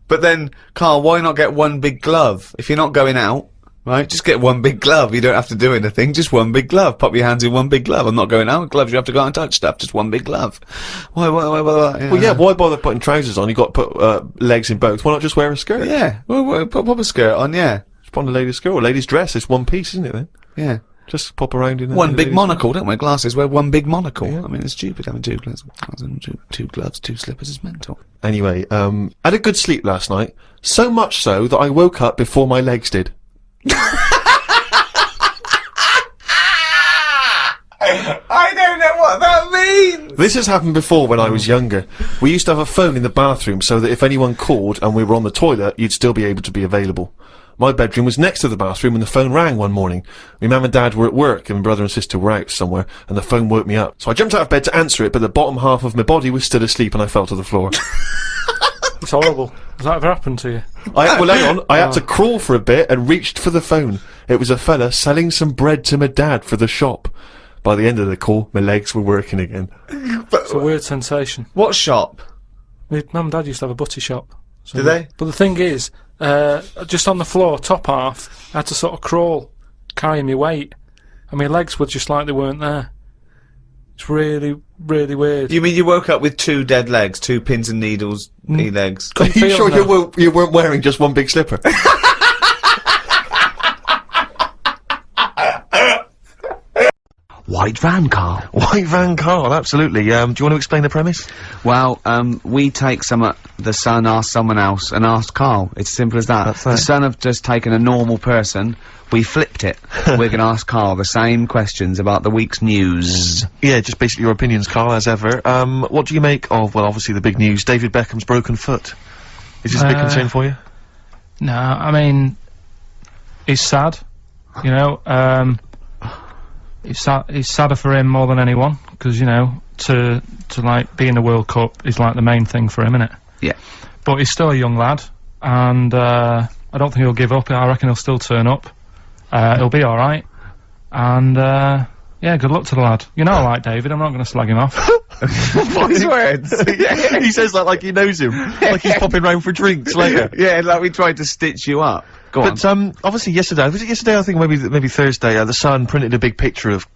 But then, Carl, why not get one big glove? If you're not going out, right, just get one big glove. You don't have to do anything, just one big glove. Pop your hands in one big glove. I'm not going out with gloves, you have to go out and touch stuff. Just one big glove. Why?
Well, yeah, why bother putting trousers on? You've got to put legs in both. Why not just wear a skirt?
Yeah, well, pop a skirt on, yeah.
Just put on a lady's skirt or a lady's dress. It's one piece, isn't it then?
Yeah.
Just pop around in
One
a
big
lady's-
monocle, don't wear glasses, wear one big monocle.
Yeah.
I mean, it's stupid having two gloves. Two gloves, two slippers is mental.
Anyway, had a good sleep last night. So much so that I woke up before my legs did.
I don't know what that means!
This has happened before when I was younger. We used to have a phone in the bathroom so that if anyone called and we were on the toilet, you'd still be able to be available. My bedroom was next to the bathroom and the phone rang one morning. My mum and dad were at work and my brother and sister were out somewhere and the phone woke me up. So I jumped out of bed to answer it, but the bottom half of my body was still asleep and I fell to the floor.
It's horrible. Has that ever happened to you?
Well, hang on. I had to crawl for a bit and reached for the phone. It was a fella selling some bread to my dad for the shop. By the end of the call, my legs were working again.
It's a weird sensation.
What shop?
My mum and dad used to have a butty shop. So
Did they?
But the thing is, just on the floor, top half, I had to sort of crawl, carrying my weight, and my legs were just like they weren't there. It's really, really weird.
You mean you woke up with 2 dead legs, 2 pins and needles, legs?
Are you sure you weren't wearing just one big slipper?
White van, Karl.
White van, Karl, absolutely. Do you want to explain the premise?
Well, we take the Sun asks someone else and asks Karl. It's as simple as that.
That's
The
it.
Sun have just taken a normal person, we flipped it. We're gonna ask Karl the same questions about the week's news.
Yeah, just basically your opinions, Karl, as ever. What do you make of, well, obviously the big news, David Beckham's broken foot? Is this a big concern for you?
No, I mean, it's sad, you know, it's sadder for him more than anyone, because, you know, to like, be in the World Cup is, like, the main thing for him, innit?
Yeah.
But he's still a young lad, and, I don't think he'll give up. I reckon he'll still turn up. He'll be alright. And, yeah, good luck to the lad. You know I like David, I'm not gonna slag him off.
Wise words.
He says that like he knows him, like he's popping round for drinks later.
Yeah, like we tried to stitch you up. Go on.
But obviously yesterday, was it yesterday? I think maybe Thursday. The Sun printed a big picture of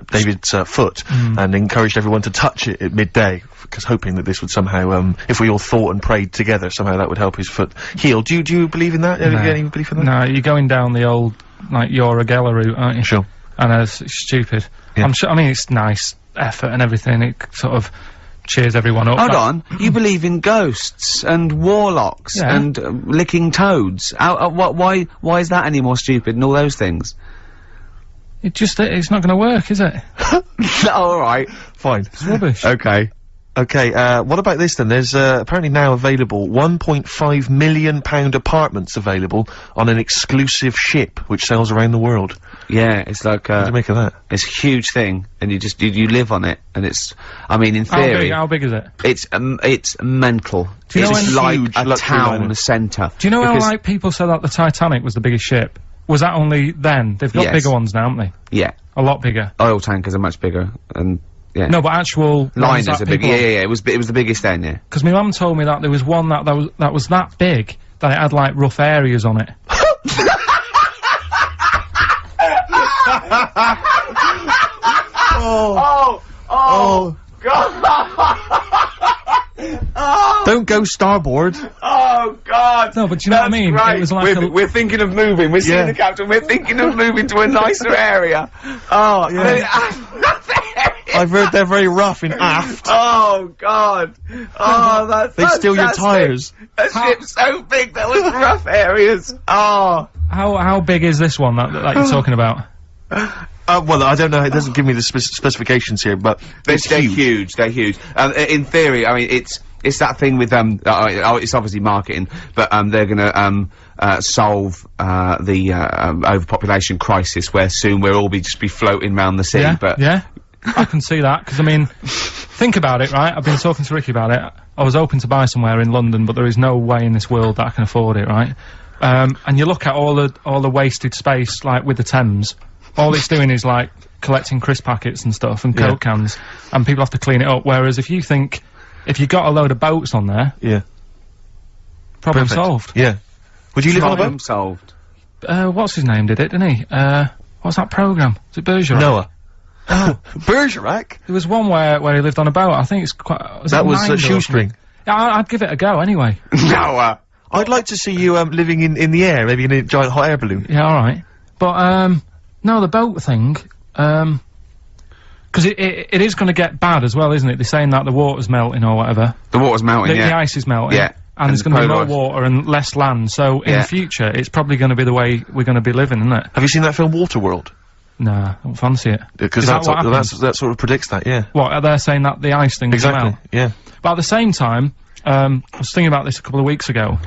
David's foot and encouraged everyone to touch it at midday, because hoping that this would somehow, if we all thought and prayed together, somehow that would help his foot heal. Do you believe in that?
No.
Any belief in that?
No, you're going down the old, like, Geller route, aren't you?
Sure.
And it's stupid.
Yeah.
I'm sure, I mean, it's nice effort and everything, it sort of cheers everyone up.
Hold on, you believe in ghosts and warlocks
Yeah.
and licking toads. Why is that any more stupid than all those things?
It's not gonna work, is it?
Alright.
Fine.
It's rubbish.
Okay.
Okay, what about this then? There's apparently now available £1.5 million apartments available on an exclusive ship which sails around the world.
Yeah, it's like,
What do you make of that?
it's a huge thing, and you live on it, and it's, I mean, in theory,
How big is it?
it's mental.
Do you know
It's
when-
like
Huge
a
luxury
town
liner.
centre.
Do you know how,
Because-
like, people said that the Titanic was the biggest ship? Was that only then? They've got
Yes.
bigger ones now, haven't they?
Yeah,
A lot bigger.
oil tankers are much bigger, and, yeah.
No, but actual
Liners are big, yeah, it was the biggest then, yeah.
Because my mum told me that there was one that was that big that it had, like, rough areas on it.
Don't go starboard.
Oh God!
No, but do you know what I mean?
Right.
It was like
we're thinking of moving. We're seeing
Yeah.
the captain. We're thinking of moving to a nicer area. Oh,
I've heard they're very rough in aft.
oh God! Oh, that's
They steal your
fantastic.
tyres.
A ship's so big that was rough areas. Oh,
how big is this one that you're talking about?
Well, I don't know. It doesn't give me the specifications here, but
they're
it's
huge.
huge.
They're huge. In theory, I mean, it's that thing with it's obviously marketing, but they're gonna solve the overpopulation crisis, where soon we'll all just be floating around the sea.
Yeah,
But
yeah, I can see that, because I mean, think about it, right? I've been talking to Ricky about it. I was hoping to buy somewhere in London, but there is no way in this world that I can afford it, right? And you look at all the wasted space, like with the Thames. All it's doing is, like, collecting crisp packets and stuff and Coke cans, and people have to clean it up. Whereas if you got a load of boats on there,
Yeah.
problem
Perfect.
solved.
Yeah. Would you live on a
problem
boat?
solved.
What's his name did it, didn't he? What's that programme? Is it Bergerac?
Noah. Bergerac?
There was one where he lived on a boat. I think it's quite.
That was
Nine or
Shoestring.
something? Yeah, I'd give it a go anyway.
Noah.
I'd like to see you living in the air, maybe in a giant hot air balloon.
Yeah, all right. But no, the boat thing. Because it is going to get bad as well, isn't it? They're saying that the water's melting or whatever.
The water's melting.
The
Yeah.
ice is melting.
Yeah.
And there's
the
going to be more
polar ice.
water and less land. So in
Yeah.
the future, it's probably going to be the way we're going to be living, isn't it?
Have you seen that film Waterworld?
Nah, I don't fancy it.
Because
Is that what happens?
that sort of predicts that, yeah.
What, are they saying that the ice thing will
Exactly,
melt?
yeah.
But at the same time, I was thinking about this a couple of weeks ago.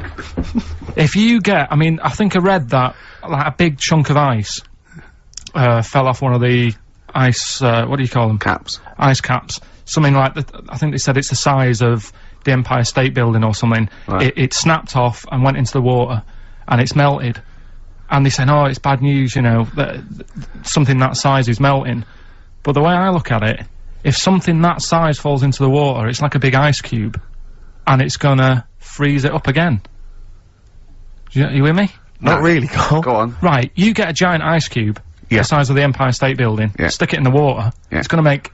If you get, I mean, I think I read that, like, a big chunk of ice, fell off one of the ice, what do you call them?
Caps.
Ice caps. Something like I think they said it's the size of the Empire State Building or something.
Right.
It snapped off and went into the water, and it's melted. And they say, oh, it's bad news, you know, that something that size is melting. But the way I look at it, if something that size falls into the water, it's like a big ice cube, and it's gonna freeze it up again. You with me?
Not really, Carl.
Go on.
Right, you get a giant ice cube, the size of the Empire State Building,
Yeah.
stick it in the water, it's gonna make,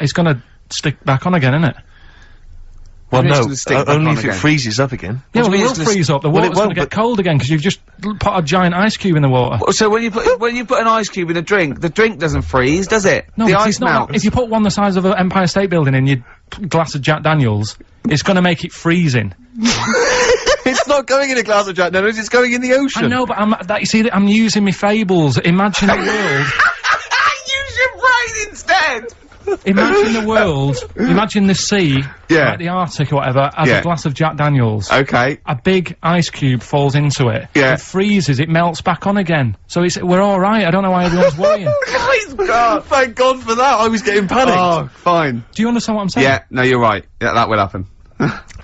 it's gonna stick back on again, isn't it?
Well,
Maybe it's
no,
gonna stick back
only
on
if it
again.
freezes up again.
Yeah, well,
do
it
you
will
mean it's
freeze up, the
well, it
water's gonna
won't,
get
but-
cold again, because you've just put a giant ice cube in the water.
So when you put an ice cube in a drink, the drink doesn't freeze, does it?
No,
the
because
ice
it's not.
melts.
If you put one the size of an Empire State Building in your glass of Jack Daniels, it's gonna make it freezing.
It's not going in a glass of Jack Daniels, it's going in the ocean.
I know, but you see, I'm using my fables. Imagine a world.
Use your brain instead!
Imagine the world. Imagine the sea,
Yeah.
like the Arctic or whatever, as
Yeah.
a glass of Jack Daniels.
Okay.
A big ice cube falls into it.
Yeah.
It freezes. It melts back on again. So we're all right. I don't know why everyone's worrying.
God.
Thank God for that, I was getting panicked.
Oh, fine.
Do you understand what I'm saying?
Yeah, no, you're right. Yeah, that will happen.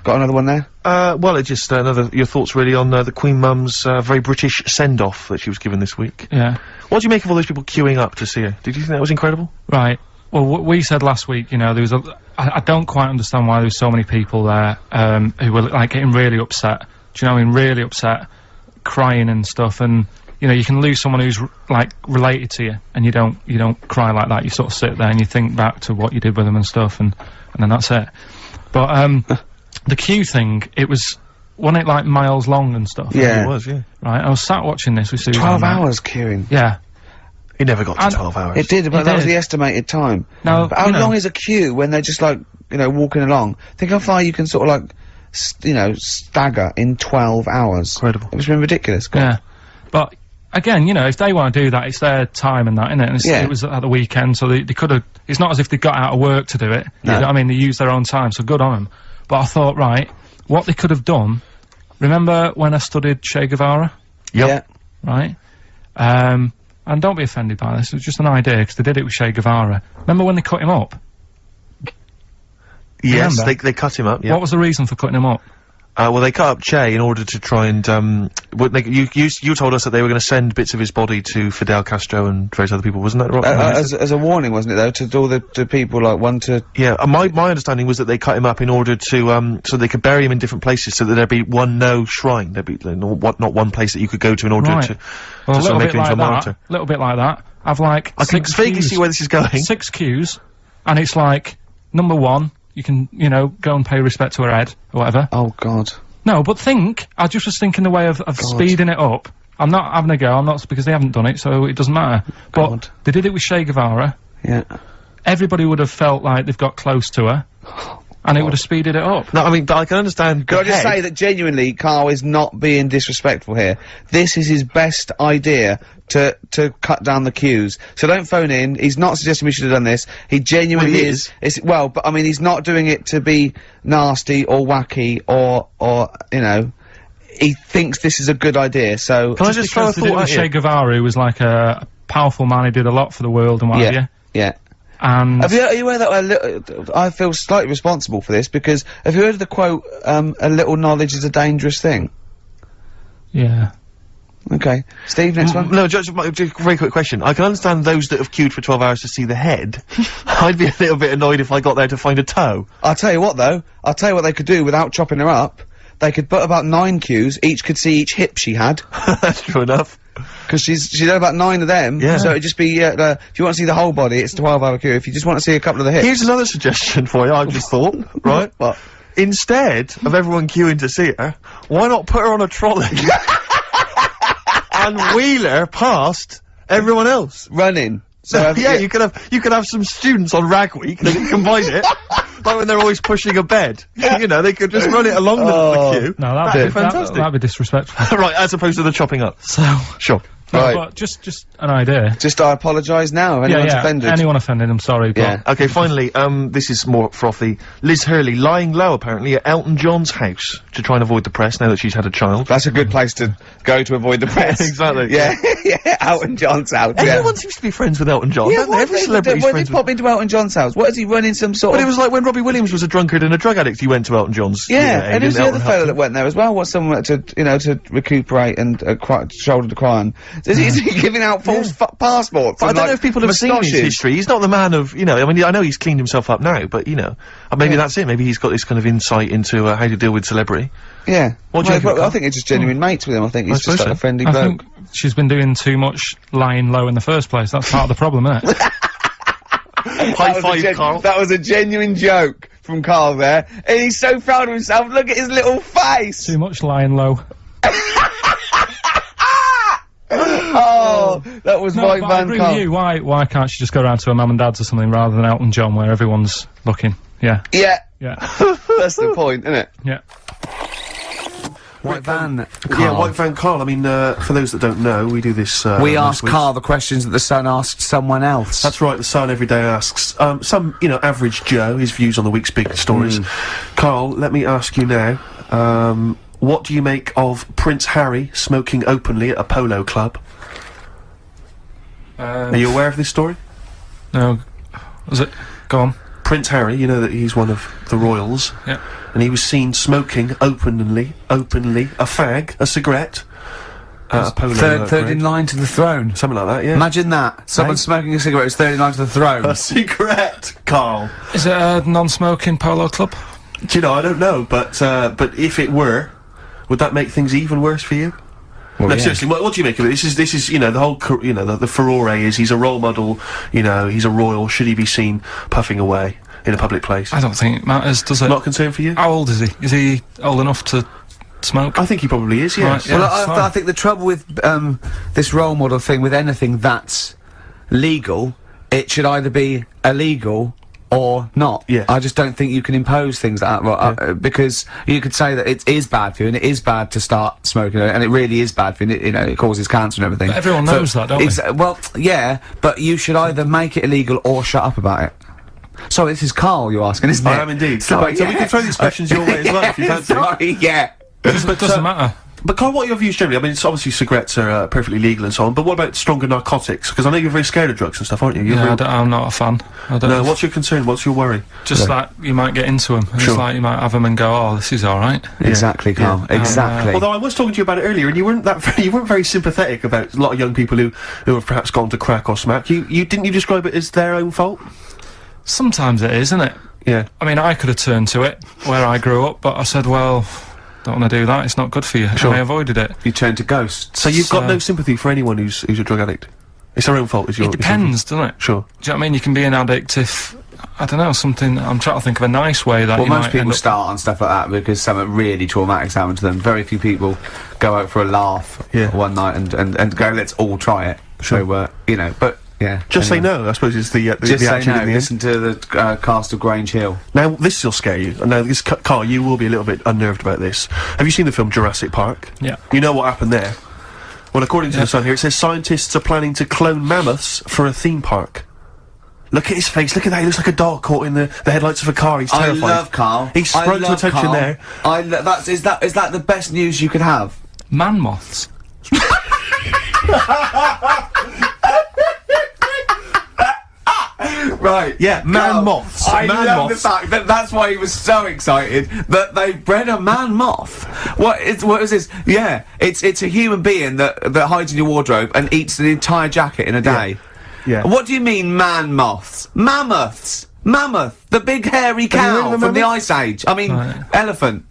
Got another one there?
Well, it's just your thoughts really on the Queen Mum's very British send-off that she was given this week.
Yeah.
What do you make of all those people queuing up to see her? Did you think that was incredible?
Right. Well, we said last week, you know, there was I don't quite understand why there was so many people there, who were, like, getting really upset. Do you know what I mean? Really upset, crying and stuff, and, you know, you can lose someone who's, like, related to you, and you don't cry like that. You sort of sit there and you think back to what you did with them and stuff, and then that's it. But, the queue thing, wasn't it, like, miles long and stuff?
Yeah.
It was, yeah.
Right, I was sat watching this with Susan.
12
right?
hours queuing.
Yeah.
It never got to
And-
12 hours.
It did, but
It
that was
did.
the estimated time.
No,
But how
you know-
long is a queue when they're just like, you know, walking along? Think how far you can sort of like, you know, stagger in 12 hours.
Incredible.
It's been ridiculous. Go on.
Yeah. But, again, you know, if they want to do that, it's their time and that, innit? And
Yeah.
it was at the weekend, so they could have, it's not as if they got out of work to do it.
No.
You know what I mean? They used their own time, so good on them. But I thought, right, what they could have done, remember when I studied Che Guevara?
Yep.
Yeah.
Right? And don't be offended by this, it was just an idea, because they did it with Che Guevara. Remember when they cut him up?
Yes,
Remember?
they cut him up, yeah.
What was the reason for cutting him up?
Well, they cut up Che in order to try and, you told us that they were gonna send bits of his body to Fidel Castro and various other people, wasn't that right?
As a warning, wasn't it, though, to all the people, like, one to...
Yeah, my understanding was that they cut him up in order to, so they could bury him in different places, so that there'd be no shrine. There'd be not one place that you could go to in order
Right.
to
Well, a
sort
little
of make
bit
him into
like
a
that,
martyr.
little bit like that. I've, like,
I can
6
vaguely
queues.
see where this is going.
6 queues, and it's like, number 1, you can, you know, go and pay respect to her head, or whatever.
Oh, God.
No, but I just was thinking the way of speeding it up. I'm not having a go, I'm not, because they haven't done it, so it doesn't matter. But
God.
they did it with Che Guevara.
Yeah.
Everybody would have felt like they've got close to her, and it would have speeded it up.
No, I mean, but I can understand.
Can I just say that genuinely, Carl is not being disrespectful here. This is his best idea to cut down the queues. So don't phone in. He's not suggesting we should have done this. He genuinely
Well, he
is. Well, but I mean, he's not doing it to be nasty or wacky or you know. He thinks this is a good idea. So
Can I just throw a
Because they did it
thought
with
at
Che
you?
Guevara, who was like a powerful man who did a lot for the world and what have
yeah,
you.
yeah.
And
Are you aware that I feel slightly responsible for this because have you heard the quote? A little knowledge is a dangerous thing.
yeah.
Okay, Steve, next one.
No, just a very quick question. I can understand those that have queued for 12 hours to see the head. I'd be a little bit annoyed if I got there to find a toe.
I'll tell you what though, I'll tell you what they could do without chopping her up. They could put about 9 queues, each could see each hip she had.
That's true enough.
Because she's had about 9 of them.
Yeah.
So it'd just be, if you want to see the whole body, it's a 12-hour queue. If you just want to see a couple of the hips.
Here's another suggestion for you, I've just thought, right?
What?
Instead of everyone queuing to see her, why not put her on a trolley and wheel her past everyone else?
Running. So
Yeah, you could have some students on Rag Week, they could combine it, like when they're always pushing a bed. You know, they could just run it along the queue.
No,
That'd be fantastic.
that'd be disrespectful.
Right, as opposed to the chopping up.
So,
Sure.
No,
Right.
but just an idea.
Just I apologise now if anyone's offended.
Anyone offended, I'm sorry, but
Yeah.
Okay, finally, this is more frothy. Liz Hurley lying low, apparently, at Elton John's house to try and avoid the press now that she's had a child.
That's a good place to go to avoid the press.
Exactly.
Yeah, yeah, Elton John's house, yeah.
Everyone seems to be friends with Elton John, don't they? Every celebrity's
when
friends
did
with...
pop into Elton John's house? What, is he running some sort
But
of...
it was like when Robbie Williams was a drunkard and a drug addict, he went to Elton John's.
Yeah,
aid,
and who's the
Elton
other
helped
fellow
him.
that went there as well? Was someone to, you know, to recuperate and shoulder to cry on? Is he giving out false passports?
But I
and,
don't
like,
know if people have seen his
moustaches?
history. He's not the man of, you know, I mean, I know he's cleaned himself up now, but, you know, maybe that's it. Maybe he's got this kind of insight into how to deal with celebrity.
Yeah.
What do you think,
I
Carl?
think it's just genuine mates with him. I think he's just
suppose
like
so.
a friendly
I
bloke.
think she's been doing too much lying low in the first place. That's part of the problem, isn't it?
High five, Carl.
That was a genuine joke from Carl there. And he's so proud of himself. Look at his little face.
Too much lying low.
Oh, that was
No,
White
but I
Van
agree
Carl.
with you. Why can't she just go around to her mum and dad's or something rather than Elton John where everyone's looking? Yeah.
Yeah,
Yeah.
that's the point, isn't it?
Yeah.
White Van
Yeah, White Van Carl. I mean, for those that don't know, we do this.
We
most
asked
weeks.
Carl the questions that the Sun asked someone else.
That's right. The Sun every day asks some, you know, average Joe his views on the week's big stories. Carl, let me ask you now. What do you make of Prince Harry smoking openly at a polo club? Are you aware of this story?
No. Was it? Go on.
Prince Harry, you know that he's one of the royals,
Yeah.
and he was seen smoking openly, a fag, a cigarette, at a polo
Third
parade.
in line to the throne.
Something like that, yeah.
Imagine that. Someone
Hey?
smoking a cigarette is third in line to the throne.
A cigarette, Carl.
Is it a non-smoking polo club?
Do you know, I don't know, but if it were, would that make things even worse for you?
Well,
No,
yeah.
seriously, what do you make of it? This is, you know, the whole, you know, the furore is he's a role model, you know, he's a royal, should he be seen puffing away in a public place?
I don't think it matters, does it?
Not a concern for you?
How old is he? Is he old enough to smoke?
I think he probably is, yes.
Right, yeah.
Well,
it's
I
fine.
think the trouble with this role model thing, with anything that's legal, it should either be illegal or not.
Yeah.
I just don't think you can impose things like that, because you could say that it is bad for you, and it is bad to start smoking, and it really is bad for you, and you know, it causes cancer and everything.
But everyone knows that, don't they?
Well, yeah, but you should either make it illegal or shut up about it. So this is Carl you're asking, isn't it?
I am indeed.
Sorry,
So we can throw these questions your way as well if you fancy.
Sorry, yeah.
It doesn't matter.
But Carl, what are your views generally? I mean, it's obviously cigarettes are perfectly legal and so on, but what about stronger narcotics? Because I know you're very scared of drugs and stuff, aren't you? You're
Yeah,
very-
I'm not a fan. I don't
No, what's your concern? What's your worry?
just like you might get into them.
Sure.
It's like you might have them and go, oh, this is all right.
Exactly, Carl. Exactly.
Although I was talking to you about it earlier, and you weren't you weren't very sympathetic about a lot of young people who have perhaps gone to crack or smack. You didn't you describe it as their own fault?
Sometimes it is, isn't it?
Yeah.
I mean, I could have turned to it where I grew up, but I said, well, don't want to do that. It's not good for you.
Sure.
And I avoided it.
You turn to ghosts.
So you've got
So-
no sympathy for anyone who's a drug addict. It's their own fault. Is your
It depends, doesn't it?
Sure.
Do you know what I mean? You can be an addict if, I don't know, something. I'm trying to think of a nice way that
Well,
you
most
might
people
end up-
start on stuff like that because something really traumatic's happened to them. Very few people go out for a laugh
Yeah.
one night and go, let's all try it.
Sure.
So, you know, but, yeah.
Just say
anyway.
no. I suppose is the
Just say
attitude
no.
in the end.
Listen to the cast of Grange Hill.
Now this will scare you. Now this, Carl, you will be a little bit unnerved about this. Have you seen the film Jurassic Park?
Yeah.
You know what happened there. Well, according to the Sun here, it says scientists are planning to clone mammoths for a theme park. Look at his face. Look at that. He looks like a dog caught in the headlights of a car. He's terrified.
I love Carl.
He sprung to attention there.
Is that the best news you could have?
Man moths.
Right.
Yeah, man moths.
I
Man
love
moths.
the fact that that's why he was so excited that they bred a man moth. What is this? Yeah, it's a human being that hides in your wardrobe and eats an entire jacket in a day.
Yeah.
What do you mean, man moths? Mammoths. Mammoth, the big hairy
you heard
cow
of a
from the
mammoth?
Ice Age. I mean,
Right.
elephant.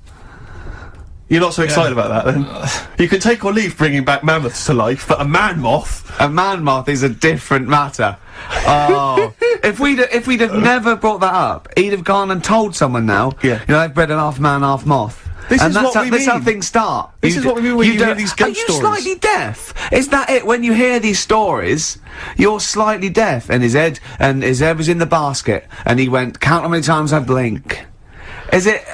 You're not so excited about that, then? You can take or leave bringing back mammoths to life, but a man moth.
A man moth is a different matter. Oh, if we'd have never brought that up, he'd have gone and told someone now.
Yeah.
You know, I've bred an half man, half moth.
This
and
is
that's
what we
that's how
mean.
things start.
This is what we mean when you hear
don't-
these ghost
Are you
stories.
slightly deaf? Is that it? When you hear these stories, you're slightly deaf. And his head was in the basket, and he went, "Count how many times I blink." Is it?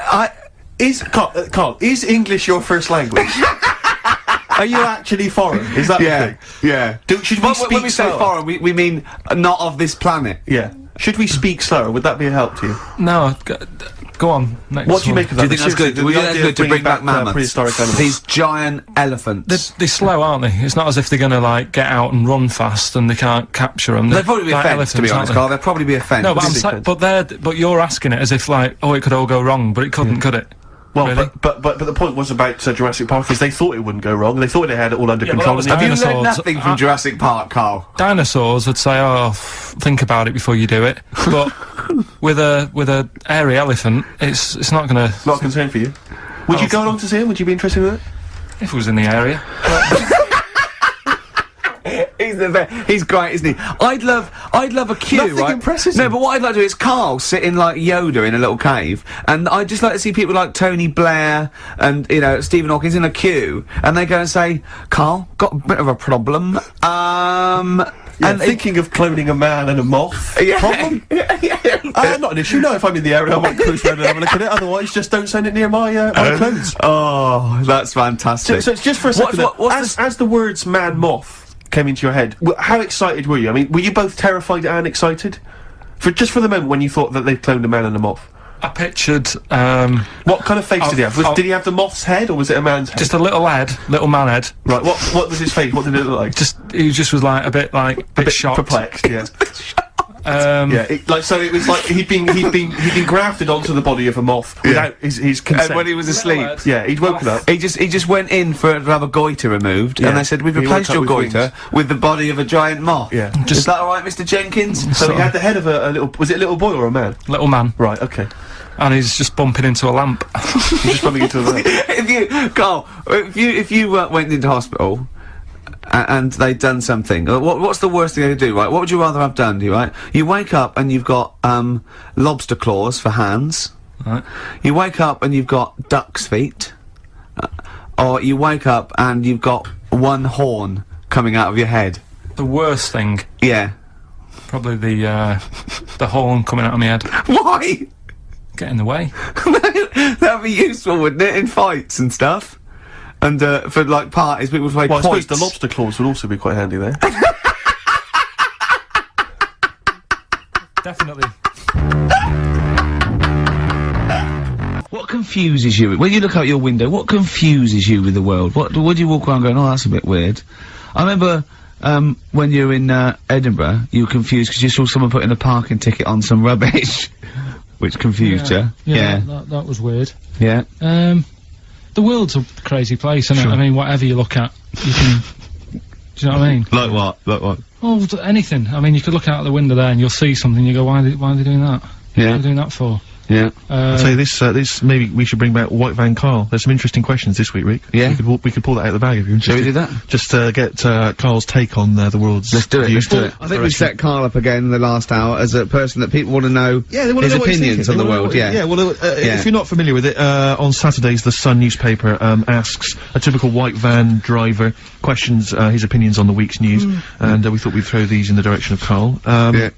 Carl, is English your first language?
Are you actually foreign? Is that the thing?
yeah.
Should we
Well,
speak
when we say
slower?
foreign, we mean not of this planet.
Yeah. Should we speak slower? Would that be a help to you?
No, go on. Next
What do you
one.
make of
Do
that?
you think that's good?
Seriously,
Do you
the
think that's
idea
good
of
to bring back
bringing
mammoths?
prehistoric animals.
These giant elephants.
They're slow, aren't they? It's not as if they're gonna like get out and run fast and they can't capture them.
They'd probably be a fence, to be honest, Carl. They'd probably be a fence.
No, but you're asking it as if like, oh, it could all go wrong, but it couldn't, could it?
Well,
Really?
but the point was about Jurassic Park is they thought it wouldn't go wrong. They thought they had it all under
Yeah, well,
control.
that was
and
Have you
dinosaurs.
learned nothing from Jurassic Park, Carl?
Dinosaurs would say, oh, think about it before you do it. But with a hairy elephant, it's not gonna.
Not a concern for you. Would you go along to see him? Would you be interested in it?
If it was in the area.
He's great, isn't he? I'd love a queue,
Nothing
right?
impresses
No,
him.
but what I'd like to do is Carl sitting like Yoda in a little cave, and I'd just like to see people like Tony Blair and, you know, Stephen Hawkins in a queue, and they go and say, Carl, got a bit of a problem,
And thinking of cloning a man and a moth.
yeah.
Problem? Not an issue. No, if I'm in the area, I might cruise around and have a look at it. Otherwise, just don't send it near my my clothes.
Oh, that's fantastic.
So it's just for a second.
What's
as the words "man moth" came into your head, how excited were you? I mean, were you both terrified and excited? For the moment when you thought that they'd cloned a man and a moth.
I pictured
What kind of face did he have? Did he have the moth's head or was it a man's head?
just a little man head.
Right. What was his face? What did it look like?
He just was like a bit shocked.
perplexed. Yeah.
Yeah.
So it was like he'd been grafted onto the body of a moth without his consent.
And when he was asleep,
Lad.
Yeah, he'd woken up.
he just went in to have a goiter removed,
Yeah.
and they said, "We've
He
replaced
woke
your
up with
goiter with the body of a giant moth."
Yeah.
Is that all right, Mr. Jenkins?
So he had the head of a little. Was it a little boy or a man?
Little man,
Right. Okay.
and he's just bumping into a lamp.
He's just bumping into the.
Carl, if you went into hospital and they'd done something, what's the worst thing they could do, right? What would you rather have done, right? You wake up and you've got lobster claws for hands.
Right.
You wake up and you've got duck's feet. Or you wake up and you've got one horn coming out of your head.
The worst thing,
Yeah.
probably the horn coming out of my head.
Why?
Get in the way.
That'd be useful, wouldn't it, in fights and stuff? And for like parties, people would play
Well, I suppose
points.
the lobster claws would also be quite handy there.
Definitely.
What confuses you? When you look out your window, what confuses you with the world? What do you walk around going, oh, that's a bit weird? I remember when you were in Edinburgh, you were confused because you saw someone putting a parking ticket on some rubbish, which confused you. Yeah.
That was weird.
Yeah.
The world's a crazy place, isn't it? I mean, whatever you look at, you can. Do you know what I mean?
Like what? Like what?
Oh, anything. I mean, you could look out the window there and you'll see something. You go, why are they doing that? What are
Yeah.
they doing that for?
Yeah.
I'll tell you this, maybe we should bring back White Van Carl. There's some interesting questions this week, Rick.
Yeah.
We could pull that out of the bag if you're
Shall
interested.
we do that?
Just get Carl's take on the world's
Let's do it.
views.
Let's do it. I think we set Carl up again in the last hour as a person that people want to know
Yeah, they wanna
his
know what he's
opinions
thinking.
on the
They wanna
world.
know
Yeah.
what- Yeah, well, if you're not familiar with it, on Saturdays, the Sun newspaper asks a typical white van driver questions his opinions on the week's news, and we thought we'd throw these in the direction of Carl.
Yeah.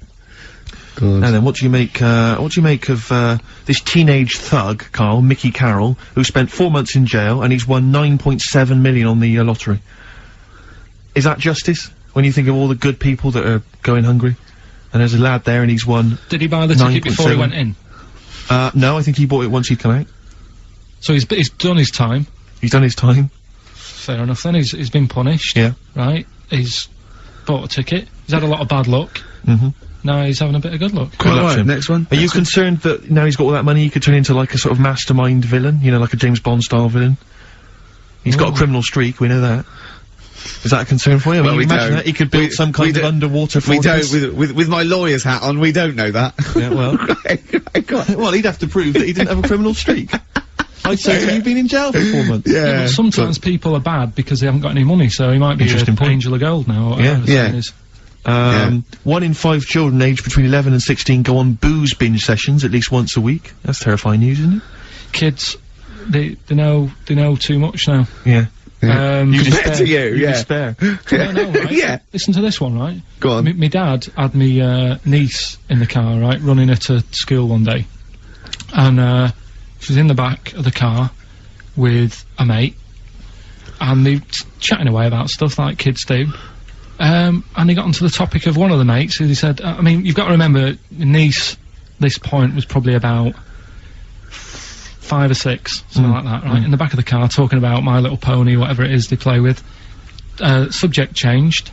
Good.
And then what do you make of this teenage thug, Carl, Mickey Carroll, who spent 4 months in jail and he's won 9.7 million on the lottery? Is that justice? When you think of all the good people that are going hungry? And there's a lad there and he's won...
Did he buy the ticket before he
9.7.
went in?
No, I think he bought it once he'd come out.
So he's done his time.
He's done his time.
Fair enough then. He's been punished.
Yeah.
Right. He's bought a ticket. He's had a lot of bad luck.
Mm-hmm.
Now he's having a bit of good luck.
Good luck to
Right,
him.
next one.
Are you concerned that now he's got all that money he could turn into like a sort of mastermind villain? You know, like a James Bond style villain? He's got a criminal streak, we know that. Is that a concern for you? I mean,
Well,
you
we
imagine
don't.
that? He could build some kind of underwater
We
fortress.
don't, with my lawyer's hat on, we don't know that.
Yeah, well. Well, he'd have to prove that he didn't have a criminal streak. I'd say that you've been in jail for 4 months.
Yeah, but sometimes people are bad because they haven't got any money, so he might be
Interesting
an
point.
angel of gold now. Or
Yeah.
whatever the
Yeah.
saying is.
1 in 5 children aged between 11 and 16 go on booze binge sessions at least once a week. That's terrifying news, isn't it?
Kids, they know too much now.
Yeah.
You
Compared to you, yeah.
Despair.
I know, right?
Yeah.
Listen to this one, right?
Go on.
My dad had me niece in the car, right, running her to school one day, and she was in the back of the car with a mate, and they chatting away about stuff like kids do. And he got onto the topic of one of the mates who he said, I mean, you've got to remember, Nice, this point was probably about 5 or 6, something like that, right? In the back of the car, talking about My Little Pony, whatever it is they play with. Subject changed.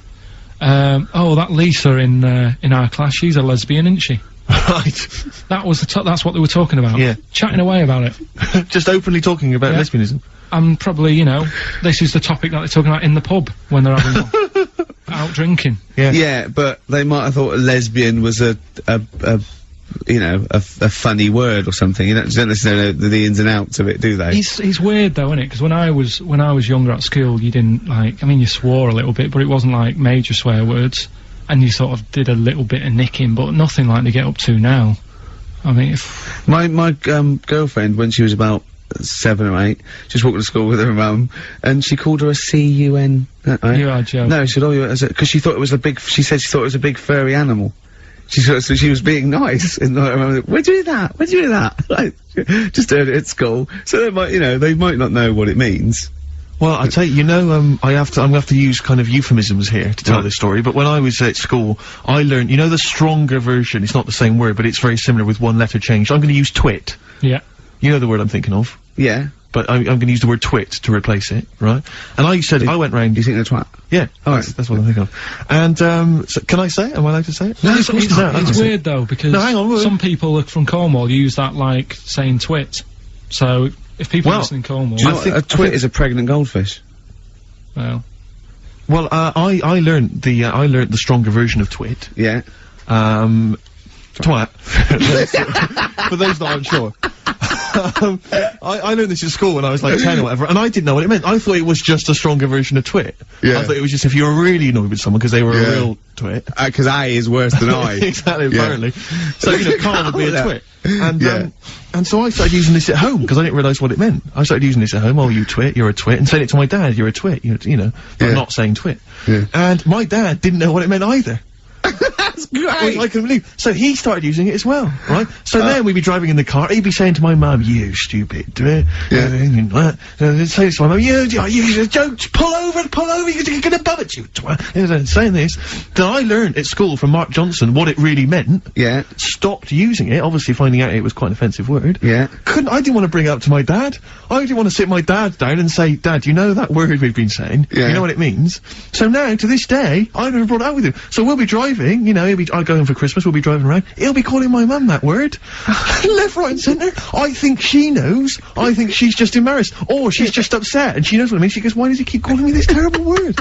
Oh, that Lisa in our class, she's a lesbian, isn't she?
Right.
That was that's what they were talking about.
Yeah.
Chatting away about it.
Just openly talking about lesbianism.
And probably, you know, this is the topic that they're talking about in the pub when they're having out drinking.
Yeah.
Yeah, but they might have thought a lesbian was a funny word or something. You don't necessarily know the ins and outs of it, do they?
He's weird though, isn't it? Because when I was younger at school, you didn't like. I mean, you swore a little bit, but it wasn't like major swear words, and you sort of did a little bit of nicking, but nothing like they get up to now. I mean, if
My girlfriend, when she was about 7 or 8, just walked to school with her mum, and she called her a C-U-N. Right?
You are joking.
No, she said, because she thought it was a big. She said she thought it was a big furry animal. So she was being nice, and I remember, where'd you do that? Where'd you do that? Like, just heard it at school. So they might, they might not know what it means.
Well, I tell you, I'm gonna have to use kind of euphemisms here to tell this story, but when I was at school, I learned, the stronger version, it's not the same word, but it's very similar with one letter changed. I'm gonna use twit.
Yeah.
You know the word I'm thinking of.
Yeah.
But I'm gonna use the word twit to replace it, right? And I said, I went round.
You think they're twat?
Yeah.
All right.
That's what I'm thinking of. And, so can I say it? Am I allowed to say it?
No, it's weird though, because
hang on,
some people from Cornwall use that like saying twit. So, if people listen in Cornwall...
Do you know what a twit is a pregnant goldfish?
Well...
Well, I learned the stronger version of twit.
Yeah.
Twat. For those that aren't sure. I learned this at school when I was like 10 or whatever, and I didn't know what it meant. I thought it was just a stronger version of twit.
Yeah.
I thought it was just if you were really annoyed with someone because they were a real twit.
Because I is worse than I.
Exactly, apparently. So, Carl would be a twit. And, and so I started using this at home, because I didn't realise what it meant. I started using this at home, oh, you twit, you're a twit, and saying it to my dad, you're a twit, but not saying twit.
Yeah.
And my dad didn't know what it meant either.
That's great!
I couldn't believe. So he started using it as well, right? So then we'd be driving in the car, he'd be saying to my mum, you stupid, say to my mum, you don't, pull over, you're gonna bum it, you twat. Saying this, then I learned at school from Mark Johnson what it really meant.
Yeah.
Stopped using it, obviously finding out it was quite an offensive word.
Yeah.
I didn't want to bring it up to my dad. I didn't want to sit my dad down and say, Dad, you know that word we've been saying?
Yeah.
You know what it means? So now, to this day, I've never brought it up with him. So we'll be driving, I'll go home for Christmas, we'll be driving around, he'll be calling my mum that word. Left, right and centre. I think she knows. I think she's just embarrassed. Or she's just upset and she knows what it means. She goes, why does he keep calling me this terrible word?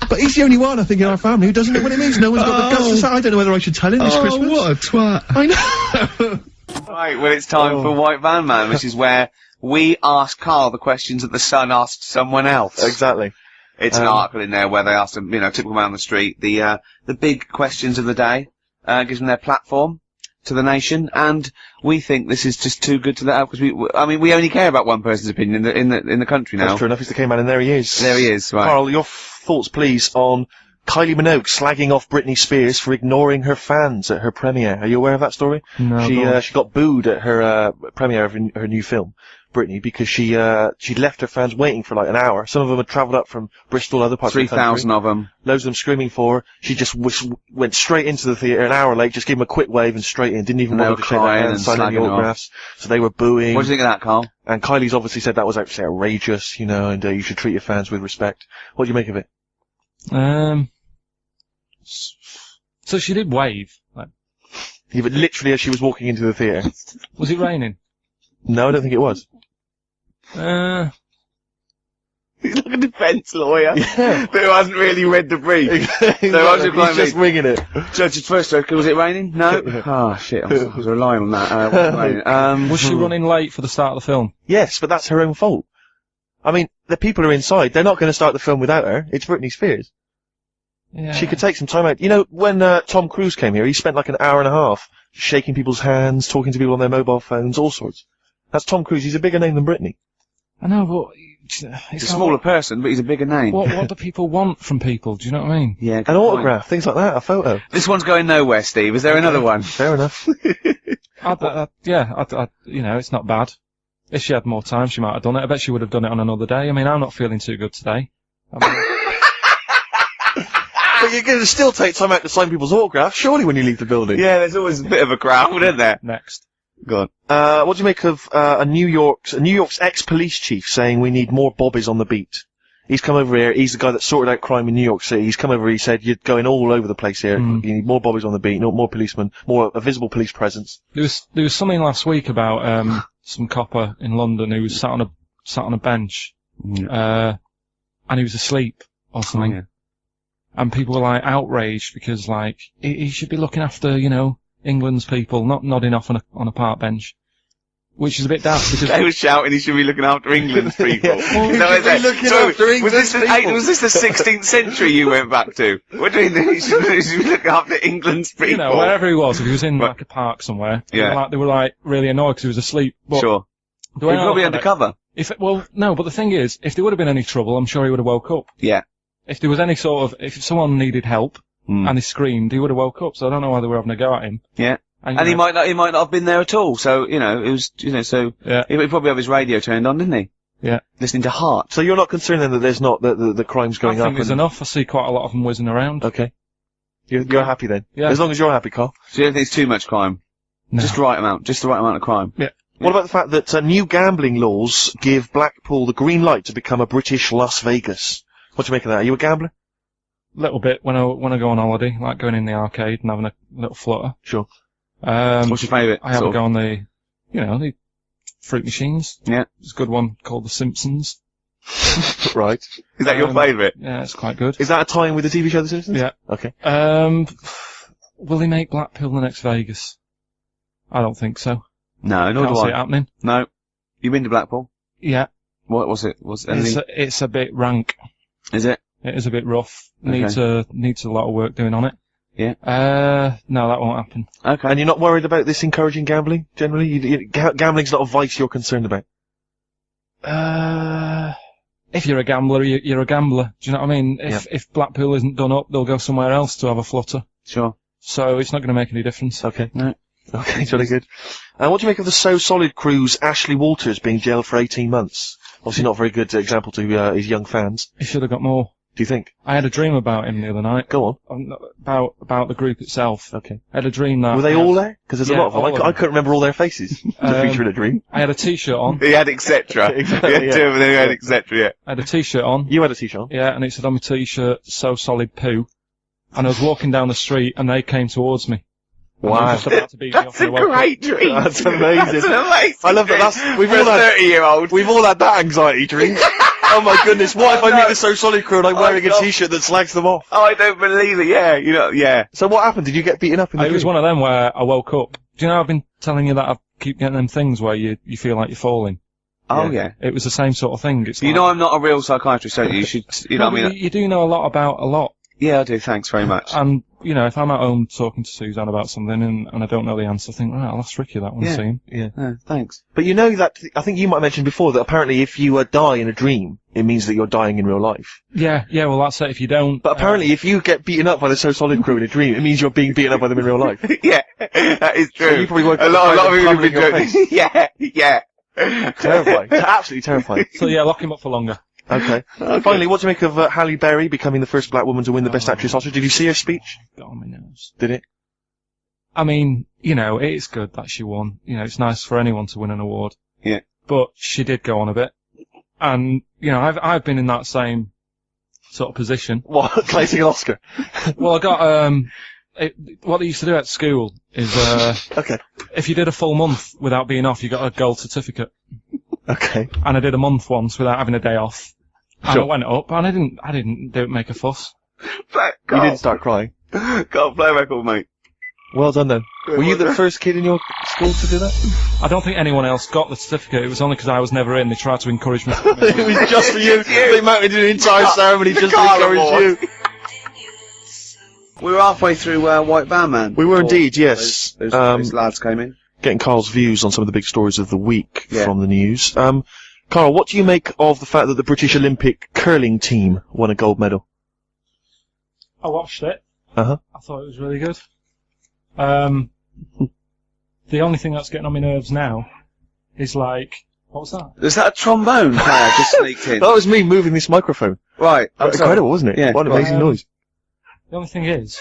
But he's the only one, I think, in our family who doesn't know what it means. No one's got the guts to say, I don't know whether I should tell him this Christmas.
What a twat.
I know.
Right, well it's time for White Van Man, which is where we ask Carl the questions that the Sun asked someone else.
Exactly.
It's an article in there where they ask them, typical man on the street, the big questions of the day, gives them their platform to the nation, and we think this is just too good to let out, because we only care about one person's opinion in the country now.
That's true enough, he's the K-Man, and there he is.
There he is, right.
Carl, your thoughts, please, on Kylie Minogue slagging off Britney Spears for ignoring her fans at her premiere. Are you aware of that story?
No.
She got booed at her premiere of her new film, Britney, because she left her fans waiting for like an hour. Some of them had travelled up from Bristol, other parts of the country.
3,000 of them.
Loads of them screaming for her. She just went straight into the theatre an hour late, just gave them a quick wave and straight in. Didn't even bother to shake their hands, sign any autographs. So they were booing.
What do you think of that, Carl?
And Kylie's obviously said that was actually outrageous, and you should treat your fans with respect. What do you make of it?
So she did wave. Like,
Yeah, but literally as she was walking into the theatre.
was it raining?
No, I don't think it was.
He's like a defence lawyer.
Yeah.
Who hasn't really read the brief.
Exactly.
So I was
He's just winging it.
Judge's first joke, was it raining? No? Oh, shit, I was relying on that. Was it raining?
Was she running late for the start of the film?
Yes, but that's her own fault. I mean, the people are inside. They're not going to start the film without her. It's Britney Spears.
Yeah.
She could take some time out. When Tom Cruise came here, he spent like an hour and a half shaking people's hands, talking to people on their mobile phones, all sorts. That's Tom Cruise. He's a bigger name than Britney.
I know, but...
He's a smaller person, but he's a bigger name.
What do people want from people? Do you know what I mean?
Yeah.
An autograph, things like that, a photo.
This one's going nowhere, Steve. Is there another one?
Fair enough.
Yeah, it's not bad. If she had more time, she might have done it. I bet she would have done it on another day. I mean, I'm not feeling too good today.
But you're going to still take time out to sign people's autographs, surely, when you leave the building.
Yeah, there's always a bit of a crowd, isn't there?
Next.
Go on.
What do you make of New York's ex-police chief saying we need more bobbies on the beat? He's come over here. He's the guy that sorted out crime in New York City. He's come over. He said you're going all over the place here. You need more bobbies on the beat, more policemen, a visible police presence.
There was something last week about some copper in London who was sat on a bench, and he was asleep or something.
Oh, yeah.
And people were like outraged because like he should be looking after England's people, not nodding off on a park bench, which is a bit daft because
They were shouting he should be looking after England's people.
Well,
No,
he should be looking after
was this
England's people.
Was this the 16th century you went back to? What do you mean he should be looking after England's people?
wherever he was, if he was in like a park somewhere,
Yeah.
they were like really annoyed because he was asleep. But
Sure.
the way
He's
I
probably
look at it,
undercover.
No, but the thing is, if there would have been any trouble, I'm sure he would have woke up.
Yeah.
If there was any if someone needed help and he screamed, he would have woke up. So I don't know why they were having a go at him.
Yeah.
And
And he might not have been there at all. So, it was, so
Yeah.
he would probably have his radio turned on, didn't he?
Yeah.
Listening to Heart.
So you're not concerned then that there's not the crime's
I
going up?
think there's enough. I see quite a lot of them whizzing around.
Okay. You're happy then?
Yeah.
As long as you're happy, Carl.
So you don't think it's too much crime?
No.
Just the right amount of crime.
Yeah.
What about the fact that new gambling laws give Blackpool the green light to become a British Las Vegas? What do you make of that? Are you a gambler?
Little bit when I go on holiday, like going in the arcade and having a little flutter.
Sure.
What's your favourite?
I have a go on the fruit machines.
Yeah.
There's a good one called The Simpsons.
Right.
Is that your favourite?
Yeah, it's quite good.
Is that a tie-in with the TV show The Simpsons?
Yeah.
Okay.
Will he make Blackpool the next Vegas? I don't think so.
No, nor
Can't
do
see
I.
it happening.
No. You been to Blackpool?
Yeah.
What was it? Anything?
It's a bit rank.
Is it?
It is a bit rough.
Okay.
Needs a lot of work doing on it.
Yeah.
No, that won't happen.
Okay.
And you're not worried about this encouraging gambling, generally? Gambling's not a vice you're concerned about?
If you're a gambler, you're a gambler. Do you know what I mean? If Blackpool isn't done up, they'll go somewhere else to have a flutter.
Sure.
So it's not going to make any difference.
Okay.
No.
Okay, it's really good. What do you make of the So Solid crew's Ashley Walters being jailed for 18 months? Obviously not a very good example to his young fans.
He should have got more.
Do you think?
I had a dream about him the other night.
Go on.
About the group itself.
Okay.
I had a dream that...
Were they all there? Because there's a
Yeah,
lot of them.
all of
I
them.
couldn't remember all their faces to feature in a dream.
I had a t-shirt on.
He had etc.
Exactly,
He had
yeah.
two, and then he had etc. Yeah.
I had a t-shirt on.
You had a t-shirt on?
Yeah, and it said on my t-shirt, So Solid Poo. And I was walking down the street and they came towards me. And they were
Wow.
just about to beat me up
That's
and
a
I woke up.
great dream.
That's amazing.
That's an amazing.
I love that.
dream
We've
for
all
a
had
30-year-old.
We've all had that anxiety dream. Oh my goodness, what if I meet the So Solid crew and I'm wearing a
God.
t-shirt that slags them off?
Oh, I don't believe it. Yeah, yeah.
So what happened? Did you get beaten up in the
It was
dream?
one of them where I woke up. Do you know I've been telling you that I keep getting them things where you feel like you're falling?
Oh yeah.
It was the same sort of thing. It's
You
like,
know I'm not a real psychiatrist, don't you? You should, you know
No,
what I
but
mean?
you do know a lot about a lot.
Yeah, I do. Thanks very much.
And, if I'm at home talking to Suzanne about something and I don't know the answer, I think, right, I'll ask Ricky that one
Yeah.
soon.
Thanks.
But you know that, I think you might have mentioned before that apparently if you die in a dream, it means that you're dying in real life.
Yeah, well that's it if you don't.
But apparently if you get beaten up by the So Solid crew in a dream, it means you're being beaten up by them in real life.
Yeah, that is true.
So you probably woke
a
up
lot
with
of people have
pummeling
been
your
joking. Yeah.
Terrifying. Absolutely terrifying.
So yeah, lock him up for longer.
Okay. Finally, what do you make of Halle Berry becoming the first black woman to win the Best Actress Oscar? Did you see her speech?
Got on my nerves.
Did it?
I mean, it's good that she won. It's nice for anyone to win an award.
Yeah.
But she did go on a bit. And, I've been in that same sort of position.
What? Placing an Oscar?
Well, I got, what they used to do at school is,
Okay.
if you did a full month without being off, you got a gold certificate.
Okay.
And I did a month once without having a day off. And
Sure.
I went up, and I didn't make a fuss.
You didn't start crying.
Can't play record, mate.
Well done then. Were you the first kid in your school to do that?
I don't think anyone else got the certificate. It was only because I was never in. They tried to encourage me.
It was just for you. They mounted an entire ceremony just to
KARL
encourage you.
We were halfway through White Van Man.
We were
before
indeed, yes.
Those lads came in.
Getting Carl's views on some of the big stories of the week
Yeah.
from the news. Carl, what do you make of the fact that the British Olympic curling team won a gold medal?
I watched it.
Uh-huh.
I thought it was really good. The only thing that's getting on my nerves now is What was that?
Is that a trombone player just sneaked in?
That was me moving this microphone.
Right.
That was incredible, wasn't it?
Yeah,
What an
right.
amazing noise.
The only thing is,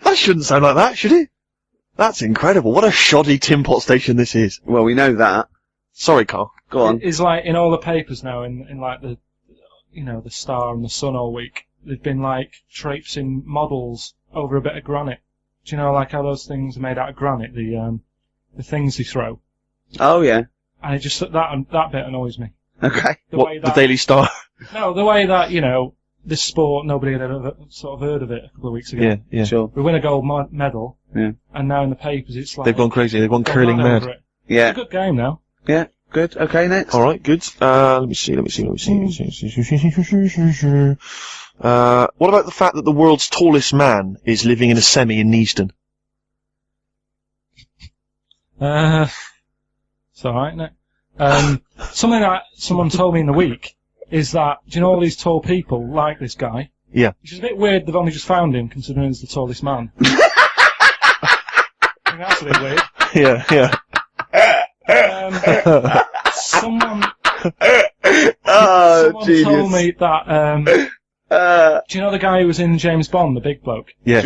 That shouldn't sound like that, should it? That's incredible. What a shoddy tin pot station this is.
Well, we know that.
Sorry, Carl.
Go on.
it's like in all the papers now, in like the, you know, the Star and the Sun all week, they've been like traipsing models over a bit of granite. Do you know, like how those things are made out of granite, the things they throw?
Oh, yeah.
And it just, that bit annoys me.
Okay.
The
What,
way
the
that,
Daily Star?
no, the way that, you know, this sport, nobody had ever sort of heard of it a couple of weeks ago.
Yeah, yeah.
Sure.
We win a gold medal,
Yeah.
and now in the papers it's like...
They've gone crazy. They've gone
gone
curling
mad
mad.
over it.
Yeah.
It's a good game now.
Yeah. Good. Okay, next.
Alright, good. Let me see. What about the fact that the world's tallest man is living in a semi in Neasden?
It's alright, isn't it? Something that someone told me in the week is that, do you know all these tall people like this guy?
Yeah.
Which is a bit weird, they've only just found him, considering he's the tallest man. I think that's a bit weird.
Yeah, yeah.
Someone
Oh,
told me that, do you know the guy who was in James Bond, the big bloke?
Yes.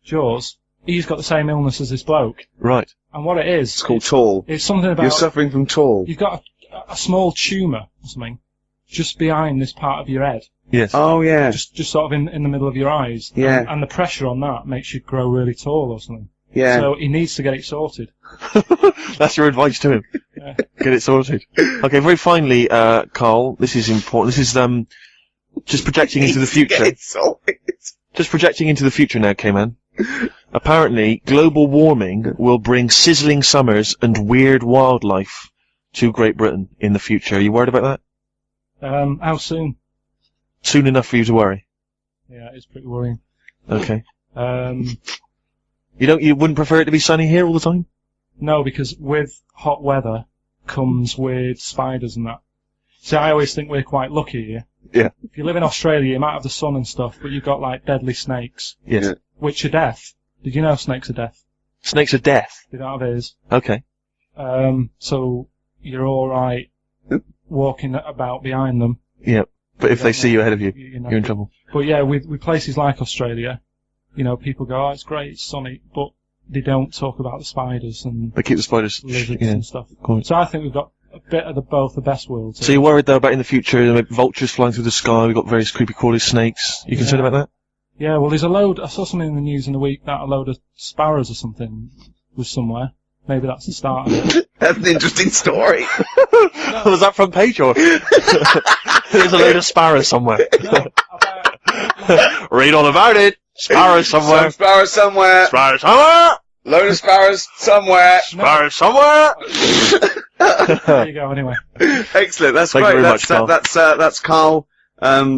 Jaws? He's got the same illness as this bloke.
Right.
And what it is...
It's called tall.
It's something about...
You're suffering from tall.
You've got a small tumour or something just behind this part of your head.
Yes.
Oh, yeah.
Just sort of in the middle of your eyes.
Yeah.
And the pressure on that makes you grow really tall or something.
Yeah.
So he needs to get it sorted.
That's your advice to him.
Yeah.
Get it sorted. Okay, very finally, Carl, this is important. This is, just projecting into the future. Just projecting into the future now, K-Man. Apparently, global warming will bring sizzling summers and weird wildlife to Great Britain in the future. Are you worried about that?
How soon?
Soon enough for you to worry.
Yeah, it's pretty worrying.
Okay.
Um,
You wouldn't prefer it to be sunny here all the time?
no, because with hot weather comes with spiders and that. See, I always think we're quite lucky here.
Yeah.
If you live in Australia, you might have the sun and stuff, but you've got like deadly snakes,
Yes.
Yeah.
which are death. Did you know snakes are death?
Snakes are death.
They don't have ears.
Okay.
So you're alright walking about behind them.
Yeah. But if they see you ahead of you,
You know.
you're in trouble.
But yeah, with places like Australia, you know, people go, oh, it's great, it's sunny, but they don't talk about the spiders and
They keep the spiders.
lizards
Yeah.
and stuff.
Cool.
So I think we've got a bit of both the best worlds.
So you're worried though about in the future, there may be vultures flying through the sky, we've got various creepy crawly snakes. You concerned
Yeah.
about that?
Yeah, well, there's a load. I saw something in the news in the week that a load of sparrows or something was somewhere. Maybe that's the start of it.
That's an interesting story.
Was that front page or? There's a load of sparrows somewhere.
No, about,
Read all about it. Sparrows somewhere.
Some sparrows somewhere.
Sparrows somewhere.
Load of sparrows somewhere.
Sparrows somewhere.
there you go. Anyway,
Excellent. That's
Thank you
great.
very much, Carl.
That's Carl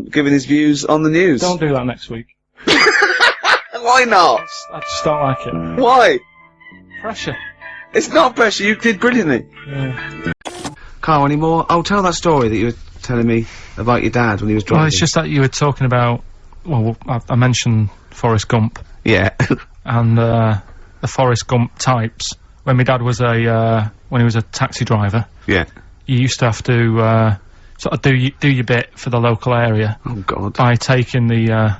giving his views on the news.
don't do that next week.
Why not?
I just don't like it.
Why?
Pressure.
It's not pressure. You did brilliantly.
Yeah.
Carl, any more? Oh, tell that story that you were telling me about your dad when he was driving.
Well, it's just that you were talking about. Well, I mentioned Forrest Gump
Yeah.
and the Forrest Gump types. When my dad was when he was a taxi driver,
Yeah.
you used to have to sort of do your bit for the local area
Oh, God.
by taking the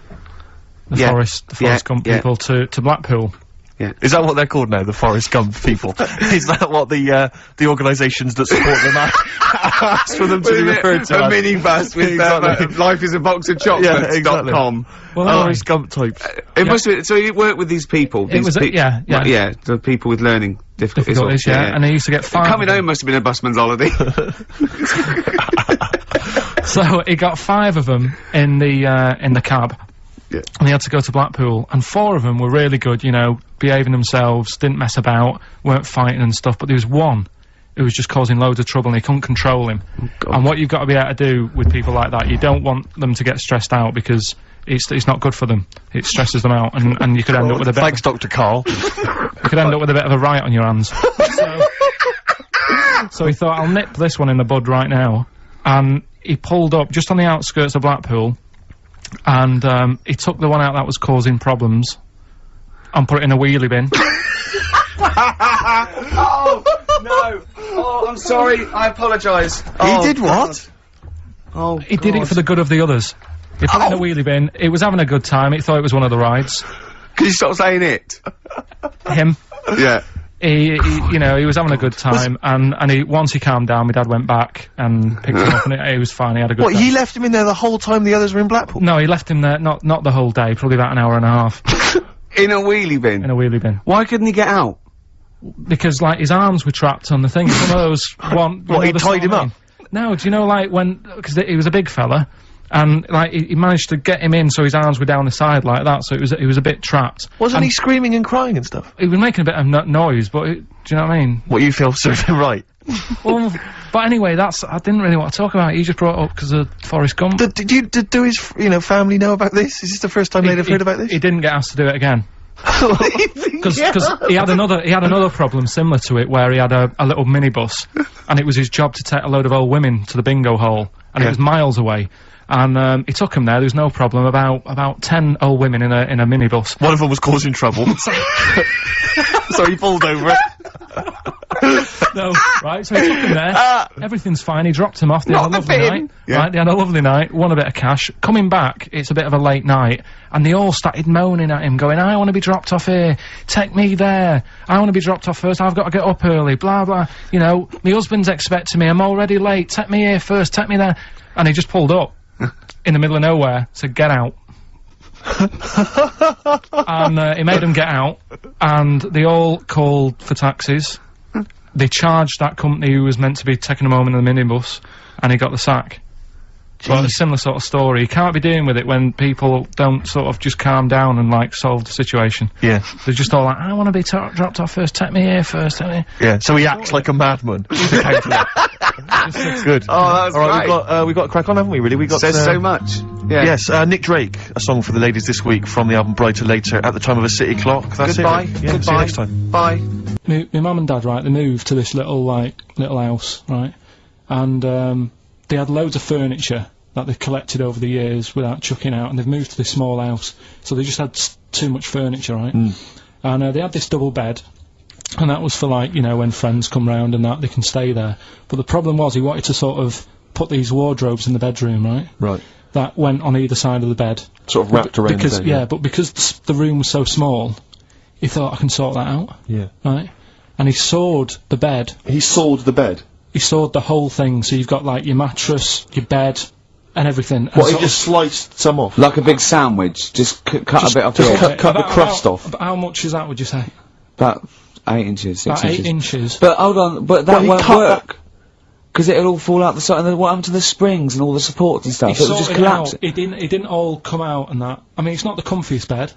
Yeah.
Forrest Gump
Yeah.
people to Blackpool.
Is that what they're called now? The Forrest Gump people? Is that what the organisations that support them ask for them to be referred to?
A
as?
minibus with
Exactly.
life is a box of chocolates.com.
Well,
Forrest Gump types.
It must have been, so you work with these people.
It was, yeah.
Well, yeah, the people with learning difficulties.
difficulties, yeah. And they used to get five.
Coming home must have been a busman's holiday.
So he got 5 of them in the cab.
Yeah.
And they had to go to Blackpool, and 4 of them were really good, you know, behaving themselves, didn't mess about, weren't fighting and stuff, but there was one who was just causing loads of trouble and they couldn't control him. And what you've got to be able to do with people like that, you don't want them to get stressed out because it's not good for them. It stresses them out, and you could end up with a bit
Thanks, Dr. Carl.
you could end up with a bit of a riot on your hands. So he thought, I'll nip this one in the bud right now. And he pulled up just on the outskirts of Blackpool, and he took the one out that was causing problems and put it in a wheelie bin.
No. Oh, I'm sorry. I apologise.
He did what?
Oh,
He did it for the good of the others. He put it in a wheelie bin. He was having a good time. He thought it was one of the rides.
Can you stop saying it?
Him.
Yeah.
He you know, he was having a good time, and once he calmed down, my dad went back and picked him up, and he was fine. He had a good
What,
day.
he left him in there the whole time the others were in Blackpool?
No, he left him there. Not the whole day. Probably about an hour and a half
In a wheelie bin.
in a wheelie bin.
Why couldn't he get out?
Because like his arms were trapped on the thing. It's one of those one.
What, he tied him up?
No, do you know like when because he was a big fella, and like he managed to get him in so his arms were down the side like that, so he was a bit trapped.
Wasn't
And
he screaming and crying and stuff?
He was making a bit of noise, but do you know what I mean?
What, you feel served him right?
Well, but anyway, I didn't really want to talk about it. He just brought it up because of Forrest Gump.
Do his, family know about this? Is this the first time they'd have heard about this?
He didn't get asked to do it again. Because he had another problem similar to it where he had a little minibus, and it was his job to take a load of old women to the bingo hole, and it was miles away. And he took him there. There was no problem. About 10 old women in a minibus.
One of them was causing trouble. So he pulled over it.
No, right, so he took him there, everything's fine, he dropped him off, they had a lovely night, right, they had a lovely night, won a bit of cash, coming back, it's a bit of a late night, and they all started moaning at him, going, I want to be dropped off here, take me there, I want to be dropped off first, I've got to get up early, blah blah, you know, my husband's expecting me, I'm already late, take me here first, take me there, and he just pulled up, in the middle of nowhere, said, get out. And he made them get out, and they all called for taxis. They charged that company who was meant to be taking him home in the minibus, and he got the sack. But a similar sort of story. You can't be dealing with it when people don't sort of just calm down and like solve the situation.
Yeah.
They're just all like, I want to be dropped off first, take me here first, take me.
Yeah, so he acts like a madman. Good.
Oh, that was
Alright, we've got a crack on, haven't we, really? We got
Says so much. Yeah.
Yes, Nick Drake, a song for the ladies this week from the album Brighter Later at the time of a city clock. That's
Goodbye.
it. Yeah,
Goodbye.
see you next time.
Bye.
My mum and dad, right, they moved to this little house, right, and they had loads of furniture that they've collected over the years without chucking out, and they've moved to this small house, so they just had too much furniture, right, and they had this double bed, and that was for like, you know, when friends come round and that, they can stay there, but the problem was he wanted to sort of put these wardrobes in the bedroom, right, that went on either side of the bed.
Sort of wrapped around
because,
the bed,
yeah, but because the room was so small, he thought, I can sort that out.
Yeah.
Right? And he sawed the bed.
He sawed the bed?
He sawed the whole thing, so you've got, like, your mattress, your bed, and everything.
What, he just sliced some off?
Like a big sandwich, just cut a bit off the edge.
Cut the crust off?
But how much is that, would you say?
About 8 inches, 6
About
inches.
8 inches.
But hold on, but that
he
won't
cut
work. Because it'll all fall out the side, and then what happened to the springs and all the supports and stuff?
He
It would just
sorted it
collapse.
out. It didn't all come out and that. I mean, it's not the comfiest bed.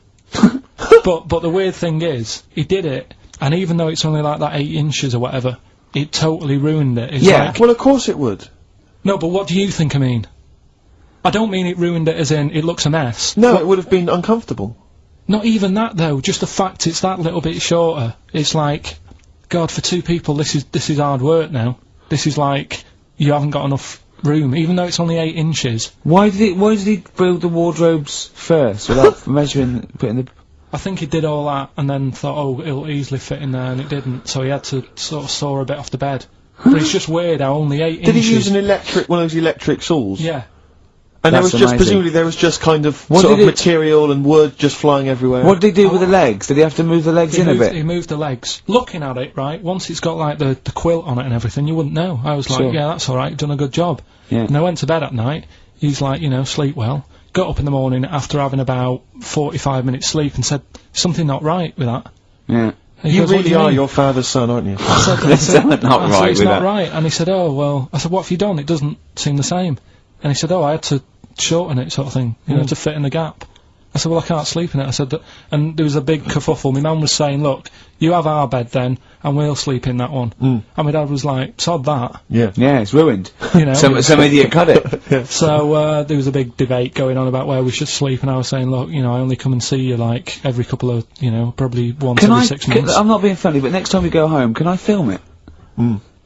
but the weird thing is, he did it, and even though it's only like that 8 inches or whatever, it totally ruined it. It's
Yeah.
like,
Well, of course it would.
no, but what do you think I mean? I don't mean it ruined it as in, it looks a mess.
No, it would have been uncomfortable.
Not even that though, just the fact it's that little bit shorter. It's like, God, for 2 people, this is hard work now. This is like, you haven't got enough room, even though it's only 8 inches.
Why did he build the wardrobes first, without measuring, putting the...
I think he did all that, and then thought, oh, it'll easily fit in there, and it didn't, so he had to sort of saw a bit off the bed. But it's just weird how only 8 inches...
Did he use one of those electric saws?
Yeah.
And there
That's
was just,
amazing.
presumably there was just kind of
What
sort of
did it-
material and wood just flying everywhere.
What did he do with the legs? Did he have to move the legs in a bit?
He moved the legs. Looking at it, right, once it's got like the quilt on it and everything, you wouldn't know. I was like,
Sure.
yeah, that's alright, done a good job.
Yeah.
And I went to bed at night, he's like, you know, sleep well. Got up in the morning after having about 45 minutes sleep and said, something not right with that.
Yeah.
And he
You
goes, "What do
really are
mean?"
your father's son, aren't you?
I said,
There's something not
I said,
right
it's
with
not
that.
right. And he said, oh, well, I said, what have you done? It doesn't seem the same. And he said, oh, I had to shorten it, sort of thing, you know, to fit in the gap. I said, well, I can't sleep in it. I said, and there was a big kerfuffle. My mum was saying, look, you have our bed then, and we'll sleep in that one. And my dad was like, sod that,
Yeah.
Yeah, it's ruined.
you know.
Some idiot cut it.
So, there was a big debate going on about where we should sleep, and I was saying, look, you know, I only come and see you, like, every couple of, you know, probably once every 6 months.
I'm not being funny, but next time we go home, can I film it?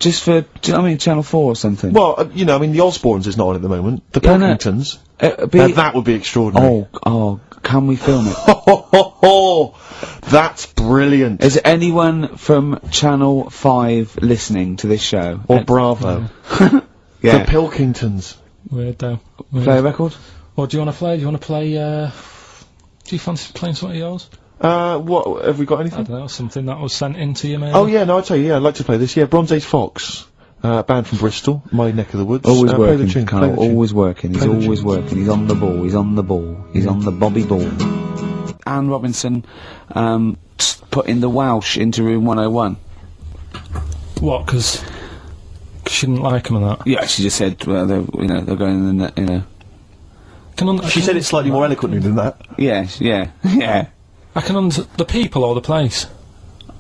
Just for, do you know what I mean, Channel 4 or something?
Well, you know, I mean, the Osbournes is not on at the moment. The
Yeah, no.
Pilkingtons.
Be-
That would be extraordinary.
oh, can we film it?
That's brilliant.
Is anyone from Channel 5 listening to this show?
Or Bravo.
Yeah.
The Pilkingtons.
Weird though.
Play a record?
What do you want to play? Do you want to play, do you fancy playing something of yours?
What, have we got
I
anything?
don't know, something that was sent in to you, maybe?
Oh yeah, no, I'll tell you, yeah, I'd like to play this. Yeah, Bronze Age Fox. Band from Bristol, my neck of the woods.
Always
play the
working,
tune,
Carl,
play the tune.
always working. He's
Play the
always
tune.
working. He's on the ball. He's on the ball. He's on the Bobby ball. Anne Robinson, put in the Welsh into room 101.
What, 'cause she didn't like him and that?
Yeah, she just said, well, they're going in the,
She said it slightly more eloquently than that.
Yes, yeah.
I can the people or the place?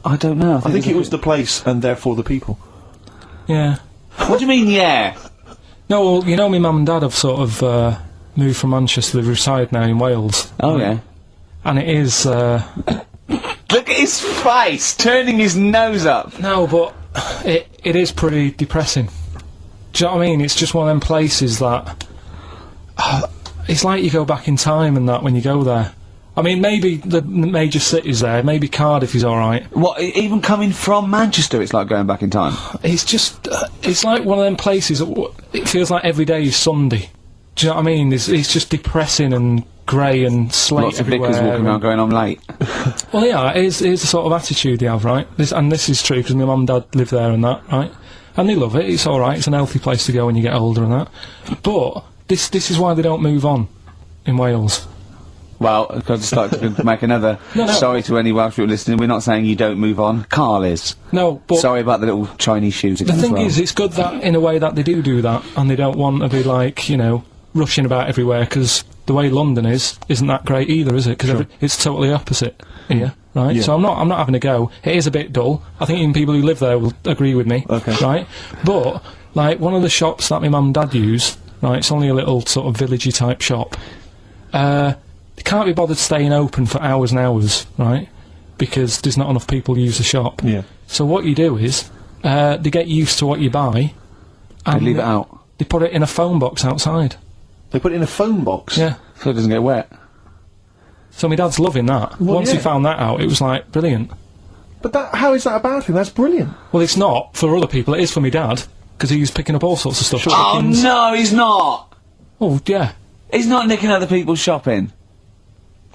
I don't know.
I think it was the place and therefore the people.
Yeah.
What do you mean, yeah?
No, well, you know, my mum and dad have sort of, moved from Manchester, they reside now in Wales.
Oh, yeah.
And it is,
Look at his face, turning his nose up.
no, but it is pretty depressing. Do you know what I mean? It's just one of them places that it's like you go back in time and that when you go there. I mean, maybe the major cities there, maybe Cardiff is alright.
What, even coming from Manchester, it's like going back in time?
It's just, it's like one of them places that it feels like every day is Sunday. Do you know what I mean? It's just depressing and grey and slate
Lots of
everywhere.
vicars walking around going, I'm late.
Well, yeah, it is the sort of attitude they have, right? This is true because my mum and dad live there and that, right? And they love it. It's all right. It's an healthy place to go when you get older and that. But this is why they don't move on in Wales.
Well, I'd just like to make another sorry to any Welsh people listening. We're not saying you don't move on. KARL is.
No, but
Sorry about the little Chinese shoes again.
the thing
as well.
is, it's good that in a way that they do that, and they don't want to be like, you know, rushing about everywhere because the way London isn't that great either, is it? Because it's totally opposite here, right?
Yeah.
So I'm not having a go. It is a bit dull. I think even people who live there will agree with me.
Okay.
Right? But like one of the shops that my mum and dad use, right? It's only a little sort of villagey type shop. They can't be bothered staying open for hours and hours, right? Because there's not enough people use the shop.
Yeah.
So what you do is they get used to what you buy.
They leave it out.
They put it in a phone box outside.
They put it in a phone box?
Yeah.
So it doesn't get wet.
So my dad's loving that.
Well,
Once he
yeah.
found that out, it was like, brilliant.
But how is that a bad thing? That's brilliant.
Well, it's not for other people, it is for me dad, because he was picking up all sorts of stuff.
Oh,
Chickens.
no, he's not!
Oh, yeah.
He's not nicking other people's shopping.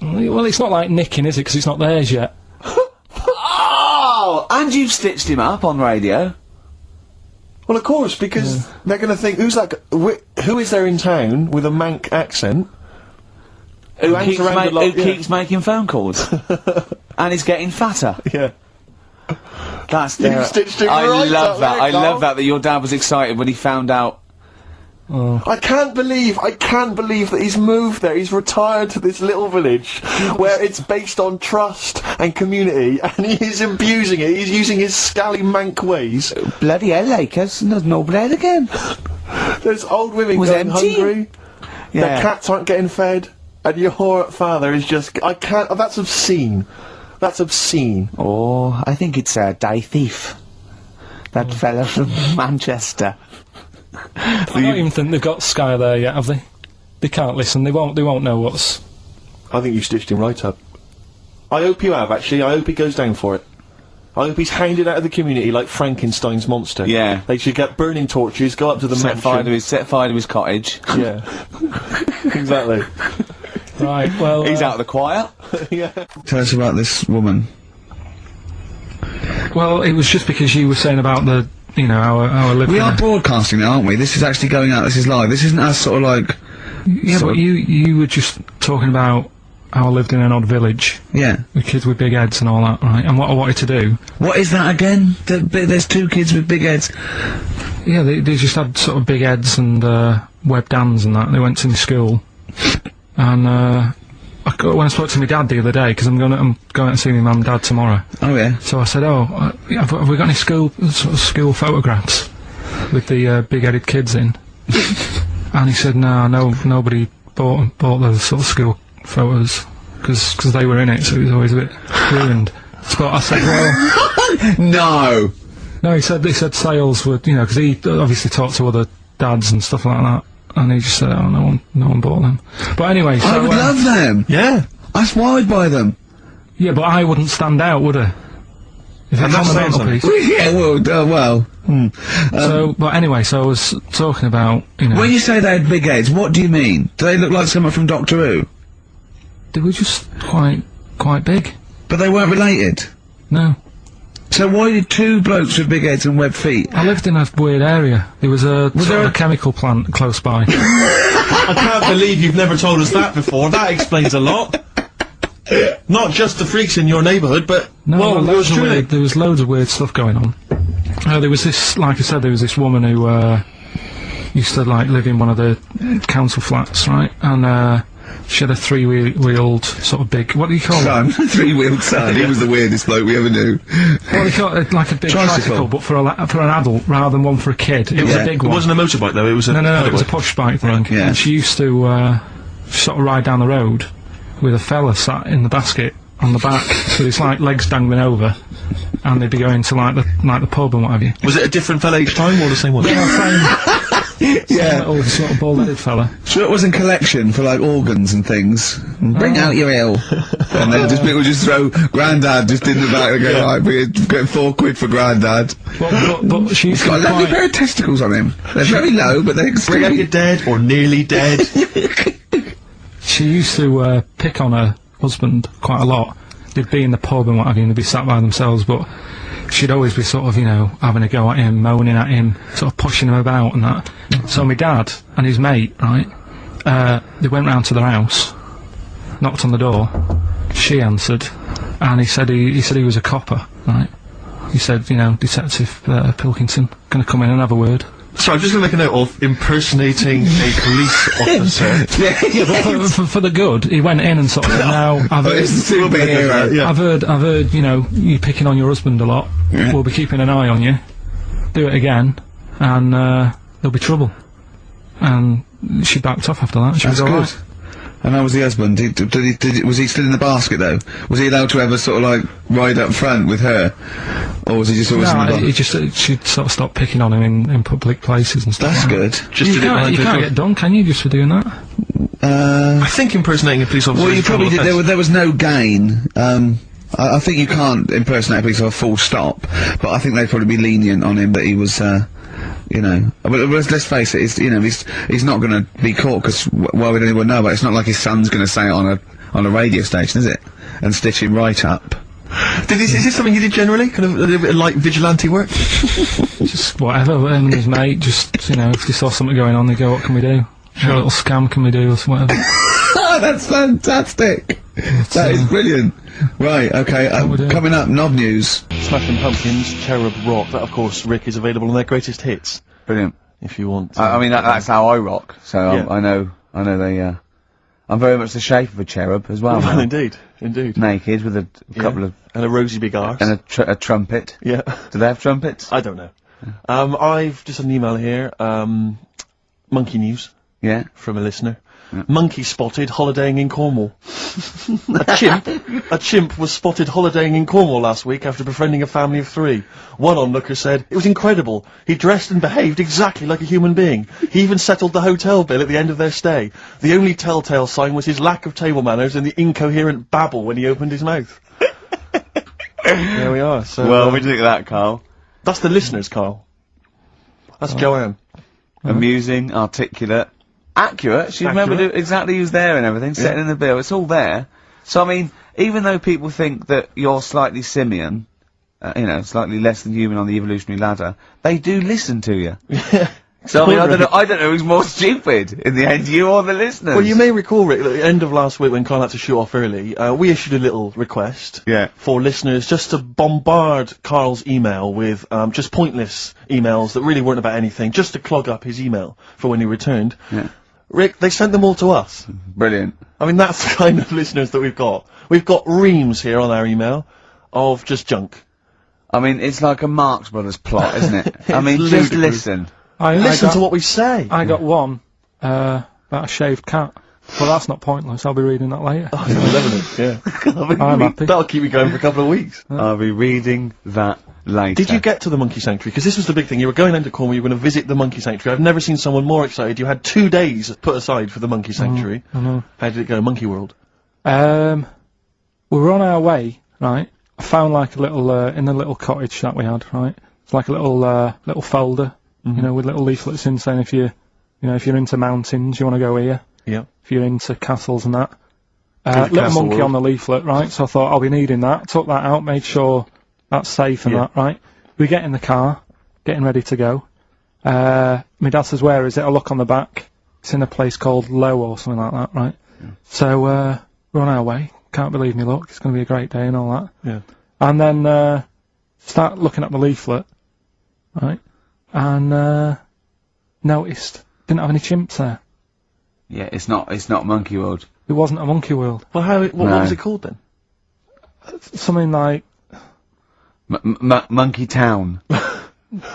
Well, it's not like nicking, is it, because it's not theirs yet.
Oh! And you've stitched him up on radio.
Well, of course, because they're going to think, who is there in town with a Manc accent?
Who
hangs
keeps,
around a lot, yeah.
keeps making phone calls. And he's getting fatter.
Yeah.
That's
You've stitched him
I
right
love
up
that.
there,
I
Carl.
love that your dad was excited when he found out.
I can't believe that he's moved there. He's retired to this little village where it's based on trust and community, and he is abusing it. He's using his scally Manc ways.
Bloody hell, Lakers. There's no bread again.
There's old women
Was
going
empty.
hungry.
Yeah.
Their cats aren't getting fed, and your father is just. I can't. That's obscene. That's obscene.
Oh, I think it's Die Thief. That fella from Manchester.
I don't even think they've got Sky there yet, have they? They can't listen, they won't know what's...
I think you stitched him right up. I hope you have, actually. I hope he goes down for it. I hope he's hounded out of the community like Frankenstein's monster.
Yeah.
They should get burning torches, go up to the
Set fire to
mansion.
his cottage.
Yeah. Exactly.
Right, well...
He's out of the choir.
Yeah.
Tell us about this woman.
Well, it was just because you were saying about the, you know, our living...
We are broadcasting it, aren't we? This is actually going out, this is live. This isn't us sort of like...
Yeah,
sort
but
of-
you were just talking about how I lived in an odd village
Yeah.
with kids with big heads and all that, right? And what I wanted to do...
What is that again? There's two kids with big heads.
Yeah, they just had sort of big heads and webbed hands and that. They went to my school, and when I spoke to my dad the other day, because I'm going to see my mum and dad tomorrow.
Oh yeah.
So I said, have we got any school photographs with the big-headed kids in? And he said, no, nobody bought the sort of school photos because they were in it, so it was always a bit ruined. But I said, well,
No!
No, he said sales would, you know, because he obviously talked to other dads and stuff like that, and he just said, oh, no one bought them. But anyway, so
I would love them.
Yeah.
That's why I'd buy them.
yeah, but I wouldn't stand out, would I? If it's
that
on the
sounds
mantelpiece.
Yeah, well.
So, but anyway, so I was talking about, you know,
When you say they had big heads, what do you mean? Do they look like someone from Doctor Who?
they were just quite big.
But they weren't related.
No.
So why did two blokes with big heads and webbed feet?
I lived in a weird area. There was a
there
a chemical plant close by.
I can't believe you've never told us that before. That explains a lot. Not just the freaks in your neighbourhood, but
No,
well,
loads of
truly.
weird, there was loads of weird stuff going on. There was this, like I said, there was this woman who used to like live in one of the council flats, right? And she had a three-wheeled sort of big. What do you call it?
Son, three-wheeled son. He was the weirdest bloke we ever knew.
What do you call it? Like a big tricycle, but for an adult rather than one for a kid. It was
Yeah.
a big
It
one.
wasn't a motorbike though. It was a
No, it was a
pedal
push bike thing.
Yeah.
And she used to sort of ride down the road with a fella sat in the basket on the back with his like legs dangling over, and they'd be going to like the pub and what have you.
Was it a different fella each time or the same one?
Yeah.
Little sort of bald-headed fella.
Sure it was in collection for like organs and things. Bring out your ill. And then people just throw Grandad just in the back and go, right, we're getting £4 for Grandad.
But she used to
Got a
be
lovely
quite-
pair of testicles on him. They're very low, but they're
Bring out your dead or nearly dead.
She used to pick on her husband quite a lot. They'd be in the pub and what have you, and they'd be sat by themselves, but she'd always be sort of, you know, having a go at him, moaning at him, sort of pushing him about and that. So my dad and his mate, right, they went round to their house, knocked on the door, she answered, and he said he was a copper, right? He said, you know, Detective Pilkington, gonna come in and have a word.
So I'm just going to make a note of impersonating a police officer.
Yeah, for the good, he went in and sort of said, now, I've heard,
It's a superhero.
Yeah.
I've heard, you know, you picking on your husband a lot.
Yeah.
We'll be keeping an eye on you. Do it again, and there'll be trouble. And she backed off after that. She
That's
was
good.
alright.
And how was the husband? Was he still in the basket though? Was he allowed to ever sort of like ride up front with her? Or was he just always in the
No,
basket?
he just she'd sort of stopped picking on him in public places and stuff.
That's
like
good.
That.
Just
You
did it behind
can't, you
the
can't
door.
get done, can you, just for doing that?
I think impersonating a police officer.
Well, you
is a
probably did.
criminal
There was no gain. I think you can't impersonate a police officer full stop, but I think they'd probably be lenient on him that he was, you know. But let's face it, he's not going to be caught because why would anyone know? But it's not like his son's going to say it on a radio station, is it? And stitch him right up.
Is this something you did generally? Kind of a little bit of light vigilante work?
Just whatever, him and his mate, just, you know, if they saw something going on, they go, what can we do? A little scam can we do, or whatever.
That's fantastic. That is brilliant. Right, okay,
we do?
coming up, Knob News.
Smashing Pumpkins, Cherub Rock. That, of course, Rick, is available on their greatest hits.
Brilliant.
If you want.
I mean, that's how I rock. So
Yeah.
I know they. I'm very much the shape of a cherub as well.
Well,
now.
indeed.
Naked with a
Yeah.
couple of
And a rosy big arse.
and a trumpet.
Yeah.
Do they have trumpets?
I don't know. I've just had an email here. Monkey news
Yeah.
from a listener. Monkey spotted holidaying in Cornwall. A chimp was spotted holidaying in Cornwall last week after befriending a family of 3. One onlooker said, "It was incredible. He dressed and behaved exactly like a human being. He even settled the hotel bill at the end of their stay. The only telltale sign was his lack of table manners and the incoherent babble when he opened his mouth." There we are. So,
Well, what do you think of that, Carl?
that's the listeners, Carl. That's Joanne.
Amusing, articulate, accurate. She remembered exactly who's there and everything, setting in the bill. It's all there. So, I mean, even though people think that you're slightly simian, you know, slightly less than human on the evolutionary ladder, they do listen to you. So, I mean, I don't know who's more stupid in the end, you or the listeners.
Well, you may recall, Rick, at the end of last week when Carl had to shoot off early, we issued a little request
Yeah.
for listeners just to bombard Carl's email with just pointless emails that really weren't about anything, just to clog up his email for when he returned.
Yeah.
Rick, they sent them all to us.
Brilliant.
I mean, that's the kind of listeners that we've got. We've got reams here on our email of just junk.
I mean, it's like a Marx Brothers plot, isn't it? I
It's
mean, just
ludicrous.
listen.
Listen to what we say.
I got one, about a shaved cat. Well, that's not pointless. I'll be reading that later.
Oh, it's 11, yeah.
I'm happy.
That'll keep me going for a couple of weeks.
I'll be reading that later.
Did you get to the monkey sanctuary? Because this was the big thing. You were going into Cornwall, you were going to visit the monkey sanctuary. I've never seen someone more excited. You had 2 days put aside for the monkey sanctuary.
I know.
How did it go, Monkey World?
We were on our way, right? I found like a little, in the little cottage that we had, right? It's like a little folder, you know, with little leaflets in saying if you're into mountains, you want to go here.
Yeah.
If you're into castles and that.
the
Little
castle
monkey
world.
on the leaflet, right? So I thought I'll be needing that. Took that out, made sure that's safe and that, right? We get in the car, getting ready to go. My dad says, "Where is it?" I look on the back. It's in a place called Low or something like that, right?
Yeah.
So we're on our way. Can't believe me luck. It's going to be a great day and all that.
Yeah.
And then start looking at the leaflet, right? And noticed didn't have any chimps there.
Yeah, it's not Monkey World.
It wasn't a monkey world.
Well, what
No.
was it called then?
Something like,
Monkey Town.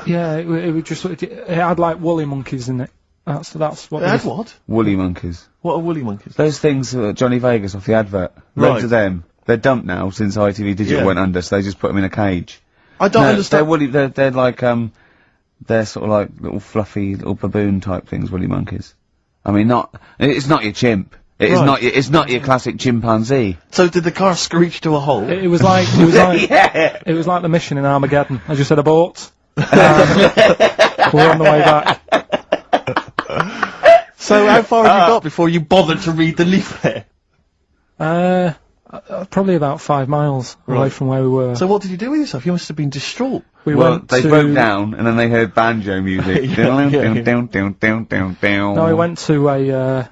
yeah, it was just, it had like woolly monkeys in it. That's what.
It had what?
Woolly monkeys.
What are woolly monkeys?
Those things Johnny Vegas off the advert.
Right.
Loads of them. They're dumped now since ITV Digital
Yeah.
went under, so they just put them in a cage.
I don't
No,
understand.
They're woolly. They're like they're sort of like little fluffy little baboon type things. Woolly monkeys. I mean, it's not your chimp. It is
Right.
it's not your classic chimpanzee.
So did the car screech to a halt?
It was like
Yeah.
it was like the mission in Armageddon. I just said abort. We're on the way back.
So how far had you got before you bothered to read the leaflet?
Probably about 5 miles away
Right.
from where we were.
So what did you do with yourself? You must have been distraught.
we
Well,
went
they
to,
broke down and then they heard banjo music.
No, we went to a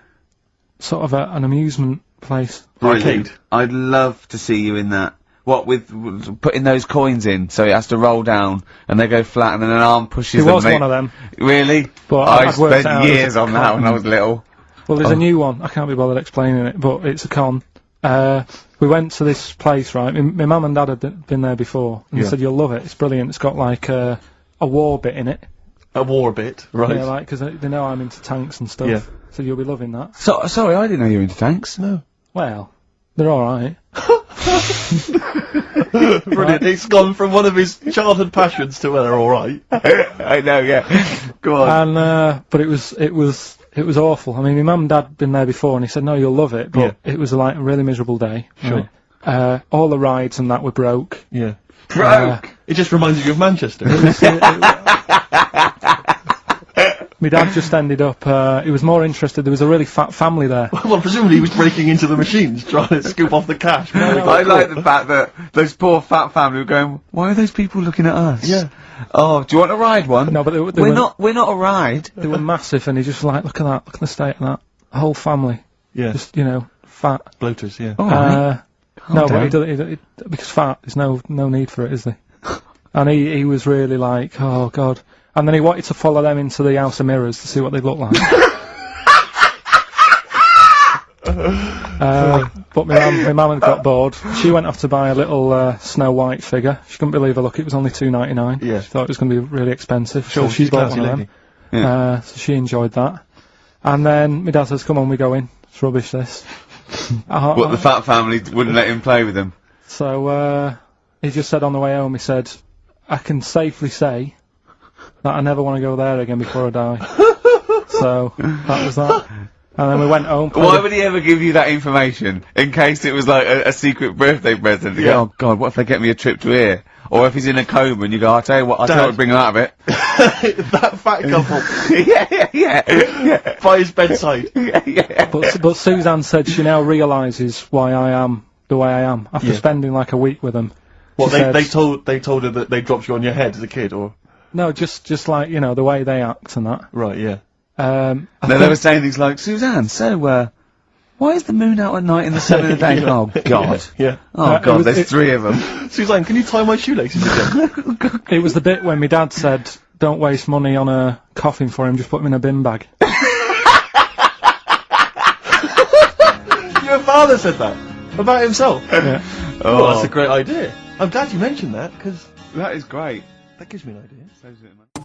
sort of an amusement place.
Arcade.
I'd love to see you in that. What with putting those coins in, so it has to roll down and they go flat, and then an arm pushes
It
them.
was one of them.
Really?
But
I
I'd worked out
spent
it was
years
a
on that when I
con.
was little.
Well, there's
Oh.
a new one. I can't be bothered explaining it, but it's a con. We went to this place, right? My mum and dad had been there before, and
Yeah.
they said, "You'll love it. It's brilliant. It's got like a war bit in it."
A war bit, right?
Yeah, like, because they know I'm into tanks and stuff.
Yeah.
So you'll be loving that.
So sorry, I didn't know you were into tanks.
No.
Well, they're alright.
Brilliant. It's gone from one of his childhood passions to, well, they're alright.
I know, yeah. Go on.
And, but it was awful. I mean, my mum and dad had been there before, and he said, "No, you'll love it," but it was like a really miserable day.
Sure.
Right? All the rides and that were broke.
Yeah.
Broke!
It just reminds you of Manchester.
My dad just ended up, he was more interested, there was a really fat family there.
Well, presumably he was breaking into the machines, trying to scoop off the cash.
I like the fact that those poor fat family were going, why are those people looking at us?
Yeah.
Oh, do you want to ride one?
No, but they
we're not a ride.
They were massive, and he just like, look at that, look at the state of that. The whole family.
Yeah.
Just, fat.
Bloaters, yeah.
Alright.
No,
down.
but because fat, there's no need for it, is there? And he was really like, oh god. And then he wanted to follow them into the House of Mirrors to see what they look like. But my mum had got bored. She went off to buy a little Snow White figure. She couldn't believe her luck. It was only $2.99.
Yeah.
She thought it was going to be really expensive.
Sure,
so she
she's a
bought
classy
one of
lady.
them. So she enjoyed that. And then my dad says, "Come on, we go in. It's rubbish, this."
What, the fat family wouldn't let him play with them?
So he just said on the way home, he said, "I can safely say that I never want to go there again before I die." So that was that. And then we went home.
Why would he ever give you that information? In case it was like a secret birthday present. You go, oh god, what if they get me a trip to here? Or if he's in a coma and you go, I'll tell you what to bring him out of it.
That fat couple
yeah.
by his bedside.
yeah.
But Suzanne said she now realises why I am the way I am after spending like a week with them.
Well,
She said-
they told her that they dropped you on your head as a kid, or
No, just like the way they act and that.
right? Yeah.
I
No,
think-
they were saying things like, Suzanne, so, why is the moon out at night and the sun in the day? Oh, God.
Yeah.
Oh,
it
God,
was-
there's
it-
3 of them.
Suzanne, can you tie my shoelaces again?
It was the bit when my dad said, "Don't waste money on a coffin for him. Just put him in a bin bag."
Your father said that about himself.
Yeah.
Oh, that's a great idea. I'm glad you mentioned that because
That is great.
that gives me an idea.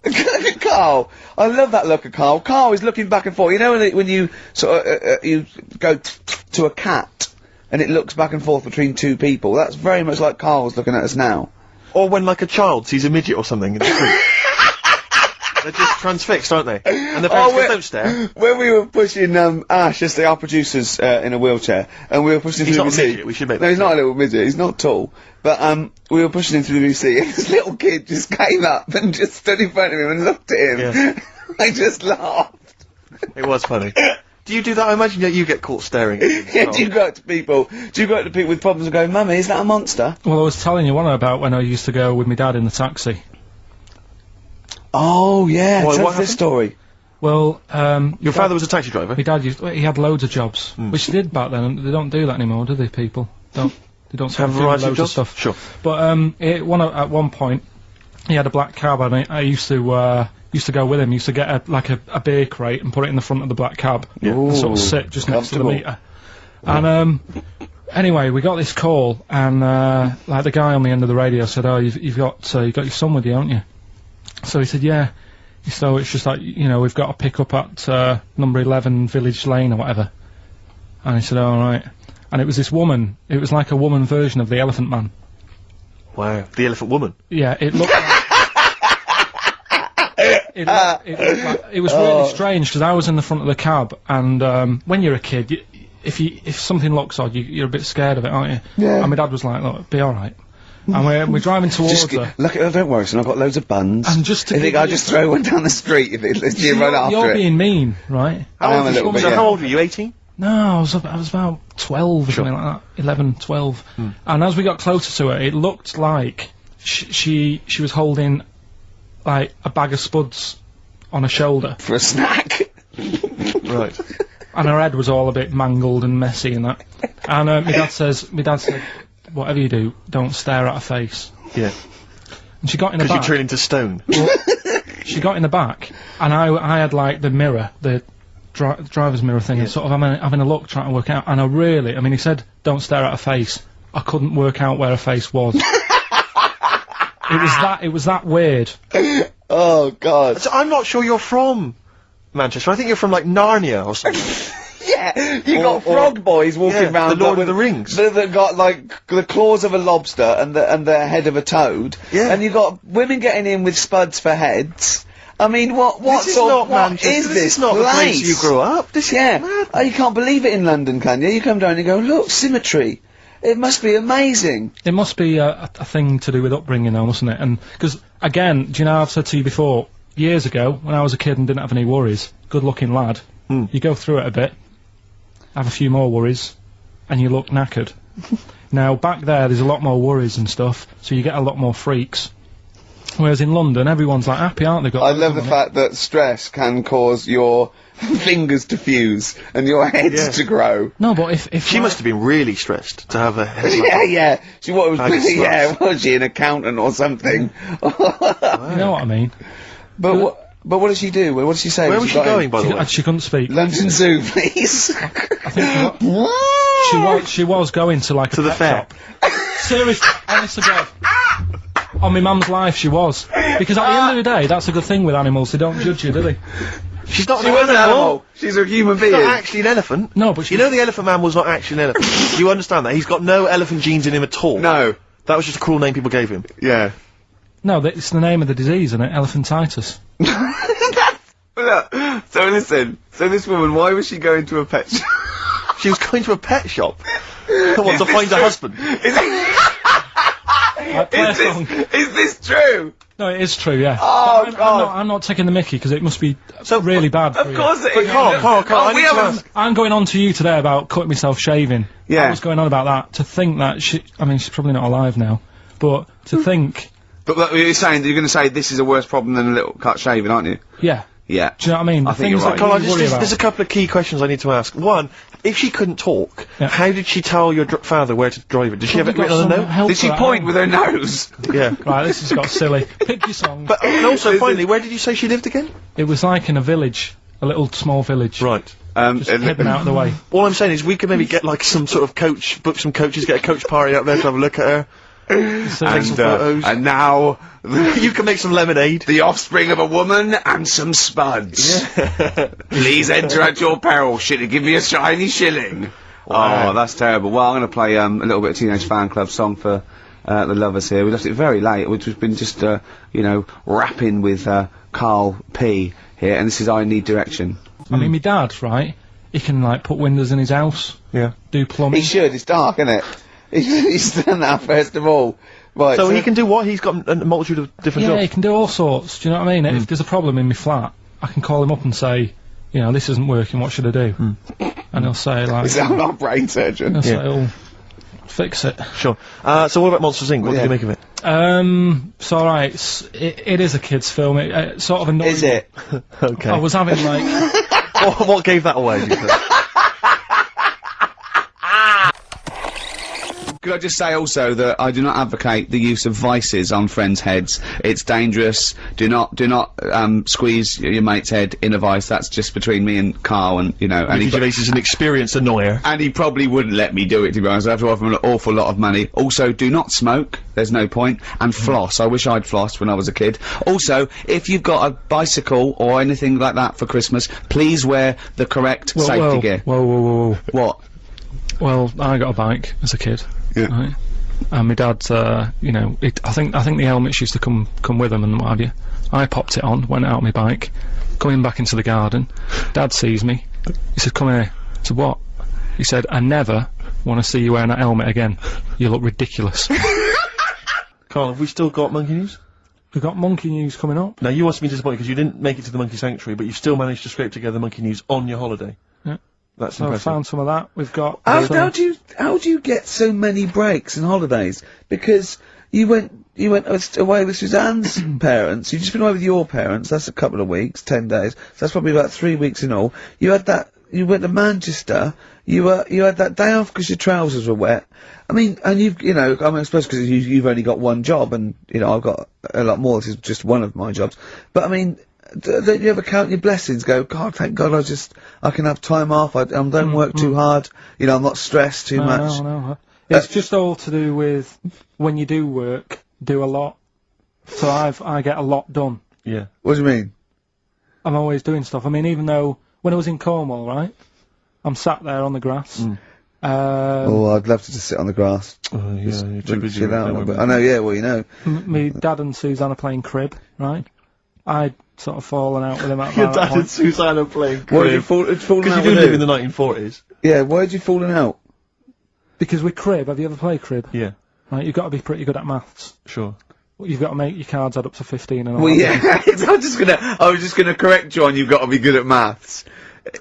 Look at Carl. I love that look at Carl. Carl is looking back and forth. You know when you sort of you go to a cat and it looks back and forth between two people. That's very much like Carl's looking at us now.
Or when, like, a child sees a midget or something in the street. They're just transfixed, aren't they? And the parents go, don't stare.
When we were pushing Ash, just our producer's in a wheelchair, and we were pushing him
He's
through
not
the
a
BBC.
midget, we should make
No,
that
he's not a little midget. He's not tall. But we were pushing him through the BBC, and this little kid just came up and just stood in front of him and looked at him.
Yeah.
I just laughed.
It was funny. Do you do that? I imagine that you get caught staring at him.
Yeah, do you go up to people with problems and go, Mummy, is that a monster?
Well, I was telling you one about when I used to go with my dad in the taxi.
Oh, yeah,
Why,
tell
what
us this
happened?
story.
Well,
Your father was a taxi driver?
my dad he had loads of jobs, which they did back then, and they don't do that anymore, do they, people? They don't
Have a
do
variety of
loads
jobs?
stuff.
Sure.
But, at one point, he had a black cab, and I used to go with him, used to get a beer crate and put it in the front of the black cab, and sort of sit just next to the
Comfortable.
meter. And, anyway, we got this call, and, like, the guy on the end of the radio said, oh, you've got your son with you, haven't you? So he said, yeah. So it's just like, you know, we've got to pick up at number 11 Village Lane or whatever. And he said, all right. And it was this woman. It was like a woman version of the Elephant Man.
Wow. The Elephant Woman.
Yeah, it looked like... it looked like... It was really strange, because I was in the front of the cab, and when you're a kid, if something looks odd, you're a bit scared of it, aren't you?
Yeah.
And my dad was like, look, be all right. And we're driving towards her.
Look, don't worry, son, I've got loads of buns.
And just to
I think
give
I'll
you-
just throw one down the street if you run after
You're
it.
being mean, right?
I am a little bit,
So
yeah.
how old were you, 18?
No, I was about 12 or something like that. 11, 12. And as we got closer to her, it looked like she was holding, like, a bag of spuds on her shoulder.
For a snack.
Right.
And her head was all a bit mangled and messy and that. And my dad said, whatever you do, don't stare at her face.
Yeah.
And she got in the
Because you
back.
turn into stone.
She got in the back, and I had, like, the mirror, the driver's mirror thing, and sort of having a look, trying to work out. And I mean, he said, don't stare at her face. I couldn't work out where her face was. It was that weird.
Oh, God.
So I'm not sure you're from Manchester. I think you're from, like, Narnia or something.
Yeah, you got
Or-
frog boys walking
yeah,
around
the Lord
with
of the Rings.
that got like the claws of a lobster and the head of a toad.
Yeah.
And you got women getting in with spuds for heads. I mean, what
This is
sort
not
of, what
Manchester.
is
This is not
place?
the place you grew up. This is
Yeah.
mad.
Oh, you can't believe it in London, can you? You come down and you go, look, symmetry. It must be amazing.
It must be a thing to do with upbringing, though, mustn't it? And because again, do you know I've said to you before, years ago when I was a kid and didn't have any worries, good-looking lad, you go through it a bit, have a few more worries, and you look knackered. Now back there's a lot more worries and stuff, so you get a lot more freaks. Whereas in London, everyone's like happy, aren't they? Got
I
loads
love
of
the
money.
fact that stress can cause your fingers to fuse and your heads
Yeah.
to grow.
No, but if
She
like-
must have been really stressed to have a head like
Yeah,
that.
yeah. She what was
Bag of
yeah,
sluts.
was she an accountant or something?
you know what I mean.
But what did she do? What did she say?
Where
when
was she
got in?
going, by the way?
She couldn't speak.
London Zoo, please.
I think she was going to like
To
a
the
pet
fair.
shop. Seriously, honest to God. On my mum's life, she was. Because at the end of the day, that's a good thing with animals. They don't judge you, do they?
She's not
She
an
was an
animal.
animal. She's a human
She's
being.
not actually an elephant.
No, but she-
you know the Elephant Man was not actually an elephant. You understand that? He's got no elephant genes in him at all.
No.
That was just a cruel name people gave him.
Yeah.
No, it's the name of the disease, isn't it? Elephantitis.
Look, so listen. So this woman, why was she going to a pet shop?
She was going to a pet shop. Come on, to find a husband.
Play a song.
Is this true?
No, it is true, yeah.
Oh,
But
God.
I'm not taking the mickey, because it must be
So,
really bad for
Of
you.
course it
But
is.
Carl, I
we
need to
haven't.
ask.
I'm going on to you today about cutting myself shaving.
Yeah.
I was going on about that. To think that she's probably not alive now, but to think,
But look, you're saying you're going to say this is a worse problem than a little cut shaving, aren't you?
yeah.
Yeah.
Do you know what I mean?
I
The
think you're
things
right.
that
Carl,
you worry about.
there's a couple of key questions I need to ask. One, if she couldn't talk,
Yeah.
how did she tell your father where to drive it? Did she have it
Probably
written on
got
a
some
note?
help
Did she
for that,
point
haven't
with her nose?
Yeah.
you? Right, this has got silly. Pick your song.
But and also, finally, where did you say she lived again?
It was like in a village, a little small village.
Right.
Just hidden out of the way.
All I'm saying is we could maybe get like some sort of coach, book some coaches, get a coach party up there to have a look at her.
And now
You can make some lemonade.
the offspring of a woman and some spuds. Please enter at your peril. Should it give me a shiny shilling?
Oh, that's terrible. Well, I'm going to play a little bit of Teenage Fan Club song for the lovers here. We left it very late, which has been just, you know, rapping with Carl P here, and this is I Need Direction.
I mean, my dad, right? He can like put windows in his house.
Yeah.
Do plumbing.
He should. It's dark, isn't it? He's done that first of all. Right.
So he can do what? He's got a multitude of different
Yeah, he
jobs.
can do all sorts. Do you know what I mean? If there's a problem in my flat, I can call him up and say, you know, this isn't working. What should I do? And he'll say like,
Is that not a brain surgeon?
he'll say, "Oh, fix it."
Sure. So what about Monsters Inc? What do you make of it?
It's alright. It is a kids' film. It sort of annoying.
Is it?
Okay.
I was having like.
what gave that away? Do you think?
Could I just say also that I do not advocate the use of vices on friends' heads. It's dangerous. Do not squeeze your mate's head in a vice. That's just between me and Carl, and you know. And
Ricky Gervais is an experienced annoyer.
and he probably wouldn't let me do it, to be honest. I have to offer him an awful lot of money. Also, do not smoke. There's no point. And floss. I wish I'd flossed when I was a kid. Also, if you've got a bicycle or anything like that for Christmas, please wear the correct safety gear.
Whoa.
What?
Well, I got a bike as a kid.
Yeah.
Right? And my dad, you know, I think the helmets used to come with them and what have you. I popped it on, went out on my bike, coming back into the garden. Dad sees me. He said, "Come here." I said, "What?" He said, "I never want to see you wearing that helmet again. You look ridiculous."
Carl, have we still got Monkey News?
We've got Monkey News coming up.
Now, you must be disappointed because you didn't make it to the Monkey Sanctuary, but you still managed to scrape together Monkey News on your holiday.
Yeah.
That's
So I
impressive.
found some of that. We've got.
How do you get so many breaks and holidays? Because you went away with Suzanne's parents. You've just been away with your parents. That's a couple of weeks, 10 days. So that's probably about 3 weeks in all. You had that. You went to Manchester. You had that day off because your trousers were wet. I mean, and you know, I mean, I suppose because you've only got one job, and you know, I've got a lot more. This is just one of my jobs. But I mean, don't you ever count your blessings? Go, God, thank God, I can have time off. I don't work too hard. You know, I'm not stressed too much.
No. It's just all to do with when you do work, do a lot. So I get a lot done.
Yeah.
What do you mean?
I'm always doing stuff. I mean, even though when I was in Cornwall, right, I'm sat there on the grass.
Oh, I'd love to just sit on the grass.
Oh, yeah, you're too
Chill
busy.
out a
don't
little
worry
bit.
about
I know, yeah, well, you know.
Me dad and Suzanne are playing crib, right? I'd sort of fallen out with him at
Your
that
dad and
point.
Susanna playing
Why did you
crib.
fallen
Because
out
you do
with
live
who?
in the 1940s.
Yeah, why did you fallen out?
Because with crib, have you ever played crib?
Yeah,
Right, you've got to be pretty good at maths.
sure.
You've got to make your cards add up to 15 and all
Well,
that.
yeah, I was just gonna correct you on you've got to be good at maths.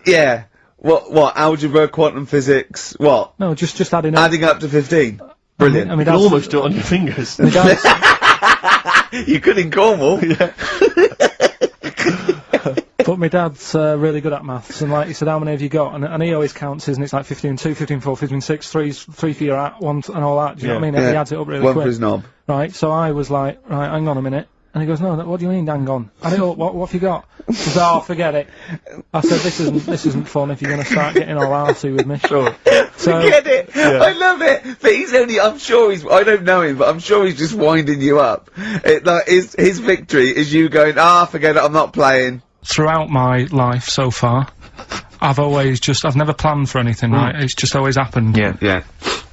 Yeah. What, algebra, quantum physics, what?
No, just adding up.
Adding up to 15. Brilliant.
I mean,
You can almost do it on your fingers.
my dad's,
You could in Cornwall. Yeah.
but my dad's really good at maths, and like he said, how many have you got? And he always counts his, and it's like 15 2, 15 4, 15 6, 3 for your at, 1 and all that. Do you know what I mean? And he adds it up really
One
quick.
for his knob.
Right, so I was like, right, hang on a minute. And he goes, no, what do you mean, hang on? I don't, what have you got? He said, oh, forget it. I said, this isn't fun if you're going to start getting all arsey with me.
Sure.
So,
Get it? I love it. But he's only, I don't know him, but I'm sure he's just winding you up. Like, his victory is you going, forget it, I'm not playing.
throughout my life so far, I've never planned for anything, right? It's just always happened.
Yeah.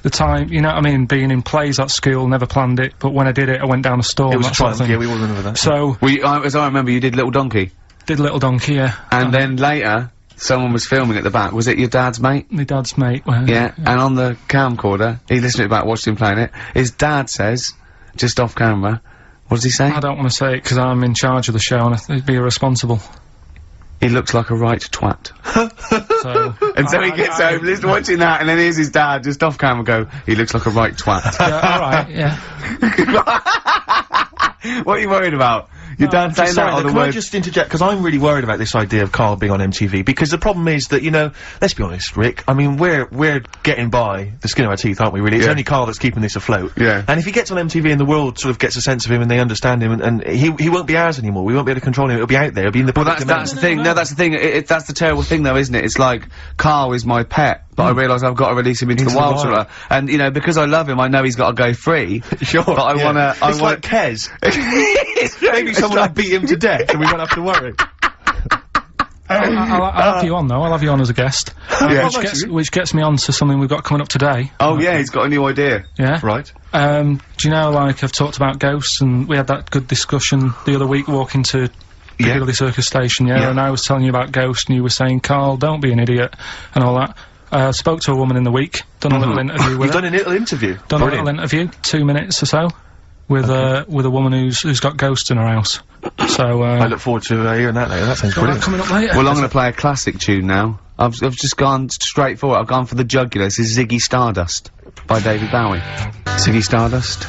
The time, you know what I mean, being in plays at school, never planned it, but when I did it, I went down a storm,
It was a
that sort of
triumph,
thing.
yeah, we all remember that.
So,
As I remember, you did Little Donkey.
did Little Donkey, yeah.
And then later, someone was filming at the back. Was it your dad's mate?
My dad's mate. Well,
Yeah, and on the camcorder, he listened to it back, watched him playing it. His dad says, just off camera, what does he say?
I don't want to say it because I'm in charge of the show and I'd be irresponsible.
He looks like a right twat.
So,
And so he gets home, listening, watching that, and then here's his dad just off camera go, he looks like a right twat.
yeah, alright, yeah.
What are you worried about? Your dad saying that
Sorry,
or the
can I
word?
just interject? Because I'm really worried about this idea of Carl being on MTV. Because the problem is that, you know, let's be honest, Rick. I mean, we're getting by the skin of our teeth, aren't we? Really, it's
Yeah.
only Carl that's keeping this afloat.
Yeah.
And if he gets on MTV and the world sort of gets a sense of him and they understand him, and he won't be ours anymore. We won't be able to control him. It'll be out there. It'll be in the
Well,
public
that's the thing. No, that's the thing. That's the terrible thing, though, isn't it? It's like, Carl is my pet. But I realise I've got to release him into the wild, sort of. And, you know, because I love him, I know he's got to go free.
Sure.
But I wanna,
It's like Kez. Maybe someone will beat him to death and we won't have to worry.
I'll have you on though. I'll have you on as a guest. Which gets me on to something we've got coming up today.
Oh yeah, he's got a new idea.
Yeah.
Right.
Do you know, like, I've talked about ghosts, and we had that good discussion the other week walking to Piccadilly Circus Station, and I was telling you about ghosts, and you were saying, Carl, don't be an idiot, and all that. Spoke to a woman in the week, done a little interview with her.
You've done a little interview?
Done a little interview, 2 minutes or so, with a woman who's got ghosts in her house. So,
I look forward to hearing that later. That sounds brilliant.
Coming up later.
Well, I'm going to play a classic tune now. I've just gone straight for it. I've gone for the jugular. This is Ziggy Stardust by David Bowie. Ziggy Stardust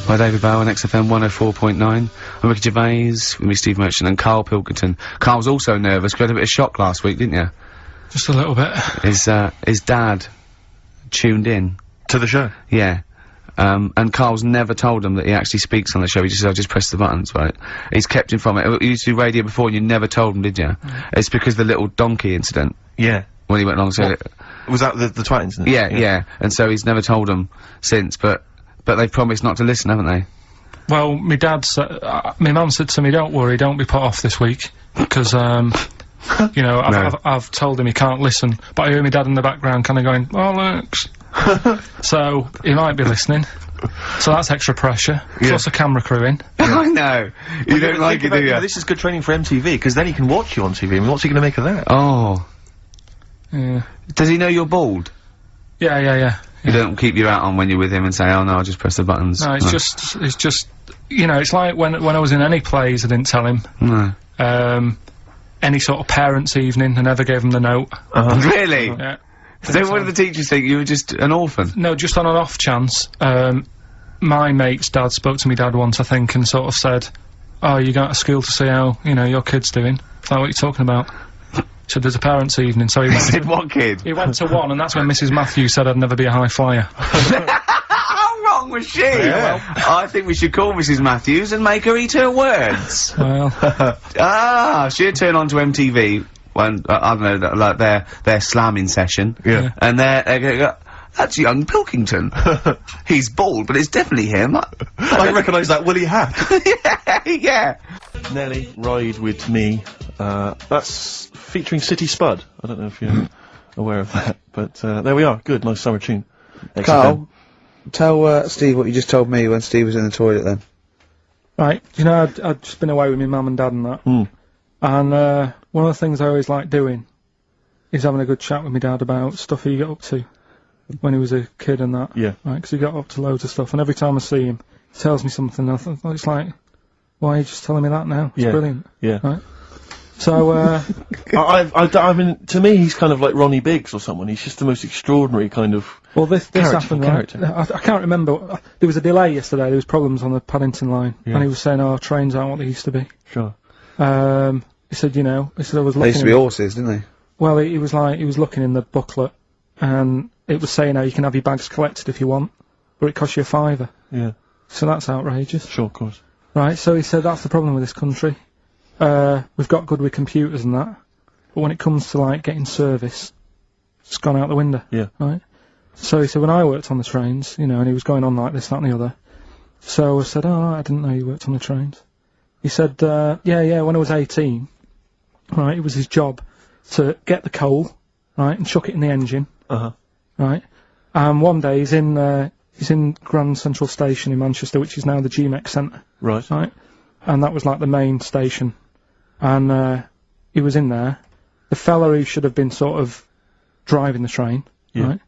by David Bowie on XFM 104.9. I'm Ricky Gervais, with me, Steve Merchant, and Carl Pilkington. Carl's also nervous, 'cause you had a bit of shock last week, didn't you?
Just a little bit.
His dad tuned in.
To the show?
Yeah. And Carl's never told him that he actually speaks on the show. He just says, I just press the buttons, right? He's kept him from it. You used to do radio before and you never told him, did you? It's because of the little donkey incident.
Yeah.
When he went along to it.
Was that the twat incident?
Yeah. And so he's never told him since, but they've promised not to listen, haven't they?
Well, my dad said, my mum said to me, don't worry, don't be put off this week, because, you know, I've told him he can't listen, but I hear my dad in the background kinda going, bollocks. So, he might be listening. So that's extra pressure. Plus a camera crew in.
I know. You don't like it, do you?
This is good training for MTV, because then he can watch you on TV. I mean, what's he gonna make of that?
Oh.
Yeah.
Does he know you're bald?
Yeah.
You don't keep your hat on when you're with him and say, oh no, I'll just press the buttons.
No, it's just, you know, it's like when I was in any plays, I didn't tell him.
No.
Any sort of parents' evening, I never gave him the note.
Really?
Yeah.
So what did the teachers think? You were just an orphan?
No, just on an off chance. My mate's dad spoke to me dad once, I think, and sort of said, oh, you go to school to see how, you know, your kid's doing. Is that what you're talking about? So there's a parents' evening, so he went
said, what kid?
He went to one, and that's when Mrs. Matthews said I'd never be a high flyer.
How wrong was she?
Yeah.
I think we should call Mrs. Matthews and make her eat her words.
Well.
She'd turn on to MTV when, I don't know, like their slamming session.
Yeah.
And they're gonna go, that's young Pilkington. He's bald, but it's definitely him.
I recognise that woolly hat.
Yeah.
Nelly, Ride With Me. That's featuring City Spud. I don't know if you're aware of that, but there we are. Good, nice summer tune.
Carl, tell Steve what you just told me when Steve was in the toilet then.
Right, you know, I'd just been away with my mum and dad and that. And one of the things I always like doing is having a good chat with my dad about stuff he got up to when he was a kid and that.
Yeah.
Right, because he got up to loads of stuff, and every time I see him, he tells me something, and it's like, why are you just telling me that now? It's brilliant.
Yeah.
Right? So,
I mean, to me, he's kind of like Ronnie Biggs or someone. He's just the most extraordinary kind of.
well, this
character
happened,
for
right?
character.
I can't remember. There was a delay yesterday. There was problems on the Paddington line, and he was saying, "Oh, trains aren't what they used to be."
Sure.
He said, you know, I was looking.
They used to be horses, didn't they?
Well, he was looking in the booklet, and it was saying how you can have your bags collected if you want, but it costs you £5.
Yeah.
So that's outrageous.
Sure, of course.
Right, so he said that's the problem with this country. We've got good with computers and that, but when it comes to, like, getting service, it's gone out the window.
Yeah.
Right? So he said, when I worked on the trains, you know, and he was going on like this, that and the other, so I said, oh, I didn't know you worked on the trains. He said, yeah, when I was 18, right, it was his job to get the coal, right, and chuck it in the engine. Right? And one day he's in Grand Central Station in Manchester, which is now the GMX Centre.
Right.
Right? And that was like the main station. And he was in there. The fella who should have been sort of driving the train, right?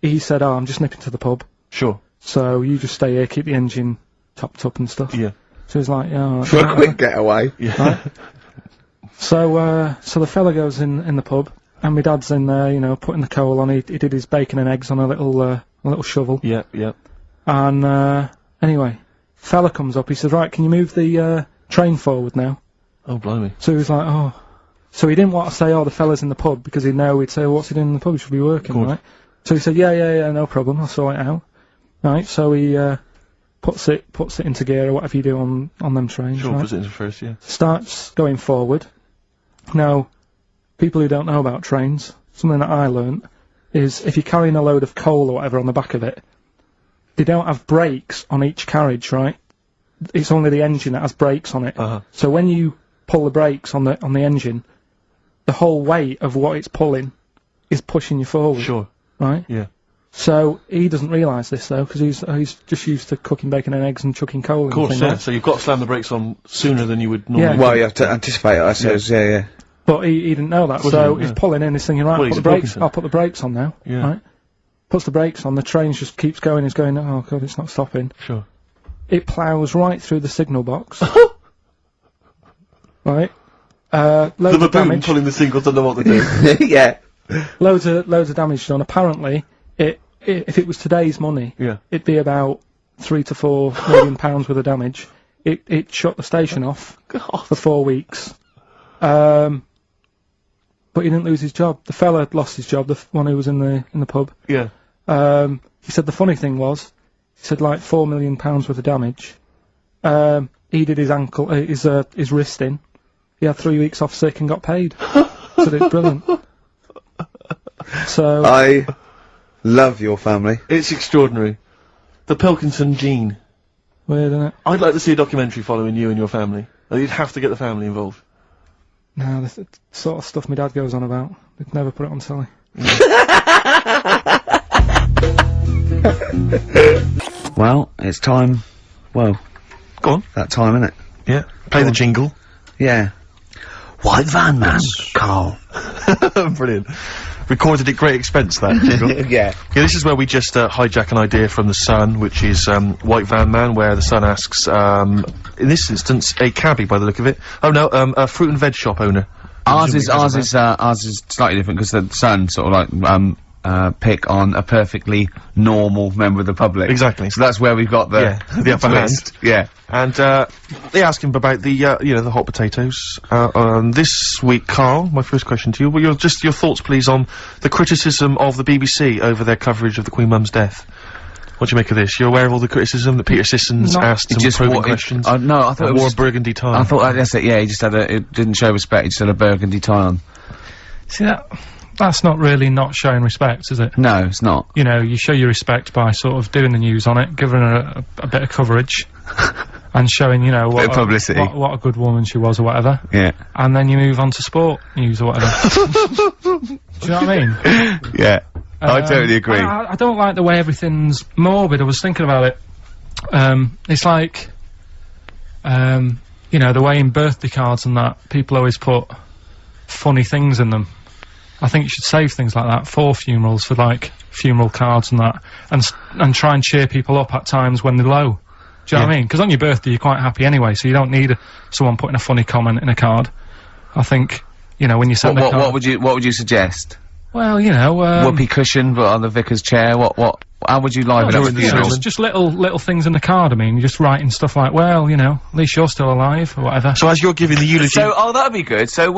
He said, oh, I'm just nipping to the pub.
Sure.
So you just stay here, keep the engine topped up and stuff.
Yeah.
So he's like, yeah.
For a quick getaway.
Yeah.
Right? So the fella goes in the pub, and my dad's in there, you know, putting the coal on. He did his bacon and eggs on a little shovel.
Yeah, yeah.
And anyway, fella comes up. He says, right, can you move the train forward now?
Oh, blimey.
So he was like, oh. So he didn't want to say, oh, the fella's in the pub, because he'd know, he'd say, well, what's he doing in the pub? He should be working, right? So he said, yeah, no problem, I'll sort it out. Right, so he puts it into gear, or whatever you do on them trains,
Sure,
right?
puts it into first, yeah.
Starts going forward. Now, people who don't know about trains, something that I learnt, is if you're carrying a load of coal or whatever on the back of it, they don't have brakes on each carriage, right? It's only the engine that has brakes on it. So when you pull the brakes on the engine, the whole weight of what it's pulling is pushing you forward.
Sure.
Right?
Yeah.
So he doesn't realise this though, because he's just used to cooking bacon and eggs and chucking coal.
Of course, yeah. So you've got to slam the brakes on sooner than you would normally.
Yeah.
Well, you have to anticipate it, I suppose. Yeah.
But he didn't know that,
course
so
he didn't,
he's
yeah.
pulling in, he's thinking, right,
Well,
put
he's
the
a
brakes.
Parkinson.
I'll put the brakes on now.
Yeah.
Right? Puts the brakes on. The train just keeps going. He's going. Oh god, it's not stopping.
Sure.
It ploughs right through the signal box. Right. Loads
The
of
baboon
damage.
pulling the signal doesn't know what to do.
Yeah.
Loads of damage done. Apparently, if it was today's money,
Yeah.
it'd be about £3 to £4 million worth of damage. It shut the station off for 4 weeks. But he didn't lose his job. The fella lost his job. The one who was in the pub.
Yeah.
He said the funny thing was, he said like £4 million worth of damage. He did his ankle, his wrist in. He had 3 weeks off sick and got paid. So it's brilliant. So
I love your family.
It's extraordinary. The Pilkinson gene.
weird, isn't it?
I'd like to see a documentary following you and your family. You'd have to get the family involved.
No, the sort of stuff my dad goes on about. They'd never put it on telly.
Well, it's time. Well,
Go on.
that time, isn't it?
Yeah. Play the jingle.
Yeah. White van man, Carl.
Brilliant. Recorded at great expense, that jingle.
Yeah.
Yeah, this is where we just hijack an idea from The Sun, which is White Van Man, where The Sun asks, in this instance, a cabbie by the look of it. Oh no, a fruit and veg shop owner.
Ours is slightly different because the Sun sort of like pick on a perfectly normal member of the public.
Exactly.
So that's where we've got the
the upper hand.
twist. Yeah.
And they ask him about the the hot potatoes. This week, Carl, my first question to you, well, your thoughts, please, on the criticism of the BBC over their coverage of the Queen Mum's death. What do you make of this? You're aware of all the criticism that Peter Sissons asked some probing questions?
No, I thought it
wore
was
a burgundy tie.
I thought that's it. Yeah, he just had it didn't show respect. He just had a burgundy tie on.
See that's not really not showing respect, is it?
No, it's not.
You know, you show your respect by sort of doing the news on it, giving her a bit of coverage, and showing, you know,
Bit of publicity.
what a good woman she was or whatever.
Yeah.
And then you move on to sport news or whatever. Do you know what I mean?
Yeah. I totally agree.
I don't like the way everything's morbid. I was thinking about it. It's like, you know, the way in birthday cards and that, people always put funny things in them. I think you should save things like that for funerals, for like funeral cards and that, and try and cheer people up at times when they're low. Do you know what I mean? Because on your birthday you're quite happy anyway, so you don't need someone putting a funny comment in a card. I think, you know, when you send a card.
What would you suggest?
Well, you know,
Whoopee cushion, but on the vicar's chair. How would you liven up
during
the
the
funeral?
sermon.
just little things in the card. I mean, you're just writing stuff like, well, you know, at least you're still alive or whatever.
So as you're giving the eulogy...
So, that'd be good. So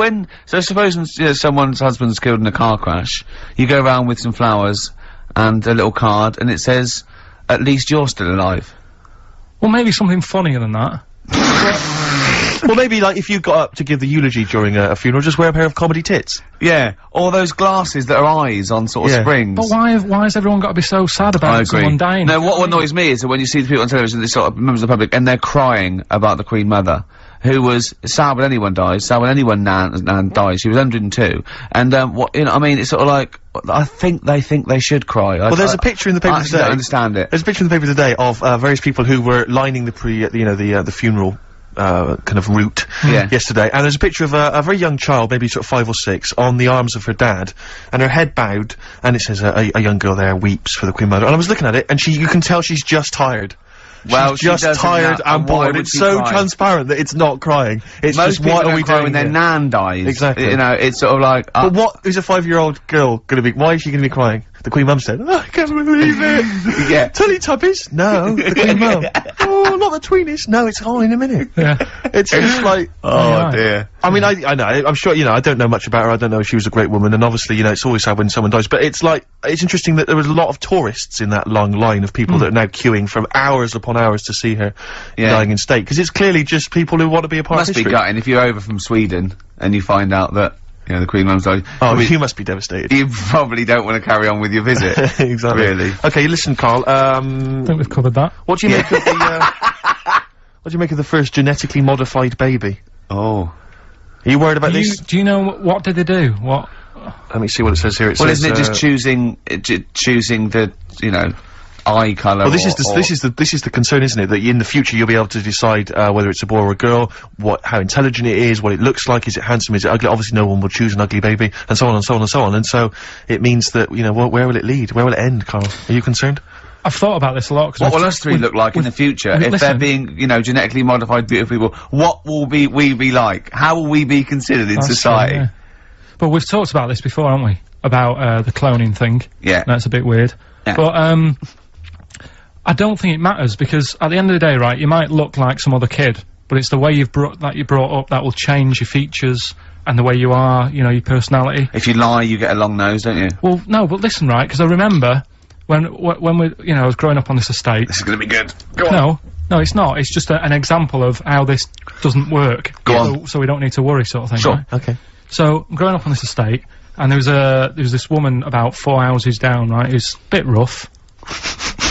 suppose someone's husband's killed in a car crash, you go around with some flowers and a little card, and it says, "At least you're still alive."
Well, maybe something funnier than that.
Well, maybe, like, if you got up to give the eulogy during a funeral, just wear a pair of comedy tits.
Yeah, or those glasses that are eyes on sort of
Yeah.
springs.
But why has everyone got to be so sad
I
about
agree.
someone dying?
No, what annoys me is that when you see the people on television, they sort of members of the public, and they're crying about the Queen Mother, who was sad when anyone dies, sad when anyone nan dies. She was 102, and what you know, I mean, it's sort of like I think they should cry.
Well, there's a picture in the paper
I
today.
don't understand it.
There's a picture in the paper today of various people who were lining the the funeral kind of route
Yeah.
yesterday, and there's a picture of a very young child, maybe sort of 5 or 6, on the arms of her dad, and her head bowed, and it says a young girl there weeps for the Queen Mother. And I was looking at it, and you can tell she's just tired.
Well,
she's
she
just
doesn't
tired
know,
and
and why
bored.
would
It's
she
so
cry?
transparent that it's not crying. It's
Most
just
people
what are
don't
we
cry
doing
when their
here?
nan dies.
Exactly.
You know, it's sort of like
But what is a 5-year-old girl gonna be? Why is she gonna be crying? The Queen Mum said, "Oh, I can't believe it."
Yeah.
Teletubbies? No. The Queen Mum. Oh, not the tweenies. No, it's on in a minute.
Yeah.
It's just like,
Oh dear.
I mean, I know, I'm sure, you know, I don't know much about her, I don't know if she was a great woman, and obviously, you know, it's always sad when someone dies, but it's like, it's interesting that there was a lot of tourists in that long line of people that are now queuing from hours upon hours to see her dying in state, because it's clearly just people who want to be a part of
Must be
history.
gutting if you're over from Sweden and you find out that
Yeah, the Queen Mum's died.
Oh, you must be devastated.
You probably don't want to carry on with your visit.
Exactly.
Really.
Okay, listen, Carl.
I think we've covered that.
What do you make of the? What do you make of the first genetically modified baby?
Oh.
Are you worried about this?
Do you know what did they do? What?
Let me see what it says here. It
Well,
says,
isn't it just choosing the, you know, eye colour?
Well, this is the concern, isn't it? That in the future you'll be able to decide whether it's a boy or a girl, how intelligent it is, what it looks like, is it handsome, is it ugly? Obviously, no one will choose an ugly baby, and so on and so on and so on. And so it means that where will it lead? Where will it end, Carl? Are you concerned?
I've thought about this a lot.
What will us three look like in the future if they're being, you know, genetically modified beautiful people? What will we be like? How will we be considered in society?
True, yeah. But we've talked about this before, haven't we? About the cloning thing.
Yeah.
That's a bit weird.
Yeah.
But I don't think it matters, because at the end of the day, right, you might look like some other kid, but it's the way you're brought up that will change your features and the way you are, you know, your personality.
If you lie, you get a long nose, don't you?
Well, no, but listen, right, because I remember when we, you know, I was growing up on this estate.
This is gonna be good. Go on.
No, it's not. It's just an example of how this doesn't work.
Go on.
So we don't need to worry, sort of thing.
Sure.
Right?
Okay.
So I'm growing up on this estate, and there was this woman about 4 houses down, right, who's a bit rough.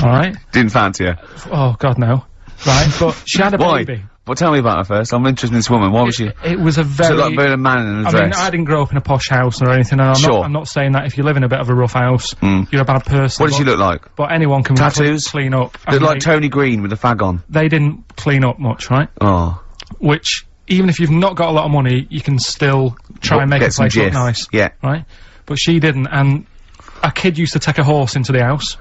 Alright?
Didn't fancy her.
Oh, God, no. Right, but she had a
Why?
baby.
Well, tell me about her first. I'm interested in this woman. Why was she?
It was a very...
So like a man in a dress.
I mean, I didn't grow up in a posh house or anything, and I'm not saying that if you live in a bit of a rough house, you're a bad person.
What does she look like?
But anyone can
Tattoos?
clean up.
Look
and
like Tony Green with a fag on.
they didn't clean up much, right?
Oh.
Which, even if you've not got a lot of money, you can still try and make
get
a
some
place look
gif.
nice.
Yeah.
Right? But she didn't, and a kid used to take a horse into the house.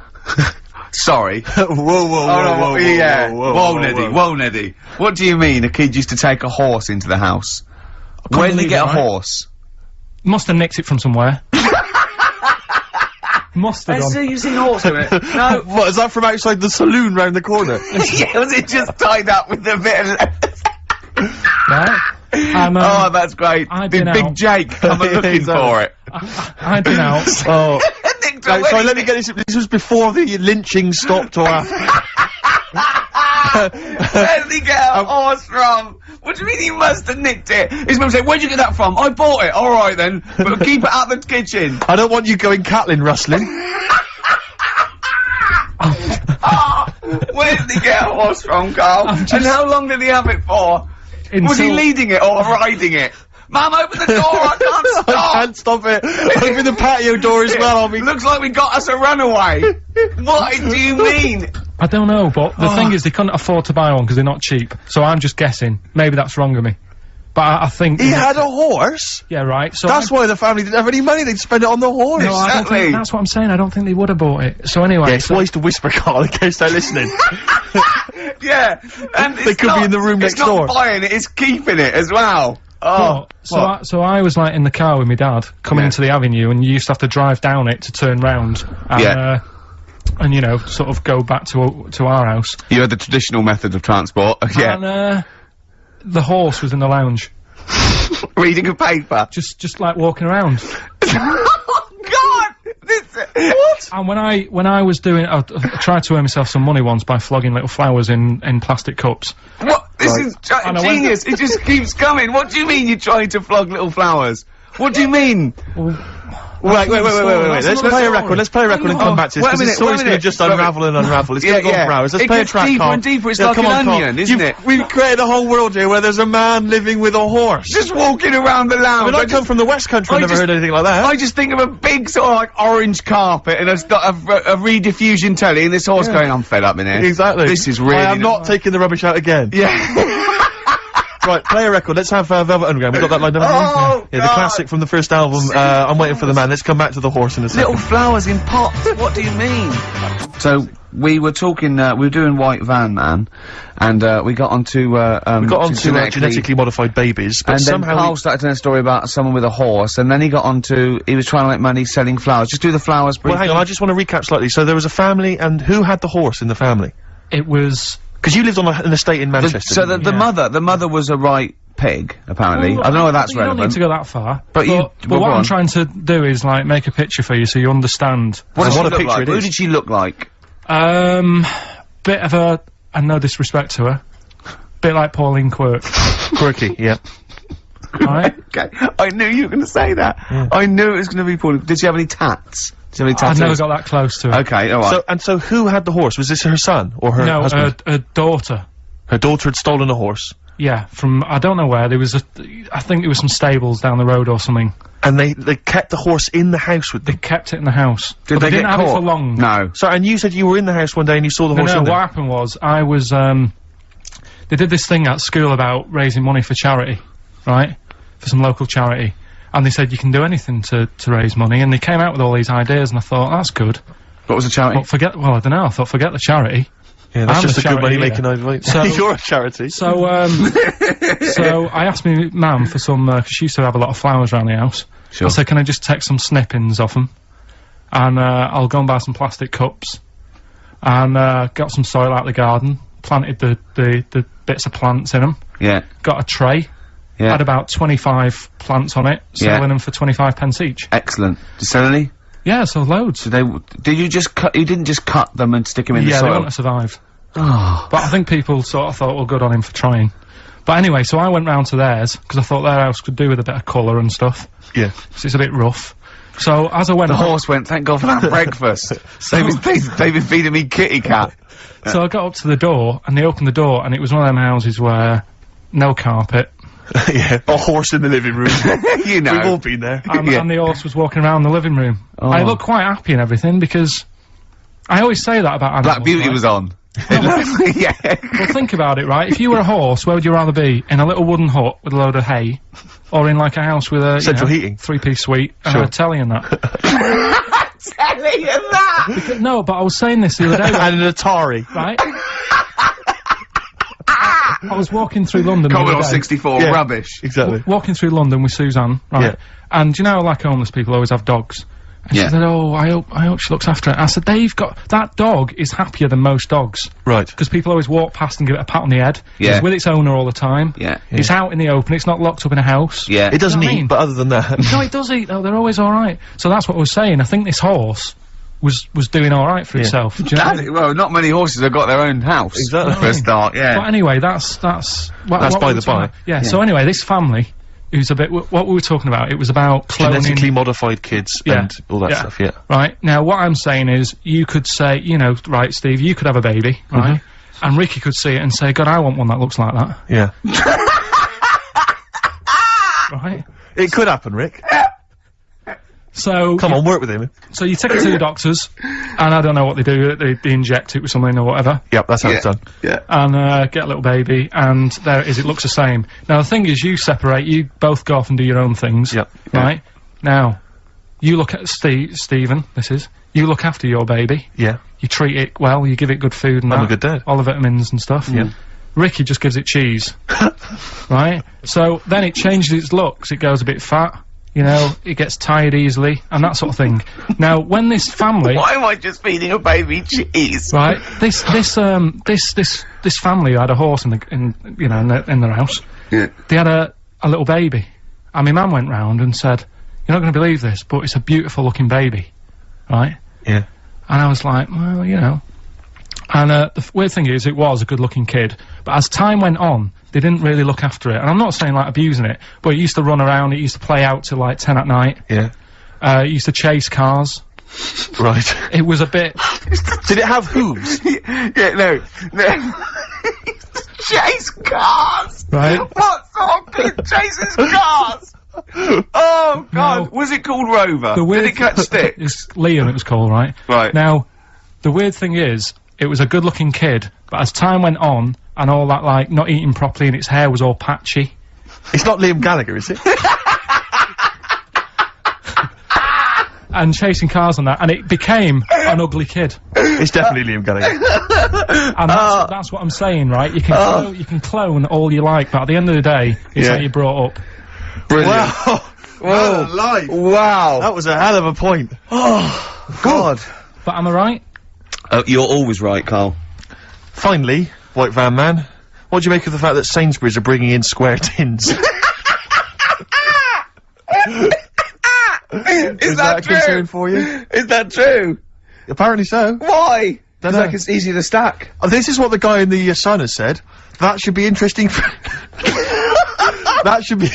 Sorry.
whoa,
Yeah. Whoa, Neddy. What do you mean a kid used to take a horse into the house? Where did they
believe
get
it,
a
right?
horse?
Must have nicked it from somewhere. Must have done.
you've seen a horse in it. No.
What, is that from outside the saloon round the corner?
Yeah, was it just tied up with a bit of...
Right? And,
Oh, that's great.
I've
Did
been
Big
out.
Jake come looking
Exactly.
for it?
I'd been out.
Oh.
Nicked
Right,
away.
sorry, let me get this. This was before the lynching stopped or after.
Where did he get a horse from? What do you mean he must have nicked it? His mum said, where'd you get that from? I bought it. Alright then. But keep it out the kitchen.
I don't want you going Catlin rustling.
Where did he get a horse from, Carl? And how long did he have it for? Was he
Until-
leading it or riding it? Mum, open the door, I can't
I
stop!
can't stop it. Open the patio door as well, I'll be...
Looks like we got us a runaway. What do you mean?
I don't know, but the thing is, they couldn't afford to buy one because they're not cheap. So I'm just guessing. Maybe that's wrong of me. But I think...
He had a horse?
Yeah, right. So
That's why the family didn't have any money, they'd spend it on the horse.
No, I don't
Exactly.
think, that's what I'm saying. I don't think they would have bought it. So anyway...
Yeah, it's wise to whisper, Carl, in case they're listening.
Yeah, and
They could be in the room next door.
It's not buying it, it's keeping it as well. Oh,
So I was like in the car with my dad coming
Yeah.
into the avenue, and you used to have to drive down it to turn round. And,
Yeah.
and you know, sort of go back to our house.
you had the traditional method of transport. Yeah.
And the horse was in the lounge,
Reading a paper.
just like walking around.
Oh, God! What?
And when I was doing, I tried to earn myself some money once by flogging little flowers in plastic cups.
What? This is
And I went-
genius. It just keeps coming. What do you mean you're trying to flog little flowers? What do you mean?
Wait. Let's
another
play a
story.
record. Let's play a record and come back to this.
Wait a
'Cause this
minute,
story's
wait a
gonna
minute.
just
Wait a
unravel and unravel. It's
Yeah,
gonna go
yeah.
on for hours. Let's
It
play a
gets
track,
deeper
Carl.
and deeper. It's
Yeah,
like
come
an
on, Carl.
onion, isn't it?
We've created a whole world here where there's a man living with a horse.
Just walking around the lounge.
I mean, I come from the West Country,
I
I've never
just-
heard anything like that.
I just think of a big sort of like orange carpet and it's got a rediffusion telly and this horse going, I'm fed up in here.
Exactly.
This is really...
I am not taking the rubbish out again.
Yeah.
Right, play a record. Let's have Velvet Underground. We got that lined up.
Oh,
Yeah, the
God.
classic from the first album. I'm waiting for the man. Let's come back to the horse in a second.
Little flowers in pots. What do you mean? So we were talking. We were doing White Van Man, and we got onto.
We got on to genetically modified babies, but
And then
somehow
Carl started telling a story about someone with a horse, and then he got onto. He was trying to make money selling flowers. Just do the flowers briefly.
Well, hang on. I just want to recap slightly. So there was a family, and who had the horse in the family?
It was.
Because you lived on an estate in Manchester.
So
didn't
the
you?
the mother was a right pig, apparently.
Well,
I don't know whether that's
you don't
relevant.
need to go that far.
But you-
But
well,
what
go
I'm
on.
trying to do is like make a picture for you so you understand.
What does
What
she
a
look
picture
like?
it
Who
is.
did she look like?
Bit of a, and no disrespect to her, bit like Pauline Quirk.
Quirky, yeah.
Right?
Okay. I knew you were going to say that. I knew it was going to be poorly. Did she have any tats? Did she have any tattoos?
I've never got that close to it.
Okay, alright.
So who had the horse? Was this her son or her
No,
husband?
her daughter.
Her daughter had stolen a horse,
Yeah, from, I don't know where, there was I think there was some stables down the road or something.
and they kept the horse in the house with
They
them.
kept it in the house.
Did
But
they
didn't
get
have it
caught?
for long.
No.
So, and you said you were in the house one day and you saw the horse
No,
in
what
there.
happened was, I was, they did this thing at school about raising money for charity, right? For some local charity. And they said you can do anything to raise money, and they came out with all these ideas, and I thought, that's good.
What was the charity?
But I don't know, I thought, forget the charity.
Yeah, that's
I'm
just
a
a good money
charity,
making idea.
So-
You're a charity.
So, so I asked me mum for some, 'cause she used to have a lot of flowers around the house.
Sure.
I said, can I just take some snippings off them? And, I'll go and buy some plastic cups. And, got some soil out of the garden, planted the bits of plants in them,
Yeah.
got a tray,
Yeah.
had about 25 plants on it,
Yeah.
selling them for 25 pence each.
Excellent. Did you sell any?
Yeah, so loads.
Did you just cut, you didn't just cut them and stick them in the
Yeah, they
soil?
wouldn't have survived.
Oh.
But I think people sort of thought, well, good on him for trying. But anyway, so I went round to theirs, because I thought their house could do with a bit of colour and stuff.
Yeah.
So it's a bit rough. So as I went
The
up,
horse went, thank God for that breakfast. They've been feeding me kitty cat.
so I got up to the door, and they opened the door, and it was one of them houses where no carpet,
Yeah. A horse in the living room.
You know.
We've all been there.
and the horse was walking around the living room. I looked quite happy and everything, because I always say that about animals.
Black Beauty
right?
was on. Yeah.
Well, think about it, right? If you were a horse, where would you rather be? In a little wooden hut with a load of hay, or in like a house with a
Central heating.
3-piece suite and
Sure.
a telly and that?
Telling you that!
No, but I was saying this the other day,
And an Atari.
right? I was walking through London the
Commodore
other day,
64,
Yeah.
rubbish.
Exactly.
walking through London with Suzanne, right?
Yeah.
And you know, like homeless people always have dogs. And
Yeah.
she said, "Oh, I hope she looks after it." I said, "They've got that dog is happier than most dogs
Right.
because people always walk past and give it a pat on the head.
Yeah.
It's with its owner all the time.
Yeah.
It's out in the open. It's not locked up in a house.
Yeah.
It doesn't
You know what I
eat,
mean?
but other than that.
No, it does eat though. They're always all right. So that's what I was saying. I think this horse was doing all right for itself. Do you know what I mean?
Well, not many horses have got their own house.
Exactly.
For a start, yeah.
But anyway, that's
That's
what
by
we
the
were talking
by.
about. Yeah. So anyway, this family, who's a bit what we were talking about. It was about cloning.
Genetically modified kids
Yeah.
and all that
Yeah.
stuff, yeah.
Right, now what I'm saying is, you could say, you know, right, Steve, you could have a baby, right? And Ricky could see it and say, God, I want one that looks like that,
Yeah.
right?
It could happen, Rick.
So,
Come on, work with him.
so you take it to the doctors, and I don't know what they do, they inject it with something or whatever,
Yep, that's how it's done.
Yeah.
and, get a little baby, and there it is, it looks the same. Now the thing is, you separate, you both go off and do your own things,
Yep.
right? Now, you look at Stephen, you look after your baby,
Yeah.
you treat it well, you give it good food and
I'm a
that,
good dad.
all the vitamins and stuff.
Yeah.
Ricky just gives it cheese. Right? So then it changes its looks, it goes a bit fat, you know, it gets tired easily, and that sort of thing. Now, when this family,
Why am I just feeding a baby cheese?
right, this family had a horse in their house.
Yeah.
They had a little baby. And my mum went round and said, "You're not gonna believe this, but it's a beautiful looking baby." Right?
Yeah.
And I was like, well, you know. And the weird thing is, it was a good-looking kid, but as time went on, they didn't really look after it. And I'm not saying, like, abusing it, but it used to run around, it used to play out till, like, 10 at night.
Yeah.
It used to chase cars.
Right.
It was a bit...
Did it have hooves?
Yeah, no. Chase cars!
Right?
What sort of kid chases cars? Oh, God.
No.
Was it called Rover?
The weird
Did it catch sticks?
It's Liam, it was called, right?
Right.
Now, the weird thing is, it was a good-looking kid, but as time went on, and all that, like, not eating properly and its hair was all patchy,
It's not Liam Gallagher, is it?
and chasing cars and that, and it became an ugly kid.
It's definitely Liam Gallagher.
And that's what I'm saying, right? You can clone all you like, but at the end of the day, it's
Yeah.
how you brought up.
Brilliant.
Wow.
Whoa.
Life.
Wow.
That was a hell of a point.
God.
But am I right?
You're always right, Carl.
Finally, White Van Man, what do you make of the fact that Sainsbury's are bringing in square tins?
Is that
a concern for you?
Is that true?
Apparently so.
Why?
Dunno.
Like it's easy to stack.
This is what the guy in the Sun has said. That should be interesting for... That should be...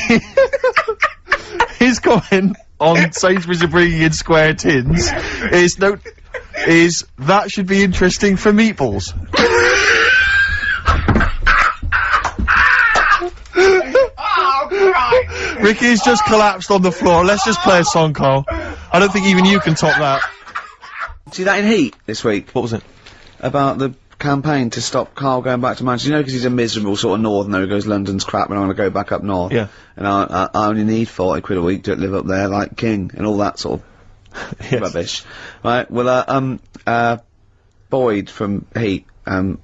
Ricky's comment on Sainsbury's are bringing in square tins is that should be interesting for meatballs. Ricky's just collapsed on the floor. Let's just play a song, Carl. I don't think even you can top that.
See that in Heat this week?
What was it?
About the campaign to stop Carl going back to Manchester. You know, because he's a miserable sort of northerner who goes, London's crap and I want to go back up north.
Yeah.
And I only need 40 quid a week to live up there like king and all that sort of rubbish. Right, well, Boyd from Heat, well,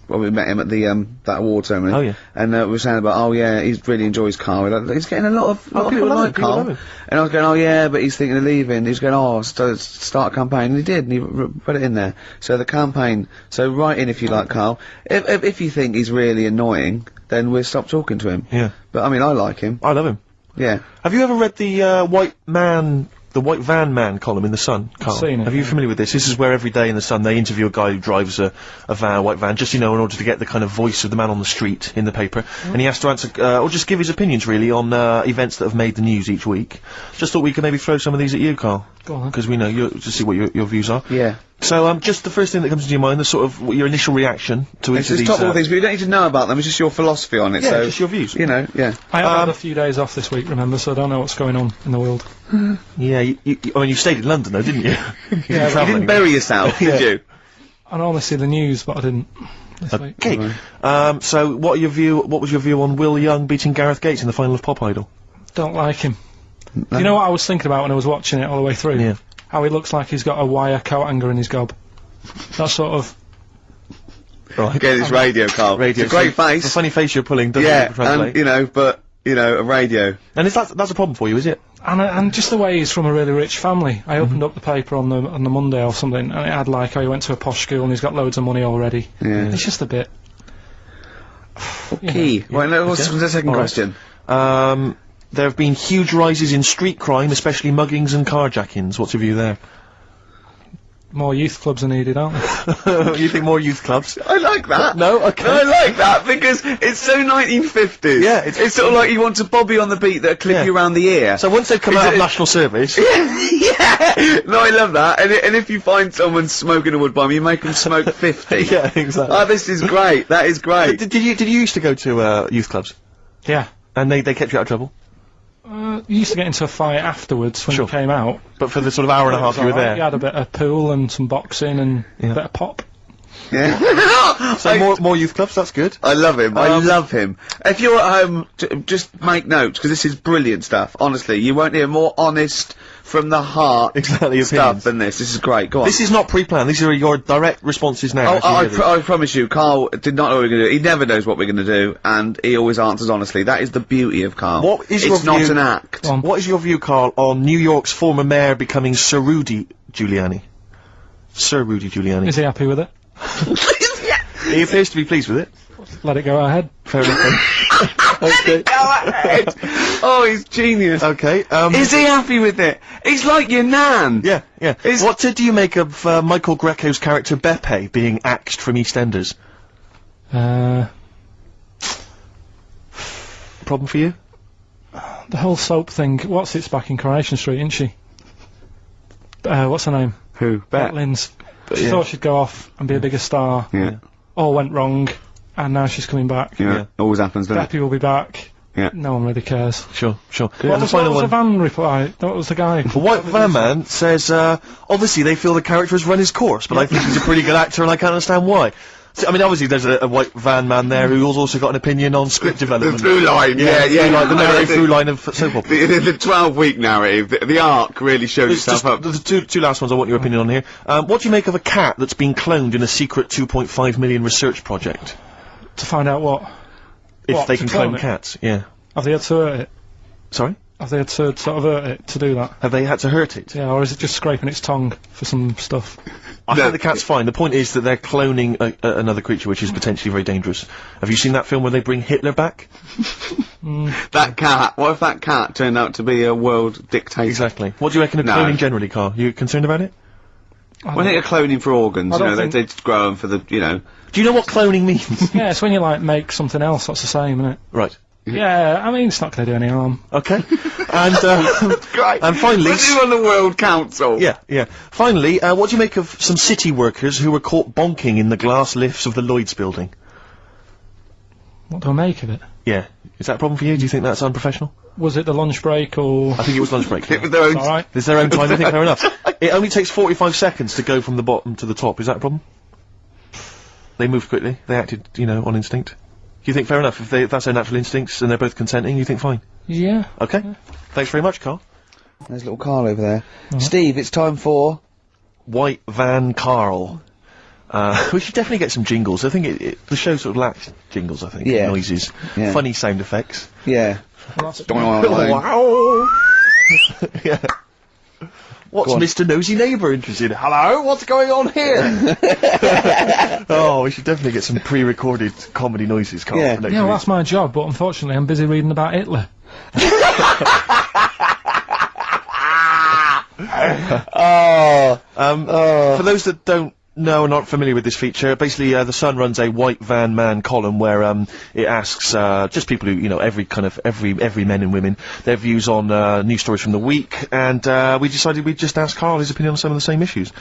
we met him at the, that award ceremony.
Oh, yeah.
And, we were saying about, oh yeah, he really enjoys Carl. He's getting a lot of people
love
like
him, people
Carl.
love him.
And I was going, oh yeah, but he's thinking of leaving. He was going, oh, start a campaign. And he did, and he put it in there. So the campaign, so write in if you like Carl. If you think he's really annoying, then we'll stop talking to him.
Yeah.
But I mean, I like him.
I love him.
Yeah.
Have you ever read the, the White Van Man column in The Sun, Carl?
seen it,
Are you
yeah.
familiar with this? This is where every day in The Sun they interview a guy who drives a white van, just, you know, in order to get the kind of voice of the man on the street in the paper. And he has to answer, or just give his opinions, really, on, events that have made the news each week. Just thought we could maybe throw some of these at you, Carl.
Go on.
Because we know to see what your views are.
Yeah.
So, just the first thing that comes to your mind, the sort of, your initial reaction to each
It's
of
just
these,
top all things, but you don't need to know about them, it's just your philosophy on it,
yeah,
so...
just your views.
You know, yeah.
I have had a few days off this week, remember, so I don't know what's going on in the world.
Yeah, I mean, you stayed in London, though, didn't you?
Yeah,
You didn't bury yourself, did you?
I normally see the news, but I didn't this week.
Okay. So, what was your view on Will Young beating Gareth Gates in the final of Pop Idol?
Don't like him. You know what I was thinking about when I was watching it all the way through?
Yeah.
How he looks like he's got a wire coat hanger in his gob. That sort of...
Right.
Get his radio, Carl.
Radio.
It's a great
so
face.
The funny face you're pulling doesn't
Yeah,
translate.
and, you know, but, you know, a radio.
And that's a problem for you, is it?
And just the way he's from a really rich family. I opened up the paper on the Monday or something, and it had like, how he went to a posh school and he's got loads of money already.
Yeah.
It's just a bit...
Key. Right, now, what's the second
All right.
question?
There have been huge rises in street crime, especially muggings and carjackings. What's your view there?
More youth clubs are needed, aren't there?
You think more youth clubs?
I like that.
No? Okay.
I like that because it's so 1950s.
Yeah,
it's sort of like you want a bobby on the beat that'll clip
Yeah.
you around the ear.
So once they've come
Is
out of
it-
national service...
yeah. No, I love that. And if you find someone smoking a wood bomb, you make them smoke 50.
Yeah, exactly.
Oh, this is great. That is great.
Did you used to go to, youth clubs?
Yeah.
And they kept you out of trouble?
You used to get into a fight afterwards when
Sure.
you came out.
But for the sort of hour and a half you were
You
there?
had a bit of pool and some boxing and
Yeah.
a bit of pop.
Yeah.
So more youth clubs, that's good.
I love him. I love him. If you're at home, just make notes because this is brilliant stuff. Honestly, you won't hear more honest, from the heart
Exactly,
stuff
opinions.
than this. This is great. Go on.
This is not pre-planned, these are your direct responses now. as you hear these.
I promise you, Carl did not know what we were going to do. He never knows what we're going to do, and he always answers honestly. That is the beauty of Carl.
What is
it's
your
not
view-
an act.
What is your view, Carl, on New York's former mayor becoming Sir Rudy Giuliani? Sir Rudy Giuliani.
Is he happy with it?
He appears to be pleased with it.
Let it go ahead.
Fair enough. Okay.
Oh, he's genius.
Okay.
Is he happy with it? He's like your nan.
Yeah, yeah.
Is-
What do you make of Michael Greco's character Beppe being axed from EastEnders? Problem for you?
The whole soap thing. What's it's back in Coronation Street, isn't she? What's her name?
Who? Bet.
Lynn's. She
yeah.
thought she'd go off and be a bigger star.
Yeah.
All went wrong, and now she's coming back.
Yeah.
Yeah.
Always happens, doesn't it?
Beppy will be back.
Yeah.
No one really cares.
Sure, sure.
What
And the
was,
final
what was the
one.
van reply? What was the guy?
The White Van Man says, obviously they feel the character has run his course, but I think he's a pretty good actor and I can't understand why. So, I mean, obviously there's a White Van Man there who's also got an opinion on script
The
development.
through line,
the narrative through line of soap opera.
The 12-week narrative, the arc really shows
It's
itself up.
the two last ones I want your opinion on here. What do you make of a cat that's been cloned in a secret 2.5 million research project?
To find out what?
If
What,
they
to
can
clone
clone
it?
cats, yeah.
Have they had to hurt it?
Sorry?
Have they had to sort of hurt it to do that?
Have they had to hurt it?
Yeah, or is it just scraping its tongue for some stuff?
I
No.
think the cat's fine. The point is that they're cloning another creature which is potentially very dangerous. Have you seen that film where they bring Hitler back?
That cat, what if that cat turned out to be a world dictator?
Exactly. What do you reckon of
No.
cloning generally, Carl? You concerned about it?
When they're cloning for organs,
I
you know,
don't
they just grow them for the, you know.
Do you know what cloning means?
Yeah, it's when you like make something else that's the same, isn't it?
Right.
Yeah, I mean, it's not going to do any harm.
Okay. And,
Great.
and finally...
Put you on the World Council.
Yeah, yeah. Finally, what do you make of some city workers who were caught bonking in the glass lifts of the Lloyd's building?
What do I make of it?
Yeah. Is that a problem for you? Do you think that's unprofessional?
Was it the lunch break or...
I think it was lunch break.
It was their own.
All right.
It's their own time, I think, fair enough. It only takes 45 seconds to go from the bottom to the top. Is that a problem? They moved quickly. They acted, you know, on instinct. Do you think fair enough? If that's their natural instincts and they're both consenting, you think fine?
Yeah.
Okay. Thanks very much, Carl.
There's little Carl over there. Steve, it's time for...
White Van KARL. We should definitely get some jingles. I think the show sort of lacks jingles, I think.
Yeah.
Noises.
Yeah.
Funny sound effects.
Yeah.
Well, that's
Wow. Yeah. What's
Go on.
Mr. Nosy Neighbour interested in? Hello? What's going on here? Oh, we should definitely get some pre-recorded comedy noises, Carl.
Yeah.
for next
yeah, well,
week.
that's my job, but unfortunately I'm busy reading about Hitler.
For those that don't know and aren't familiar with this feature, basically the Sun runs a White Van Man column where it asks just people who, you know, every men and women, their views on news stories from the week, and we decided we'd just ask Carl his opinion on some of the same issues.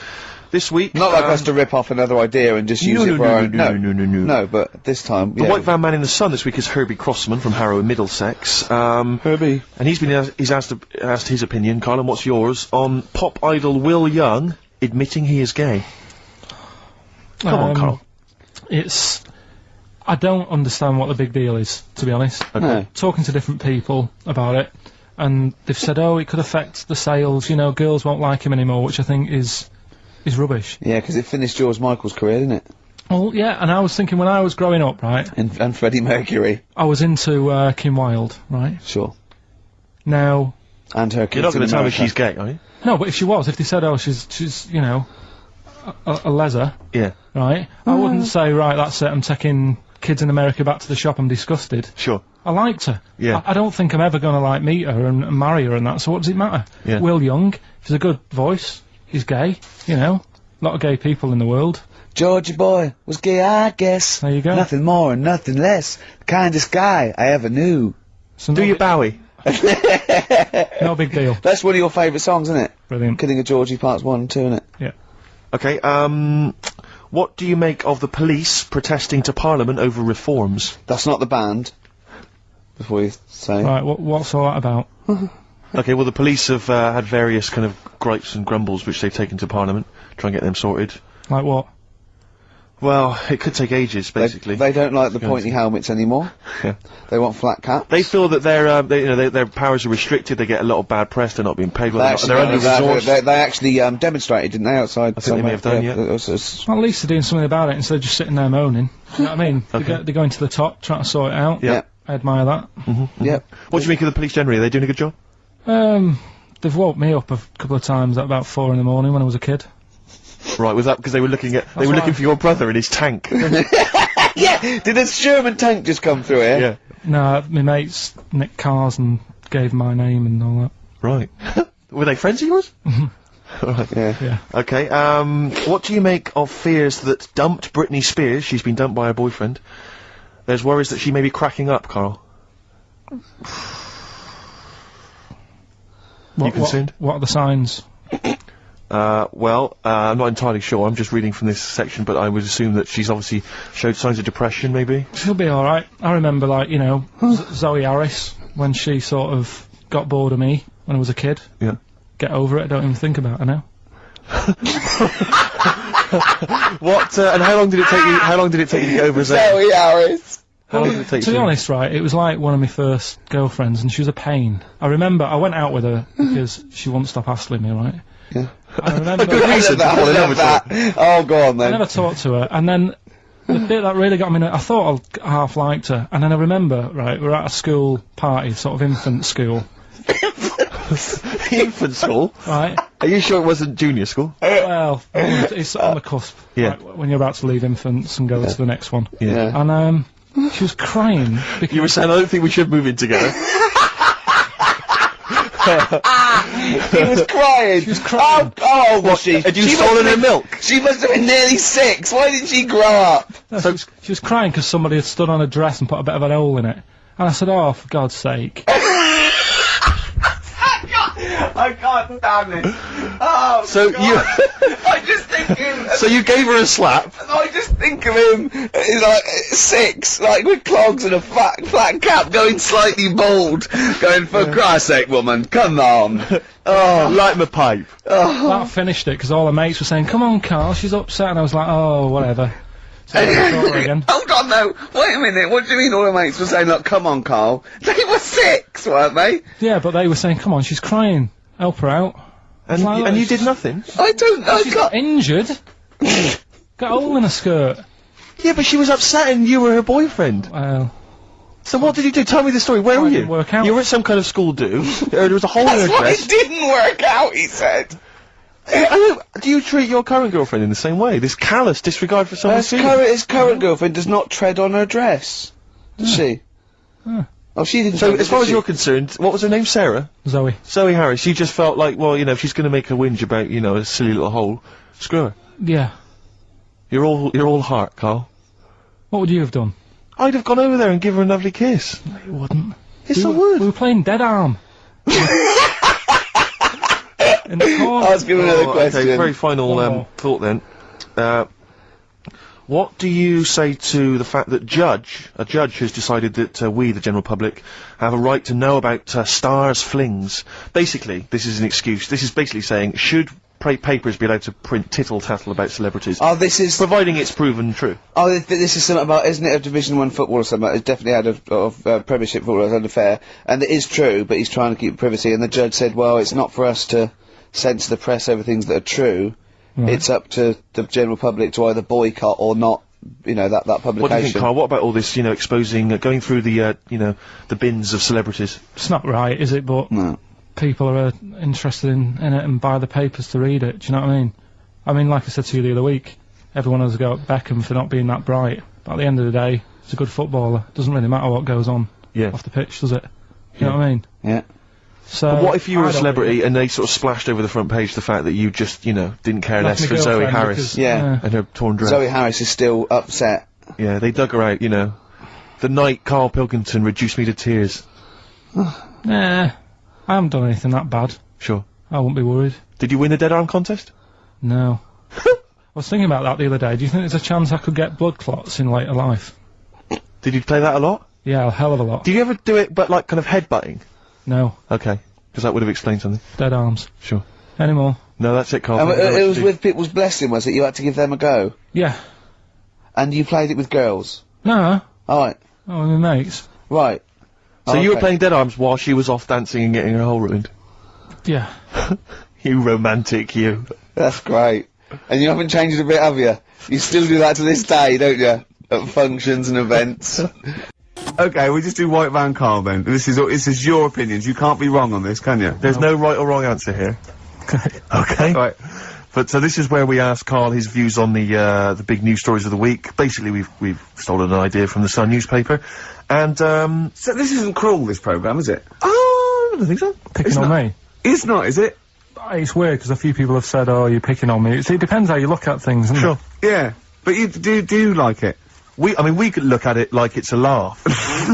This week...
Not like us to rip off another idea and just use it for our own...
No.
No, but this time,
The White Van Man in the Sun this week is Herbie Crossman from Harrow in Middlesex.
Herbie.
And he's asked his opinion, Carl, and what's yours, on pop idol Will Young admitting he is gay. Come on, Carl.
I don't understand what the big deal is, to be honest.
No.
Talking to different people about it, and they've said, oh, it could affect the sales, you know, girls won't like him anymore, which I think is rubbish.
Yeah, because it finished George Michael's career, didn't it?
Well, yeah, and I was thinking when I was growing up, right,
And Freddie Mercury.
I was into Kim Wilde, right?
Sure.
Now,
And her kids
You're not going
in
to tell me
America.
she's gay, are you?
no, but if she was, if they said, oh, she's you know, a leather,
Yeah.
right, I wouldn't say, right, that's it, I'm taking kids in America back to the shop, I'm disgusted.
Sure.
I liked her.
Yeah.
I don't think I'm ever gonna, like, meet her and marry her and that, so what does it matter?
Yeah.
Will Young, he's a good voice, he's gay, you know, a lot of gay people in the world.
Georgie boy was gay, I guess.
There you go.
Nothing more and nothing less. The kindest guy I ever knew.
So
Do
no,
you Bowie?
no big deal.
That's one of your favourite songs, isn't it?
Brilliant.
Kidding of Georgie Parts 1 and 2, isn't it?
Yeah.
Okay, what do you make of the police protesting to Parliament over reforms?
That's not the band. Before you say.
Right, what's all that about?
Okay, well, the police have had various kind of gripes and grumbles which they've taken to Parliament, try and get them sorted.
Like what?
Well, it could take ages, basically.
They don't like the
Go on,
pointy
Steve.
helmets anymore.
Yeah.
They want flat caps.
They feel that their powers are restricted, they get a lot of bad press, they're not being paid well,
They
they're
actually,
under-resourced.
they actually demonstrated, didn't they, outside?
I think they may have done, yeah.
It was-
Well, at least they're doing something about it instead of just sitting there moaning. You know what I mean?
Okay.
They're going to the top, trying to sort it out.
Yeah.
yeah.
I admire that.
Yeah.
What do you make of the police generally? Are they doing a good job?
They've woke me up a couple of times at about 4 in the morning when I was a kid.
Right, was that because they were looking
right.
for your brother in his tank?
Yeah! Did a Sherman tank just come through here?
Yeah.
No, my mates nicked cars and gave my name and all that.
Right. Were they friends of yours? Right.
Yeah.
Okay, what do you make of fears that dumped Britney Spears, she's been dumped by her boyfriend, there's worries that she may be cracking up, Carl? You concerned?
What are the signs?
Well, I'm not entirely sure, I'm just reading from this section, but I would assume that she's obviously showed signs of depression, maybe?
She'll be alright. I remember, like, you know, Zoe Harris, when she sort of got bored of me when I was a kid.
Yeah.
Get over it, I don't even think about it now.
What, and how long did it take you to get over Zoe?
Zoe Harris!
How long did it take
To be honest, right, it was like one of my first girlfriends, and she was a pain. I remember I went out with her because she wouldn't stop hassling me, right?
Yeah.
I remember
Good reason to fall in love with her.
Oh, go on
I
then.
never talked to her, and then the bit that really got me, I thought I half liked her, and then I remember, right, we were at a school party, sort of infant school,
Infant school?
right?
Are you sure it wasn't junior school?
Well, it's on the cusp,
Yeah.
right, when you're about to leave infants and go to the next one.
Yeah.
And, she was crying because
You were saying, I don't think we should move in together.
He was crying! She
was crying.
Oh, was she?
Had you
She
stolen
must
her
have-
milk?
She must have been nearly 6. Why didn't she grow up?
she was crying because somebody had stood on a dress and put a bit of an hole in it. And I said, oh, for God's sake.
I can't stand it. Oh,
So
God.
you,
I just think him.
so you gave her a slap.
I just think of him as like 6, like with clogs and a flat cap, going slightly bald, going, for Christ's sake, woman, come on.
Oh, light my pipe.
That finished it, because all the mates were saying, come on, Carl, she's upset. And I was like, oh, whatever. So I saw her again.
Hold on, no. Wait a minute. What do you mean all the mates were saying, look, come on, Carl? They were 6, weren't they?
Yeah, but they were saying, come on, she's crying. Help her out.
And,
Well,
and you
it's-
did nothing?
I don't know.
She's got injured. Got a hole in her skirt.
Yeah, but she was upset and you were her boyfriend.
Well,
So what did you do? Tell me the story. Where were you?
didn't work out.
You were at some kind of school do. There was a hole in her
That's why
dress.
it didn't work out, he said.
Do you treat your current girlfriend in the same way? This callous disregard for someone's feelings?
His current girlfriend does not tread on her dress. Does she? Oh, she didn't.
So,
do it,
as far
did
as
she?
you're concerned, what was her name? Sarah?
Zoe.
Zoe Harris. She just felt like, well, you know, if she's gonna make a whinge about, you know, a silly little hole, screw her.
Yeah.
You're all heart, Carl.
What would you have done?
I'd have gone over there and give her a lovely kiss.
No, you wouldn't.
Yes, I
We
would.
were playing Dead Arm. In the corner.
Ask him another question.
Okay, very final
One more.
thought then. What do you say to the fact that a judge has decided that we, the general public, have a right to know about stars' flings? Basically, this is an excuse. This is basically saying, should papers be allowed to print tittle-tattle about celebrities,
Oh, this is.
providing it's proven true?
Oh, this is something about, isn't it, a Division 1 football or something? It's definitely out of Premiership football as unfair, and it is true, but he's trying to keep privacy. And the judge said, well, it's not for us to censor the press over things that are true. It's up to the general public to either boycott or not, you know, that publication.
What do you think, Carl? What about all this, you know, exposing, going through the, you know, the bins of celebrities?
It's not right, is it? But
No.
people are interested in it and buy the papers to read it. Do you know what I mean? I mean, like I said to you the other week, everyone has a go at Beckham for not being that bright. But at the end of the day, he's a good footballer. Doesn't really matter what goes on
Yeah.
off the pitch, does it? You know what I mean?
Yeah.
So.
But what if you were
I
a
don't
celebrity
really-
and they sort of splashed over the front page the fact that you just, you know, didn't care
Left
less
my
for Zoe
girlfriend
Harris
because-
Yeah.
and her torn dress?
Zoe Harris is still upset.
Yeah, they dug her out, you know. The night Carl Pilkington reduced me to tears.
Nah, I haven't done anything that bad.
Sure.
I won't be worried.
Did you win the dead arm contest?
No. I was thinking about that the other day. Do you think there's a chance I could get blood clots in later life?
Did you play that a lot?
Yeah, a hell of a lot.
Did you ever do it, but like kind of headbutting?
No.
Okay, because that would have explained something.
Dead arms.
Sure.
Any more?
No, that's it, Carl.
And
Thank you very
it
much
was
indeed.
with people's blessing, was it? You had to give them a go?
Yeah.
And you played it with girls?
No.
Alright.
Oh, my mates.
Right.
So you were
Okay.
playing dead arms while she was off dancing and getting her hole ruined.
Yeah.
You romantic, you.
That's great. And you haven't changed a bit, have you? You still do that to this day, don't you? At functions and events.
Okay, we just do White Van Carl then. This is your opinions. You can't be wrong on this, can you?
There's no right or wrong answer here. Okay.
Right.
But so this is where we ask Carl his views on the big news stories of the week. Basically, we've stolen an idea from the Sun newspaper, and
So this isn't cruel, this programme, is it?
oh, I don't think so.
Picking on me.
It's not, is it?
It's weird because a few people have said, "Oh, you're picking on me." It depends how you look at things, doesn't
Sure.
it?
Yeah. But you do you like it?
I mean, we could look at it like it's a laugh,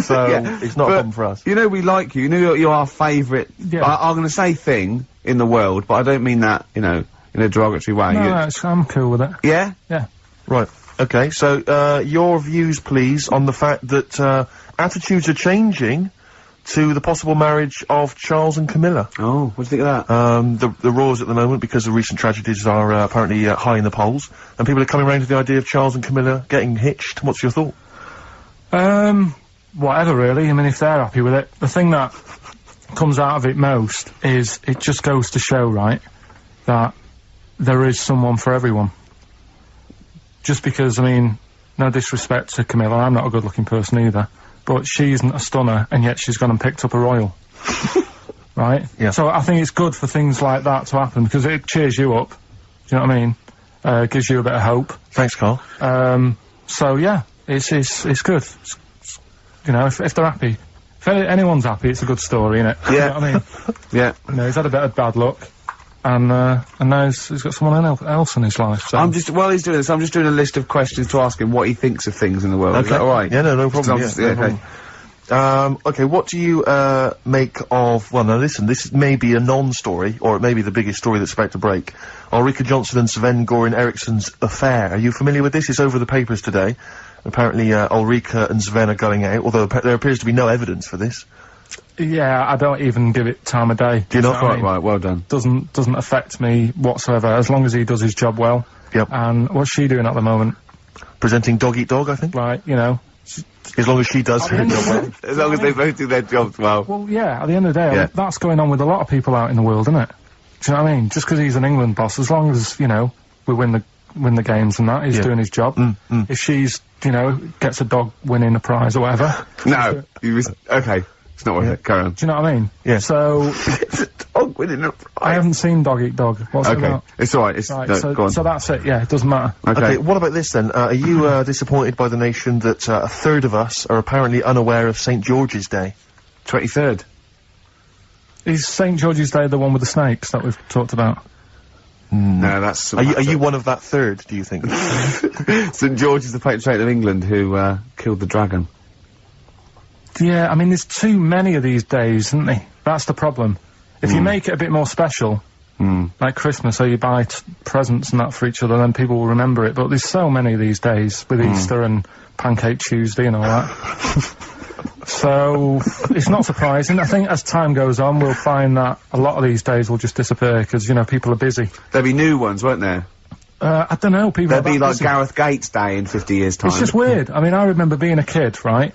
so
Yeah,
it's not a
but
problem for us.
You know we like you. You know you're our favourite.
Yeah.
I'm going to say thing in the world, but I don't mean that. You know, in a derogatory way.
No,
You-
I'm cool with it.
yeah.
Yeah.
Right. Okay. So your views, please, on the fact that attitudes are changing to the possible marriage of Charles and Camilla.
Oh, what do you think of that?
The roars at the moment, because the recent tragedies are apparently high in the polls, and people are coming around to the idea of Charles and Camilla getting hitched. What's your thought?
Whatever, really. I mean, if they're happy with it. The thing that comes out of it most is it just goes to show, right, that there is someone for everyone. Just because, I mean, no disrespect to Camilla, I'm not a good-looking person either, but she isn't a stunner, and yet she's gone and picked up a royal. Right?
Yeah.
So I think it's good for things like that to happen, because it cheers you up. Do you know what I mean? Gives you a bit of hope.
Thanks, Carl.
So yeah, it's good. You know, if they're happy, if anyone's happy, it's a good story, isn't it?
Yeah.
You know what I mean?
Yeah.
You know, he's had a bit of bad luck, and now he's got someone else in his life. So.
While he's doing this, I'm just doing a list of questions to ask him what he thinks of things in the world. Is that all right?
Yeah, no problem.
So I'm
Yeah,
just-
no
okay.
problem.
Okay, what do you, make of, well, now listen, this may be a non-story, or it may be the biggest story that's about to break. Ulrika Johnson and Sven Goran Eriksson's affair. Are you familiar with this? It's over the papers today. Apparently, Ulrika and Sven are going out, although there appears to be no evidence for this.
Yeah, I don't even give it time of day.
Do you not?
know what I mean?
Right, well done.
Doesn't affect me whatsoever, as long as he does his job well.
Yep.
And what's she doing at the moment?
Presenting Dog Eat Dog, I think?
Right, you know.
As long as she does her job well.
As long as they both do their jobs well.
Well, yeah, at the end of the day,
Yeah.
that's going on with a lot of people out in the world, isn't it? Do you know what I mean? Just because he's an England boss, as long as, you know, we win the games and that, he's doing his job. If she's, you know, gets a dog winning a prize or whatever.
No, okay. It's not worth it. Carry on.
Do you know what I mean?
Yeah.
So,
Dog winning a prize.
I haven't seen Dog Eat Dog. What's it
Okay,
about?
it's alright. It's
Right,
no, go on.
so that's it, yeah, it doesn't matter.
Okay, what about this then? Are you, disappointed by the nation that, a third of us are apparently unaware of St. George's Day?
23rd.
Is St. George's Day the one with the snakes that we've talked about?
No, that's.
Are you one of that third, do you think?
St George is the patron saint of England who killed the dragon.
Yeah, I mean, there's too many of these days, isn't there? That's the problem. If you make it a bit more special, like Christmas, so you buy presents and that for each other, then people will remember it. But there's so many of these days, with Easter and Pancake Tuesday and all that. So, it's not surprising. I think as time goes on, we'll find that a lot of these days will just disappear, because, you know, people are busy.
There'll be new ones, won't there?
I don't know, people
There'll
are
be
that
like
busy.
Gareth Gates Day in 50 years' time.
It's just weird. I mean, I remember being a kid, right?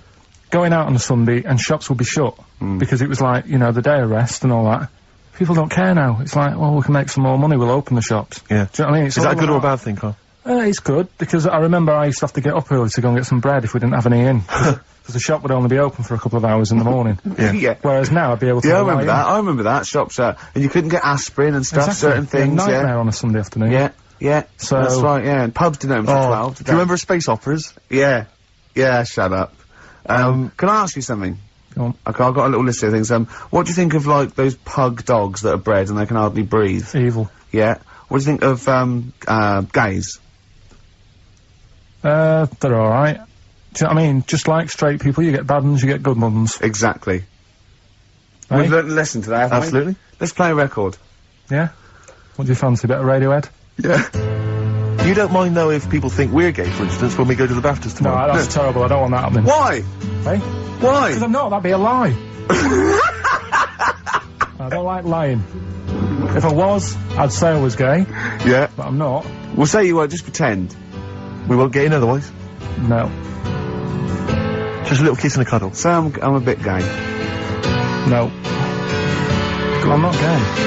Going out on a Sunday and shops would be shut because it was like, you know, the day of rest and all that. People don't care now. It's like, well, we can make some more money, we'll open the shops.
Yeah.
Do you know what I mean? It's
Is that a
all
good or a
about-
bad thing, Carl?
It's good, because I remember I used to have to get up early to go and get some bread if we didn't have any in. Because the shop would only be open for a couple of hours in the morning.
Yeah.
Whereas now I'd be able to...
Yeah, I
lie
remember
in.
that. I remember that. Shops, and you couldn't get aspirin and stuff,
Exactly.
certain things,
A nightmare on a Sunday afternoon.
Yeah, yeah.
So-
That's right, yeah. And pubs didn't open until 12.
Do you remember space operas?
Yeah. Yeah, shut up. Can I ask you something?
Go on.
Okay, I've got a little list of things. What do you think of, like, those pug dogs that are bred and they can hardly breathe?
Evil.
Yeah. What do you think of, gays?
They're alright. Do you know what I mean? Just like straight people, you get bad ones, you get good ones.
Exactly.
Eh?
We've learned a lesson today, haven't we?
Absolutely.
Let's play a record.
Yeah? What do you fancy, a bit of Radiohead?
Yeah.
You don't mind, though, if people think we're gay, for instance, when we go to the BAFTAs
No,
tomorrow?
that's terrible, I don't want that happening.
Why?
Hey?
Why?
Because I'm not, that'd be a lie. I don't like lying. If I was, I'd say I was gay,
Yeah.
but I'm not.
We'll say you won't, just pretend.
We won't get in otherwise.
No.
Just a little kiss and a cuddle.
Say I'm a bit gay.
No. I'm not gay.